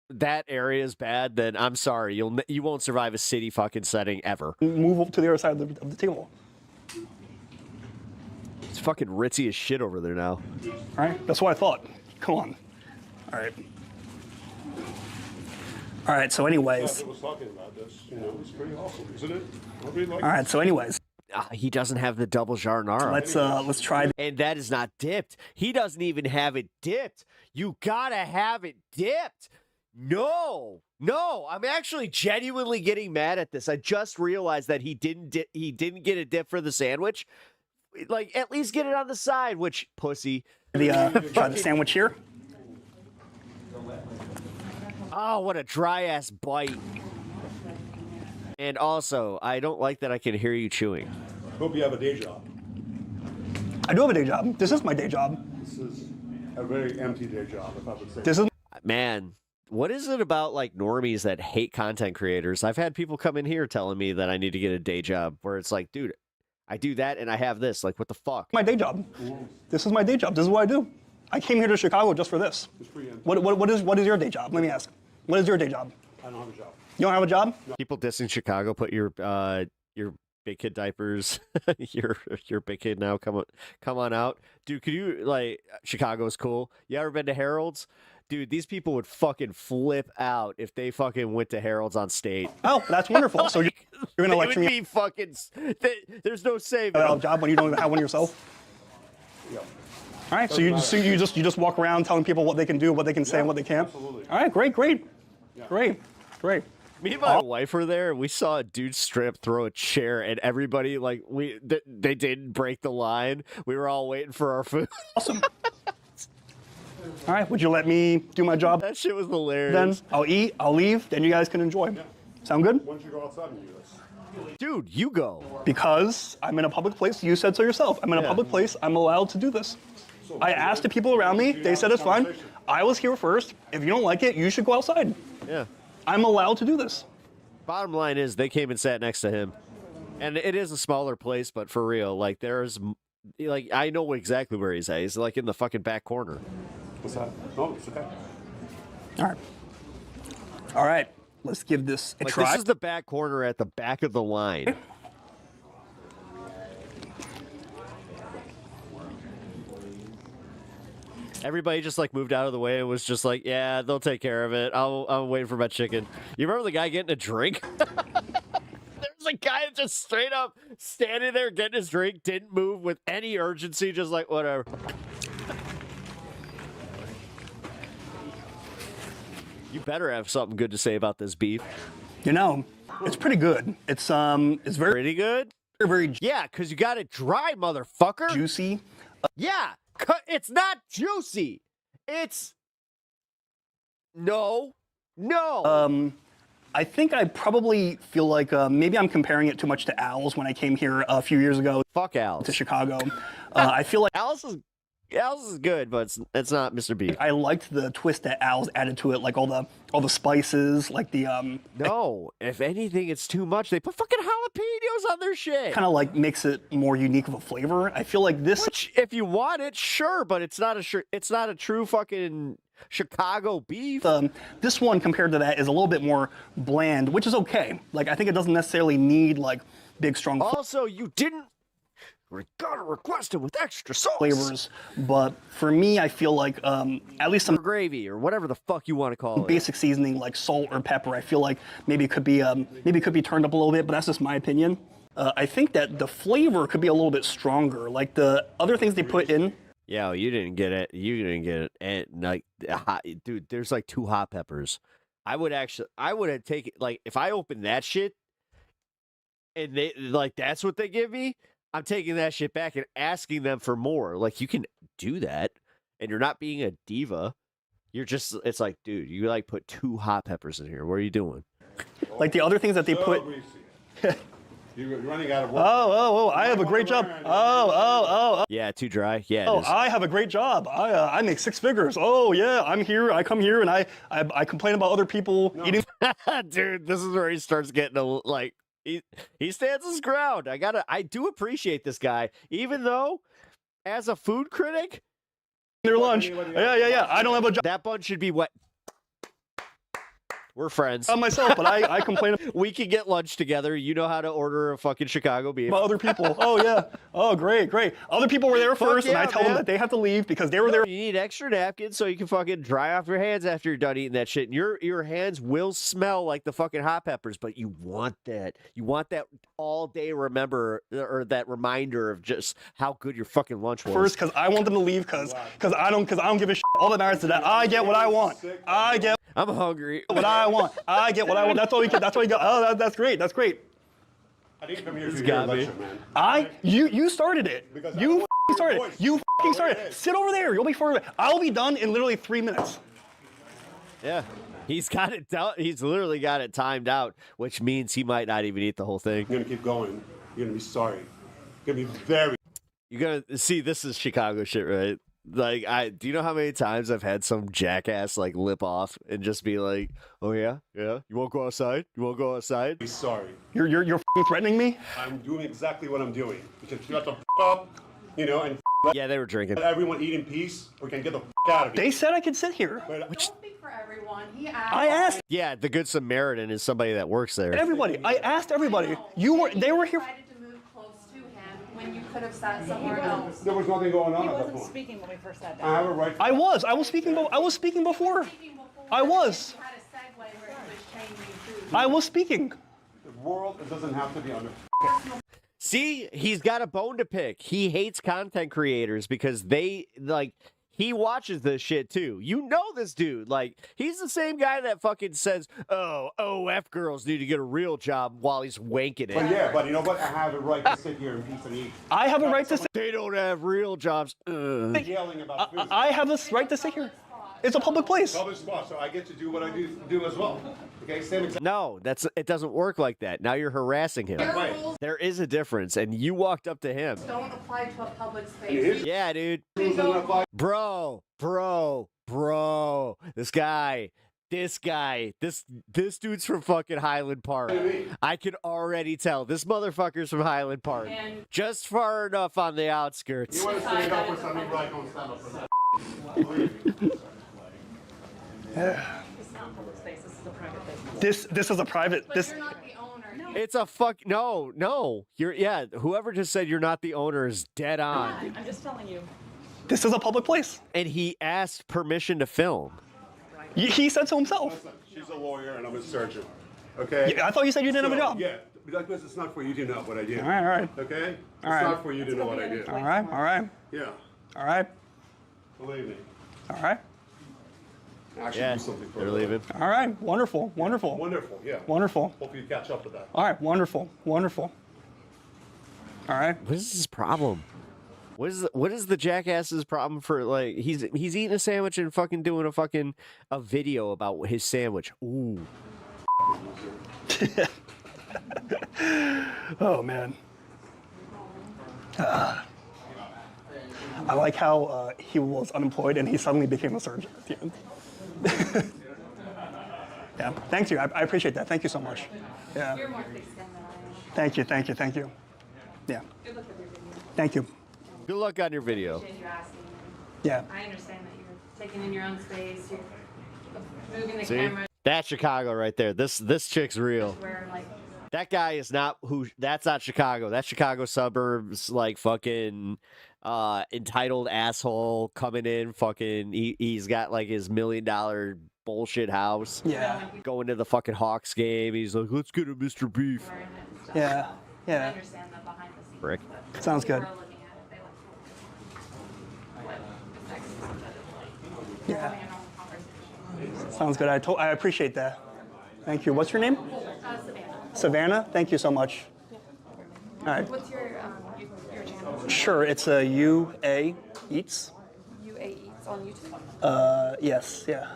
that area is bad, then I'm sorry. You won't survive a city fucking setting ever. Move up to the other side of the table. It's fucking ritzy as shit over there now. All right, that's what I thought. Come on. All right. So, anyways. I was talking about this. It's pretty awesome, isn't it? All right. So, anyways. He doesn't have the double jardinara. Let's try. And that is not dipped. He doesn't even have it dipped. You gotta have it dipped. No, I'm actually genuinely getting mad at this. I just realized that he didn't get a dip for the sandwich. Like, at least get it on the side, which pussy. Try the sandwich here. Oh, what a dry ass bite. And also, I don't like that I can hear you chewing. Hope you have a day job. I do have a day job. This is my day job. This is a very empty day job, if I would say. This is. Man, what is it about like normies that hate content creators? I've had people come in here telling me that I need to get a day job, where it's like, dude, I do that and I have this. Like, what the fuck? My day job. This is my day job. This is what I do. I came here to Chicago just for this. What is your day job? Let me ask. What is your day job? I don't have a job. You don't have a job? No. People dissing Chicago. Put your big kid diapers. your big kid now. Come on out, dude. Could you like Chicago's cool? You ever been to Harold's? Dude, these people would fucking flip out if they fucking went to Harold's on State. Oh, that's wonderful. So you're gonna lecture me? Be fucking. There's no saving. A job when you don't even have one yourself. Yeah. All right. So you just walk around telling people what they can do, what they can say, and what they can't. Absolutely. All right. Great. Yeah. Great. Me and my wife were there. We saw a dude strip throw a chair, and everybody like they didn't break the line. We were all waiting for our food. Awesome. All right, would you let me do my job? That shit was hilarious. Then I'll eat, I'll leave, then you guys can enjoy. Yeah. Sound good? Why don't you go outside and do this? Dude, you go. Because I'm in a public place. You said so yourself. I'm in a public place. I'm allowed to do this. I asked the people around me. They said it's fine. I was here first. If you don't like it, you should go outside. Yeah. I'm allowed to do this. Bottom line is they came and sat next to him. And it is a smaller place, but for real, like there's Like, I know exactly where he's at. He's like in the fucking back corner. What's that? No, it's okay. All right. Let's give this a try. This is the back corner at the back of the line. Everybody just like moved out of the way and was just like, yeah, they'll take care of it. I'm waiting for my chicken. You remember the guy getting a drink? There's a guy just straight up standing there getting his drink, didn't move with any urgency, just like whatever. You better have something good to say about this beef. You know, it's pretty good. It's very pretty good. Very yeah, because you got it dry, motherfucker. Juicy. Yeah, it's not juicy. It's no. I think I probably feel like maybe I'm comparing it too much to Al's when I came here a few years ago. Fuck Al's. To Chicago. I feel like Al's is good, but it's not Mr. Beef. I liked the twist that Al's added to it, like all the spices, like the No, if anything, it's too much. They put fucking jalapenos on their shit. Kind of like makes it more unique of a flavor. I feel like this. Which, if you want it, sure, but it's not a true fucking Chicago beef. This one compared to that is a little bit more bland, which is okay. Like, I think it doesn't necessarily need like big strong. Also, you didn't. We gotta request it with extra sauce. Flavors, but for me, I feel like at least some gravy or whatever the fuck you want to call it. Basic seasoning like salt or pepper. I feel like maybe it could be turned up a little bit, but that's just my opinion. I think that the flavor could be a little bit stronger. Like the other things they put in. Yeah, you didn't get it. You didn't get it. And like, dude, there's like 2 hot peppers. I would have taken, like, if I opened that shit and they like that's what they give me, I'm taking that shit back and asking them for more. Like, you can do that, and you're not being a diva. You're just, it's like, dude, you like put 2 hot peppers in here. What are you doing? Like the other things that they put. You're running out of work. Oh! I have a great job. Oh! Yeah, too dry. Yeah. Oh, I have a great job. I make 6 figures. Oh yeah, I'm here. I come here and I complain about other people eating. Dude, this is where he starts getting like. He stands his ground. I do appreciate this guy, even though, as a food critic, their lunch. Yeah. I don't have a job. That bun should be wet. We're friends. Not myself, but I complain. We can get lunch together. You know how to order a fucking Chicago beef. About other people. Oh, yeah. Oh, great. Other people were there first, and I tell them that they have to leave because they were there. You need extra napkins so you can fucking dry off your hands after you're done eating that shit. And your hands will smell like the fucking hot peppers, but you want that. You want that all day or that reminder of just how good your fucking lunch was. First, because I want them to leave because I don't give a shit. All that matters is that I get what I want. I'm hungry. What I want. I get what I want. That's all you get. That's all you got. Oh, that's great. That's great. I didn't come here to hear a lecture, man. You started it. You started it. You started it. Sit over there. You'll be further. I'll be done in literally 3 minutes. Yeah. He's got it down. He's literally got it timed out, which means he might not even eat the whole thing. You're gonna keep going. You're gonna be sorry. You're gonna be very. You're gonna see. This is Chicago shit, right? Like, do you know how many times I've had some jackass like lip off and just be like, "Oh yeah, you won't go outside? You won't go outside?" Be sorry. You're threatening me? I'm doing exactly what I'm doing. You can shut the up, and yeah, they were drinking. Let everyone eat in peace, or can get the out of here. They said I could sit here. Which For everyone, I asked. Yeah, the Good Samaritan is somebody that works there. Everybody. I asked everybody. They were here. when you could have sat somewhere else. There was nothing going on He at that wasn't point. speaking when we first sat down. I have a right. I was speaking before. I was. I was speaking. The world doesn't have to be under. See, he's got a bone to pick. He hates content creators because he watches this shit too. You know this dude. Like, he's the same guy that fucking says, F girls need to get a real job while he's wanking it. But yeah, but you know what? I have a right to sit here in peace and eat. I have a right to sit. They don't have real jobs. Yelling about food. I have this right to sit here. It's a public place. Public spot, so I get to do what I do as well. Okay, same exact. No, it doesn't work like that. Now you're harassing him. Right. There is a difference, and you walked up to him. Don't apply to a public space. Yeah, dude. Bro. This guy This guy, this dude's from fucking Highland Park. I could already tell. This motherfucker's from Highland Park. Just far enough on the outskirts. You want to stand up for something, but I don't stand up for that. It's not public space. This is a private business. This is a private. But you're not the owner. No. It's a no. Whoever just said you're not the owner is dead on. I'm just telling you. This is a public place. And he asked permission to film. He said so himself. She's a lawyer and I'm a surgeon. Okay? Yeah, I thought you said you didn't have a job. Yeah, because it's not for you to know what I do. All right. Okay? It's All right. not for you to know what I do. All right. Yeah. All right. Believe me. All right. Actually, Yeah, do something for they're her. leaving. All right. Wonderful. Wonderful, yeah. Wonderful. Hope you catch up with that. All right. Wonderful. All right. What is his problem? What is the jackass's problem for, like, he's eating a sandwich and fucking doing a video about his sandwich. Ooh. Oh man. I like how he was unemployed and he suddenly became a surgeon at the end. Yeah, thank you. I appreciate that. Thank you so much. Yeah. You're more thick-skinned than I am. Thank you. Yeah. Good luck with your video. Thank you. Good luck on your video. Appreciate you asking. Yeah. I understand that you're taking in your own space. You're moving the See? camera. That's Chicago right there. This chick's real. Where like. That guy is not that's not Chicago. That's Chicago suburbs, like fucking entitled asshole coming in. Fucking, he's got like his $1 million bullshit house. Yeah. Going to the fucking Hawks game. He's like, let's get a Mr. Beef. Yeah. I understand that behind the scenes. Rick. Sounds good. People are looking at it, they like the sex is like Yeah. having a normal conversation. Sounds good. I appreciate that. Thank you. What's your name? Savannah. Savannah. Thank you so much. All right. What's your channel? Sure. It's a UA Eats. UA Eats on YouTube? Yes. Yeah.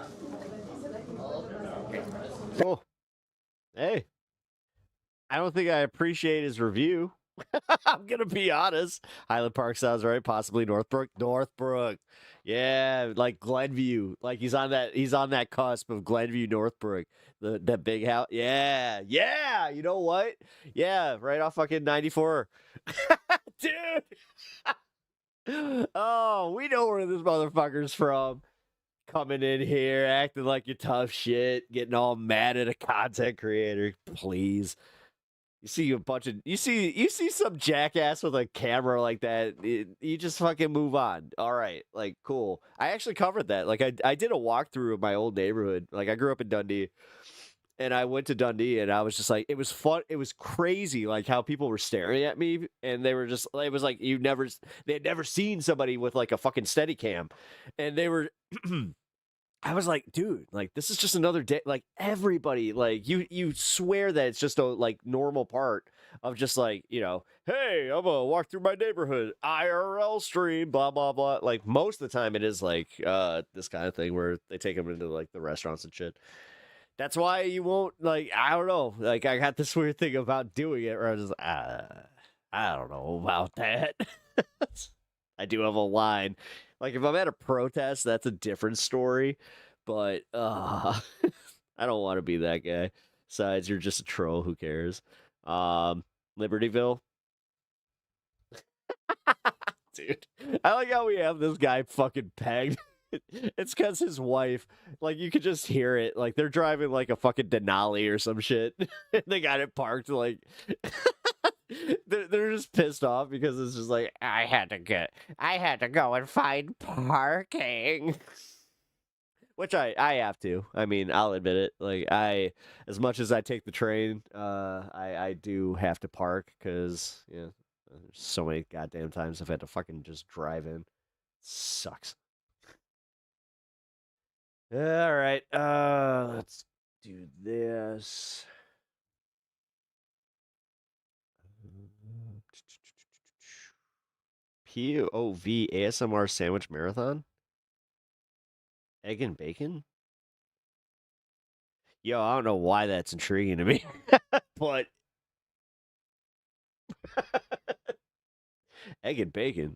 Oh. Hey. I don't think I appreciate his review. I'm gonna be honest. Highland Park sounds right. Possibly Northbrook. Yeah, like Glenview. Like he's on that cusp of Glenview, Northbrook. That big house. Yeah. You know what? Yeah, right off fucking 94. Dude. Oh, we know where this motherfucker's from. Coming in here, acting like you're tough shit, getting all mad at a content creator. Please. You see some jackass with a camera like that, you just fucking move on. All right, like, cool. I actually covered that. Like, I did a walkthrough of my old neighborhood. Like, I grew up in Dundee, and I went to Dundee, and I was just like, it was fun. It was crazy, like, how people were staring at me, and they were just, it was like, they had never seen somebody with, like, a fucking Steadicam, and they were... I was like, dude, like, this is just another day. Like, everybody, like, you swear that it's just a, like, normal part of just, like, you know, hey, I'm gonna walk through my neighborhood, IRL stream, blah, blah, blah. Like, most of the time it is, like, this kind of thing where they take them into, like, the restaurants and shit. That's why you won't, like, I don't know. Like, I got this weird thing about doing it where I was just, I don't know about that. I do have a line. Like, if I'm at a protest, that's a different story. But, I don't want to be that guy. Besides, you're just a troll. Who cares? Libertyville. Dude, I like how we have this guy fucking pegged. It's because his wife, like, you could just hear it. Like, they're driving, like, a fucking Denali or some shit. They got it parked, like... They're just pissed off because it's just like, I had to go and find parking. Which I have to. I mean, I'll admit it. Like, as much as I take the train, I do have to park because, yeah, there's so many goddamn times I've had to fucking just drive in. Sucks. All right, let's do this. POV ASMR sandwich marathon? Egg and bacon? Yo, I don't know why that's intriguing to me, but egg and bacon.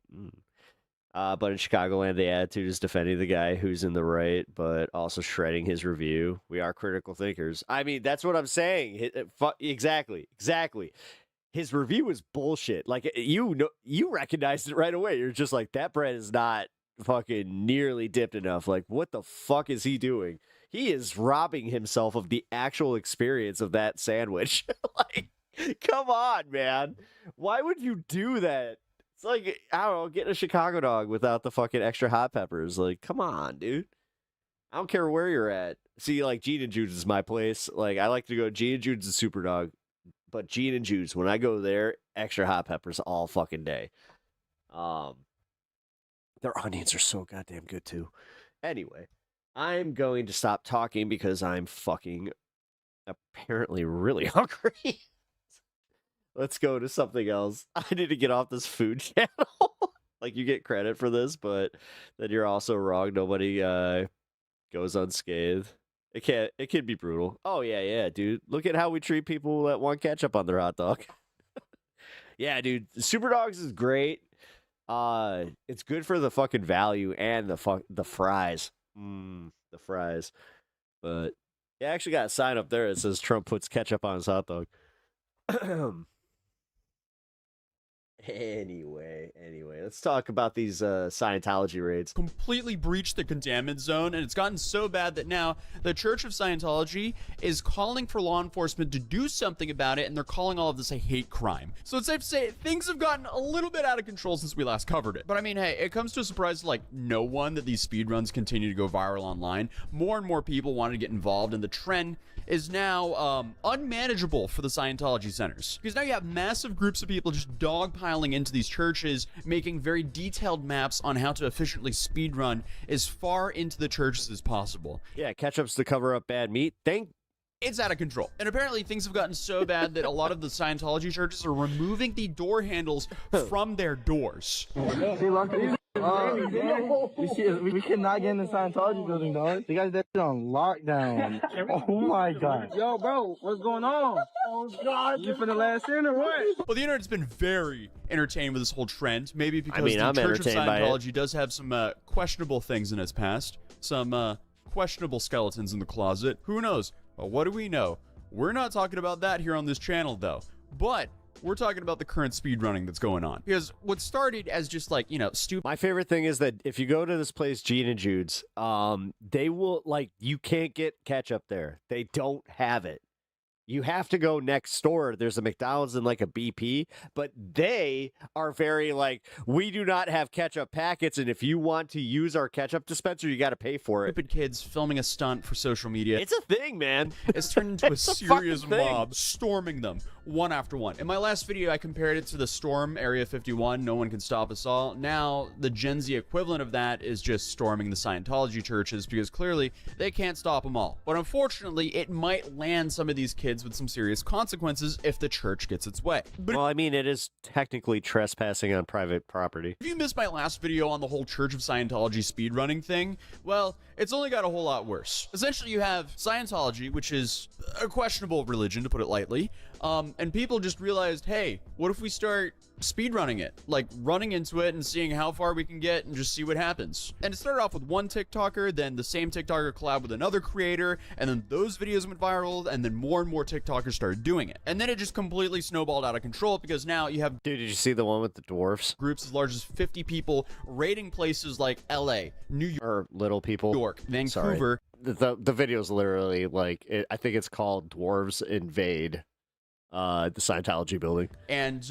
But in Chicagoland, the attitude is defending the guy who's in the right, but also shredding his review. We are critical thinkers. I mean, that's what I'm saying. Exactly. His review was bullshit. Like, you recognized it right away. You're just like, that bread is not fucking nearly dipped enough. Like, what the fuck is he doing? He is robbing himself of the actual experience of that sandwich. Like, come on, man. Why would you do that? It's like, I don't know, getting a Chicago dog without the fucking extra hot peppers. Like, come on, dude. I don't care where you're at. See, like, Gene and Jude's is my place. Like, I like to go, Gene and Jude's is super dog. But Gene and Jude's, when I go there, extra hot peppers all fucking day. Their onions are so goddamn good, too. Anyway, I'm going to stop talking because I'm fucking apparently really hungry. Let's go to something else. I need to get off this food channel. Like, you get credit for this, but then you're also wrong. Nobody goes unscathed. It can be brutal. Oh, yeah, dude. Look at how we treat people that want ketchup on their hot dog. Yeah, dude. Super Dogs is great. It's good for the fucking value and the fries. The fries. But I actually got a sign up there that says Trump puts ketchup on his hot dog. Anyway, let's talk about these Scientology raids. Completely breached the containment zone, and it's gotten so bad that now the Church of Scientology is calling for law enforcement to do something about it, and they're calling all of this a hate crime. So it's safe to say things have gotten a little bit out of control since we last covered it. But I mean, hey, it comes to a surprise to like no one that these speedruns continue to go viral online. More and more people want to get involved, and the trend is now unmanageable for the Scientology centers. Because now you have massive groups of people just dogpiling into these churches, making very detailed maps on how to efficiently speedrun as far into the churches as possible. Yeah, ketchup's to cover up bad meat. It's out of control. And apparently things have gotten so bad that a lot of the Scientology churches are removing the door handles from their doors. We cannot get in the Scientology building, dog. They got that shit on lockdown. Oh my god. Yo, bro, what's going on? Oh god. You finna last in or what? Well, the internet's been very entertained with this whole trend. Maybe because I'm the Church of entertained Scientology does have some questionable things in its past. Some questionable skeletons in the closet. Who knows? Well, what do we know? We're not talking about that here on this channel, though. But we're talking about the current speedrunning that's going on. Because what started as just like, stupid. My favorite thing is that if you go to this place, Gene and Jude's, they will, you can't get ketchup there. They don't have it. You have to go next door. There's a McDonald's and a BP, but they are very we do not have ketchup packets, and if you want to use our ketchup dispenser, you got to pay for it. Stupid kids filming a stunt for social media. It's a thing, man. It's turned into a serious mob storming them one after one. In my last video, I compared it to the storm Area 51. No one can stop us all. Now, the Gen Z equivalent of that is just storming the Scientology churches because clearly they can't stop them all. But unfortunately, it might land some of these kids with some serious consequences if the church gets its way. But well, I mean, it is technically trespassing on private property. If you missed my last video on the whole Church of Scientology speedrunning thing, well, it's only got a whole lot worse. Essentially, you have Scientology, which is a questionable religion, to put it lightly, and people just realized, hey, what if we start speedrunning it? Like, running into it and seeing how far we can get and just see what happens. And it started off with one TikToker, then the same TikToker collabed with another creator, and then those videos went viral, and then more and more TikTokers started doing it. And then it just completely snowballed out of control because now you have... Dude, did you see the one with the dwarfs? Groups as large as 50 people raiding places like LA, New York... Or little people. New York, Vancouver. Sorry. The video's literally I think it's called Dwarves Invade the Scientology building. And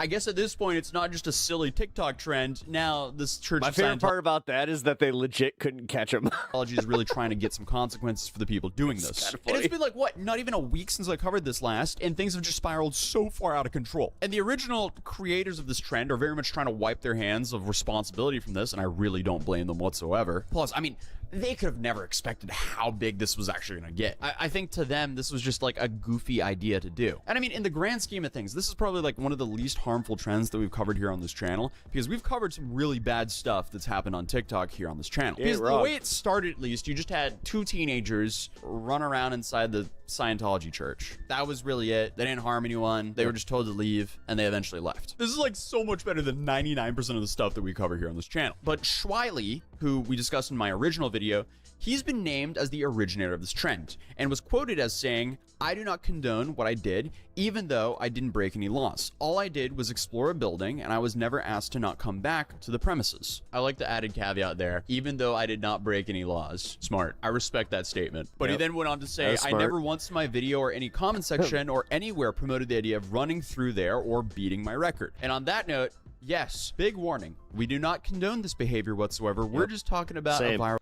I guess at this point, it's not just a silly TikTok trend. Now, this church... My favorite part about that is that they legit couldn't catch him. Scientology is really trying to get some consequences for the people doing this. And it's been not even a week since I covered this last, and things have just spiraled so far out of control. And the original creators of this trend are very much trying to wipe their hands of responsibility from this, and I really don't blame them whatsoever. Plus, I mean, they could have never expected how big this was actually going to get. I think to them, this was just a goofy idea to do. And I mean, in the grand scheme of things, this is probably one of the least harmful trends that we've covered here on this channel, because we've covered some really bad stuff that's happened on TikTok here on this channel. Because the way it started, at least, you just had two teenagers run around inside the Scientology church. That was really it. They didn't harm anyone. They were just told to leave, and they eventually left. This is like so much better than 99% of the stuff that we cover here on this channel. But Schweily, who we discussed in my original video, he's been named as the originator of this trend and was quoted as saying, "I do not condone what I did, even though I didn't break any laws. All I did was explore a building, and I was never asked to not come back to the premises." I like the added caveat there, even though I did not break any laws. Smart. I respect that statement. But he then went on to say, "I never once in my video or any comment section or anywhere promoted the idea of running through there or beating my record." And on that note, yes, big warning. We do not condone this behavior whatsoever. We're just talking about a viral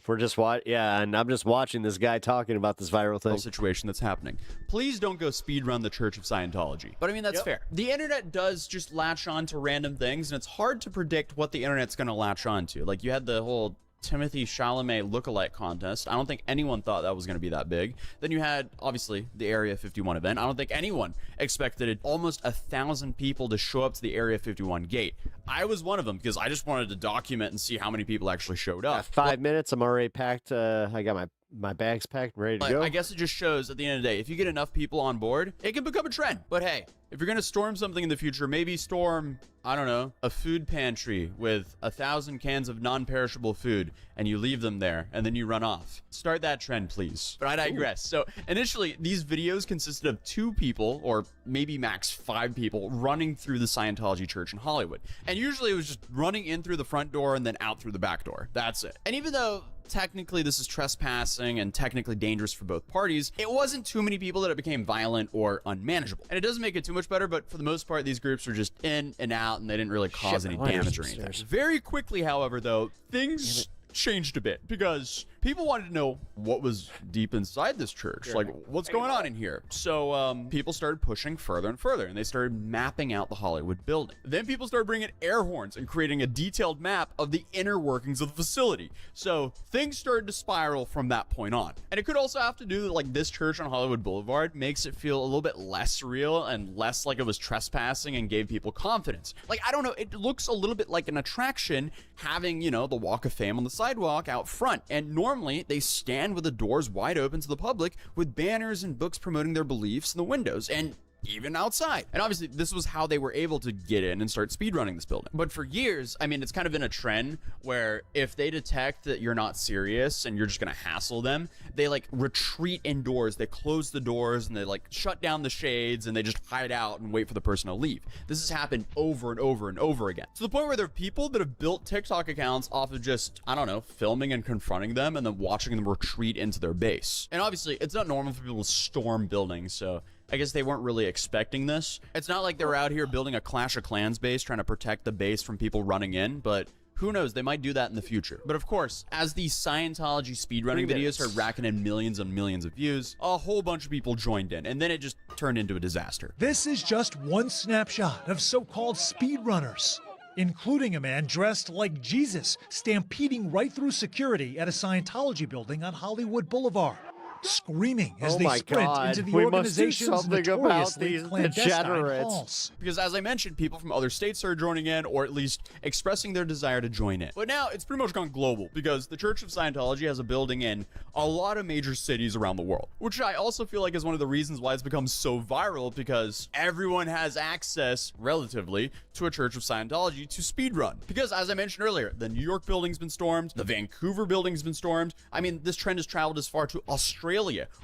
We're just and I'm just watching this guy talking about this viral thing. situation that's happening. Please don't go speed run the Church of Scientology. But I mean, that's fair. The internet does just latch on to random things, and it's hard to predict what the internet's going to latch on to. Like, you had the whole Timothy Chalamet lookalike contest. I don't think anyone thought that was going to be that big. Then you had, obviously, the Area 51 event. I don't think anyone expected almost 1,000 people to show up to the Area 51 gate. I was one of them because I just wanted to document and see how many people actually showed up. 5 minutes, I'm already packed. I got my bags packed and ready to go. I guess it just shows at the end of the day, if you get enough people on board, it can become a trend. But hey, if you're going to storm something in the future, maybe storm, I don't know, a food pantry with 1,000 cans of non-perishable food, and you leave them there, and then you run off. Start that trend, please. But I digress. So initially, these videos consisted of 2 people, or maybe max 5 people, running through the Scientology church in Hollywood. And usually it was just running in through the front door and then out through the back door. That's it. And even though technically this is trespassing and technically dangerous for both parties, it wasn't too many people that it became violent or unmanageable. And it doesn't make it too much better, but for the most part, these groups were just in and out, and they didn't really cause any damage or anything. Very quickly, however, though, things changed a bit because people wanted to know what was deep inside this church. Like, what's going on in here? So people started pushing further and further, and they started mapping out the Hollywood building. Then people started bringing air horns and creating a detailed map of the inner workings of the facility. So things started to spiral from that point on. And it could also have to do with, like, this church on Hollywood Boulevard makes it feel a little bit less real and less like it was trespassing and gave people confidence. Like, I don't know, it looks a little bit like an attraction having, you know, the Walk of Fame on the sidewalk out front. And normally they stand with the doors wide open to the public with banners and books promoting their beliefs in the windows and even outside. And obviously this was how they were able to get in and start speedrunning this building. But for years, I mean, it's kind of been a trend where if they detect that you're not serious and you're just gonna hassle them, they like retreat indoors, they close the doors and they like shut down the shades and they just hide out and wait for the person to leave. This has happened over and over and over again. To the point where there are people that have built TikTok accounts off of just, I don't know, filming and confronting them and then watching them retreat into their base. And obviously it's not normal for people to storm buildings, so I guess they weren't really expecting this. It's not like they were out here building a Clash of Clans base trying to protect the base from people running in, but who knows, they might do that in the future. But of course, as these Scientology speedrunning videos started racking in millions and millions of views, a whole bunch of people joined in, and then it just turned into a disaster. This is just one snapshot of so-called speedrunners, including a man dressed like Jesus stampeding right through security at a Scientology building on Hollywood Boulevard, screaming as they sprint into the organization's notoriously clandestine halls. Because as I mentioned, people from other states are joining in, or at least expressing their desire to join in. But now it's pretty much gone global because the Church of Scientology has a building in a lot of major cities around the world, which I also feel like is one of the reasons why it's become so viral, because everyone has access, relatively, to a Church of Scientology to speedrun. Because as I mentioned earlier, the New York building's been stormed, the Vancouver building's been stormed. I mean, this trend has traveled as far to Australia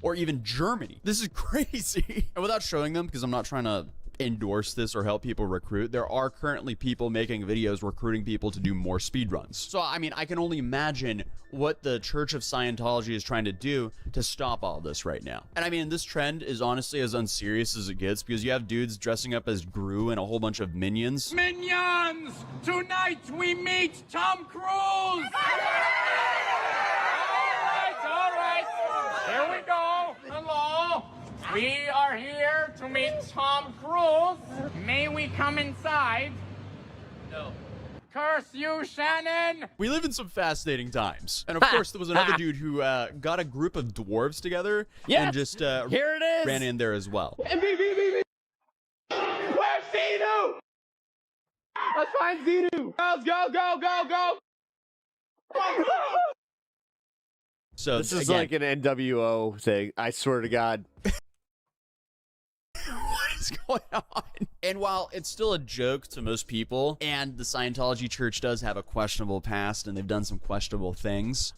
or even Germany. This is crazy. And without showing them, because I'm not trying to endorse this or help people recruit, there are currently people making videos recruiting people to do more speedruns. So I mean, I can only imagine what the Church of Scientology is trying to do to stop all this right now. And I mean, this trend is honestly as unserious as it gets, because you have dudes dressing up as Gru and a whole bunch of minions. Minions! Tonight we meet Tom Cruise! Here we go. Hello. We are here to meet Tom Cruise. May we come inside? No. Curse you, Shannon! We live in some fascinating times. And of course, there was another dude who got a group of dwarves together and just here it is. ran in there as well. Where's Zenu? Let's find Zenu. Go, go, go, go, go. So this is again, like an NWO thing. I swear to God. what is going on? And while it's still a joke to most people, and the Scientology church does have a questionable past, and they've done some questionable things,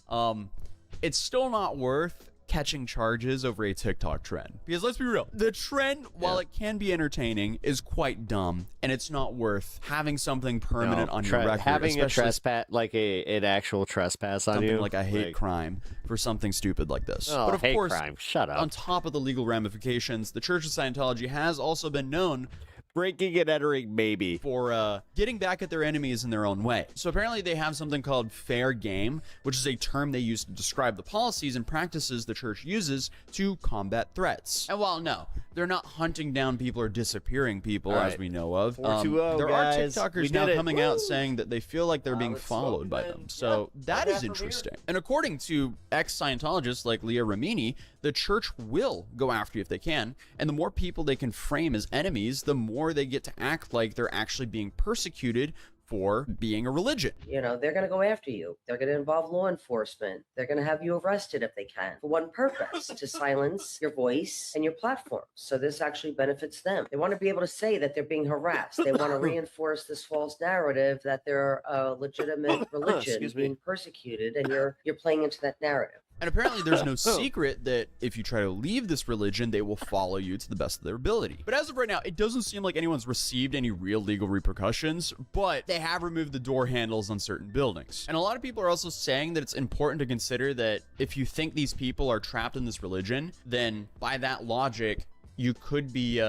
it's still not worth catching charges over a TikTok trend. Because let's be real, the trend, while it can be entertaining, is quite dumb, and it's not worth having something permanent on your record. Having a trespass, like an actual trespass on you. Something like a hate crime for something stupid like this. Oh, but of hate course, crime. Shut up. On top of the legal ramifications, the Church of Scientology has also been known breaking and entering, maybe, for getting back at their enemies in their own way. So apparently they have something called fair game, which is a term they use to describe the policies and practices the church uses to combat threats. And while no, they're not hunting down people or disappearing people, as we know of. 420, there guys. are TikTokers now coming out saying that they feel like they're being followed by them. So that is interesting. And according to ex-Scientologists like Leah Remini, the church will go after you if they can, and the more people they can frame as enemies, the more they get to act like they're actually being persecuted for being a religion. You know, they're going to go after you. They're going to involve law enforcement. They're going to have you arrested if they can, for one purpose, to silence your voice and your platform. So this actually benefits them. They want to be able to say that they're being harassed. They want to reinforce this false narrative that they're a legitimate religion being persecuted, and you're playing into that narrative. And apparently there's no secret that if you try to leave this religion, they will follow you to the best of their ability. But as of right now, it doesn't seem like anyone's received any real legal repercussions, but they have removed the door handles on certain buildings. And a lot of people are also saying that it's important to consider that if you think these people are trapped in this religion, then by that logic, you could be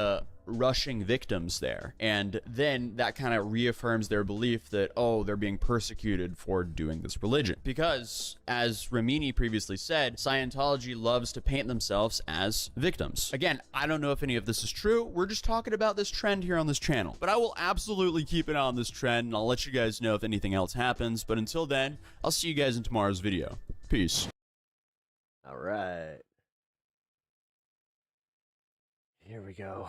rushing victims there. And then that kind of reaffirms their belief that, oh, they're being persecuted for doing this religion. Because, as Ramini previously said, Scientology loves to paint themselves as victims. Again, I don't know if any of this is true. We're just talking about this trend here on this channel. But I will absolutely keep an eye on this trend, and I'll let you guys know if anything else happens. But until then, I'll see you guys in tomorrow's video. Peace. All right. Here we go.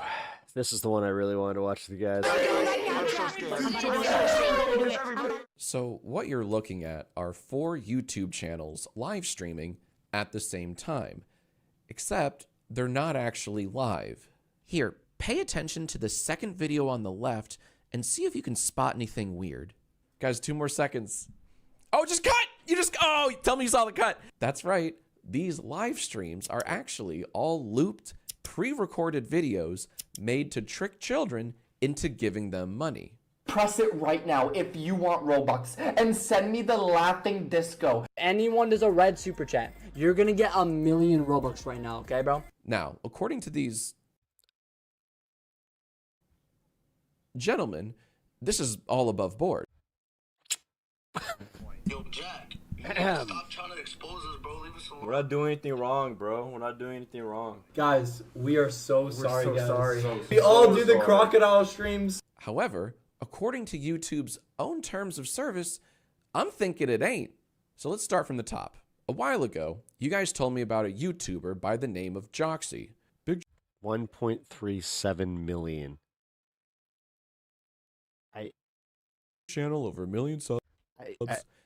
This is the one I really wanted to watch with you guys. So what you're looking at are 4 YouTube channels live streaming at the same time, except they're not actually live. Here, pay attention to the second video on the left and see if you can spot anything weird. Guys, 2 more seconds. Oh, just cut! Oh, tell me you saw the cut. That's right. These live streams are actually all looped, pre-recorded videos made to trick children into giving them money. Press it right now if you want Robux and send me the laughing disco. Anyone does a red super chat, you're gonna get 1,000,000 Robux right now, okay, bro? Now, according to these gentlemen, this is all above board. Yo, Jack, stop trying to expose us, bro. Leave us alone. We're not doing anything wrong, bro. We're not doing anything wrong. Guys, we are so sorry, so guys. sorry. We all do the crocodile streams. However, according to YouTube's own terms of service, I'm thinking it ain't. So let's start from the top. A while ago, you guys told me about a YouTuber by the name of Joxy. Big 1.37 million. Channel over 1 million subs.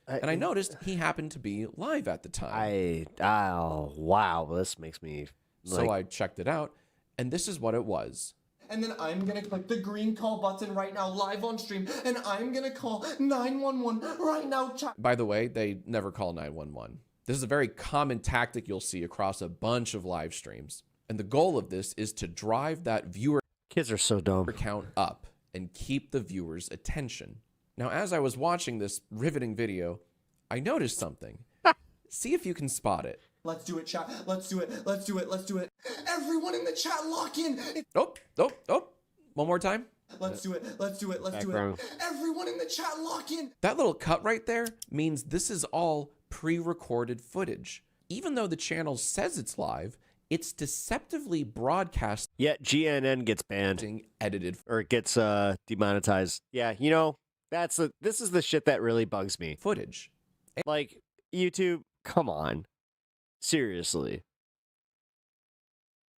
And I noticed he happened to be live at the time. Oh, wow. This makes me... So I checked it out, and this is what it was. And then I'm gonna click the green call button right now, live on stream, and I'm gonna call 911 right now, chat. By the way, they never call 911. This is a very common tactic you'll see across a bunch of live streams. And the goal of this is to drive that viewer Kids are so dumb. count up and keep the viewer's attention. Now, as I was watching this riveting video, I noticed something. See if you can spot it. Let's do it, chat. Let's do it. Let's do it. Let's do it. Everyone in the chat, lock in. Oh. One more time. Let's do it. Let's do it. Let's do it. Everyone in the chat, lock in. That little cut right there means this is all pre-recorded footage. Even though the channel says it's live, it's deceptively broadcast. Yet GNN gets banned. Edited. Or it gets demonetized. Yeah, you know, this is the shit that really bugs me. Footage. Like, YouTube, come on. Seriously.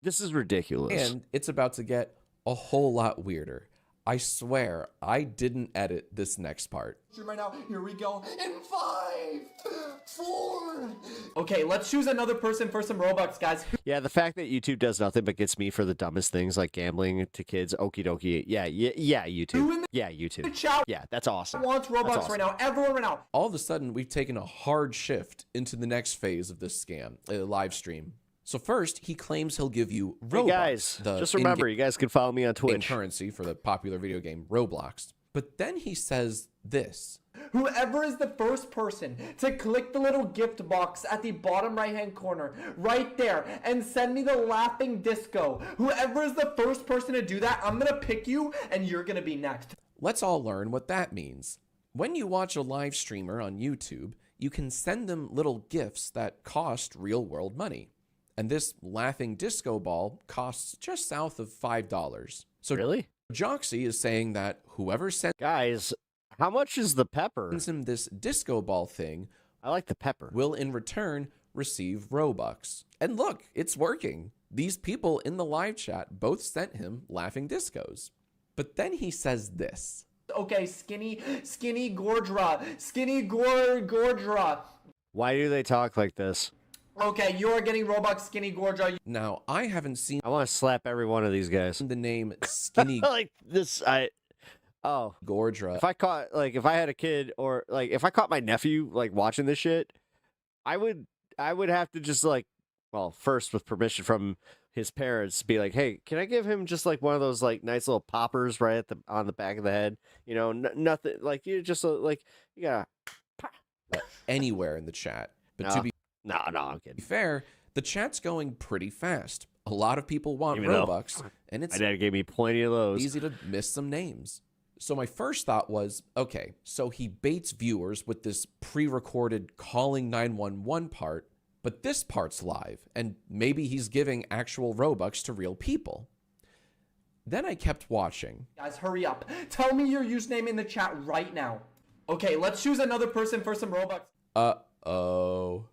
This is ridiculous. And it's about to get a whole lot weirder. I swear, I didn't edit this next part. Right now, here we go. In 5, 4. Okay, let's choose another person for some Robux, guys. Yeah, the fact that YouTube does nothing but gets me for the dumbest things like gambling to kids, okie dokie. Yeah, YouTube. Yeah, YouTube. Yeah, that's awesome. Wants Robux That's awesome. right now. Everyone right now. All of a sudden, we've taken a hard shift into the next phase of this scam, live stream. So first, he claims he'll give you Robux. Hey guys, just remember, you guys can follow me on Twitch. Currency for the popular video game Roblox. But then he says this. Whoever is the first person to click the little gift box at the bottom right-hand corner, right there, and send me the laughing disco. Whoever is the first person to do that, I'm gonna pick you, and you're gonna be next. Let's all learn what that means. When you watch a live streamer on YouTube, you can send them little gifts that cost real-world money. And this laughing disco ball costs just south of $5. So really? Joxy is saying that whoever sends how much is the pepper? Sends him this disco ball thing. I like the pepper. Will in return receive Robux. And look, it's working. These people in the live chat both sent him laughing discos. But then he says this. Okay, skinny Gordra. Gordra. Why do they talk like this? Okay, you're getting Robux, Skinny Gordra. Now, I haven't seen... I want to slap every one of these guys. The name Skinny... like this, Gordra. If I had a kid or, like, if I caught my nephew, like, watching this shit, I would have to just, like, well, first with permission from his parents, be like, hey, can I give him just, like, one of those, like, nice little poppers right on the back of the head? You know, nothing, like, you just, like, you gotta... Anywhere in the chat. But No, I'm kidding. To be fair, the chat's going pretty fast. A lot of people want Robux, and it's my dad gave me plenty of those. Easy to miss some names. So my first thought was, okay, so he baits viewers with this pre-recorded calling 911 part, but this part's live, and maybe he's giving actual Robux to real people. Then I kept watching. Guys, hurry up. Tell me your username in the chat right now. Okay, let's choose another person for some Robux. Uh-oh.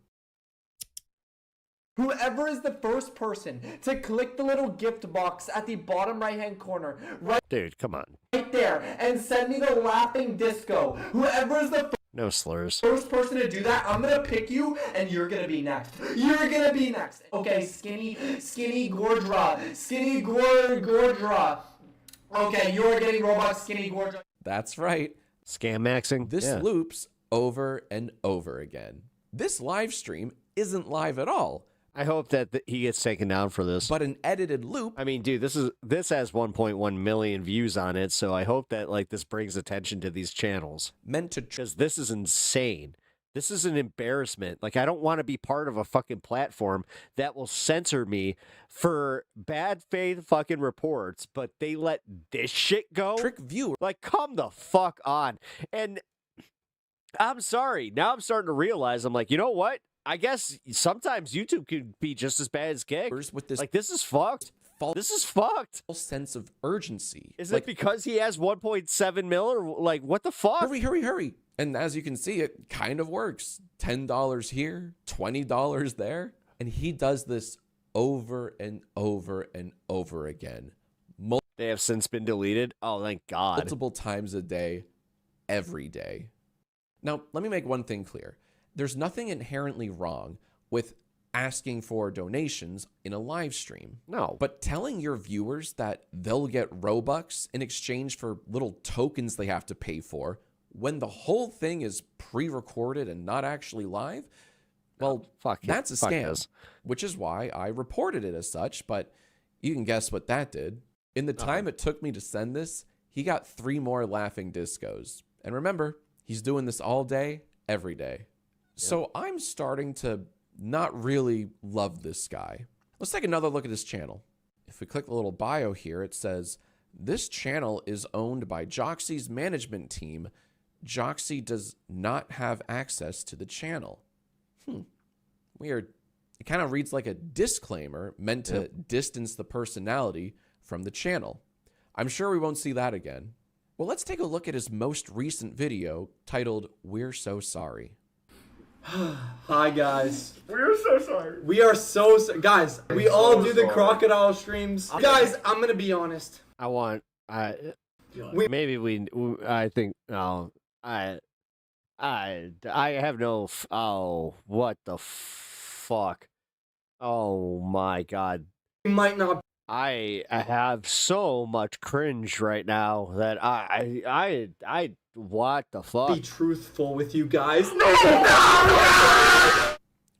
Whoever is the first person to click the little gift box at the bottom right-hand corner, Dude, come on. Right there, and send me the laughing disco. Whoever is the no slurs. First person to do that, I'm gonna pick you, and you're gonna be next. You're gonna be next. Okay, skinny Gordra. Gordra. Okay, you're getting Robux, Skinny Gordra. That's right. Scam maxing. This loops over and over again. This live stream isn't live at all. I hope that he gets taken down for this. But an edited loop. I mean, dude, this has 1.1 million views on it, so I hope that like this brings attention to these channels. Because this is insane. This is an embarrassment. Like, I don't want to be part of a fucking platform that will censor me for bad faith fucking reports, but they let this shit go. Trick viewer. Like, come the fuck on. And I'm sorry. Now I'm starting to realize, I'm like, you know what? I guess sometimes YouTube could be just as bad as Gig. With this, like, this is fucked. This is fucked. Sense of urgency. Is it because he has 1.7 mil or like what the fuck? Hurry. And as you can see, it kind of works. $10 here, $20 there. And he does this over and over and over again. They have since been deleted. Oh, thank God. Multiple times a day, every day. Now, let me make one thing clear. There's nothing inherently wrong with asking for donations in a live stream. No. But telling your viewers that they'll get Robux in exchange for little tokens they have to pay for when the whole thing is pre-recorded and not actually live, well, that's a scam, which is why I reported it as such, but you can guess what that did. In the time it took me to send this, he got 3 more laughing discos. And remember, he's doing this all day, every day. So I'm starting to not really love this guy. Let's take another look at his channel. If we click the little bio here, it says, this channel is owned by Joxy's management team. Joxy does not have access to the channel. Weird. It kind of reads like a disclaimer meant to distance the personality from the channel. I'm sure we won't see that again. Well, let's take a look at his most recent video titled, We're So Sorry. Hi guys. We're so sorry. We are so guys. We all do the crocodile streams. Guys, I'm gonna be honest. Maybe I think. Oh, I have no. Oh, what the fuck? Oh my god. We might not. I have so much cringe right now that what the fuck? Be truthful with you guys.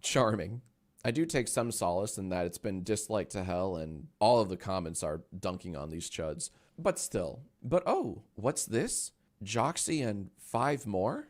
Charming. I do take some solace in that it's been disliked to hell and all of the comments are dunking on these chuds. But still. But oh, what's this? Joxy and 5 more?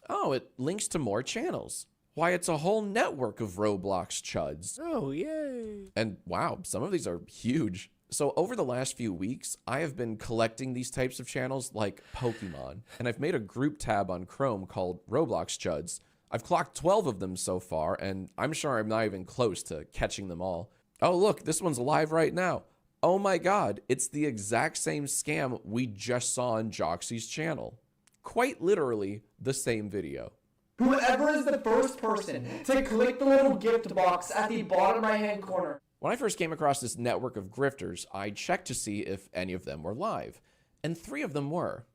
Oh, it links to more channels. Why, it's a whole network of Roblox chuds. Oh, yay. And wow, some of these are huge. So over the last few weeks, I have been collecting these types of channels like Pokemon. And I've made a group tab on Chrome called Roblox Chuds. I've clocked 12 of them so far, and I'm sure I'm not even close to catching them all. Oh, look, this one's live right now. Oh my god, it's the exact same scam we just saw on Joxy's channel. Quite literally the same video. Whoever is the first person to click the little gift box at the bottom right-hand corner. When I first came across this network of grifters, I checked to see if any of them were live. And 3 of them were.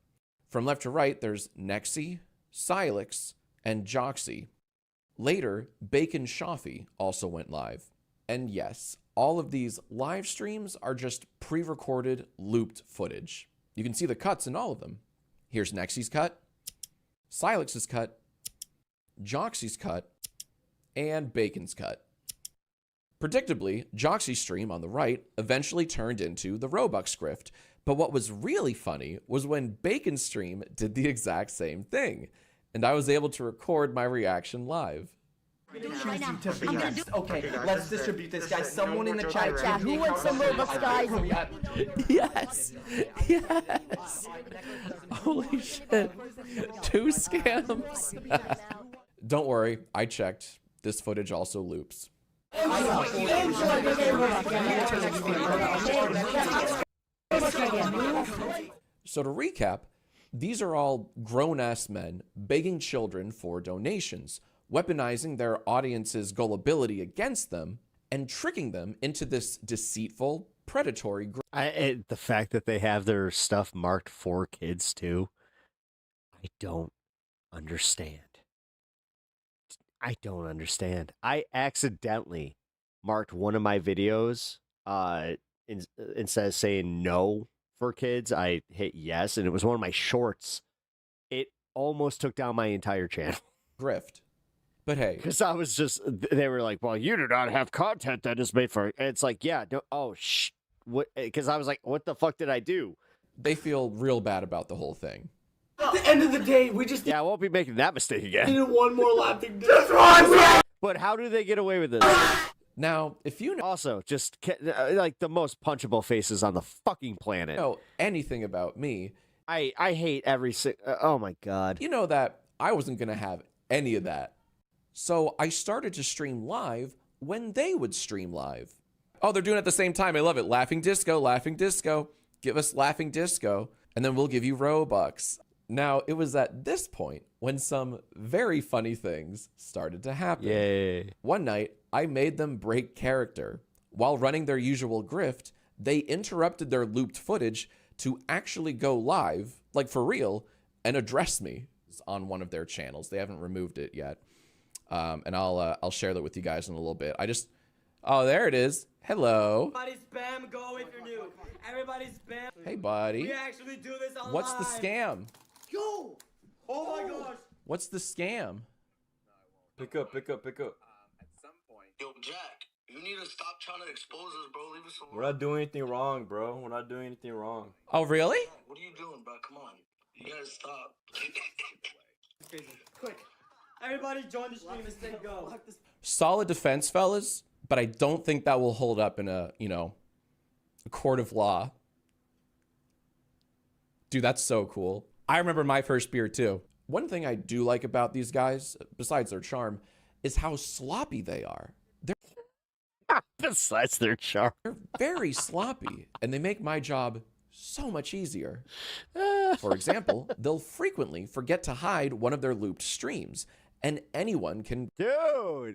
From left to right, there's Nexy, Silex, and Joxy. Later, Bacon Shafi also went live. And yes, all of these live streams are just pre-recorded, looped footage. You can see the cuts in all of them. Here's Nexy's cut, Silex's cut, Joxy's cut, and Bacon's cut. Predictably, Joxy's stream on the right eventually turned into the Robux grift, but what was really funny was when Bacon's stream did the exact same thing, and I was able to record my reaction live. Okay, let's distribute this, guys. Someone in the chat. Who wants some Robux, guys? Yes! Yes! Holy shit. 2 scams. Don't worry, I checked. This footage also loops. So to recap, these are all grown-ass men begging children for donations, weaponizing their audience's gullibility against them, and tricking them into this deceitful, predatory... The fact that they have their stuff marked for kids, too, I don't understand. I don't understand. I accidentally marked one of my videos instead of saying no for kids. I hit yes, and it was one of my shorts. It almost took down my entire channel. Grift. But hey. Because I was just, they were like, well, you do not have content that is made for... And it's like, yeah, no, oh, shh. What? Because I was like, what the fuck did I do? They feel real bad about the whole thing. At the end of the day, we just... Yeah, I won't be making that mistake again. Needed one more laughing. But how do they get away with this? Now, if you know... Also, just like the most punchable faces on the fucking planet. Know anything about me... I hate every... oh my god. You know that I wasn't going to have any of that. So I started to stream live when they would stream live. Oh, they're doing it at the same time. I love it. Laughing disco, laughing disco. Give us laughing disco, and then we'll give you Robux. Now, it was at this point when some very funny things started to happen. Yay. One night, I made them break character. While running their usual grift, they interrupted their looped footage to actually go live, like for real, and address me on one of their channels. They haven't removed it yet. And I'll share that with you guys in a little bit. Oh, there it is. Hello. Everybody spam, go if you're new. Everybody spam. Hey, buddy. We actually do this online. What's the scam? Yo! Oh my gosh! What's the scam? Pick up. At some point. Yo, Jack, you need to stop trying to expose us, bro. Leave us alone. We're not doing anything wrong, bro. We're not doing anything wrong. Oh, really? What are you doing, bro? Come on. You gotta stop. Quick. Everybody join the stream and stay go. Solid defense, fellas, but I don't think that will hold up in a court of law. Dude, that's so cool. I remember my first beer too. One thing I do like about these guys, besides their charm, is how sloppy they are. Besides their charm. They're very sloppy, and they make my job so much easier. For example, they'll frequently forget to hide one of their looped streams, and anyone can go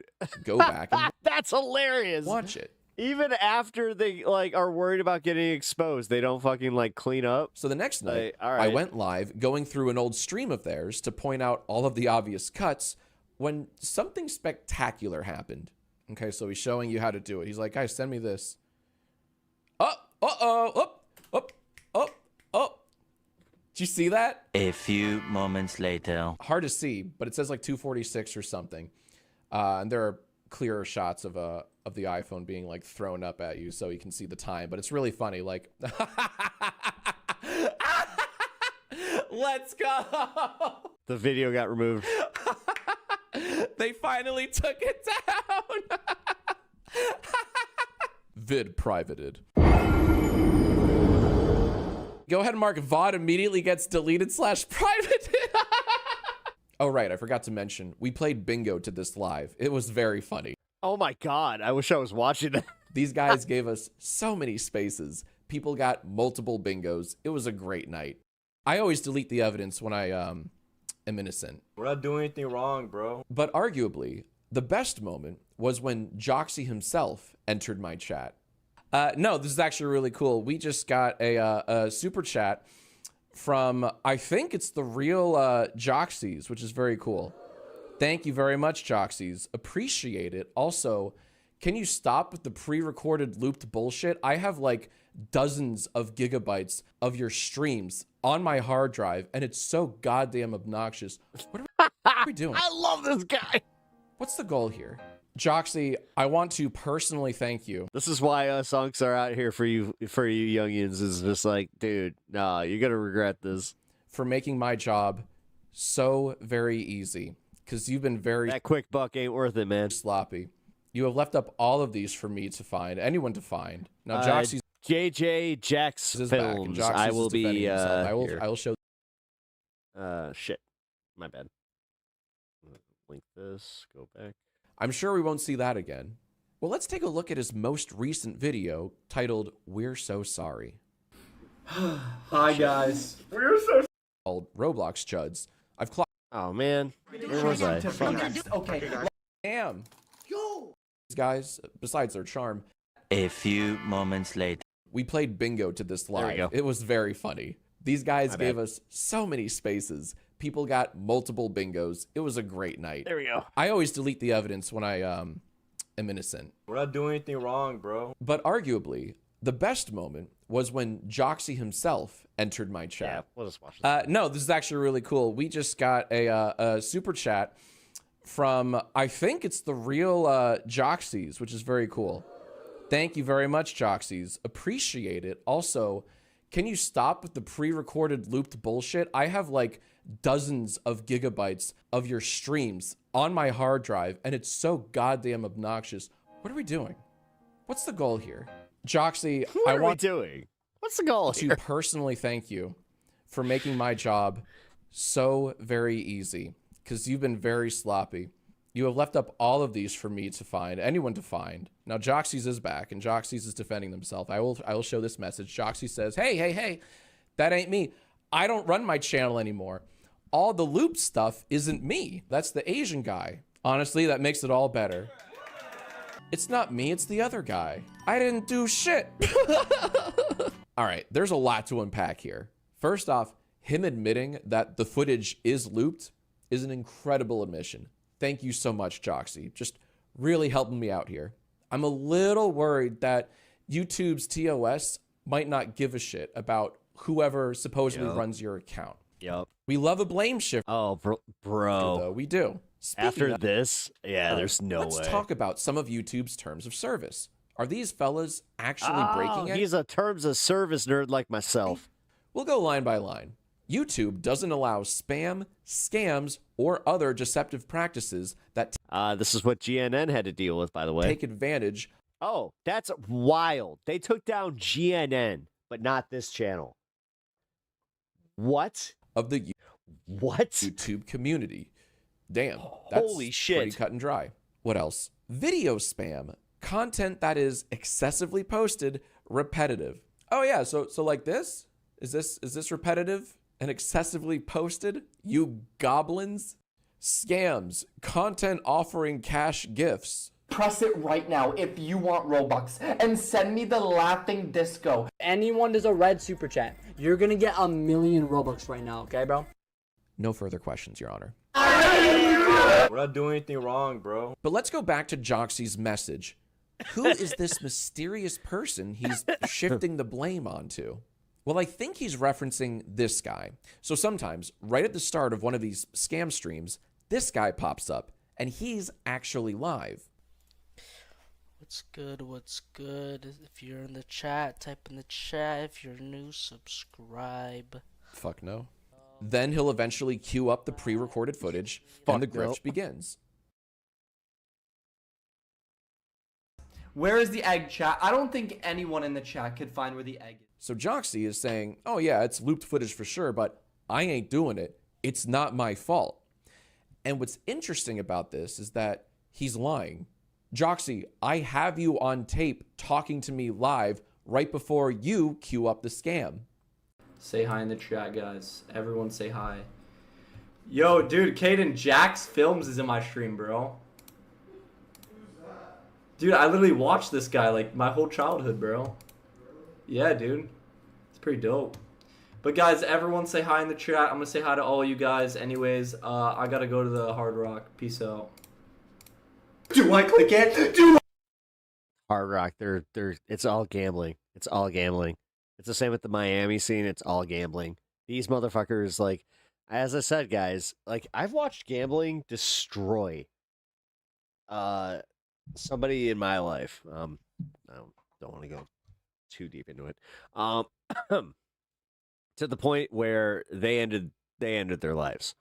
back and that's hilarious. Watch it. Even after they like are worried about getting exposed, they don't fucking like clean up. So the next night, all right. I went live going through an old stream of theirs to point out all of the obvious cuts when something spectacular happened. Okay, so he's showing you how to do it. He's like, guys, send me this. Oh. Did you see that? A few moments later. Hard to see, but it says like 246 or something. And there are clearer shots of the iPhone being like thrown up at you so you can see the time, but it's really funny. Like, let's go. The video got removed. They finally took it down. Vid privated. Go ahead and mark VOD immediately gets deleted / privated. Oh, right. I forgot to mention, we played bingo to this live. It was very funny. Oh my God. I wish I was watching that. These guys gave us so many spaces. People got multiple bingos. It was a great night. I always delete the evidence when I am innocent. We're not doing anything wrong, bro. But arguably, the best moment was when Joxy himself entered my chat. No, this is actually really cool. We just got a super chat from, I think it's the real Joxies, which is very cool. Thank you very much, Joxies. Appreciate it. Also, can you stop with the pre-recorded looped bullshit? I have like dozens of gigabytes of your streams on my hard drive, and it's so goddamn obnoxious. What are we doing? I love this guy. What's the goal here? Joxy, I want to personally thank you. This is why us unks are out here for you youngins. Is just like, dude, nah, you're gonna regret this. For making my job so very easy. Because you've been very... That quick buck ain't worth it, man. Sloppy. You have left up all of these for me to find, anyone to find. Now, Joxy's... JJ Jax Films. I will be, I will show... Shit. My bad. Link this. Go back. I'm sure we won't see that again. Well, let's take a look at his most recent video titled, We're So Sorry. Hi, guys. We're so Called Roblox Chuds. I've clocked... Oh, man. Where was I? Okay. Damn. Yo. These guys, besides their charm... A few moments later. We played bingo to this live. There we go. It was very funny. These guys gave us so many spaces. People got multiple bingos. It was a great night. There we go. I always delete the evidence when I am innocent. We're not doing anything wrong, bro. But arguably, the best moment was when Joxy himself entered my chat. Yeah, we'll just watch this. No, this is actually really cool. We just got a super chat from, I think it's the real Joxies, which is very cool. Thank you very much, Joxies. Appreciate it. Also, can you stop with the pre-recorded looped bullshit? I have like dozens of gigabytes of your streams on my hard drive, and it's so goddamn obnoxious. What are we doing? What's the goal here? Joxy, What are we doing? What's the goal to here? personally thank you for making my job so very easy, because you've been very sloppy. You have left up all of these for me to find, anyone to find. Now, Joxy's is back, and Joxy's is defending themselves. I will show this message. Joxy says, hey, that ain't me. I don't run my channel anymore. All the loop stuff isn't me. That's the Asian guy. Honestly, that makes it all better. It's not me, it's the other guy. I didn't do shit. All right, there's a lot to unpack here. First off, him admitting that the footage is looped is an incredible admission. Thank you so much, Joxy. Just really helping me out here. I'm a little worried that YouTube's TOS might not give a shit about whoever supposedly runs your account. Yep. We love a blame shift. Oh, bro. Though we do. Speaking After of, this, yeah, there's no way. Let's talk about some of YouTube's terms of service. Are these fellas actually breaking it? He's a terms of service nerd like myself. We'll go line by line. YouTube doesn't allow spam, scams, or other deceptive practices that this is what GNN had to deal with, by the way. Take advantage. Oh, that's wild. They took down GNN, but not this channel. What? Of the YouTube community. Damn. That's Holy shit. Pretty cut and dry. What else? Video spam. Content that is excessively posted, repetitive. Oh yeah, so like this? Is this repetitive and excessively posted? You goblins? Scams. Content offering cash gifts. Press it right now if you want Robux and send me the laughing disco. Anyone does a red super chat, you're gonna get 1,000,000 Robux right now, okay, bro? No further questions, Your Honor. We're not doing anything wrong, bro. But let's go back to Joxy's message. Who is this mysterious person he's shifting the blame onto? Well, I think he's referencing this guy. So sometimes, right at the start of one of these scam streams, this guy pops up, and he's actually live. What's good? What's good? If you're in the chat, type in the chat. If you're new, subscribe. Fuck no. Then he'll eventually queue up the pre-recorded footage, and the grift begins. Where is the egg, chat? I don't think anyone in the chat could find where the egg is. So Joxy is saying, oh yeah, it's looped footage for sure, but I ain't doing it. It's not my fault. And what's interesting about this is that he's lying. Joxy, I have you on tape talking to me live right before you queue up the scam. Say hi in the chat, guys. Everyone say hi. Yo, dude, Caden, Jax Films is in my stream, bro. Dude, I literally watched this guy like my whole childhood, bro. Yeah, dude. It's pretty dope. But guys, everyone say hi in the chat. I'm gonna say hi to all you guys. Anyways, I gotta go to the Hard Rock. Peace out. Do I click it? Do Hard Rock, it's all gambling. It's all gambling. It's the same with the Miami scene. It's all gambling. These motherfuckers, like, as I said, guys, like, I've watched gambling destroy somebody in my life. I don't want to go too deep into it. To the point where they ended their lives.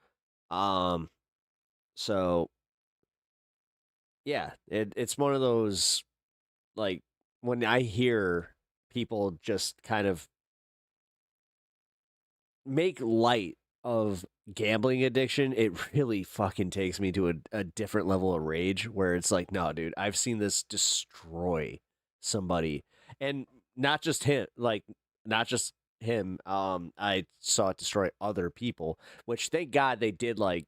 So yeah, it's one of those, like, when I hear people just kind of make light of gambling addiction, it really fucking takes me to a different level of rage where it's like, no, dude, I've seen this destroy somebody. And not just him, I saw it destroy other people, which thank God they did, like,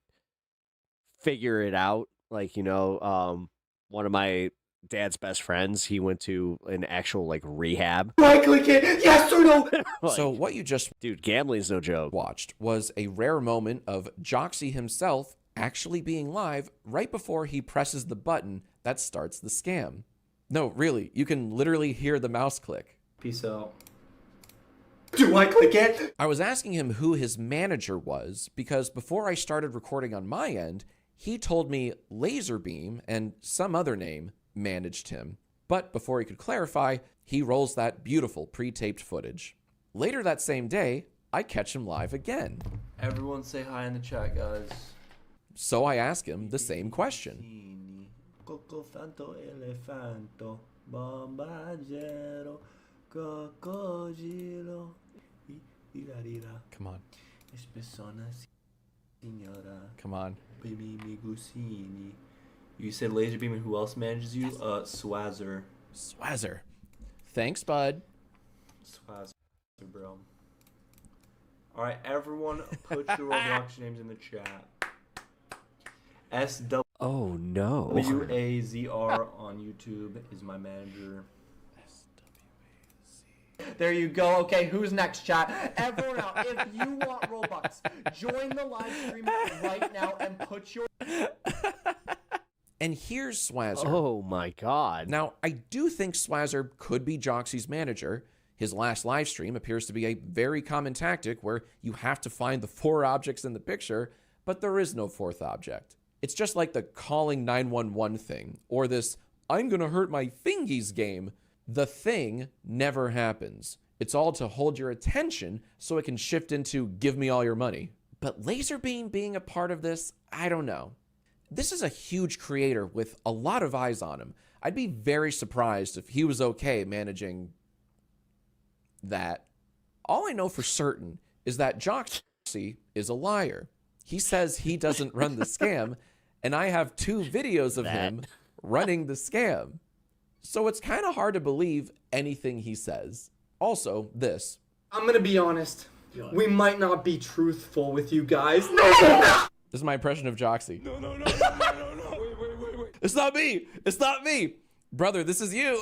figure it out. Like, you know, one of my dad's best friends, he went to an actual, like, rehab. I click it? Yes or no? Like, so what you just gambling's no joke. Watched was a rare moment of Joxy himself actually being live right before he presses the button that starts the scam. No, really, you can literally hear the mouse click. Peace out. Do I click it? I was asking him who his manager was because before I started recording on my end, he told me Laserbeam and some other name managed him. But before he could clarify, he rolls that beautiful pre-taped footage. Later that same day, I catch him live again. Everyone say hi in the chat, guys. So I ask him the same question. Come on. Come on. You said Laserbeam, and who else manages you? Swazzer. Swazzer. Thanks, bud. Swazzer, bro. Alright, everyone put your Roblox names in the chat. SW. Oh, no. WAZR on YouTube is my manager. There you go. Okay, who's next, chat? Everyone out, if you want Robux, join the live stream right now and put your... And here's Swazzer. Oh my God. Now, I do think Swazzer could be Joxy's manager. His last live stream appears to be a very common tactic where you have to find the 4 objects in the picture, but there is no 4th object. It's just like the calling 911 thing, or this I'm gonna hurt my fingies game. The thing never happens. It's all to hold your attention so it can shift into give me all your money. But Laserbeam being a part of this, I don't know. This is a huge creator with a lot of eyes on him. I'd be very surprised if he was okay managing that. All I know for certain is that Joxy is a liar. He says he doesn't run the scam, and I have 2 videos of him running the scam. So it's kind of hard to believe anything he says. Also, this. I'm gonna be honest. We might not be truthful with you guys. This is my impression of Joxy. No. It's not me. It's not me. Brother, this is you.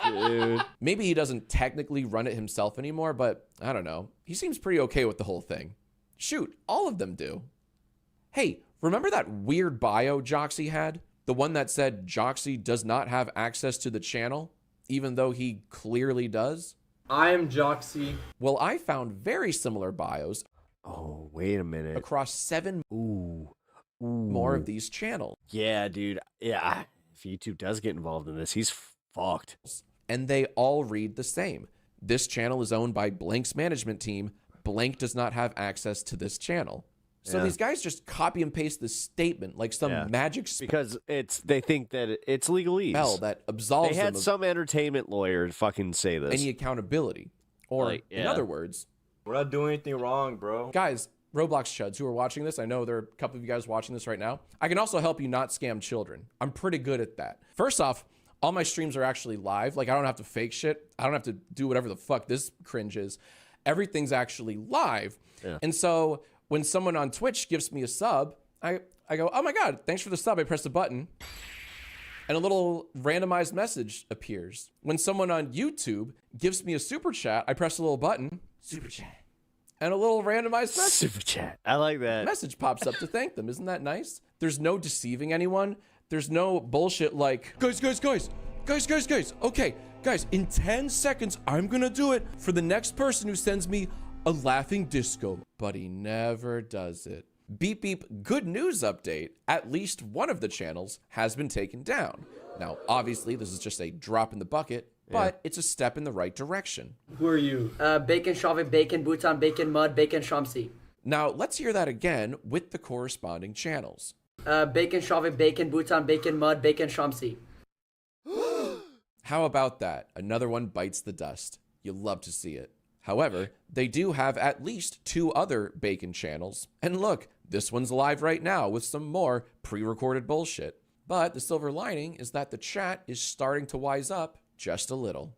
Dude. Maybe he doesn't technically run it himself anymore, but I don't know. He seems pretty okay with the whole thing. Shoot, all of them do. Hey, remember that weird bio Joxy had? The one that said Joxy does not have access to the channel, even though he clearly does? I am Joxy. Well, I found very similar bios. Oh, wait a minute. Across 7 more of these channels. Yeah, dude. Yeah. If YouTube does get involved in this, he's fucked. And they all read the same. This channel is owned by Blank's management team. Blank does not have access to this channel. So these guys just copy and paste this statement like some magic spell. Because they think that it's legalese. That absolves They had them of some entertainment lawyer fucking say this. any accountability. Or in other words, we're not doing anything wrong, bro. Guys, Roblox chuds who are watching this, I know there are a couple of you guys watching this right now. I can also help you not scam children. I'm pretty good at that. First off, all my streams are actually live. Like, I don't have to fake shit. I don't have to do whatever the fuck this cringe is. Everything's actually live. Yeah. And so when someone on Twitch gives me a sub, I go, oh my God, thanks for the sub. I press the button and a little randomized message appears. When someone on YouTube gives me a super chat, I press a little button, super chat, and a little randomized message. Super chat. I like that. Message pops up to thank them. Isn't that nice? There's no deceiving anyone. There's no bullshit like, guys. Okay, guys, in 10 seconds, I'm gonna do it for the next person who sends me a laughing disco. But he never does it. Beep beep, good news update. At least one of the channels has been taken down. Now, obviously, this is just a drop in the bucket, but it's a step in the right direction. Who are you? Bacon, Shavik, Bacon, Bhutan, Bacon, Mud, Bacon, Shamsi. Now, let's hear that again with the corresponding channels. Bacon, Shavik, Bacon, Bhutan, Bacon, Mud, Bacon, Shamsi. How about that? Another one bites the dust. You'll love to see it. However, they do have at least 2 other bacon channels. And look, this one's live right now with some more pre-recorded bullshit. But the silver lining is that the chat is starting to wise up just a little.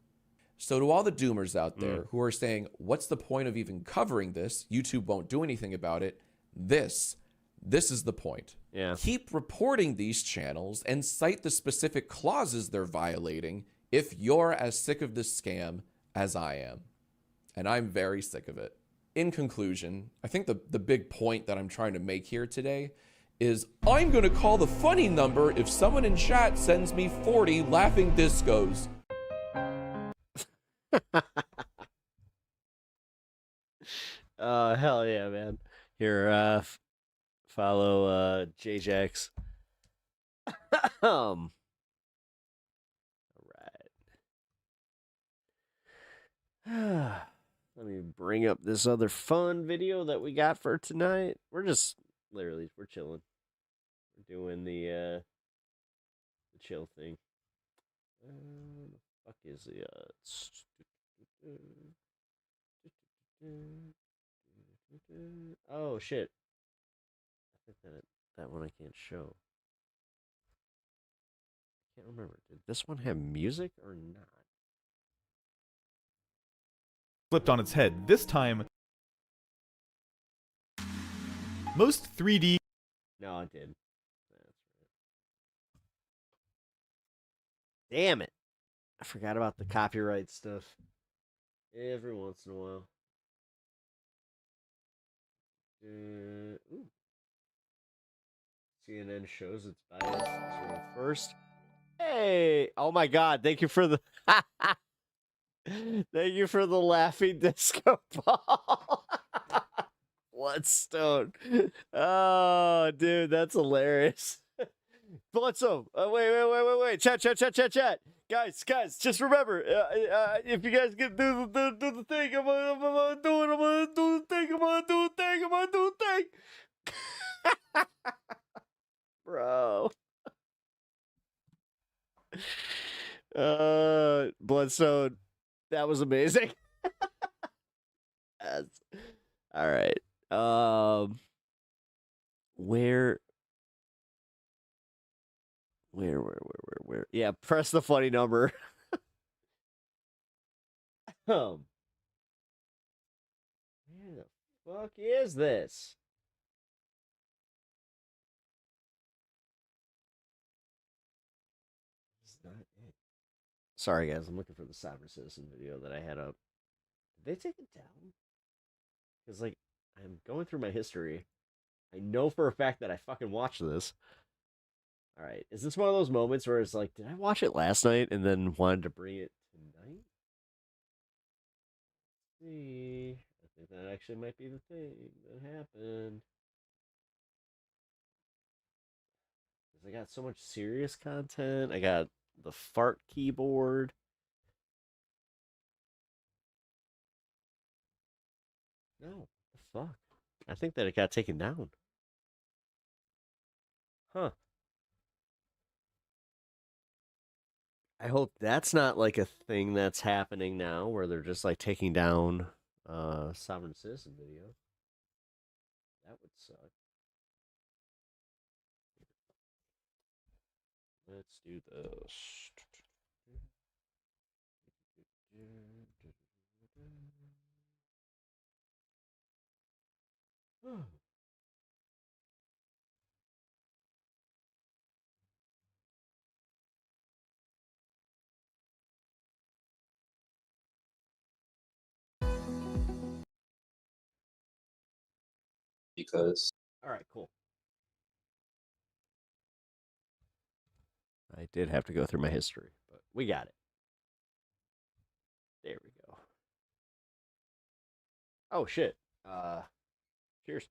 So to all the doomers out there who are saying, what's the point of even covering this? YouTube won't do anything about it. This is the point. Yeah. Keep reporting these channels and cite the specific clauses they're violating if you're as sick of this scam as I am. And I'm very sick of it. In conclusion, I think the big point that I'm trying to make here today is I'm going to call the funny number if someone in chat sends me 40 laughing discos. Oh, hell yeah, man. Here, follow JJax. All right. Let me bring up this other fun video that we got for tonight. We're just literally we're chilling. We're doing the chill thing. The fuck is the oh shit. I think that one I can't show. I can't remember. Did this one have music or not? Flipped on its head. This time, most 3D. No, it did. That's right. Damn it. I forgot about the copyright stuff. Every once in a while. Ooh. CNN shows its bias first. Hey! Oh my god, thank you for the thank you for the laughing disco ball. Bloodstone. Oh, dude, that's hilarious. Bloodstone. Wait. Chat. Guys, just remember, if you guys can do the thing, I'm gonna do the thing. Bro. Bloodstone. That was amazing. All right. Where? Yeah, press the funny number. Where the fuck is this? Sorry, guys. I'm looking for the Sovereign Citizen video that I had up. Did they take it down? Because, like, I'm going through my history. I know for a fact that I fucking watched this. All right. Is this one of those moments where it's like, did I watch it last night and then wanted to bring it tonight? Let's see. I think that actually might be the thing that happened. I got so much serious content. I got the fart keyboard. No, the fuck? I think that it got taken down. Huh. I hope that's not like a thing that's happening now where they're just like taking down Sovereign Citizen video. That would suck. Let's do this. Because all right, cool. I did have to go through my history, but we got it. There we go. Oh shit. Cheers.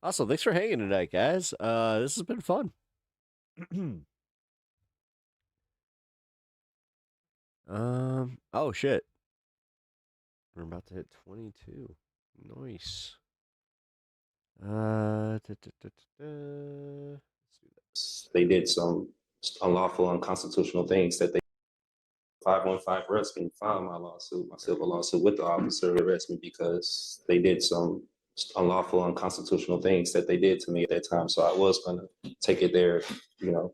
Also, thanks for hanging tonight, guys. This has been fun. Oh shit. We're about to hit 22. Nice. they did some unlawful, unconstitutional things that they 515 arrest me, filed my lawsuit, my civil lawsuit with the officer who arrested me because they did some unlawful, unconstitutional things that they did to me at that time. So I was going to take it there, you know.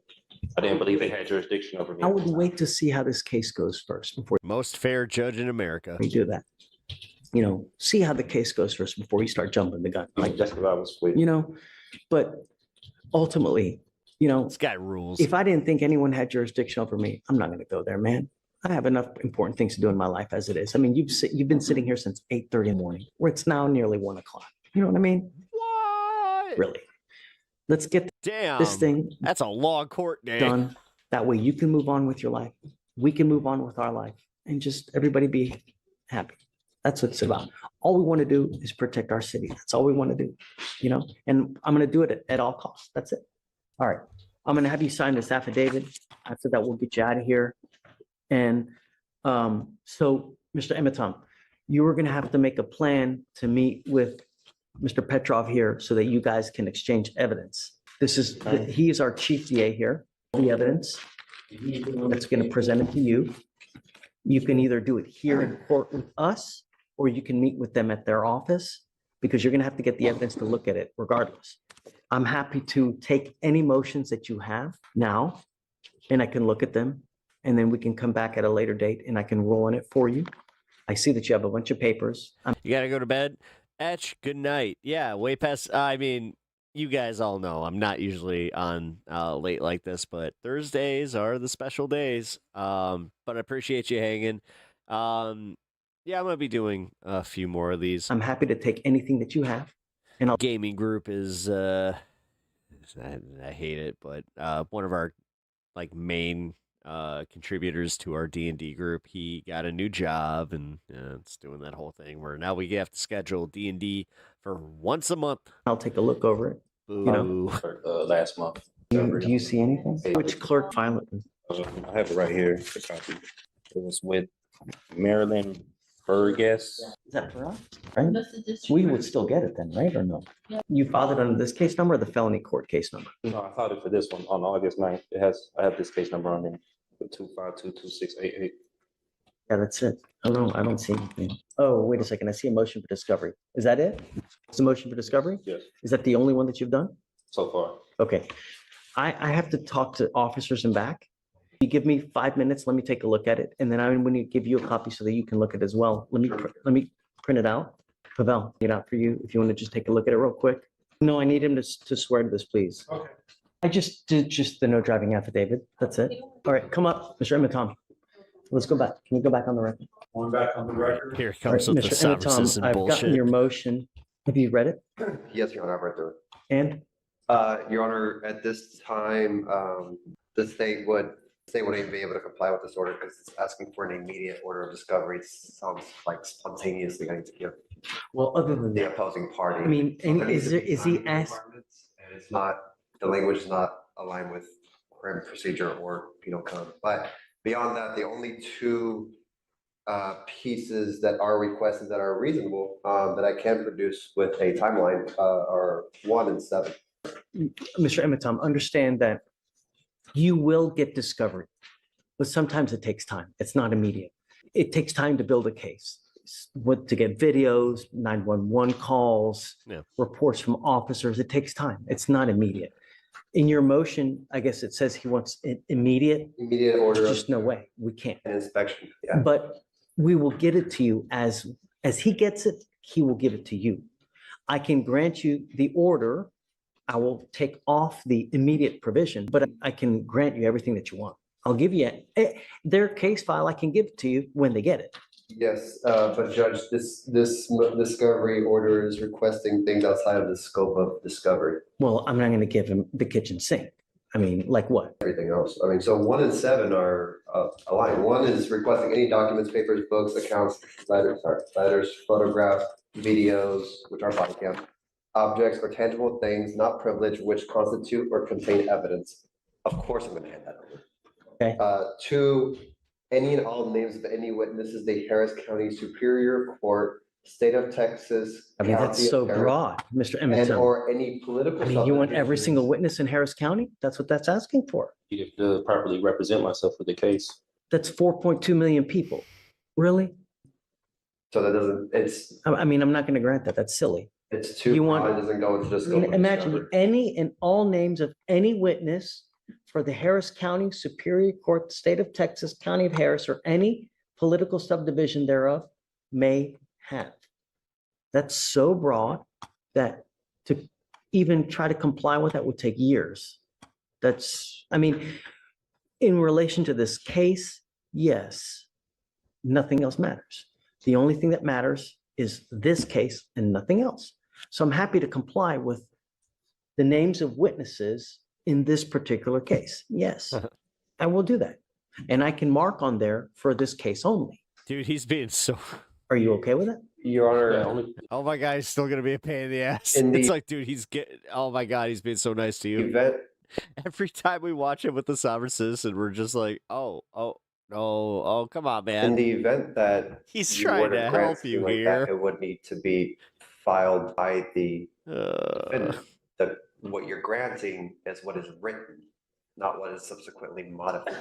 I didn't believe they had jurisdiction over me. I would wait to see how this case goes first before most fair judge in America. we do that. You know, see how the case goes first before you start jumping the gun. Like that's what I was waiting. You know, but ultimately, you know, this guy rules. If I didn't think anyone had jurisdiction over me, I'm not going to go there, man. I have enough important things to do in my life as it is. I mean, you've been sitting here since 8:30 in the morning, where it's now nearly 1 o'clock. You know what I mean? What? Really? Let's get this thing. That's a long court day. Done. That way you can move on with your life. We can move on with our life, and just everybody be happy. That's what it's about. All we want to do is protect our city. That's all we want to do, you know? And I'm going to do it at all costs. That's it. All right. I'm going to have you sign this affidavit. After that, we'll get you out of here. And so, Mr. Emitam, you are going to have to make a plan to meet with Mr. Petrov here so that you guys can exchange evidence. He is our chief DA here. The evidence that's going to present it to you. You can either do it here in court with us, or you can meet with them at their office, because you're going to have to get the evidence to look at it regardless. I'm happy to take any motions that you have now, and I can look at them, and then we can come back at a later date and I can roll on it for you. I see that you have a bunch of papers. You got to go to bed. Etch, good night. Yeah, way past, I mean, you guys all know I'm not usually on late like this, but Thursdays are the special days. But I appreciate you hanging. Yeah, I'm going to be doing a few more of these. I'm happy to take anything that you have. And gaming group is, I hate it, but one of our like main contributors to our D&D group, he got a new job, and it's doing that whole thing where now we have to schedule D&D for once a month. I'll take a look over it. Boo. You know, last month. Do you see anything? Which clerk filed it? I have it right here. The copy. It was with Marilyn Burgess. Is that for us? Right? We would still get it then, right, or no? You filed it under this case number or the felony court case number? No, I filed it for this one on August 9th. I have this case number on there. 2522688. Yeah, that's it. Oh, no, I don't see anything. Oh, wait a second. I see a motion for discovery. Is that it? It's a motion for discovery? Yes. Is that the only one that you've done? So far. Okay. I have to talk to officers and back. You give me 5 minutes, let me take a look at it, and then I'm going to give you a copy so that you can look at it as well. Let me print it out. Pavel, get out for you if you want to just take a look at it real quick. No, I need him to swear to this, please. Okay. I just did just the no driving affidavit. That's it. All right, come up, Mr. Emitom. Let's go back. Can you go back on the record? Going back on the record. Here All right, comes with the Mr. sovereign Emitom, citizen I've gotten your bullshit. motion. Have you read it? Yes, Your Honor, I've read through it. And Your Honor, at this time, the state wouldn't even be able to comply with this order because it's asking for an immediate order of discovery. It sounds like spontaneously going to give well, other than the that, opposing party. I mean, So there and needs is to there be is he timing asked? requirements, and it's not, the language is not aligned with crime procedure or penal code. But beyond that, the only two pieces that are requested that are reasonable that I can produce with a timeline are 1 and 7. Mr. Emitom, understand that you will get discovery, but sometimes it takes time. It's not immediate. It takes time to build a case, to get videos, 911 calls, reports from officers. It takes time. It's not immediate. In your motion, I guess it says he wants it immediate. Immediate order. There's just no way. We can't. An inspection. Yeah. But we will get it to you as he gets it, he will give it to you. I can grant you the order. I will take off the immediate provision, but I can grant you everything that you want. I'll give you their case file. I can give it to you when they get it. Yes, but Judge, this discovery order is requesting things outside of the scope of discovery. Well, I'm not going to give him the kitchen sink. I mean, like what? Everything else. I mean, so 1 and 7 are aligned. 1 is requesting any documents, papers, books, accounts, letters, photographs, videos, which are body cam, objects or tangible things not privileged, which constitute or contain evidence. Of course, I'm going to hand that over. Okay. 2, any and all names of any witnesses, the Harris County Superior Court, State of Texas. I mean, that's County so of Harris, broad, Mr. and Emmett. or any political. I mean, you want every subdivisions. single witness in Harris County? That's what that's asking for. Needed to properly represent myself for the case. That's 4.2 million people. Really? So that doesn't, it's, I mean, I'm not going to grant that. That's silly. it's too You broad. want- It doesn't go into just. I mean, imagine any and all names of any witness for the Harris County Superior Court, State of Texas, County of Harris, or any political subdivision thereof may have. That's so broad that to even try to comply with that would take years. That's, I mean, in relation to this case, yes, nothing else matters. The only thing that matters is this case and nothing else. So I'm happy to comply with the names of witnesses in this particular case. Yes, I will do that. And I can mark on there for this case only. Dude, he's being so. Are you okay with it? Your Honor, Oh my God, he's still gonna be a pain in the ass. In It's the- like, dude, he's getting. Oh my God, he's being so nice to you. event, Every time we watch him with the sovereign citizen, we're just like, oh, come on, man. in the event that He's you trying were to grant help you something like here. that, it would need to be filed by the Uh, defendant. What you're granting is what is written, not what is subsequently modified.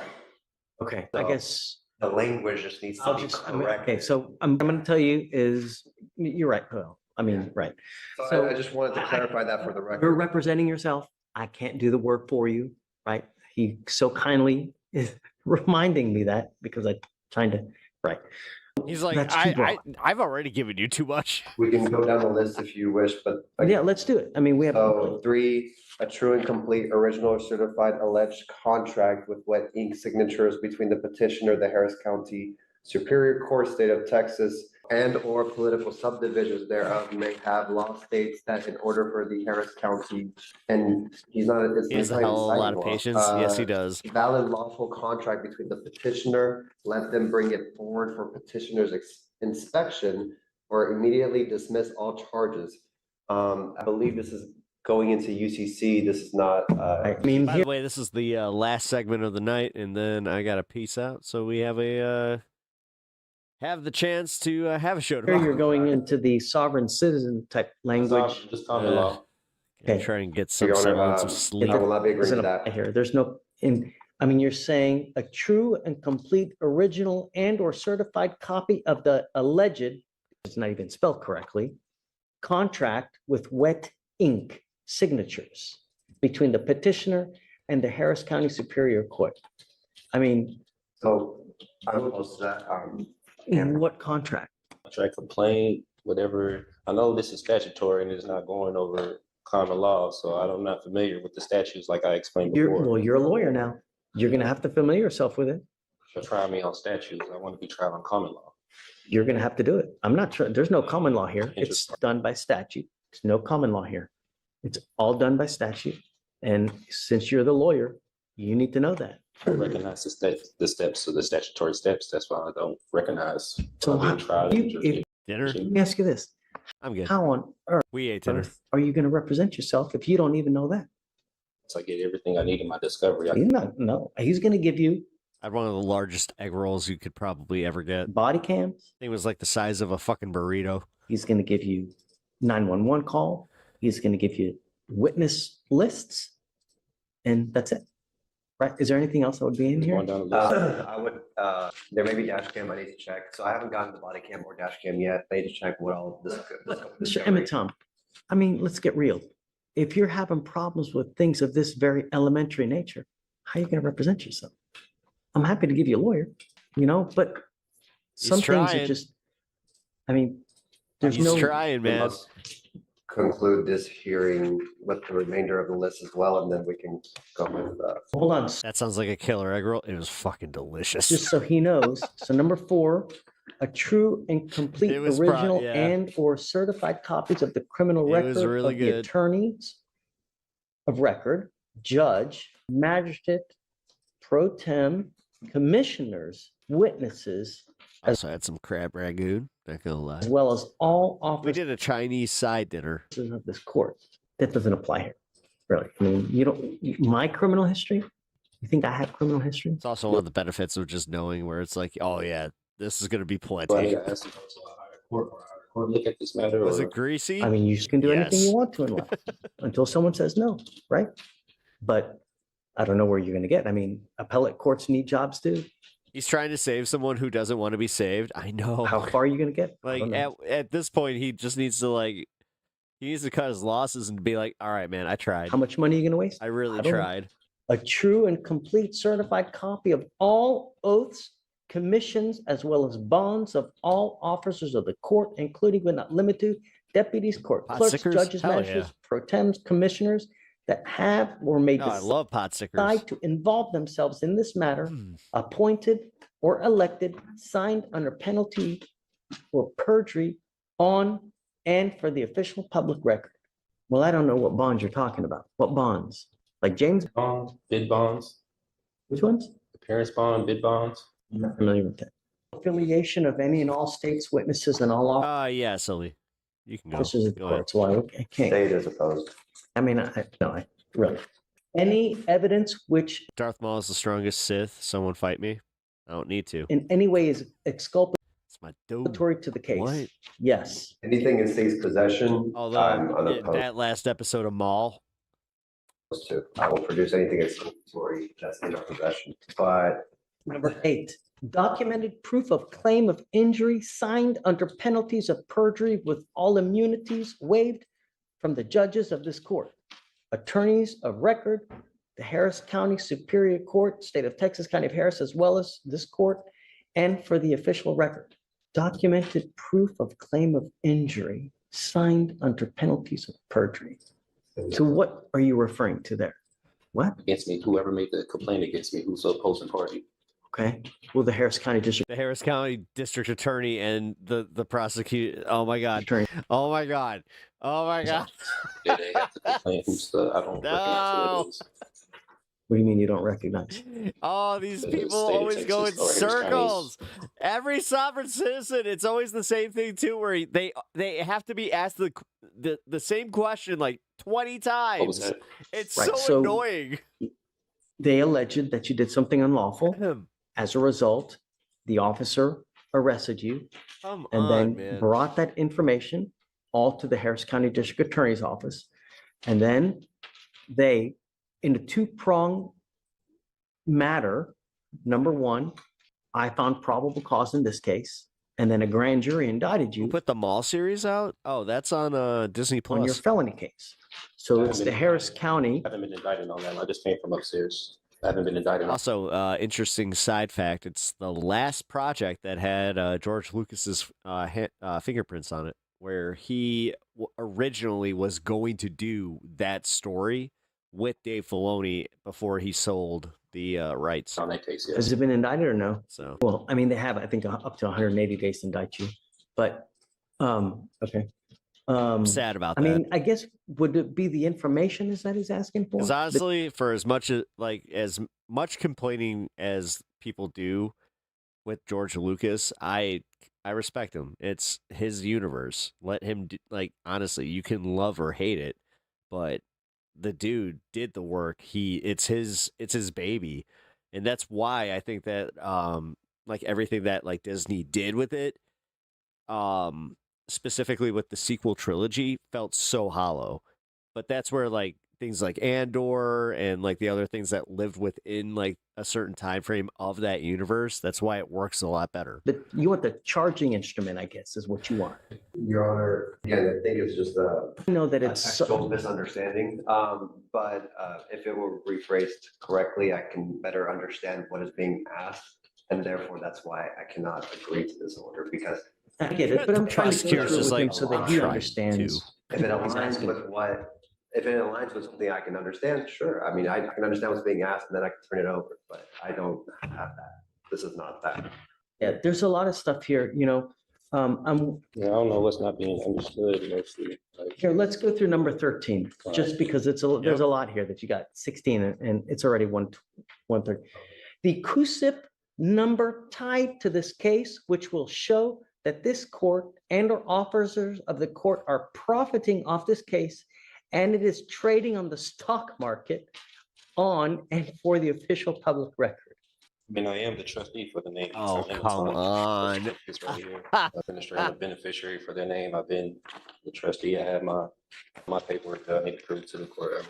Okay, I So, guess The language just needs to I'll be just, correct. okay, so I'm going to tell you is, you're right, Paul. I mean, right. So I just wanted to clarify that for the You're record. representing yourself. I can't do the work for you, right? He so kindly is reminding me that because I'm trying to, right. he's like, That's too broad. I've already given you too much. We can go down the list if you wish, but. Yeah, let's do it. I mean, we have. So 3, a true and complete original or certified alleged contract with wet ink signatures between the petitioner, the Harris County Superior Court, State of Texas, and or political subdivisions thereof may have law states that in order for the Harris County, and he's not. He has a hell of a lot of patience. Yes, he does. Valid lawful contract between the petitioner, let them bring it forward for petitioner's inspection or immediately dismiss all charges. I believe this is going into UCC. This is not. I mean, By the way, this is the last segment of the night, and then I got to peace out. So we have the chance to have a show Here tomorrow. you're going into the sovereign citizen type language. Just common law. Okay. Try and get some Your Honor, semblance of sleep. I will not be agreeing Doesn't to that. apply here. There's no, I mean, you're saying a true and complete original and or certified copy of the alleged, it's not even spelled correctly, contract with wet ink signatures between the petitioner and the Harris County Superior Court. I mean, So I'm opposed to that. what contract? Contract complaint, whatever. I know this is statutory and it's not going over common law, so I'm not familiar with the statutes like I explained before. Well, you're a lawyer now. You're gonna have to familiar yourself with it. But try me on statutes. I want to be tried on common law. You're gonna have to do it. I'm not sure. There's no common law here. It's done by statute. There's no common law here. It's all done by statute. And since you're the lawyer, you need to know that. I recognize the steps of the statutory steps. That's why I don't recognize. So being tried. Dinner? let me ask you this. I'm good. How on earth We ate dinner. are you gonna represent yourself if you don't even know that? So I get everything I need in my discovery. He's not, no, he's gonna give you I had one of the largest egg rolls you could probably ever get. body cams. It was like the size of a fucking burrito. He's gonna give you 911 call. He's gonna give you witness lists. And that's it. Right? Is there anything else that would be in here? I would, there may be dash cam I need to check. So I haven't gotten the body cam or dash cam yet. I need to check what all this. Mr. Emmett Tom, I mean, let's get real. If you're having problems with things of this very elementary nature, how are you going to represent yourself? I'm happy to give you a lawyer, but some things are just, I mean, there's He's no. trying, man. Let's conclude this hearing with the remainder of the list as well, and then we can go with. Hold on. That sounds like a killer egg roll. It was fucking delicious. Just so he knows. So number 4, a true and complete It was original yeah. and or certified copies of the criminal It record was really of the good. attorneys of record, judge, magistrate, pro tem, commissioners, witnesses, I also had some crab ragoon. Not gonna lie. as well as all We officers did a Chinese side dinner. of this court. That doesn't apply here, really. I mean, my criminal history, you think I have criminal history? It's also one of the benefits of just knowing where it's like, oh yeah, this is gonna be Do I need plenty. to ask you to go to a higher court or a higher court look at this matter? Was or- it greasy? I mean, you can do anything Yes. you want to in life until someone says no, right? But I don't know where you're going to get. I mean, appellate courts need jobs too. He's trying to save someone who doesn't want to be saved. I know. How far are you going to get? I Like don't know. at this point, he just needs to cut his losses and be like, all right, man, I tried. How much money are you going to waste? I really I don't know. tried. A true and complete certified copy of all oaths, commissions, as well as bonds of all officers of the court, including but not limited to deputies, court Pot clerks, stickers? judges, Hell yeah. magistrates, pro tems, commissioners that have or may No, I love pot stickers. decide to involve themselves in this matter, Hmm. appointed or elected, signed under penalty for perjury on and for the official public record. Well, I don't know what bonds you're talking about. What bonds? Like James? Bonds, bid bonds, Which ones? appearance bond, bid bonds. I'm not familiar with that. Affiliation of any and all states, witnesses, and all Yeah, Sully. You can go. officers of the Go ahead. courts. Well, I can't. State is opposed. I mean, I really. Any evidence which Darth Maul is the strongest Sith. Someone fight me. I don't need to. in any way is exculpatory It's my dude. to the case. What? Yes. Anything in state's possession, I'm Although unopposed that last episode of Maul, to. I will produce anything exculpatory that's in our possession. But Number 8, documented proof of claim of injury signed under penalties of perjury with all immunities waived from the judges of this court, attorneys of record, the Harris County Superior Court, State of Texas, County of Harris, as well as this court, and for the official record. Documented proof of claim of injury signed under penalties of perjury. So what are you referring to there? What? Against me, whoever made the complaint against me, who's the opposing party. Okay. Well, the Harris County District. the Harris County District Attorney and the prosecutor. Oh my God. Attorney. Oh my God. Oh my God. Yeah, they have to complain who's the, I don't recognize who it is. What do you mean you don't recognize? Oh, these The people state of always go in Texas or Harris circles. Every sovereign citizen, it's always the same thing too, where they have to be asked the same question like 20 What was times. that? It's Right, so so- annoying. They alleged that you did something unlawful. As a result, the officer arrested you Come and on, then man. brought that information all to the Harris County District Attorney's Office. And then they, in a two-pronged matter, number one, I found probable cause in this case, and then a grand jury indicted You you put the Mall series out? Oh, that's on Disney on your Plus. felony case. So I it's haven't the been- Harris County. I haven't been indicted on that. I just came from upstairs. I haven't been indicted on. Also, interesting side fact: it's the last project that had George Lucas's fingerprints on it. where he originally was going to do that story with Dave Filoni before he sold the rights. On that case, Has it been indicted or no? So, well, I mean, they have, I think, up to 180 days to indict you. But, okay. I'm sad about I that. mean, I guess, would it be the information is that he's asking for? Because honestly, for as much complaining as people do with George Lucas, I respect him. It's his universe. Let him honestly, you can love or hate it, but the dude did the work. It's his baby. And that's why I think that everything that Disney did with it, specifically with the sequel trilogy, felt so hollow. But that's where things like Andor and the other things that lived within a certain time frame of that universe, that's why it works a lot better. You want the charging instrument, I guess, is what you want. Your Honor, again, I think it's just I know that it's textual misunderstanding. But if it were rephrased correctly, I can better understand what is being asked, and therefore that's why I cannot agree to this order, because I get it, but I'm trying to go through with him so that he trying understands. if it aligns with something I can understand, sure. I mean, I can understand what's being asked, and then I can turn it over. But I don't have that. This is not that. Yeah, there's a lot of stuff here. I don't know what's not being understood mostly. Here, let's go through number 13, just because there's a lot here that you got 16, and it's already 130. The CUSIP number tied to this case, which will show that this court and/or officers of the court are profiting off this case, and it is trading on the stock market on and for the official public record. I mean, I am the trustee for the name. Oh, come on. It's right here. I've been a straight up beneficiary for their name. I've been the trustee. I have my paperwork that I need to prove to the court.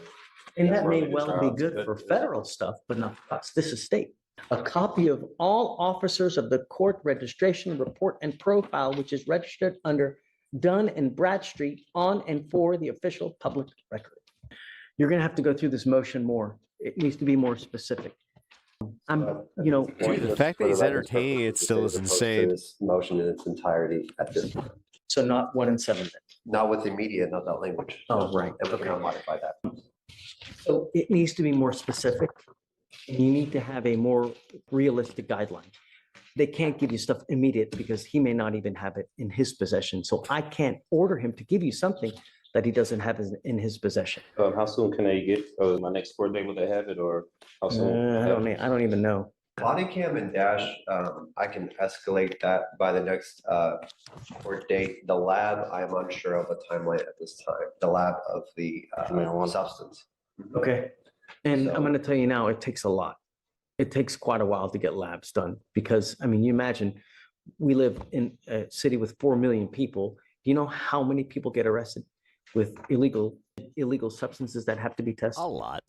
And that may well be good for federal stuff, but not for us. This is state. A copy of all officers of the court registration report and profile, which is registered under Dunn and Bradstreet on and for the official public record. You're going to have to go through this motion more. It needs to be more specific. Dude, the fact that he's entertaining it still is insane. This motion in its entirety at this point. So not 1 and 7 then? Not with the media, not that language. Oh, right. And we cannot modify that. So it needs to be more specific. And you need to have a more realistic guideline. They can't give you stuff immediate because he may not even have it in his possession. So I can't order him to give you something that he doesn't have in his possession. How soon can they get my next court date? Will they have it, or how soon? I don't even know. Body cam and dash, I can escalate that by the next court date. The lab, I'm unsure of a timeline at this time. The lab of the substance. Okay. And I'm going to tell you now, it takes a lot. It takes quite a while to get labs done because, I mean, you imagine we live in a city with 4 million people. Do you know how many people get arrested with illegal substances that have to be tested? A lot.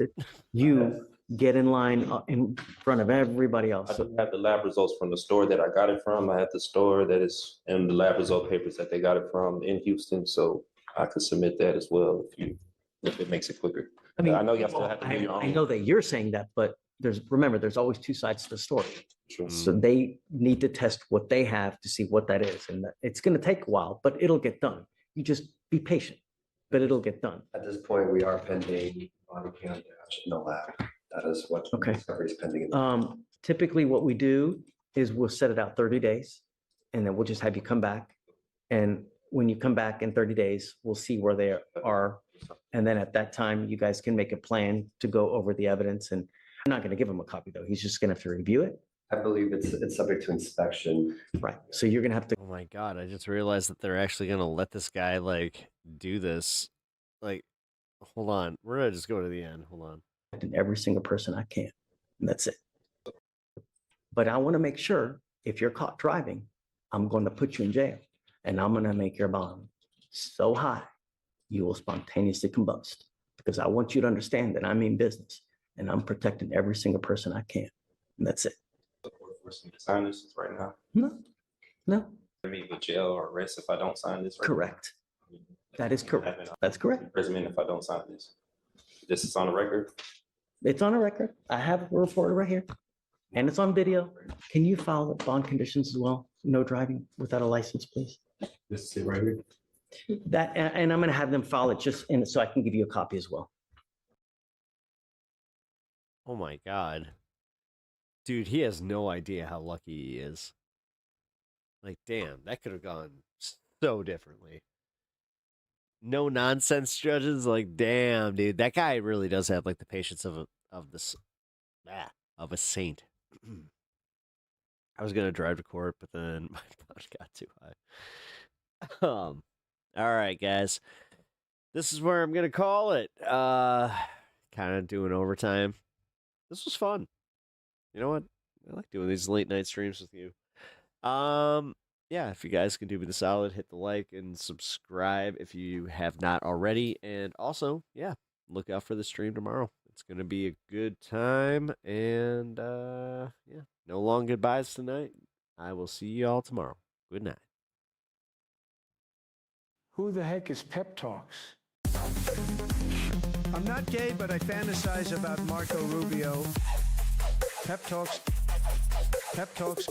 You get in line in front of everybody else. I do have the lab results from the store that I got it from. I have the store that is in the lab result papers that they got it from in Houston. So I could submit that as well if it makes it quicker. I mean, I know you still have to do your own. I know that you're saying that, but there's always two sides to the story. True. So they need to test what they have to see what that is. And it's going to take a while, but it'll get done. You just be patient, but it'll get done. At this point, we are pending body cam dash in the lab. That is what discovery is pending. Typically what we do is we'll set it out 30 days and then we'll just have you come back. And when you come back in 30 days, we'll see where they are. And then at that time, you guys can make a plan to go over the evidence. And I'm not going to give him a copy though. He's just going to have to review it. I believe it's subject to inspection. Right. So you're going to have to. Oh my God. I just realized that they're actually going to let this guy do this. Hold on. We're going to just go to the end. Hold on. Every single person I can. And that's it. But I want to make sure if you're caught driving, I'm going to put you in jail and I'm going to make your bond so high you will spontaneously combust, because I want you to understand that I mean business and I'm protecting every single person I can. And that's it. Sign this right now? No. I mean, with jail or arrest if I don't sign this? Correct. That is correct. That's correct. Imprisonment if I don't sign this. This is on the record? It's on a record. I have a reporter right here and it's on video. Can you file the bond conditions as well? No driving without a license, please. This is it right here. That, and I'm going to have them file it just in, so I can give you a copy as well. Oh my God. Dude, he has no idea how lucky he is. Like, damn, that could have gone so differently. No nonsense judges, like, damn, dude, that guy really does have like the patience of a saint. I was gonna drive to court, but then my punch got too high. All right, guys, this is where I'm gonna call it. Kind of doing overtime. This was fun. You know what? I like doing these late night streams with you. Yeah, if you guys can do me the solid, hit the like and subscribe if you have not already. And also, yeah, look out for the stream tomorrow. It's going to be a good time. And, yeah, no long goodbyes tonight. I will see you all tomorrow. Good night. Who the heck is PepTalks? I'm not gay, but I fantasize about Marco Rubio. PepTalks. PepTalks.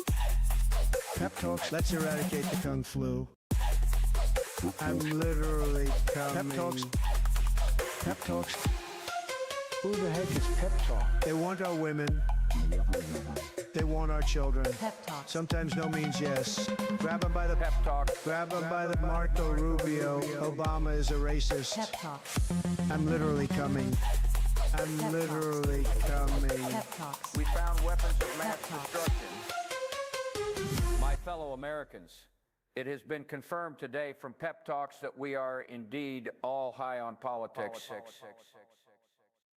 PepTalks. Let's eradicate the Kung Flu. I'm literally coming. PepTalks. PepTalks. Who the heck is PepTalk? They want our women. They want our children. PepTalk. Sometimes no means yes. Grab them by the PepTalk. Grab them by the Marco Rubio. Obama is a racist. PepTalk. I'm literally coming. I'm literally coming. We found weapons of mass destruction. My fellow Americans, it has been confirmed today from PepTalks that we are indeed all high on politics.